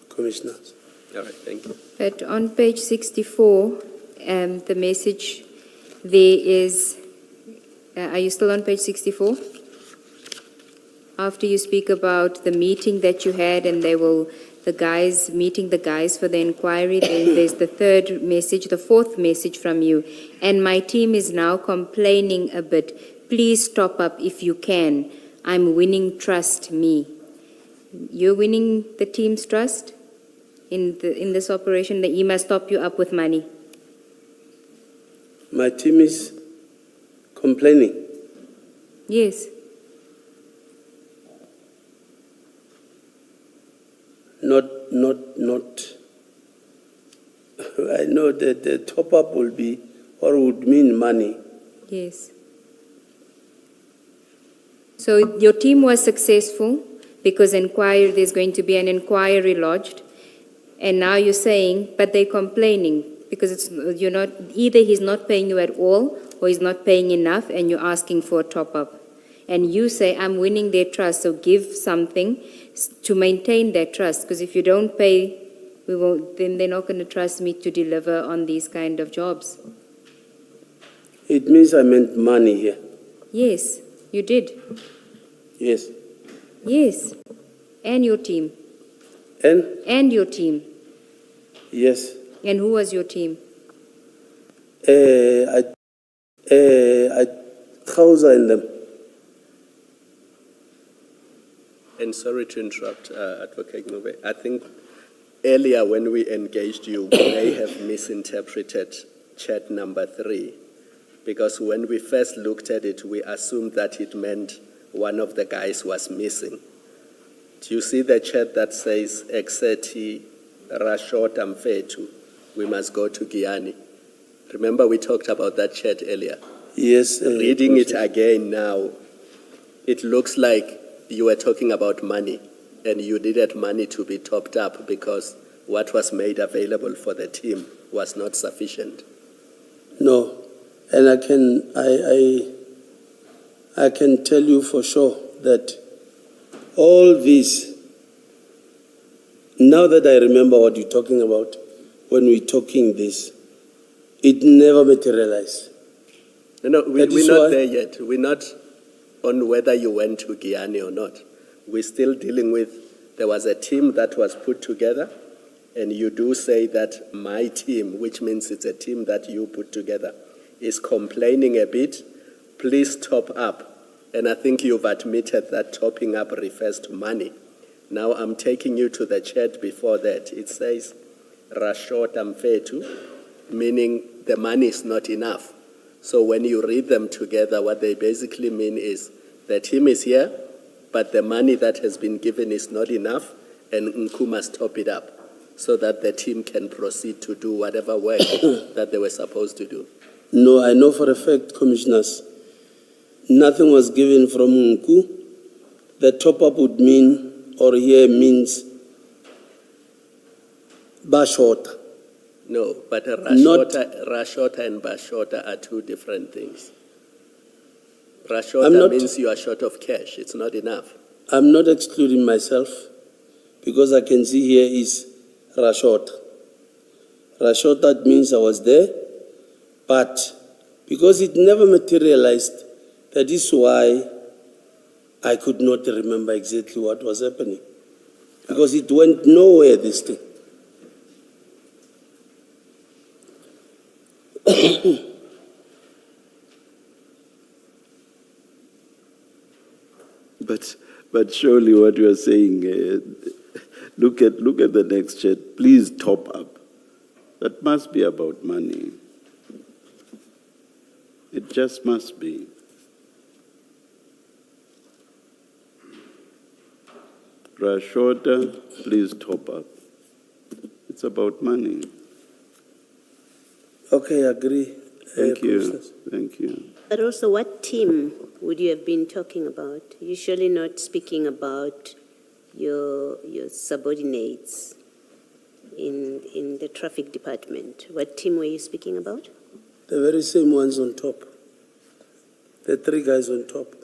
Commissioners. All right, thank you. but on page 64, the message there is, are you still on page 64? After you speak about the meeting that you had and meeting the guys for the inquiry, then there's the fourth message from you. And my team is now complaining a bit. Please top up if you can. I'm winning, trust me. You're winning the team's trust in this operation that he must top you up with money. My team is complaining. Yes. Not. I know that the top up will be, or would mean money. Yes. So your team was successful because there's going to be an inquiry lodged, and now you're saying, but they're complaining because either he's not paying you at all or he's not paying enough, and you're asking for a top up, and you say I'm winning their trust, so give something to maintain their trust. Because if you don't pay, then they're not going to trust me to deliver on these kind of jobs. It means I meant money here. Yes, you did. Yes. Yes, and your team. And your team. yes. And who was your team? Hausa and them. And sorry to interrupt, Advocate Ngube. I think earlier when we engaged you, we may have misinterpreted chat number 3, because when we first looked at it, we assumed that it meant one of the guys was missing. Do you see the chat that says, Exeti Rashot Amfetu, we must go to Guyana? Remember we talked about that chat earlier? Yes. Reading it again now, it looks like you were talking about money, and you needed money to be topped up because what was made available for the team was not sufficient. No, and I can tell you for sure that all this Now that I remember what you're talking about, when we're talking this, it never materialized. No, we're That is not why- there yet. We're not on whether you went to Guyana or not. We're still dealing with, there was a team that was put together, and you do say that my team, which means it's a team that you put together, is complaining a bit. Please top up. And I think you've admitted that topping up refers to money. Now I'm taking you to the chat before that. It says, Rashot Amfetu, meaning the money is not enough. So when you read them together, what they basically mean is the team is here, but the money that has been given is not enough, and Nku must top it up so that the team can proceed to do whatever work that they were supposed to do. No, I know for a fact, commissioners, nothing was given from Nku. The top-up would mean, or here means, Bashota. No, but Not- Rashota and Bashota are two different things. I'm Rashota not- means you are short of cash. It's not enough. I'm not excluding myself, because I can see here is Rashota. Rashota means I was there, but because it never materialized, that is why I could not remember exactly what was happening. Because it went nowhere, this thing. But surely what you are saying, look at the next chat. Please top up. That must be about money. It just must be. Rashota, please top up. It's about money. Okay, I agree. Thank you. Commissioners. Thank you. But also, what team would you have been talking about? You're surely not speaking about your subordinates in the traffic department. What team were you speaking about? The very same ones on top. The three guys on top.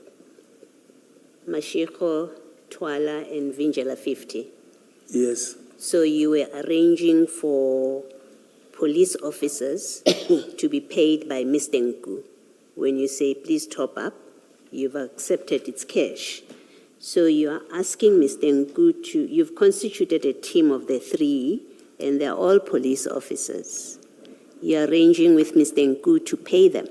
Mashiko, Twala, and Vinjala 50. Yes. So you were arranging for police officers to be paid by Mr. Nku. When you say, please top up, you've accepted it's cash. So you are asking Mr. Nku to, you've constituted a team of the three, and they're all police officers. You're arranging with Mr. Nku to pay them.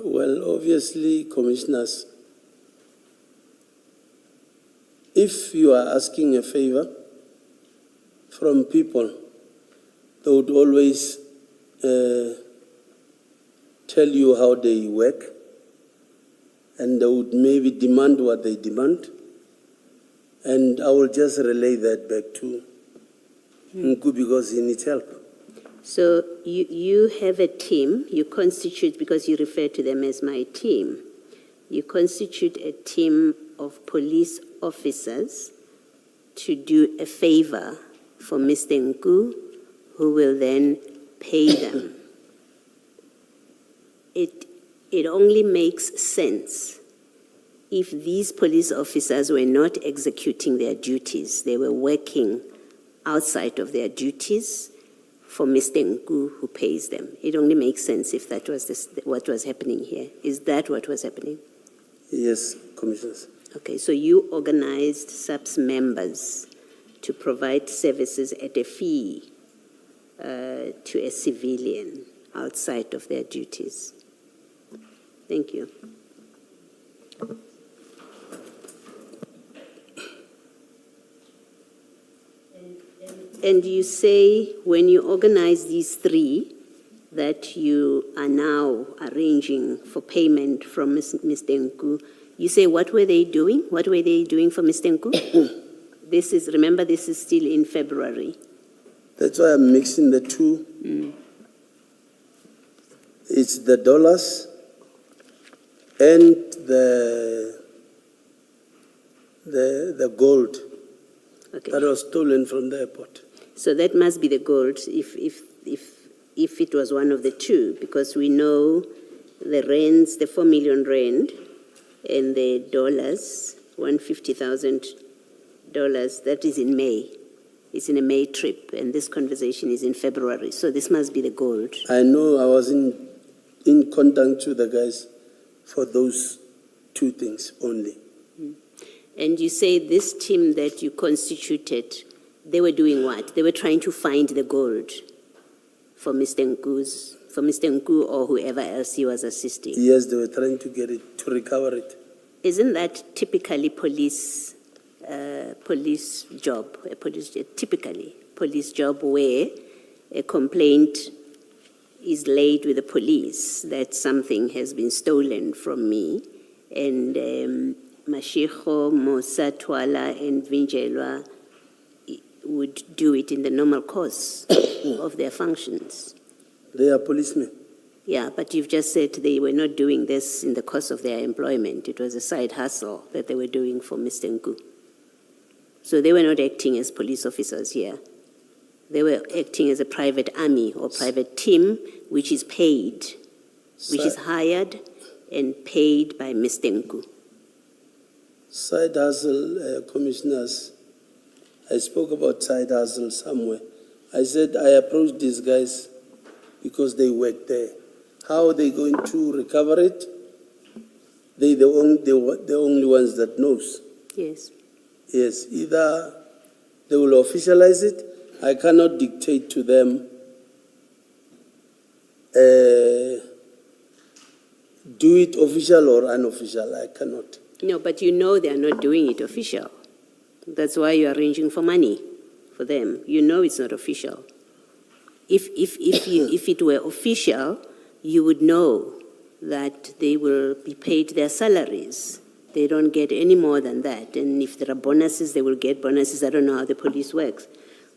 Well, obviously, commissioners, if you are asking a favor from people, they would always tell you how they work, and they would maybe demand what they demand, and I will just relay that back to Nku because he needs help. So you have a team, you constitute, because you refer to them as my team, you constitute a team of police officers to do a favor for Mr. Nku, who will then pay them. It only makes sense if these police officers were not executing their duties, they were working outside of their duties for Mr. Nku, who pays them. It only makes sense if that was what was happening here. Is that what was happening? Yes, commissioners. Okay, so you organized SAPS members to provide services at a fee to a civilian outside of their duties. Thank you. And you say when you organize these three that you are now arranging for payment from Mr. Nku, you say what were they doing? What were they doing for Mr. Nku? Remember, this is still in February. That's why I'm mixing the two. It's the dollars and the gold Okay. that was stolen from the airport. So that must be the gold if it was one of the two, because we know the rands, the 4 million rand, and the dollars $150,000. That is in May. It's in a May trip, and this conversation is in February. So this must be the gold. I know I was in contact with the guys for those two things only. And you say this team that you constituted, they were doing what? They were trying to find the gold for Mr. Nku or whoever else he was assisting. Yes, they were trying to get it, to recover it. Isn't that typically police job, typically police job where a complaint is laid with the police that something has been stolen from me, and Mashiko, Mosa, Twala, and Vinjelwa would do it in the normal course of their functions. They are policemen. Yeah, but you've just said they were not doing this in the course of their employment. It was a side hustle that they were doing for Mr. Nku. So they were not acting as police officers here. They were acting as a private army or private team, which is paid, which is hired and paid by Mr. Nku. Side hustle, commissioners. I spoke about side hustle somewhere. I said I approached these guys because they work there. How are they going to recover it? They're the only ones that knows. Yes. Yes, either they will officialize it. I cannot dictate to them do it official or unofficial. I cannot. No, but you know they are not doing it official. That's why you're arranging for money for them. You know it's not official. If it were official, you would know that they will be paid their salaries. They don't get any more than that. And if there are bonuses, they will get bonuses. I don't know how the police work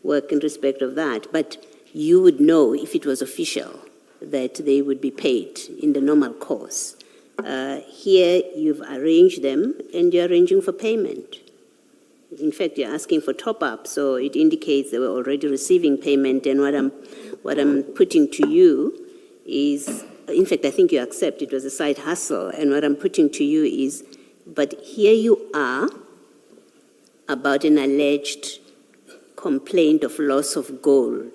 in respect of that. But you would know if it was official that they would be paid in the normal course. Here, you've arranged them, and you're arranging for payment. In fact, you're asking for top-up, so it indicates they were already receiving payment. And what I'm putting to you is, in fact, I think you accept it was a side hustle. And what I'm putting to you is, but here you are about an alleged complaint of loss of gold.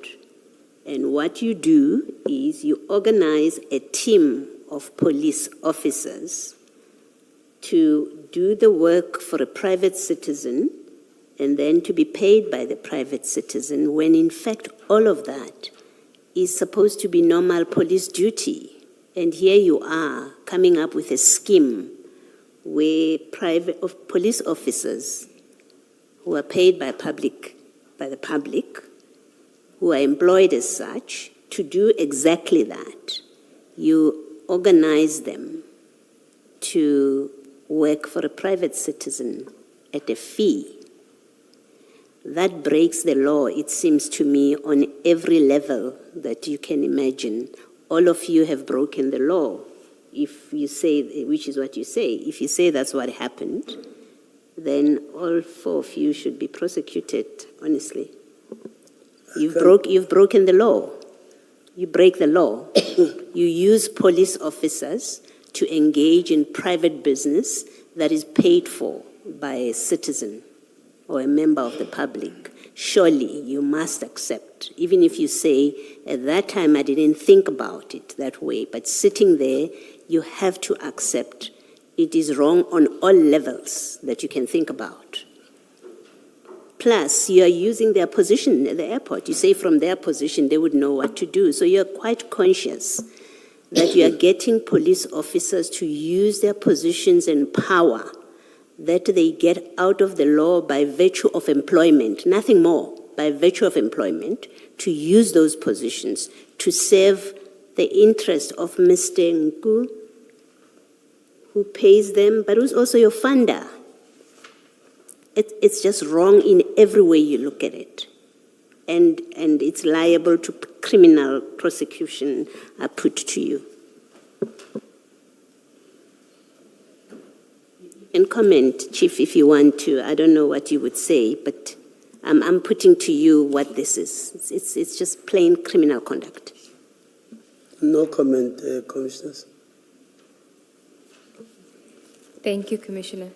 And what you do is you organize a team of police officers to do the work for a private citizen and then to be paid by the private citizen, when in fact all of that is supposed to be normal police duty. And here you are coming up with a scheme where police officers who are paid by the public, who are employed as such, to do exactly that. You organize them to work for a private citizen at a fee. That breaks the law, it seems to me, on every level that you can imagine. All of you have broken the law, if you say, which is what you say. If you say that's what happened, then all four of you should be prosecuted, honestly. You've broken the law. You break the law. You use police officers to engage in private business that is paid for by a citizen or a member of the public. Surely you must accept, even if you say, at that time I didn't think about it that way, but sitting there, you have to accept it is wrong on all levels that you can think about. Plus, you are using their position at the airport. You say from their position, they would know what to do. So you're quite conscious that you are getting police officers to use their positions and power that they get out of the law by virtue of employment, nothing more, by virtue of employment, to use those positions to serve the interest of Mr. Nku, who pays them, but who's also your funder. It's just wrong in every way you look at it. And it's liable to criminal prosecution, I put to you. And comment, Chief, if you want to. I don't know what you would say, but I'm putting to you what this is. It's just plain criminal conduct. No comment, Commissioners. Thank you, Commissioner.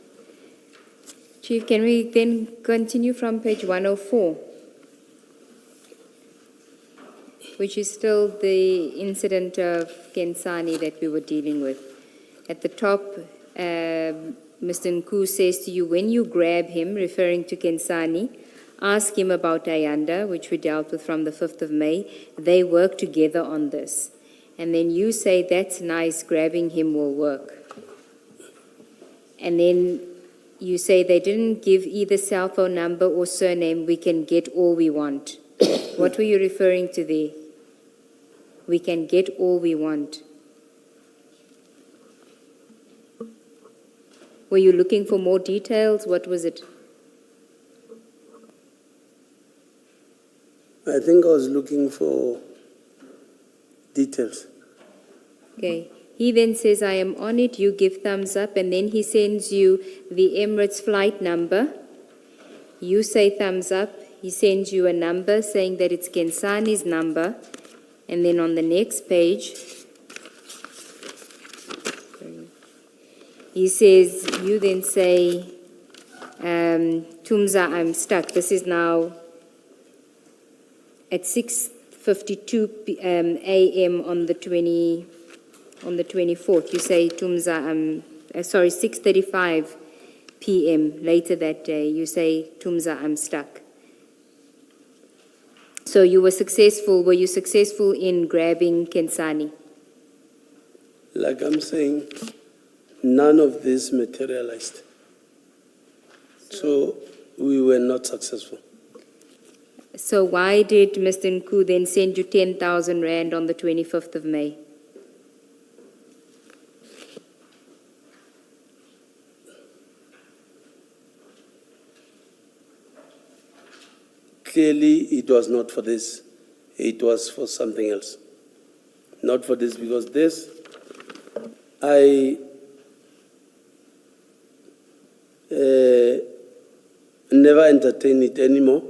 Chief, can we then continue from page 104, which is still the incident of Kensani that we were dealing with. At the top, Mr. Nku says to you, when you grab him, referring to Kensani, ask him about Ayanda, which we dealt with from the 5th of May. They work together on this. And then you say, that's nice, grabbing him will work. And then you say they didn't give either cell phone number or surname, we can get all we want. What were you referring to there? We can get all we want. Were you looking for more details? What was it? I think I was looking for details. Okay. He then says, I am on it, you give thumbs up, and then he sends you the Emirates flight number. You say thumbs up. He sends you a number saying that it's Kensani's number. And then on the next page, he says, you then say, Tumza, I'm stuck. This is now at 6:52 a.m. on the 24th. You say, Tumza, 6:35 p.m. later that day. You say, Tumza, I'm stuck. So you were successful. Were you successful in grabbing Kensani? Like I'm saying, none of this materialized. So we were not successful. So why did Mr. Nku then send you 10,000 Rand on the 25th of May? Clearly, it was not for this. It was for something else. Not for this, because this, I never entertain it anymore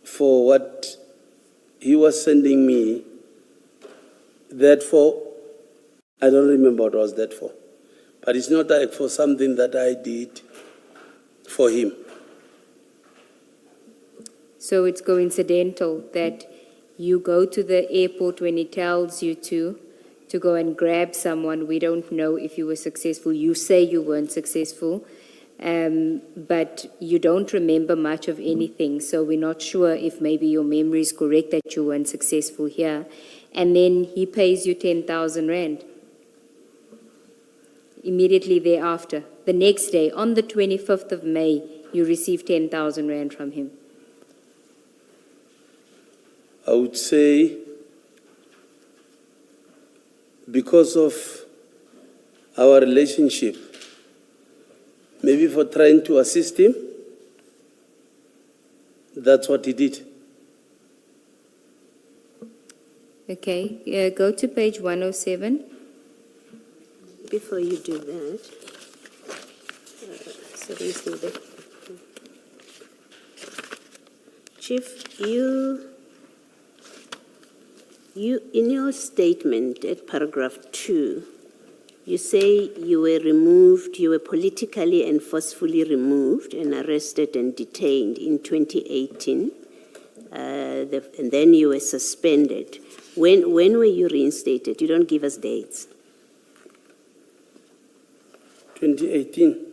for what he was sending me. That for, I don't remember what was that for. But it's not like for something that I did for him. So it's coincidental that you go to the airport when he tells you to go and grab someone. We don't know if you were successful. You say you weren't successful, but you don't remember much of anything. So we're not sure if maybe your memory is correct that you weren't successful here. And then he pays you 10,000 Rand immediately thereafter. The next day, on the 25th of May, you receive 10,000 Rand from him. I would say because of our relationship, maybe for trying to assist him, that's what he did. Okay, go to page 107. Before you do that, Chief, you in your statement at paragraph 2, you say you were removed, you were politically and forcefully removed and arrested and detained in 2018, and then you were suspended. When were you reinstated? You don't give us dates. 2018.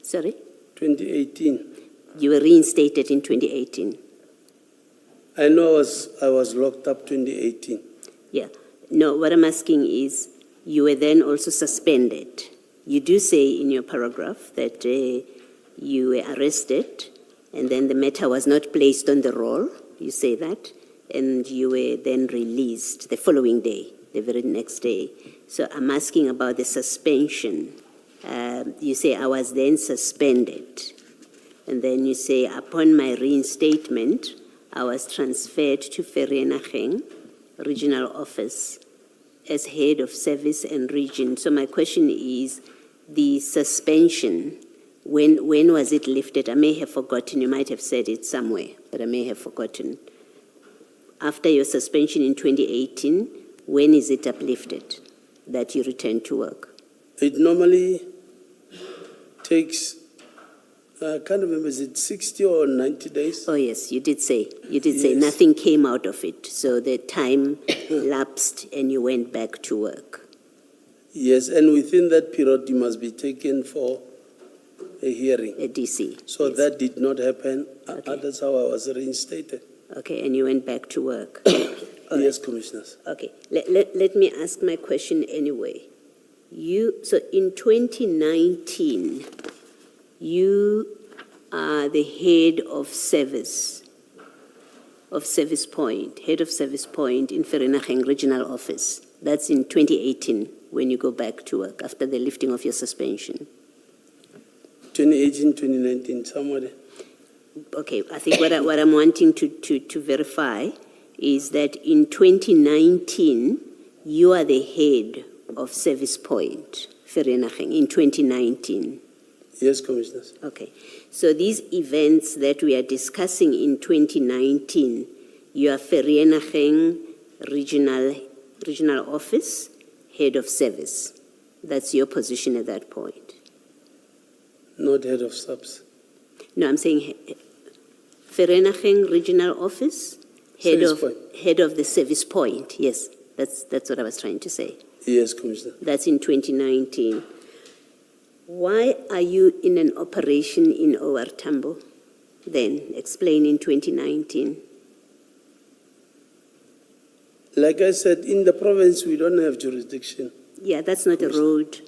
Sorry? 2018. You were reinstated in 2018. I know I was locked up 2018. Yeah. No, what I'm asking is, you were then also suspended. You do say in your paragraph that you were arrested and then the matter was not placed on the roll. You say that. And you were then released the following day, the very next day. So I'm asking about the suspension. You say, I was then suspended. And then you say, upon my reinstatement, I was transferred to Vereeniging Regional Office as head of service and region. So my question is, the suspension, when was it lifted? I may have forgotten. You might have said it somewhere, but I may have forgotten. After your suspension in 2018, when is it uplifted that you return to work? It normally takes, I can't remember, is it 60 or 90 days? Oh, yes, you did say. You did say Yes. nothing came out of it. So the time lapsed and you went back to work. Yes, and within that period, you must be taken for a hearing. A DC. So Yes. that did not happen. Okay. That's how I was reinstated. Okay, and you went back to work. All Yes, right. Commissioners. Okay, let me ask my question anyway. So in 2019, you are the head of service point, head of service point in Vereeniging Regional Office. That's in 2018 when you go back to work after the lifting of your suspension. 2018, 2019, somewhere. Okay, I think what I'm wanting to verify is that in 2019, you are the head of service point, Vereeniging, in 2019. Yes, Commissioners. Okay, so these events that we are discussing in 2019, you are Vereeniging Regional Office, head of service. That's your position at that point. Not head of subs. No, I'm saying Vereeniging Regional Office, head Service of point. head of the service point. Yes, that's what I was trying to say. Yes, Commissioner. That's in 2019. Why are you in an operation in OR Tambo? Then explain in 2019. Like I said, in the province, we don't have jurisdiction. Yeah, that's not a road,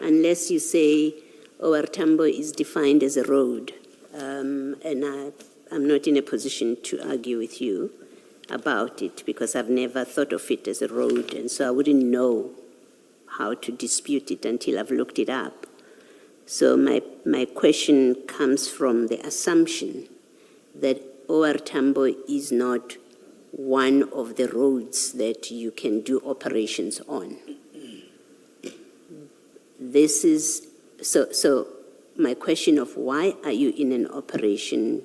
unless you say OR Tambo is defined as a road. And I'm not in a position to argue with you about it because I've never thought of it as a road, and so I wouldn't know how to dispute it until I've looked it up. So my question comes from the assumption that OR Tambo is not one of the roads that you can do operations on. This is, so my question of why are you in an operation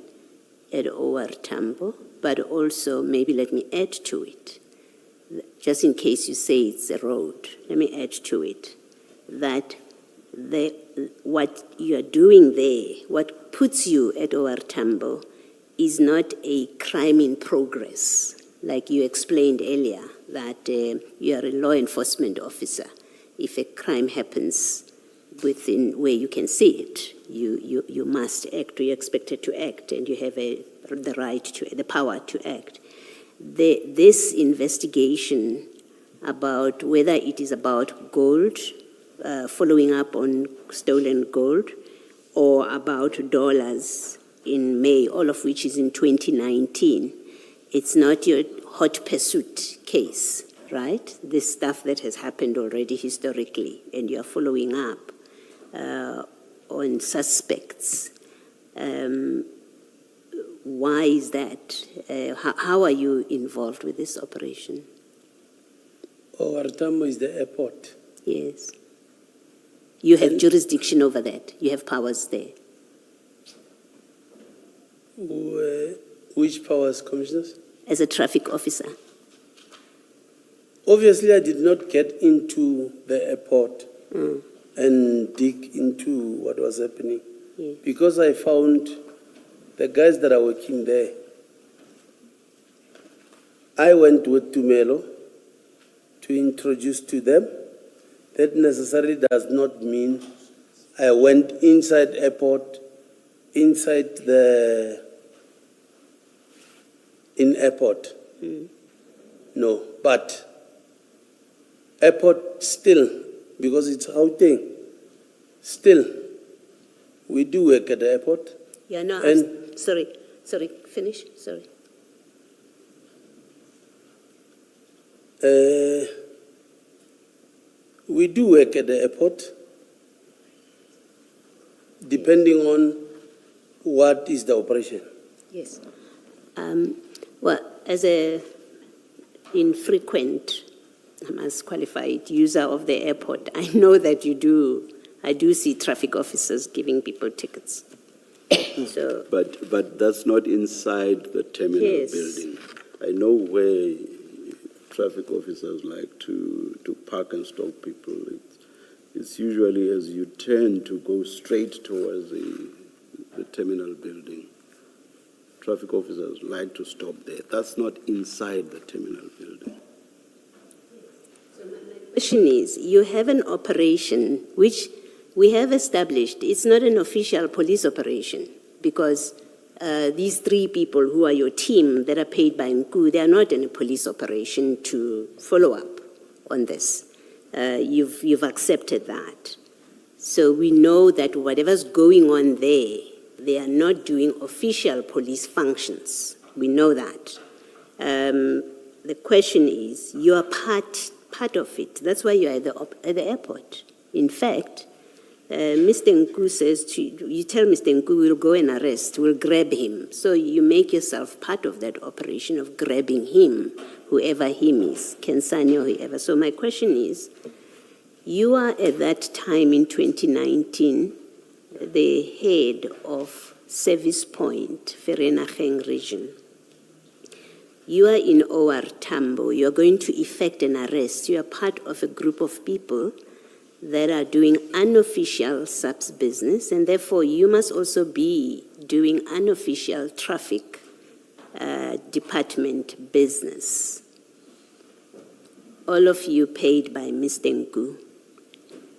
at OR Tambo, but also maybe let me add to it, just in case you say it's a road, let me add to it, that what you are doing there, what puts you at OR Tambo is not a crime in progress, like you explained earlier, that you are a law enforcement officer. If a crime happens within where you can see it, you must act, or you're expected to act, and you have the right to, the power to act. This investigation about whether it is about gold, following up on stolen gold, or about dollars in May, all of which is in 2019, it's not your hot pursuit case, right? This stuff that has happened already historically, and you're following up on suspects. Why is that? How are you involved with this operation? OR Tambo is the airport. Yes. You have jurisdiction over that. You have powers there. Which powers, Commissioners? As a traffic officer. Obviously, I did not get into the airport and dig into what was happening because I found the guys that are working there. I went with Tumelo to introduce to them. That necessarily does not mean I went inside airport, inside the in airport. No, but airport still, because it's Gauteng, still, we do work at the airport. Yeah, no, And- sorry, finish, sorry. We do work at the airport, depending on what is the operation. Yes. Well, as a infrequent, I must qualify it, user of the airport, I know that I do see traffic officers giving people tickets. So, But that's not inside the terminal Yes. building. I know where traffic officers like to park and stop people. It's usually as you turn to go straight towards the terminal building. Traffic officers like to stop there. That's not inside the terminal building. Question is, you have an operation which we have established. It's not an official police operation because these three people who are your team that are paid by Nku, they are not in a police operation to follow up on this. You've accepted that. So we know that whatever's going on there, they are not doing official police functions. We know that. The question is, you are part of it. That's why you're at the airport. In fact, Mr. Nku says, you tell Mr. Nku, we'll go and arrest, we'll grab him. So you make yourself part of that operation of grabbing him, whoever him is, Kensani or whoever. So my question is, you are at that time in 2019, the head of Service Point, Vereeniging region. You are in OR Tambo. You are going to effect an arrest. You are part of a group of people that are doing unofficial SAPS business, and therefore you must also be doing unofficial traffic department business. All of you paid by Mr. Nku.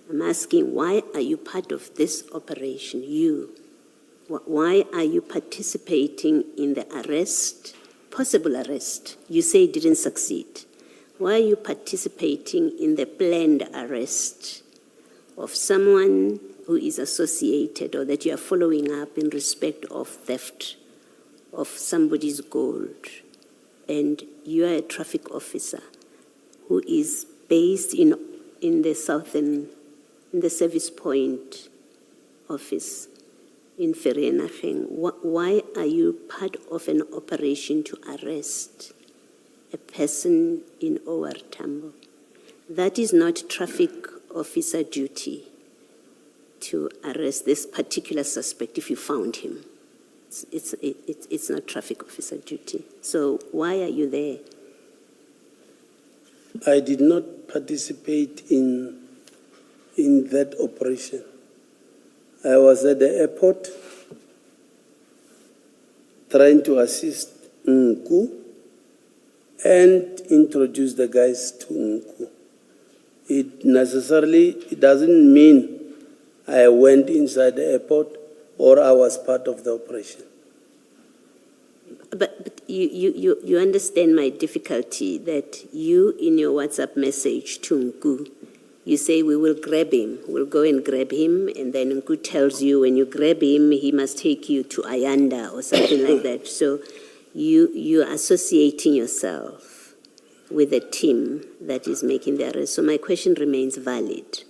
I'm asking, why are you part of this operation? You. Why are you participating in the arrest, possible arrest? You say it didn't succeed. Why are you participating in the planned arrest of someone who is associated or that you are following up in respect of theft of somebody's gold? And you are a traffic officer who is based in the southern, in the Service Point office in Vereeniging. Why are you part of an operation to arrest a person in OR Tambo? That is not traffic officer duty to arrest this particular suspect if you found him. It's not traffic officer duty. So why are you there? I did not participate in that operation. I was at the airport trying to assist Nku and introduce the guys to Nku. It doesn't mean I went inside the airport or I was part of the operation. But you understand my difficulty that you, in your WhatsApp message to Nku, you say we will grab him, we'll go and grab him, and then Nku tells you when you grab him, he must take you to Ayanda or something like that. So you are associating yourself with a team that is making the arrest. So my question remains valid,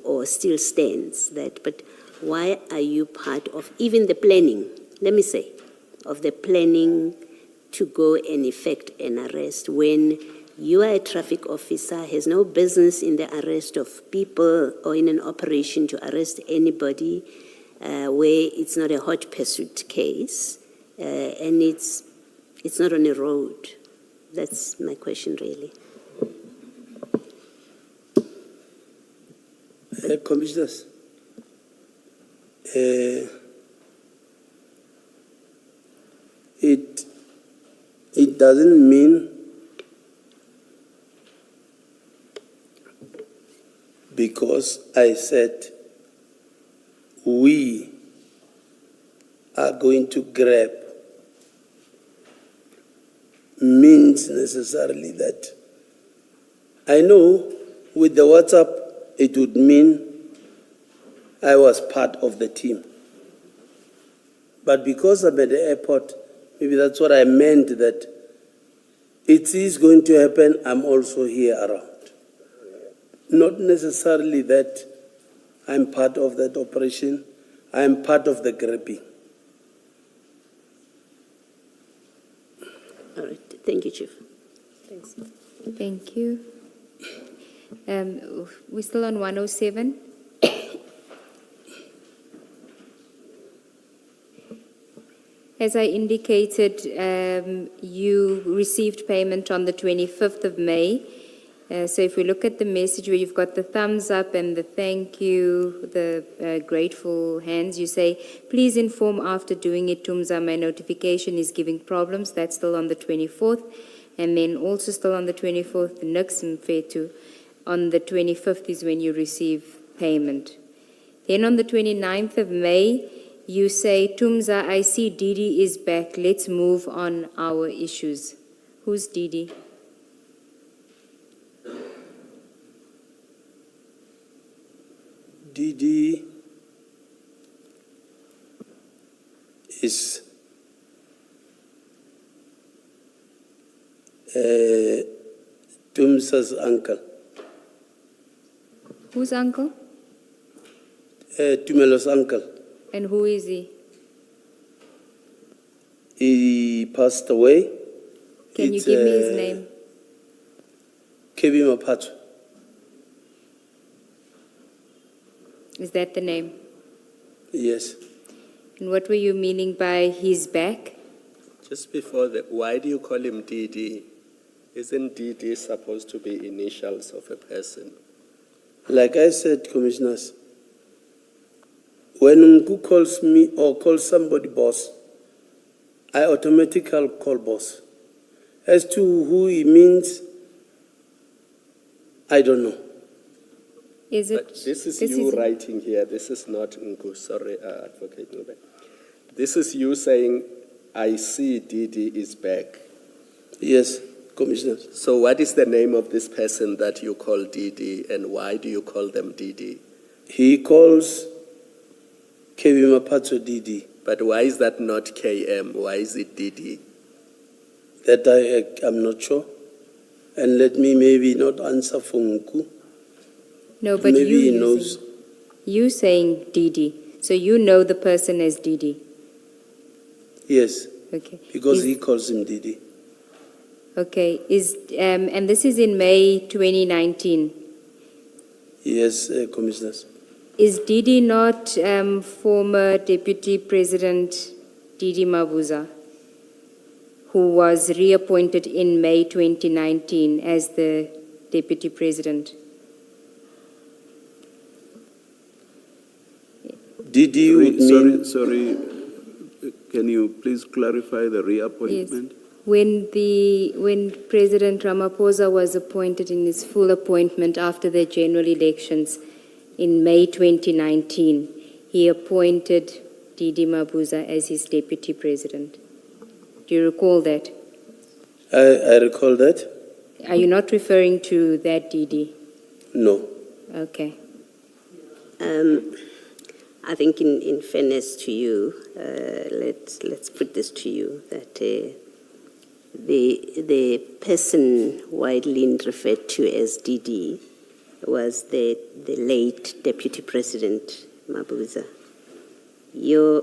or still stands, but why are you part of even the planning, let me say, of the planning to go and effect an arrest when you are a traffic officer, has no business in the arrest of people or in an operation to arrest anybody where it's not a hot pursuit case and it's not on a road? That's my question, really. Commissioners, it doesn't mean because I said we are going to grab means necessarily that I know with the WhatsApp it would mean I was part of the team. But because I'm at the airport, maybe that's what I meant, that it is going to happen, I'm also here around. Not necessarily that I'm part of that operation, I'm part of the grabbing. All right, thank you, Chief. Thanks. Thank you. We're still on 107. As I indicated, you received payment on the 25th of May. So if we look at the message where you've got the thumbs up and the thank you, the grateful hands, you say, please inform after doing it, Tumza, my notification is giving problems. That's still on the 24th. And then also still on the 24th, Nix Mfetu. On the 25th is when you receive payment. Then on the 29th of May, you say, Tumza, I see Didi is back. Let's move on our issues. Who's Didi? Didi is Tumsa's uncle. Whose uncle? Tumelo's uncle. And who is he? He passed away. Can you give me his name? Kebi Mapatu. Is that the name? Yes. And what were you meaning by he's back? Just before that, why do you call him DD? Isn't DD supposed to be initials of a person? Like I said, commissioners, when Mku calls me or calls somebody boss, I automatically call boss. As to who he means, I don't know. Is it? But this is you writing here. This is not Nku. Sorry, Advocate Nube. This is you saying, I see DD is back. Yes, commissioners. So what is the name of this person that you call DD, and why do you call them DD? He calls Kebi Mapatu DD. But why is that not KM? Why is it DD? That I'm not sure. And let me maybe not answer for Nku. No, but Maybe he knows. You saying Didi. So you know the person as Didi. Yes, Okay. because he calls him Didi. Okay. And this is in May 2019. Yes, commissioners. Is Didi not former Deputy President Didi Mabuza, who was reappointed in May 2019 as the Deputy President? Didi would mean... Sorry, can you please clarify the reappointment? Yes. When President Ramaphosa was appointed in his full appointment after the general elections in May 2019, he appointed Didi Mabuza as his Deputy President. Do you recall that? I recall that. Are you not referring to that Didi? No. Okay. I think in fairness to you, let's put this to you, that the person widely referred to as DD was the late Deputy President Mabuza. Your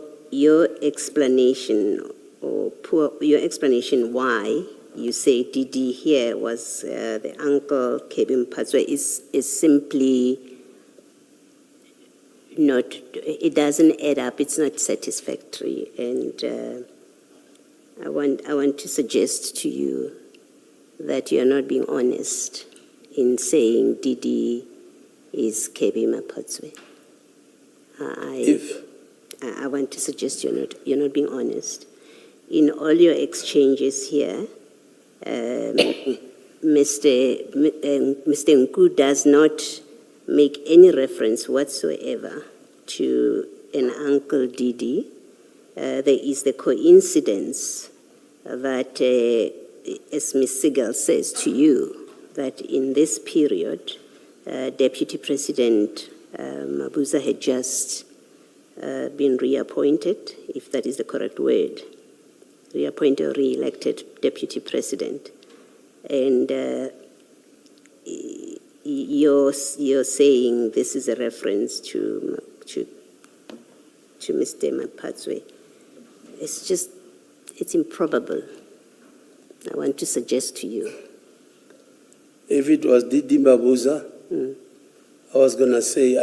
explanation your explanation why you say DD here was the uncle Kebi Mapatu is simply not, it doesn't add up, it's not satisfactory. And I want to suggest to you that you are not being honest in saying Didi is Kebi Mapatu. I want to suggest you're not being honest. In all your exchanges here, Mr. Nku does not make any reference whatsoever to an Uncle Didi. There is the coincidence that, as Ms. Sigal says to you, that in this period, Deputy President Mabuza had just been reappointed, if that is the correct word, reappointed or re-elected Deputy President. And you're saying this is a reference to Mr. Mapatu. It's improbable. I want to suggest to you. If it was Didi Mabuza, I was going to say,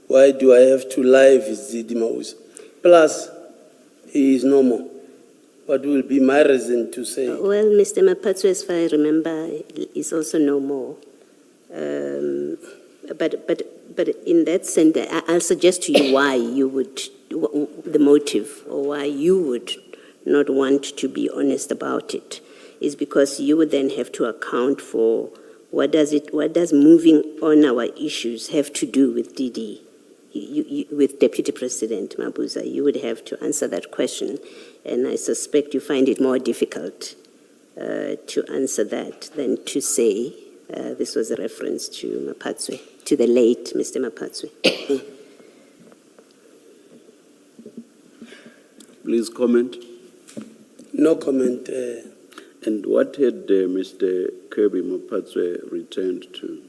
why do I have to lie if it's Didi Mabuza? Plus, he is normal. what will be my reason to say? Well, Mr. Mapatsu, as far as I remember, is also no more. But in that sense, I'll suggest to you why you would, the motive, or why you would not want to be honest about it, is because you would then have to account for what does moving on our issues have to do with DD, with Deputy President Mabuza. You would have to answer that question, and I suspect you find it more difficult to answer that than to say this was a reference to Mapatswe, to the late Mr. Mapatswe. Please comment. No comment. And what had Mr. Kirby Mapatswe returned to?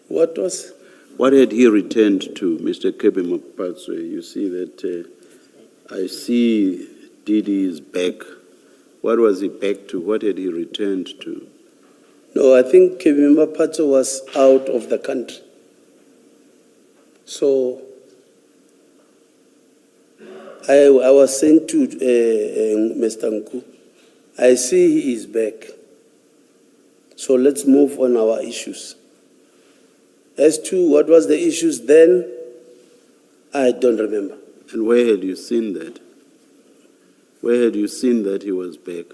What was? What had he returned to, Mr. Kirby Mapatswe? You see that I see Didi is back. What was he back to? What had he returned to? No, I think Kevin Mapatswe was out of the country. So I was saying to Mr. Nku, I see he is back. So let's move on our issues. As to what was the issues then, I don't remember. And where had you seen that? Where had you seen that he was back?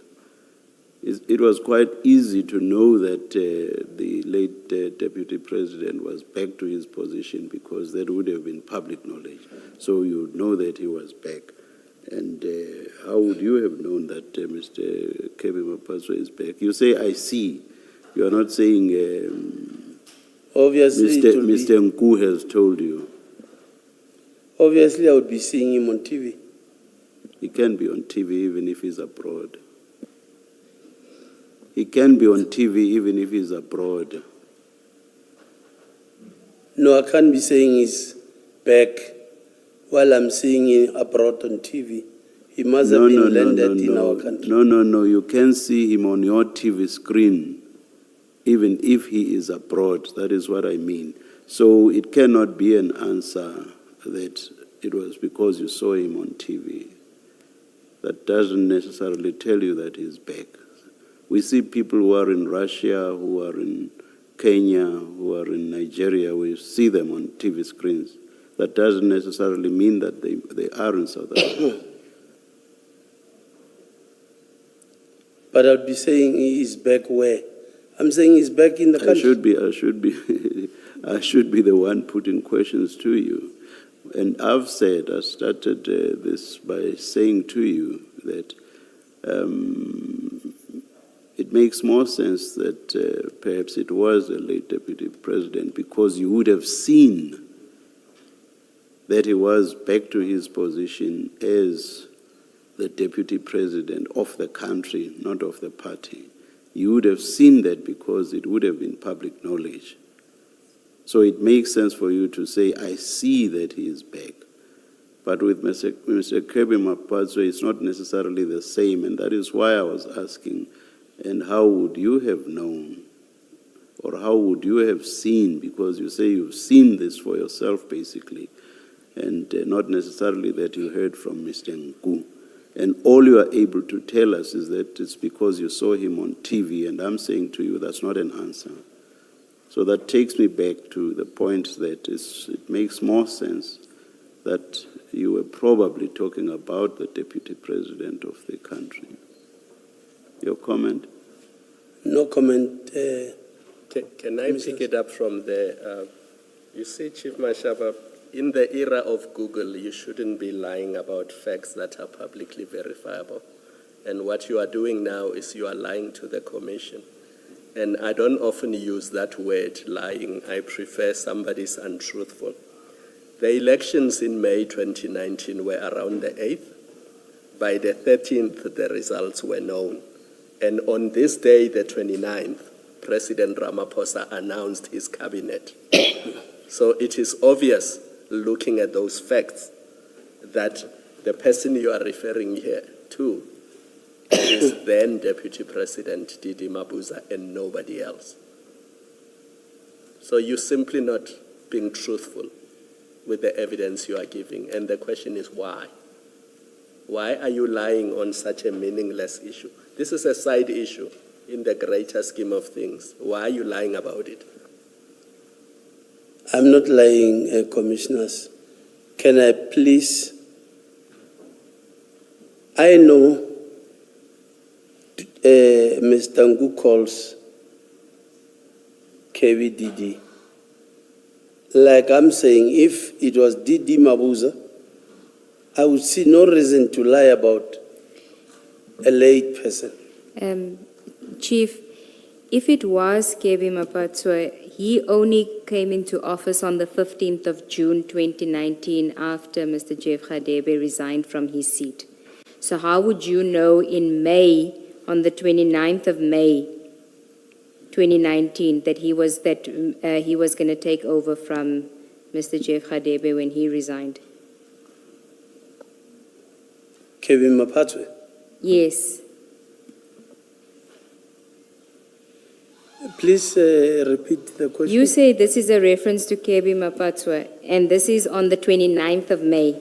It was quite easy to know that the late Deputy President was back to his position because that would have been public knowledge. So you would know that he was back. And how would you have known that Mr. Kirby Mapatswe is back? You say, I see. You are not saying Obviously, Mr. Nku has told you. Obviously, I would be seeing him on TV. He can be on TV even if he's abroad. He can be on TV even if he's abroad. No, I can't be saying he's back while I'm seeing him abroad on TV. He must have been landed in our country. No. You can see him on your TV screen even if he is abroad. That is what I mean. So it cannot be an answer that it was because you saw him on TV. That doesn't necessarily tell you that he's back. We see people who are in Russia, who are in Kenya, who are in Nigeria. We see them on TV screens. That doesn't necessarily mean that they are in South Africa. But I'd be saying he is back where? I'm saying he's back in the country. I should be the one putting questions to you. And I started this by saying to you that it makes more sense that perhaps it was a late Deputy President because you would have seen that he was back to his position as the Deputy President of the country, not of the party. You would have seen that because it would have been public knowledge. So it makes sense for you to say, I see that he is back. But with Mr. Kirby Mapatswe, it's not necessarily the same, and that is why I was asking, and how would you have known, or how would you have seen, because you say you've seen this for yourself, basically, and not necessarily that you heard from Mr. Nku. And all you are able to tell us is that it's because you saw him on TV, and I'm saying to you that's not an answer. So that takes me back to the point that it makes more sense that you were probably talking about the Deputy President of the country. Your comment? No comment. Can I pick it up from there? You see, Chief Mashaba, in the era of Google, you shouldn't be lying about facts that are publicly verifiable. And what you are doing now is you are lying to the Commission. And I don't often use that word, lying. I prefer somebody's untruthful. The elections in May 2019 were around the 8th. By the 13th, the results were known. And on this day, the 29th, President Ramaphosa announced his cabinet. So it is obvious, looking at those facts, that the person you are referring here to is then Deputy President Didi Mabuza and nobody else. So you're simply not being truthful with the evidence you are giving. And the question is why? Why are you lying on such a meaningless issue? This is a side issue in the greater scheme of things. Why are you lying about it? I'm not lying, commissioners. Can I please? I know Mr. Ngu calls KVDD. Like I'm saying, if it was DD Mabuza, I would see no reason to lie about a late person. Chief, if it was KB Mapatswa, he only came into office on the 15th of June 2019 after Mr. Jeff Radebe resigned from his seat. So how would you know in May, on the 29th of May 2019, that he was going to take over from Mr. Jeff Radebe when he resigned? Kevin Mapatwe? Yes. Please repeat the question. You say this is a reference to KB Mapatswa, and this is on the 29th of May,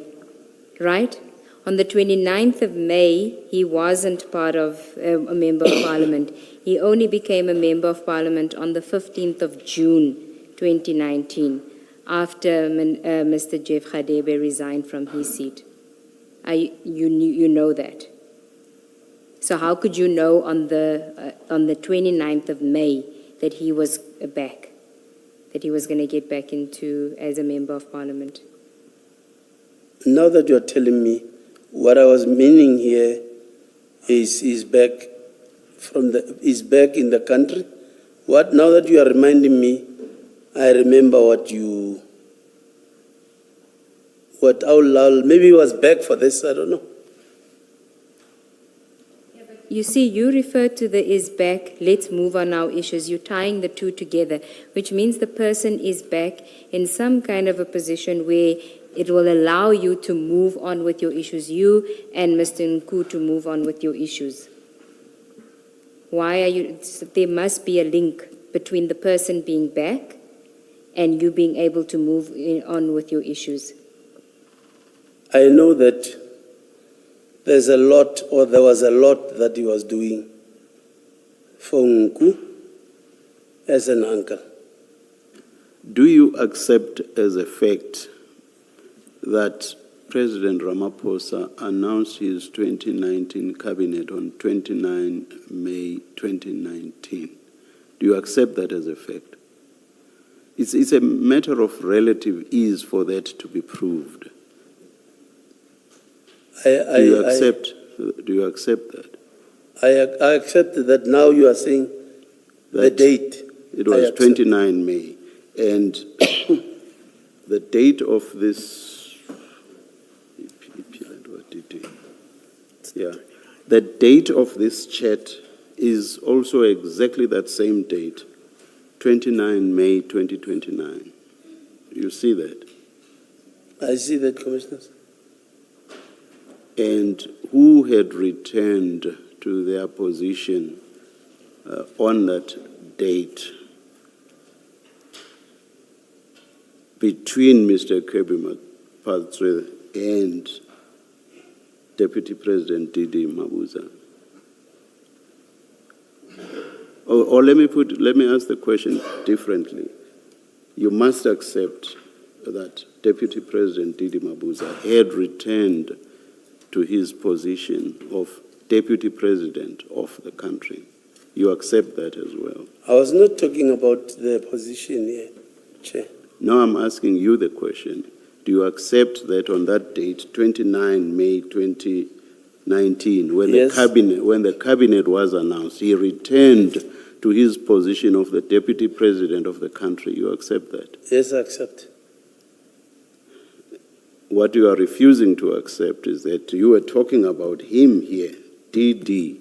right? On the 29th of May, he wasn't part of a member of parliament. He only became a member of parliament on the 15th of June 2019, after Mr. Jeff Radebe resigned from his seat. You know that. So how could you know on the 29th of May that he was back, that he was going to get back into as a member of parliament? Now that you're telling me, what I was meaning here is back in the country. What now that you are reminding me, I remember maybe he was back for this, I don't know. You see, you refer to the is back, let's move on our issues. You're tying the two together, which means the person is back in some kind of a position where it will allow you to move on with your issues, you and Mr. Nku to move on with your issues. Why are you? There must be a link between the person being back and you being able to move on with your issues. I know that there was a lot that he was doing for Nku as an uncle. Do you accept as a fact that President Ramaphosa announced his 2019 cabinet on 29 May 2019? Do you accept that as a fact? It's a matter of relative ease for that to be proved. Do you accept that? I accept that now you are saying the date. It was 29 May. And the date of this, the date of this chat is also exactly that same date, 29 May 2029. You see that? I see that, Commissioners. And who had returned to their position on that date between Mr. Kirby Mapatswe and Deputy President Didi Mabuza? Or let me ask the question differently. You must accept that Deputy President Didi Mabuza had returned to his position of Deputy President of the country. You accept that as well? I was not talking about the position here, Chair. Now I'm asking you the question. Do you accept that on that date, 29 May 2019, when the cabinet was announced, he returned to his position of the Deputy President of the country? You accept that? Yes, I accept. What you are refusing to accept is that you were talking about him here, DD,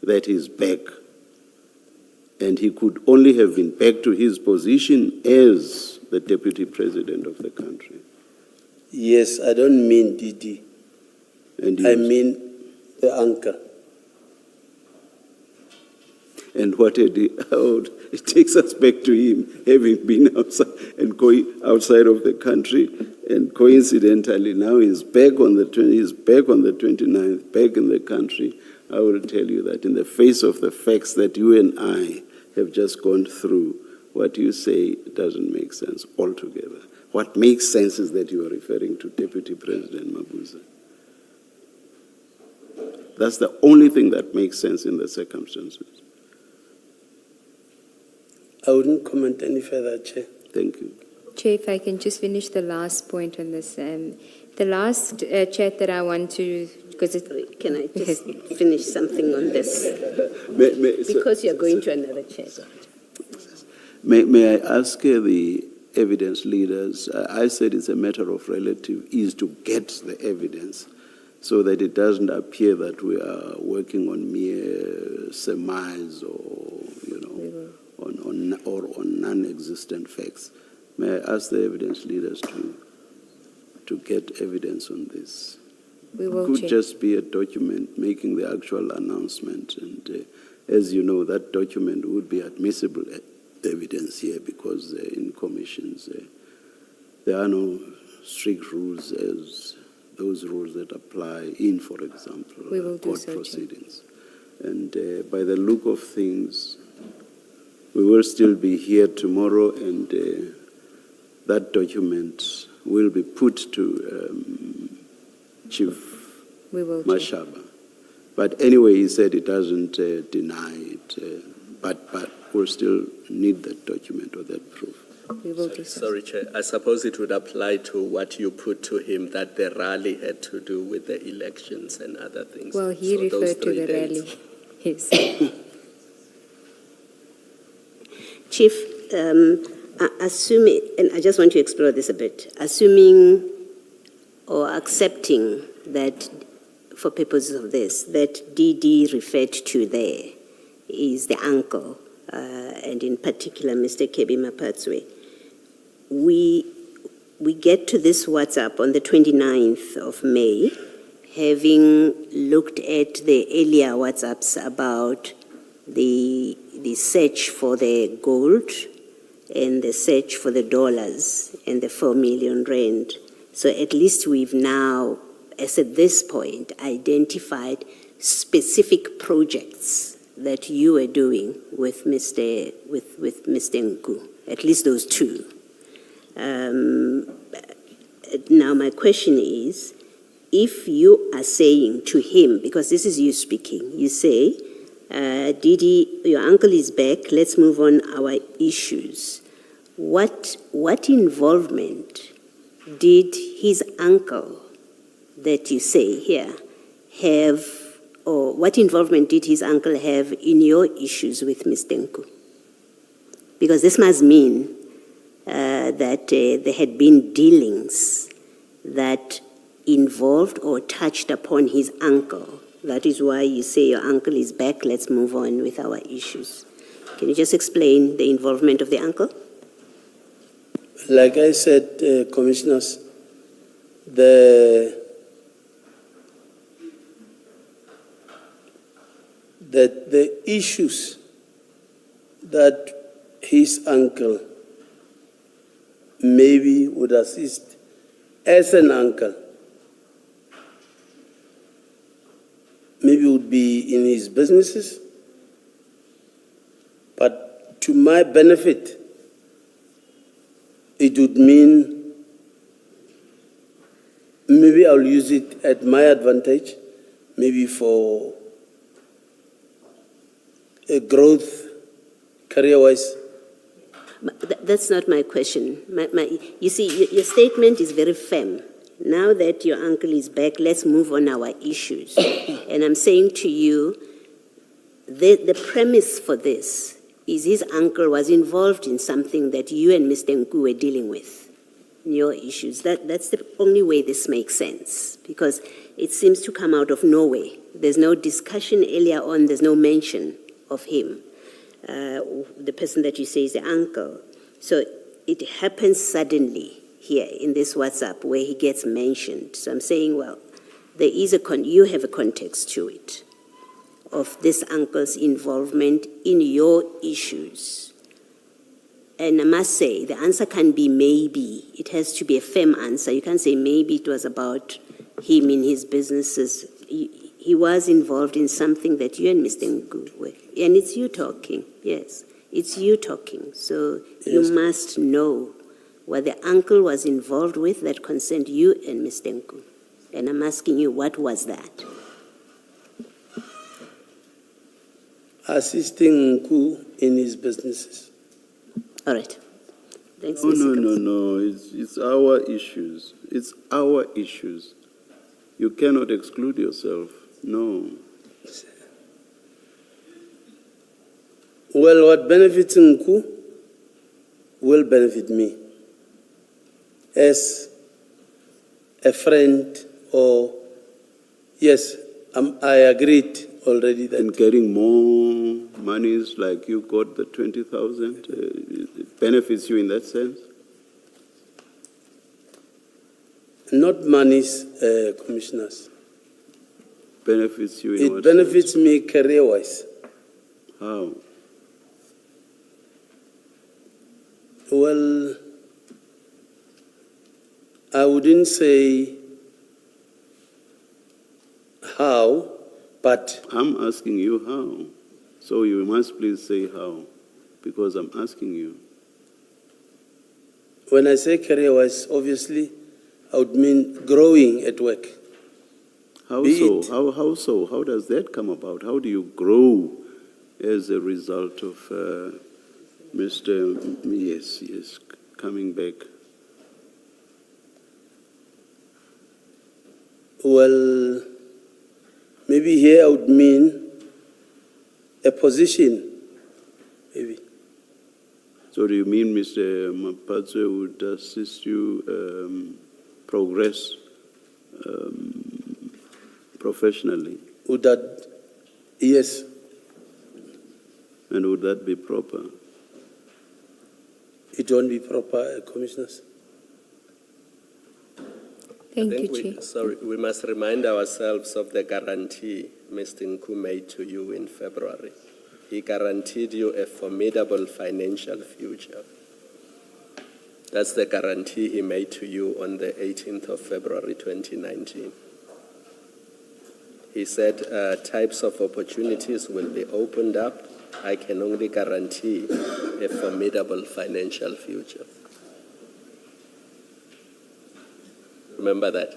that is back. And he could only have been back to his position as the Deputy President of the country. Yes, I don't mean DD. I mean the uncle. And what had he, it takes us back to him having been outside and going outside of the country, and coincidentally now he's back on the 29th, back in the country. I will tell you that in the face of the facts that you and I have just gone through, what you say doesn't make sense altogether. What makes sense is that you are referring to Deputy President Mabuza. That's the only thing that makes sense in the circumstances. I wouldn't comment any further, Chair. Thank you. Chair, if I can just finish the last point on this. The last chat that I want to, because it, Can I just finish something on this? Because you're going to another chair. May I ask the evidence leaders, I said it's a matter of relative ease to get the evidence so that it doesn't appear that we are working on mere surmise or, on non-existent facts. May I ask the evidence leaders to get evidence on this? we will It could check. just be a document making the actual announcement, and as you know, that document would be admissible evidence here because in commissions there are no strict rules as those rules that apply in, for example, We will do court so, Chair. proceedings. And by the look of things, we will still be here tomorrow, and that document will be put to Chief We will check. Mashaba. But anyway, he said he doesn't deny it, but we'll still need that document or that proof. We will do so. Sorry, Chair. I suppose it would apply to what you put to him, that the rally had to do with the elections and other things. Well, he So those referred to 3 the dates. rally. Yes. Chief, assuming, and I just want to explore this a bit, assuming or accepting that for purposes of this, that DD referred to there is the uncle, and in particular Mr. Kebi Mapatswe, we get to this WhatsApp on the 29th of May, having looked at the earlier WhatsApps about the search for the gold and the search for the dollars and the 4 million rand. So at least we've now, as at this point, identified specific projects that you were doing with Mr. Nku, at least those 2. Now my question is, if you are saying to him, because this is you speaking, you say, Didi, your uncle is back, let's move on our issues. What involvement did his uncle that you say here have, or what involvement did his uncle have in your issues with Mr. Nku? Because this must mean that there had been dealings that involved or touched upon his uncle. That is why you say your uncle is back, let's move on with our issues. Can you just explain the involvement of the uncle? Like I said, Commissioners, the issues that his uncle maybe would assist as an uncle, maybe would be in his businesses, but to my benefit, it would mean maybe I'll use it at my advantage, maybe for a growth career-wise. That's not my question. You see, your statement is very firm. Now that your uncle is back, let's move on our issues. And I'm saying to you, the premise for this is his uncle was involved in something that you and Mr. Nku were dealing with, your issues. That's the only way this makes sense, because it seems to come out of nowhere. There's no discussion earlier on, there's no mention of him, the person that you say is the uncle. So it happens suddenly here in this WhatsApp where he gets mentioned. So I'm saying, well, there is you have a context to it of this uncle's involvement in your issues And I must say, the answer can be maybe. It has to be a firm answer. You can't say maybe it was about him in his businesses. He was involved in something that you and Mr. Nku were. And it's you talking, yes. It's you talking. So you Yes. must know what the uncle was involved with that concerned you and Mr. Nku. And I'm asking you, what was that? Assisting Nku in his businesses. All right. Thanks, No, Mr. no, no, Councillor. no. It's our issues. It's our issues. You cannot exclude yourself. No. Well, what benefits Nku will benefit me as a friend, or yes, I agreed already that And getting more monies like you got the 20,000, it benefits you in that sense? not monies, commissioners. Benefits you in It what benefits sense? me career-wise. How? Well, I wouldn't say how, but I'm asking you how. So you must please say how, because I'm asking you. when I say career-wise, obviously, I would mean growing at work. How Be so? it- How so? How does that come about? How do you grow as a result of Mr. Yes, coming back? Well, maybe here I would mean a position, maybe. So do you mean Mr. Mapatse would assist you progress professionally? Would that, yes, And would that be proper? it won't be proper, commissioners. Thank I you, think Chair. we must remind ourselves of the guarantee Mr. Nku made to you in February. He guaranteed you a formidable financial future. That's the guarantee he made to you on the 18th of February 2019. He said types of opportunities will be opened up. I can only guarantee a formidable financial future. Remember that.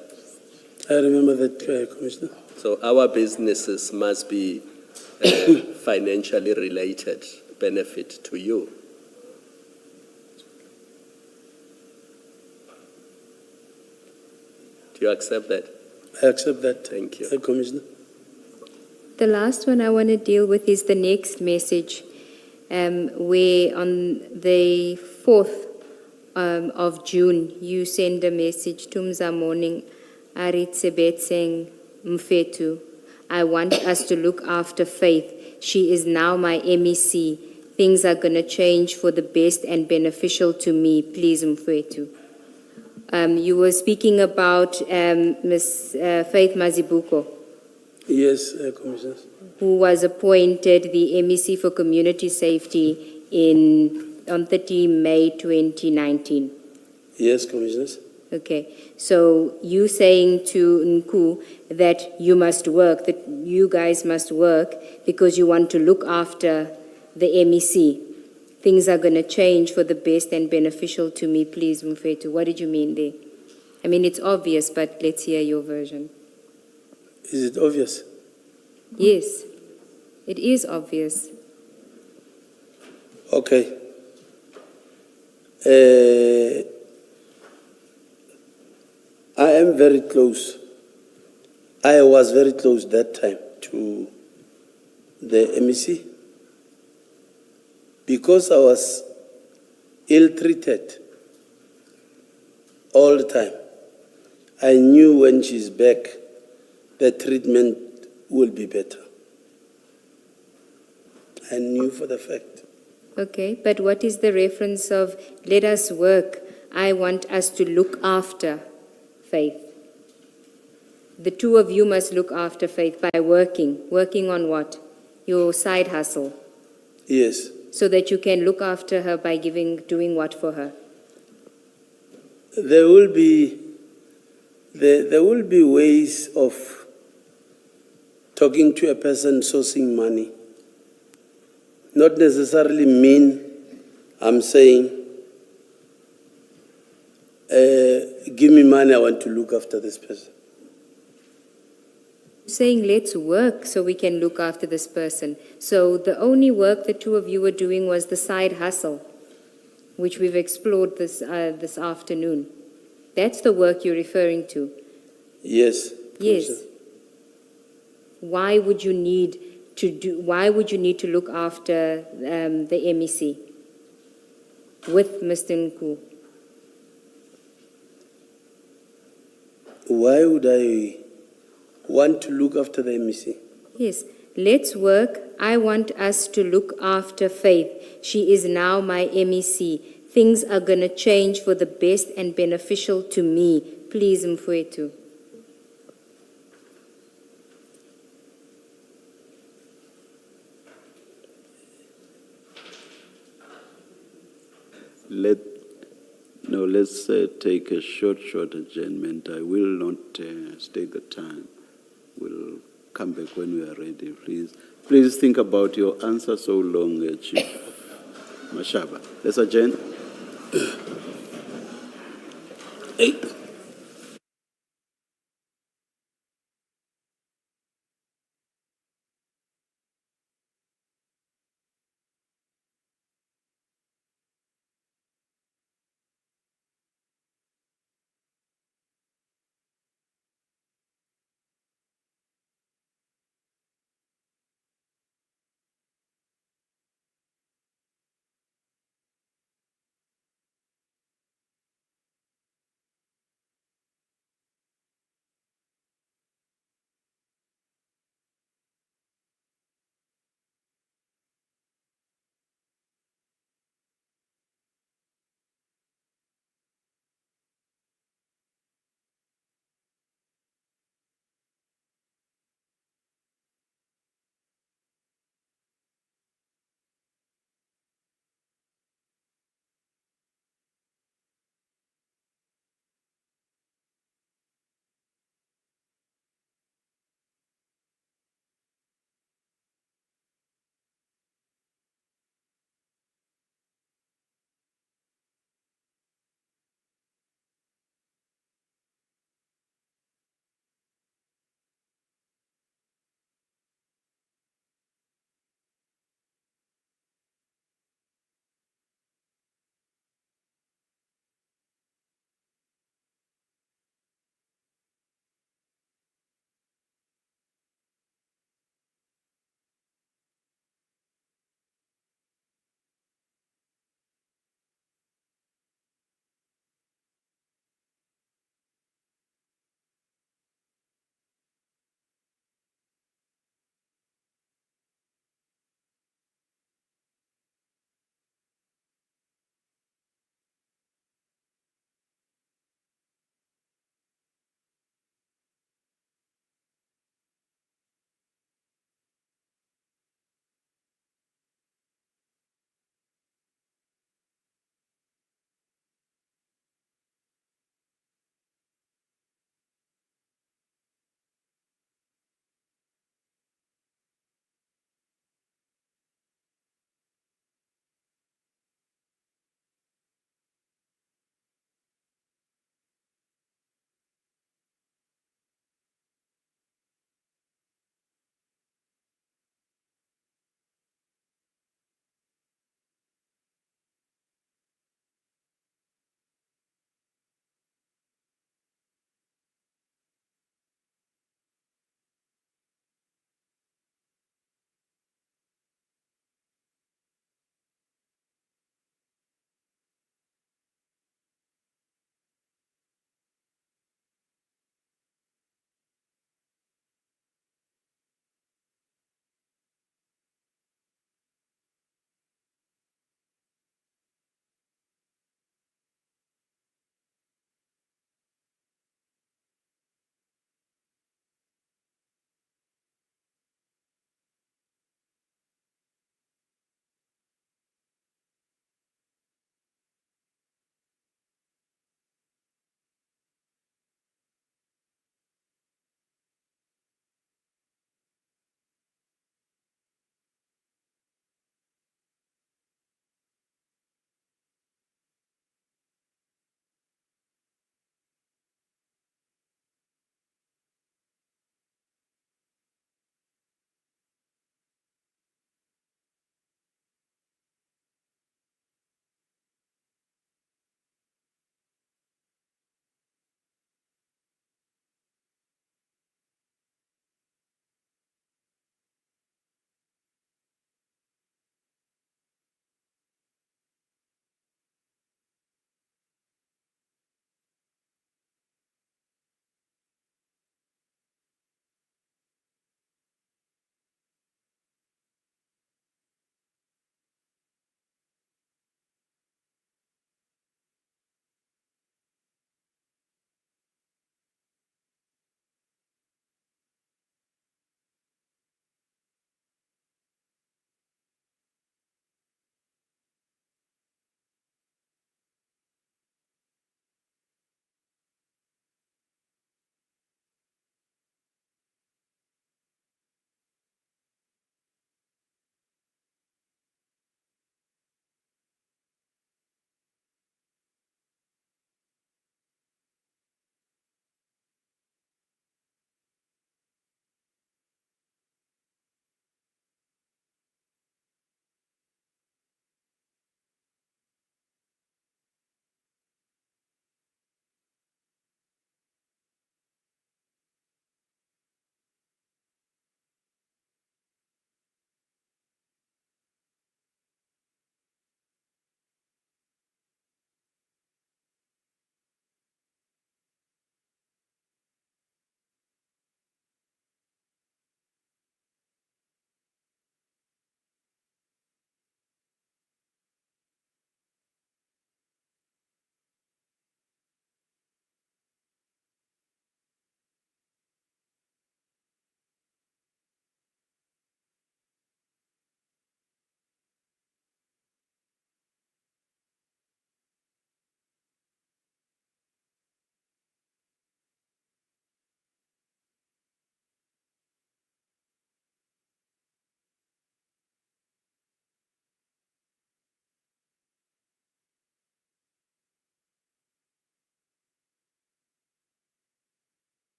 I remember that, Commissioner. So our businesses must be financially related benefit to you. Do you accept that? I accept that, Thank you. Commissioner. The last one I want to deal with is the next message, where on the 4th of June, you send a message, Tumza morning, Aritsebetseng Mfetu. I want us to look after Faith. She is now my MEC. Things are going to change for the best and beneficial to me. Please, Mfetu. You were speaking about Ms. Faith Mazibuko, Yes, Commissioners. who was appointed the MEC for Community Safety on 30 May 2019. Yes, Commissioners. Okay, so you saying to Nku that you must work, that you guys must work because you want to look after the MEC. Things are going to change for the best and beneficial to me, please, Mfetu. What did you mean there? I mean, it's obvious, but let's hear your version. Is it obvious? Yes, it is obvious. Okay. I am very close. I was very close that time to the MEC because I was ill-treated all the time. I knew when she's back, the treatment will be better. I knew for the fact. Okay, but what is the reference of let us work? I want us to look after Faith. The two of you must look after Faith by working. Working on what? Your side hustle. Yes. so that you can look after her by doing what for her? There will be ways of talking to a person sourcing money. Not necessarily mean I'm saying, give me money, I want to look after this person. Saying let's work so we can look after this person. So the only work the two of you were doing was the side hustle, which we've explored this afternoon. That's the work you're referring to. Yes. Yes. Commissioner. Why would you need to look after the MEC with Mr. Nku? Why would I want to look after the MEC? Yes. Let's work. I want us to look after Faith. She is now my MEC. Things are going to change for the best and beneficial to me. Please, Mfwetu. Let's take a short adjournment. I will not state the time. We'll come back when we are ready, please. Please think about your answer so long, Chief Mashaba. Let's adjourn.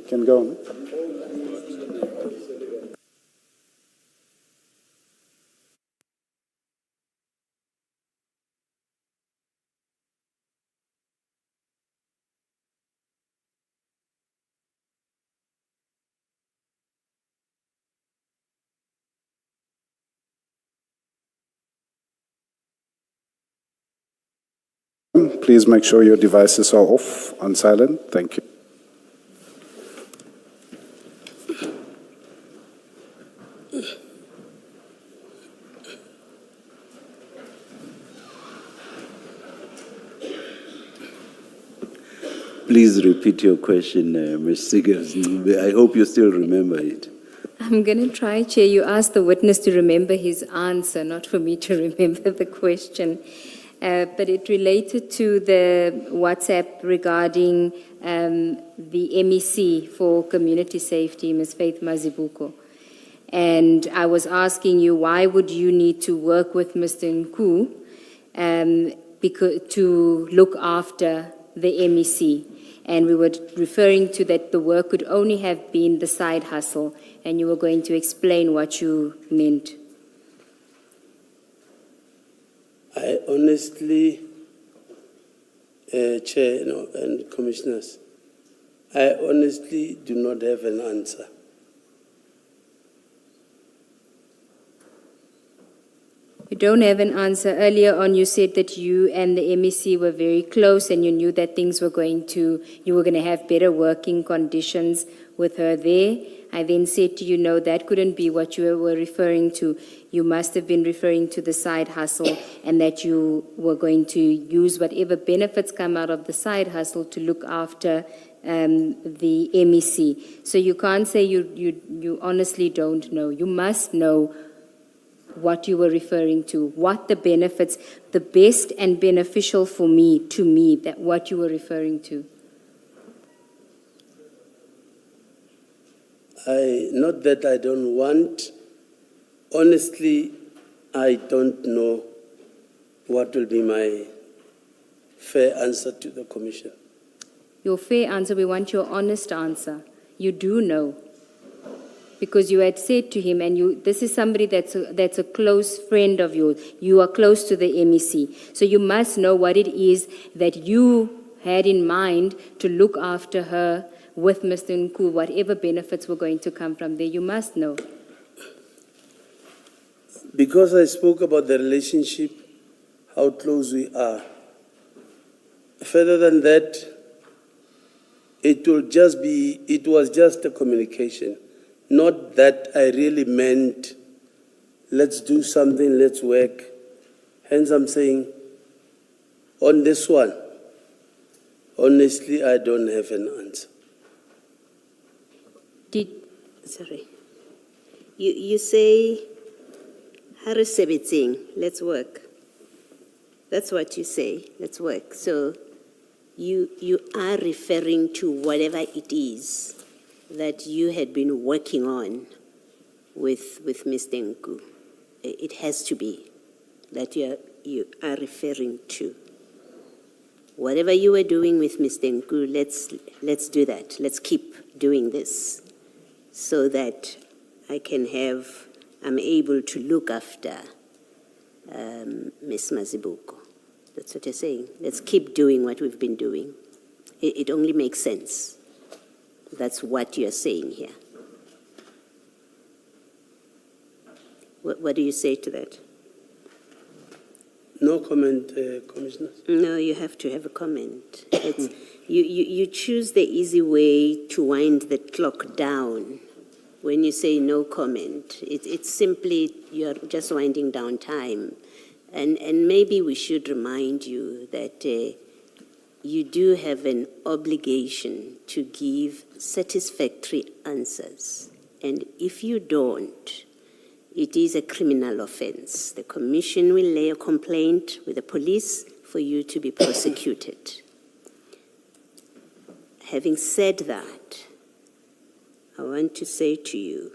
Can go on. Please make sure your devices are off, on silent. Thank you. Please repeat your question, Ms. Seegers. I hope you still remember it. I'm going to try, Chair. You asked the witness to remember his answer, not for me to remember the question. But it related to the WhatsApp regarding the MEC for community safety, Ms. Faith Mazibuko. And I was asking you, why would you need to work with Mr. Nku to look after the MEC? And we were referring to that the work could only have been the side hustle, and you were going to explain what you meant. I honestly, Chair and Commissioners, I honestly do not have an answer. You don't have an answer. Earlier on, you said that you and the MEC were very close and you knew that you were going to have better working conditions with her there. I then said to you, no, that couldn't be what you were referring to. You must have been referring to the side hustle and that you were going to use whatever benefits come out of the side hustle to look after the MEC. So you can't say you honestly don't know. You must know what you were referring to, what the benefits, the best and beneficial for me, to me, that what you were referring to. Not that I don't want, honestly, I don't know what will be my fair answer to the Commission. Your fair answer, we want your honest answer. You do know. Because you had said to him, and this is somebody that's a close friend of yours. You are close to the MEC. So you must know what it is that you had in mind to look after her with Mr. Nku, whatever benefits were going to come from there. You must know. Because I spoke about the relationship, how close we are. Further than that, it was just a communication. Not that I really meant, let's do something, let's work. Hence I'm saying, on this one, honestly, I don't have an answer. Sorry. You say, Harisebiting, let's work. That's what you say, let's work. So you are referring to whatever it is that you had been working on with Mr. Nku. It has to be that you are referring to. Whatever you were doing with Mr. Nku, let's do that. Let's keep doing this so that I'm able to look after Ms. Mazibuko. That's what you're saying. Let's keep doing what we've been doing. It only makes sense. That's what you're saying here. What do you say to that? No comment, Commissioner. No, you have to have a comment. You choose the easy way to wind the clock down. When you say no comment, it's simply you're just winding down time. And maybe we should remind you that you do have an obligation to give satisfactory answers. And if you don't, it is a criminal offense. The Commission will lay a complaint with the police for you to be prosecuted. Having said that, I want to say to you,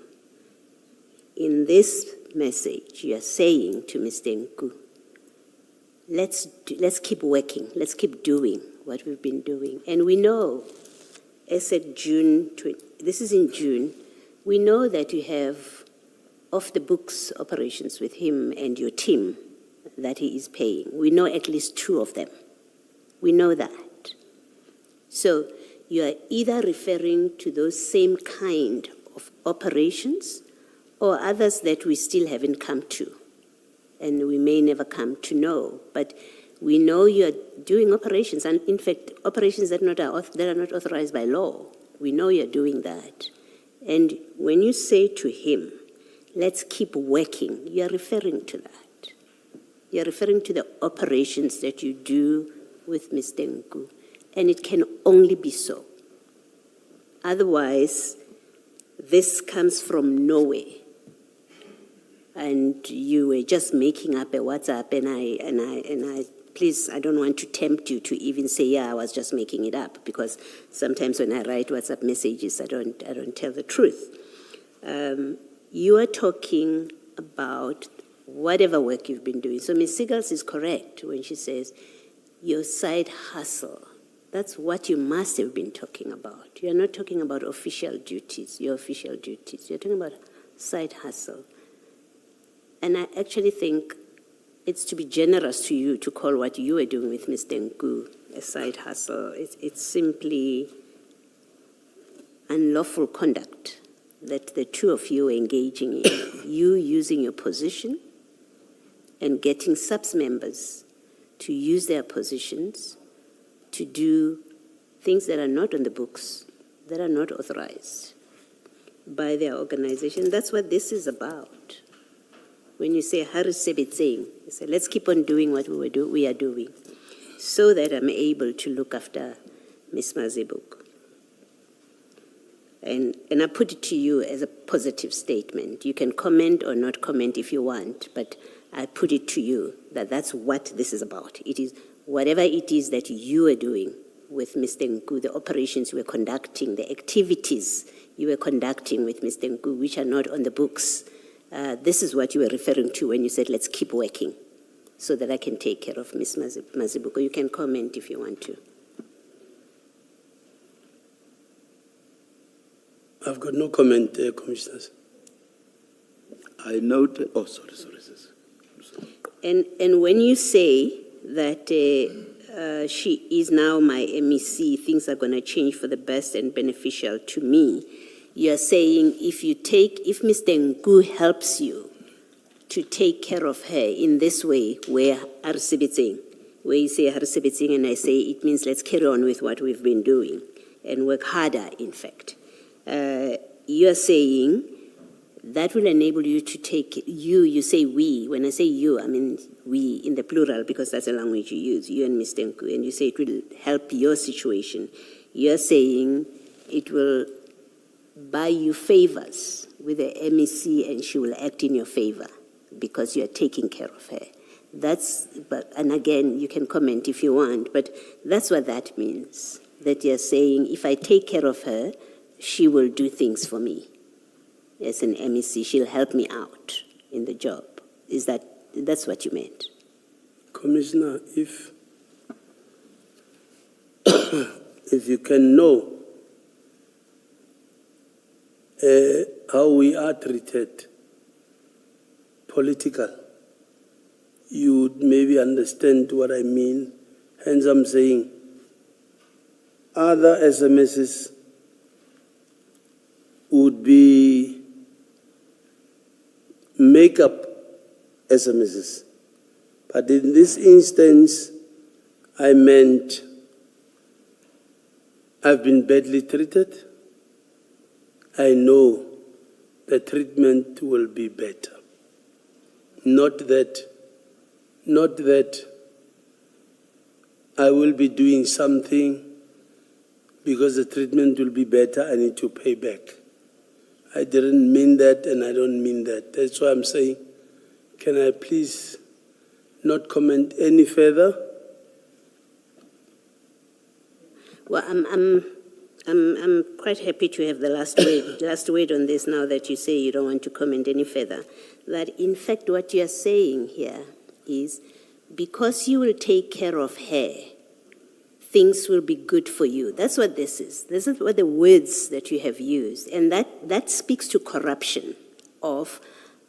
in this message you are saying to Mr. Nku, let's keep working, let's keep doing what we've been doing. And we know, as at June, this is in June, we know that you have off-the-books operations with him and your team that he is paying. We know at least 2 of them. We know that. So you are either referring to those same kind of operations or others that we still haven't come to, and we may never come to know. But we know you are doing operations, and in fact, operations that are not authorized by law. We know you're doing that. And when you say to him, let's keep working, you're referring to that. You're referring to the operations that you do with Mr. Nku, and it can only be so. Otherwise, this comes from nowhere, and you were just making up a WhatsApp, and I please, I don't want to tempt you to even say, yeah, I was just making it up, because sometimes when I write WhatsApp messages, I don't tell the truth. You are talking about whatever work you've been doing. So Ms. Seagulls is correct when she says your side hustle. That's what you must have been talking about. You're not talking about official duties, your official duties. You're talking about side hustle. And I actually think it's to be generous to you to call what you were doing with Mr. Nku a side hustle. It's simply unlawful conduct that the 2 of you are engaging in. You using your position and getting subs members to use their positions to do things that are not on the books, that are not authorized by their organization. That's what this is about. When you say Hari Sebetseng, you say let's keep on doing what we are doing, so that I'm able to look after Ms. Mazibuk. And I put it to you as a positive statement. You can comment or not comment if you want, but I put it to you that that's what this is about. It is whatever it is that you are doing with Mr. Nku, the operations you were conducting, the activities you were conducting with Mr. Nku, which are not on the books. This is what you were referring to when you said, let's keep working so that I can take care of Ms. Mazibuko. You can comment if you want to. I've got no comment, Commissioners. I note, sorry. And when you say that she is now my MEC, things are going to change for the best and beneficial to me, you're saying if Mr. Nku helps you to take care of her in this way, where you say Harisibitsing and I say it means let's carry on with what we've been doing and work harder, in fact. You're saying that will enable you to take, you say we. When I say you, I mean we in the plural, because that's the language you use, you and Mr. Nku, and you say it will help your situation. You're saying it will buy you favors with the MEC and she will act in your favor because you are taking care of her. And again, you can comment if you want, but that's what that means. That you're saying if I take care of her, she will do things for me. As an MEC, she'll help me out in the job. That's what you meant? Commissioner, if you can know how we are treated political, you would maybe understand what I mean. Hence I'm saying other SMSs would be make-up SMSs. But in this instance, I meant I've been badly treated. I know the treatment will be better. Not that I will be doing something because the treatment will be better, I need to pay back. I didn't mean that, and I don't mean that. That's why I'm saying, can I please not comment any further? Well, I'm quite happy to have the last word on this now that you say you don't want to comment any further. That in fact what you are saying here is because you will take care of her, things will be good for you. That's what this is. This is what the words that you have used. And that speaks to corruption of,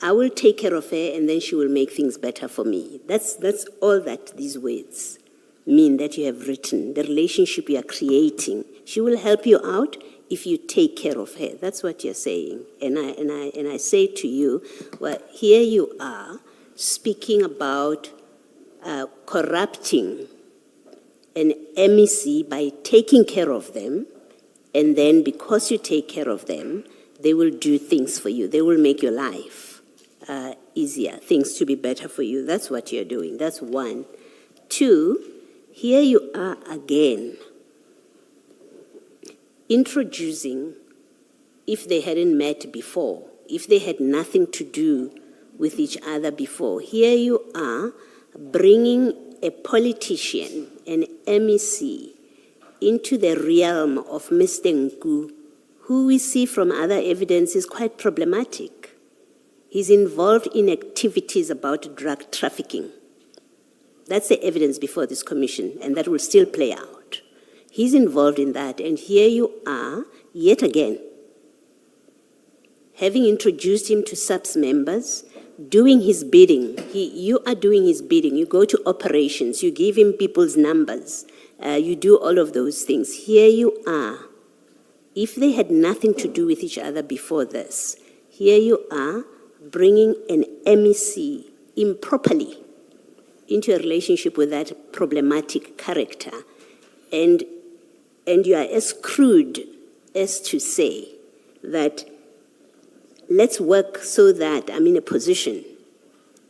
I will take care of her and then she will make things better for me. That's all that these words mean that you have written, the relationship you are creating. She will help you out if you take care of her. That's what you're saying. And I say to you, well, here you are speaking about corrupting an MEC by taking care of them, and then because you take care of them, they will do things for you. They will make your life easier, things to be better for you. That's what you're doing. That's one. Two, here you are again introducing, if they hadn't met before, if they had nothing to do with each other before, here you are bringing a politician, an MEC, into the realm of Mr. Nku, who we see from other evidence is quite problematic. He's involved in activities about drug trafficking. That's the evidence before this commission, and that will still play out. He's involved in that, and here you are, yet again, having introduced him to SAPS members, doing his bidding. You are doing his bidding. You go to operations, you give him people's numbers, you do all of those things. Here you are. If they had nothing to do with each other before this, here you are bringing an MEC improperly into a relationship with that problematic character. And you are as crude as to say that let's work so that I'm in a position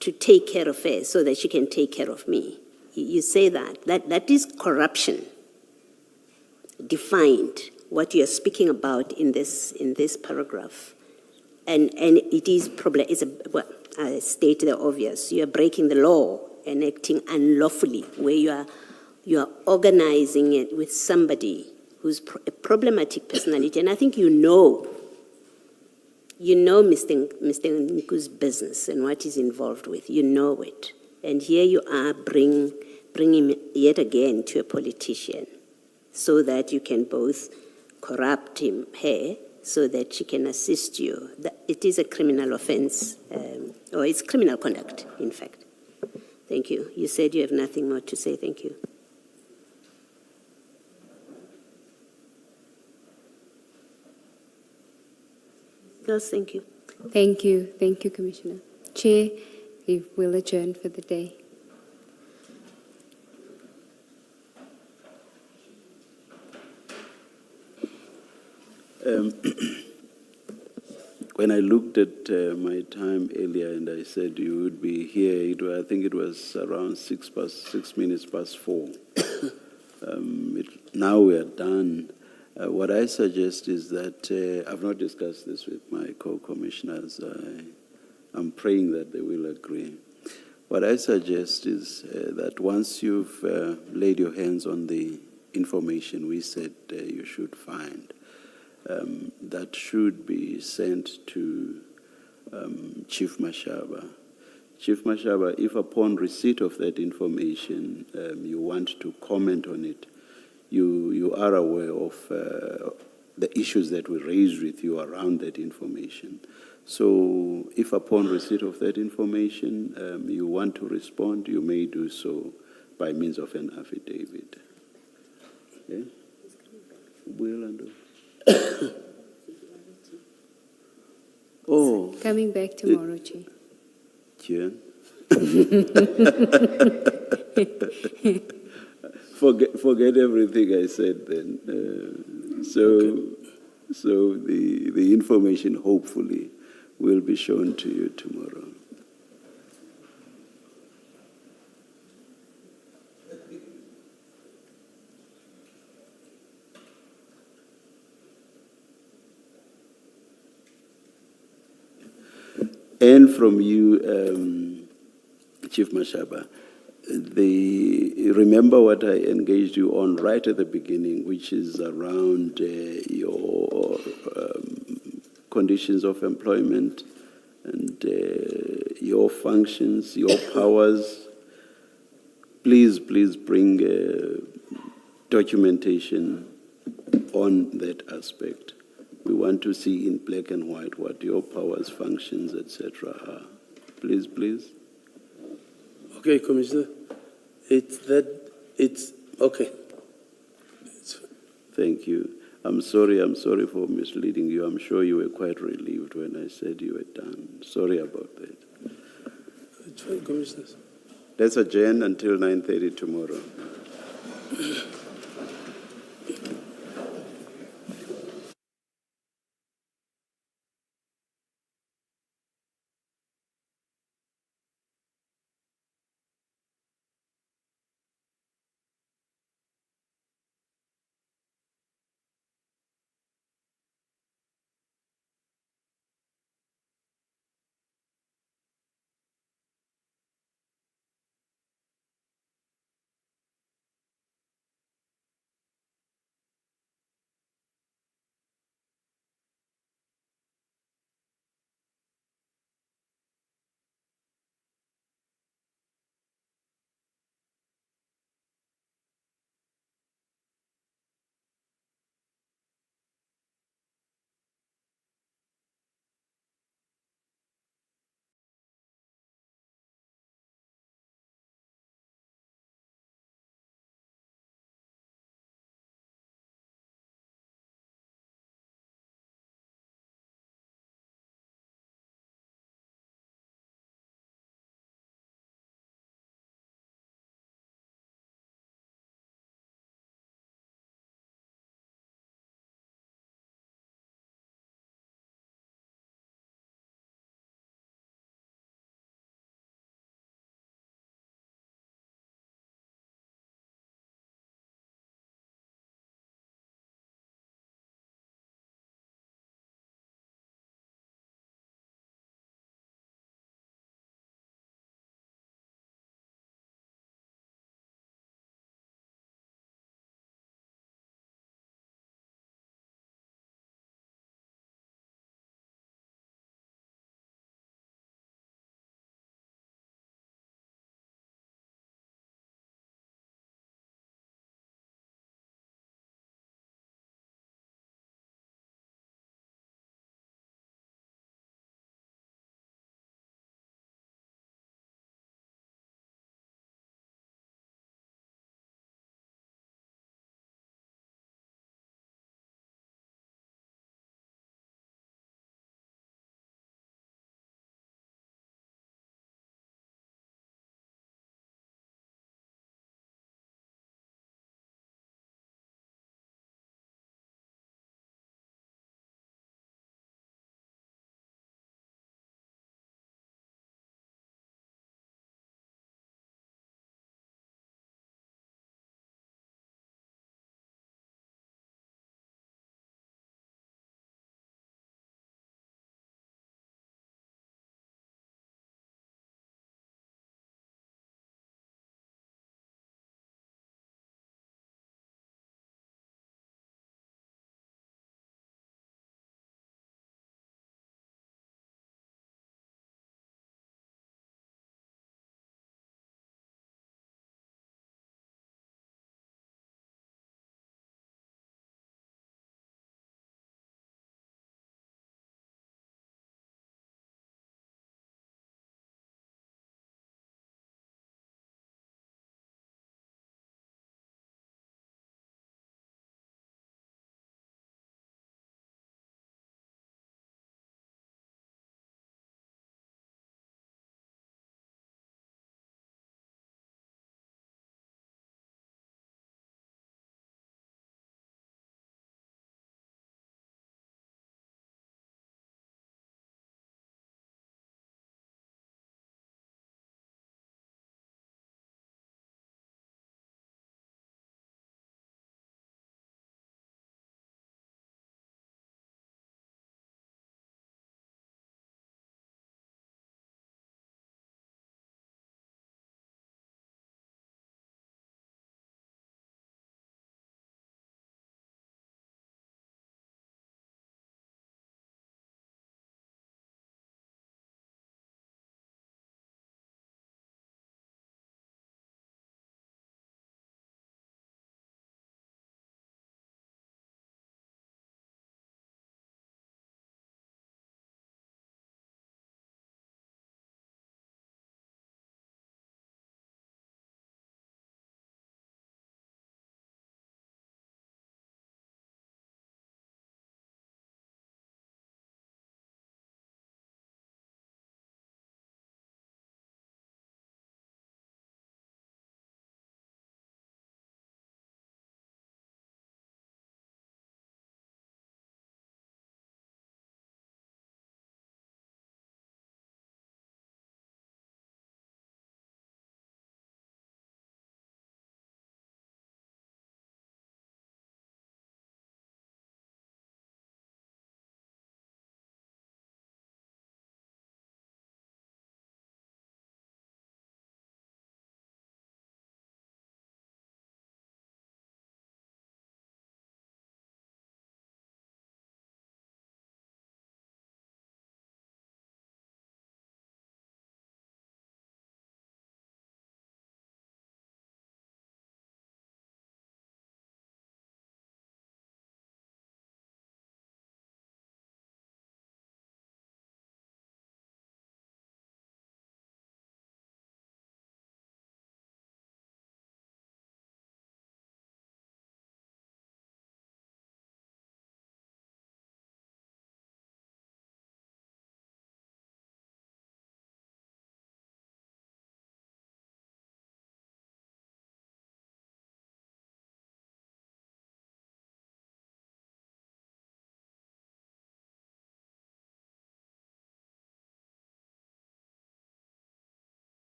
to take care of her so that she can take care of me. You say that is corruption defined, what you are speaking about in this paragraph. And it is probably, I state the obvious, you are breaking the law and acting unlawfully, where you are organizing it with somebody who's a problematic personality. And I think you know Mr. Nku's business and what he's involved with. You know it. And here you are bringing him yet again to a politician so that you can both corrupt her so that she can assist you. It is a criminal offense, or it's criminal conduct, in fact. Thank you. You said you have nothing more to say. Thank you. Girls, thank you. Thank you. Thank you, Commissioner. Chair, we will adjourn for the day. When I looked at my time earlier and I said you would be here, I think it was around 6 minutes past 4. Now we are done. What I suggest is that I've not discussed this with my co-commissioners. I'm praying that they will agree. What I suggest is that once you've laid your hands on the information we said you should find, that should be sent to Chief Mashaba. Chief Mashaba, if upon receipt of that information you want to comment on it, you are aware of the issues that we raised with you around that information. So if upon receipt of that information you want to respond, you may do so by means of an affidavit. Okay? Oh. Coming back tomorrow, Chair. Chair. Forget everything I said then. So the information hopefully will be shown to you tomorrow. And from you, Chief Mashaba, remember what I engaged you on right at the beginning, which is around your conditions of employment and your functions, your powers. Please bring documentation on that aspect. We want to see in black and white what your powers, functions, etc. are. Please, please. Okay, Commissioner. It's okay. Thank you. I'm sorry for misleading you. I'm sure you were quite relieved when I said you were done. Sorry about that. It's fine, Commissioner. Let's adjourn until 9:30 tomorrow.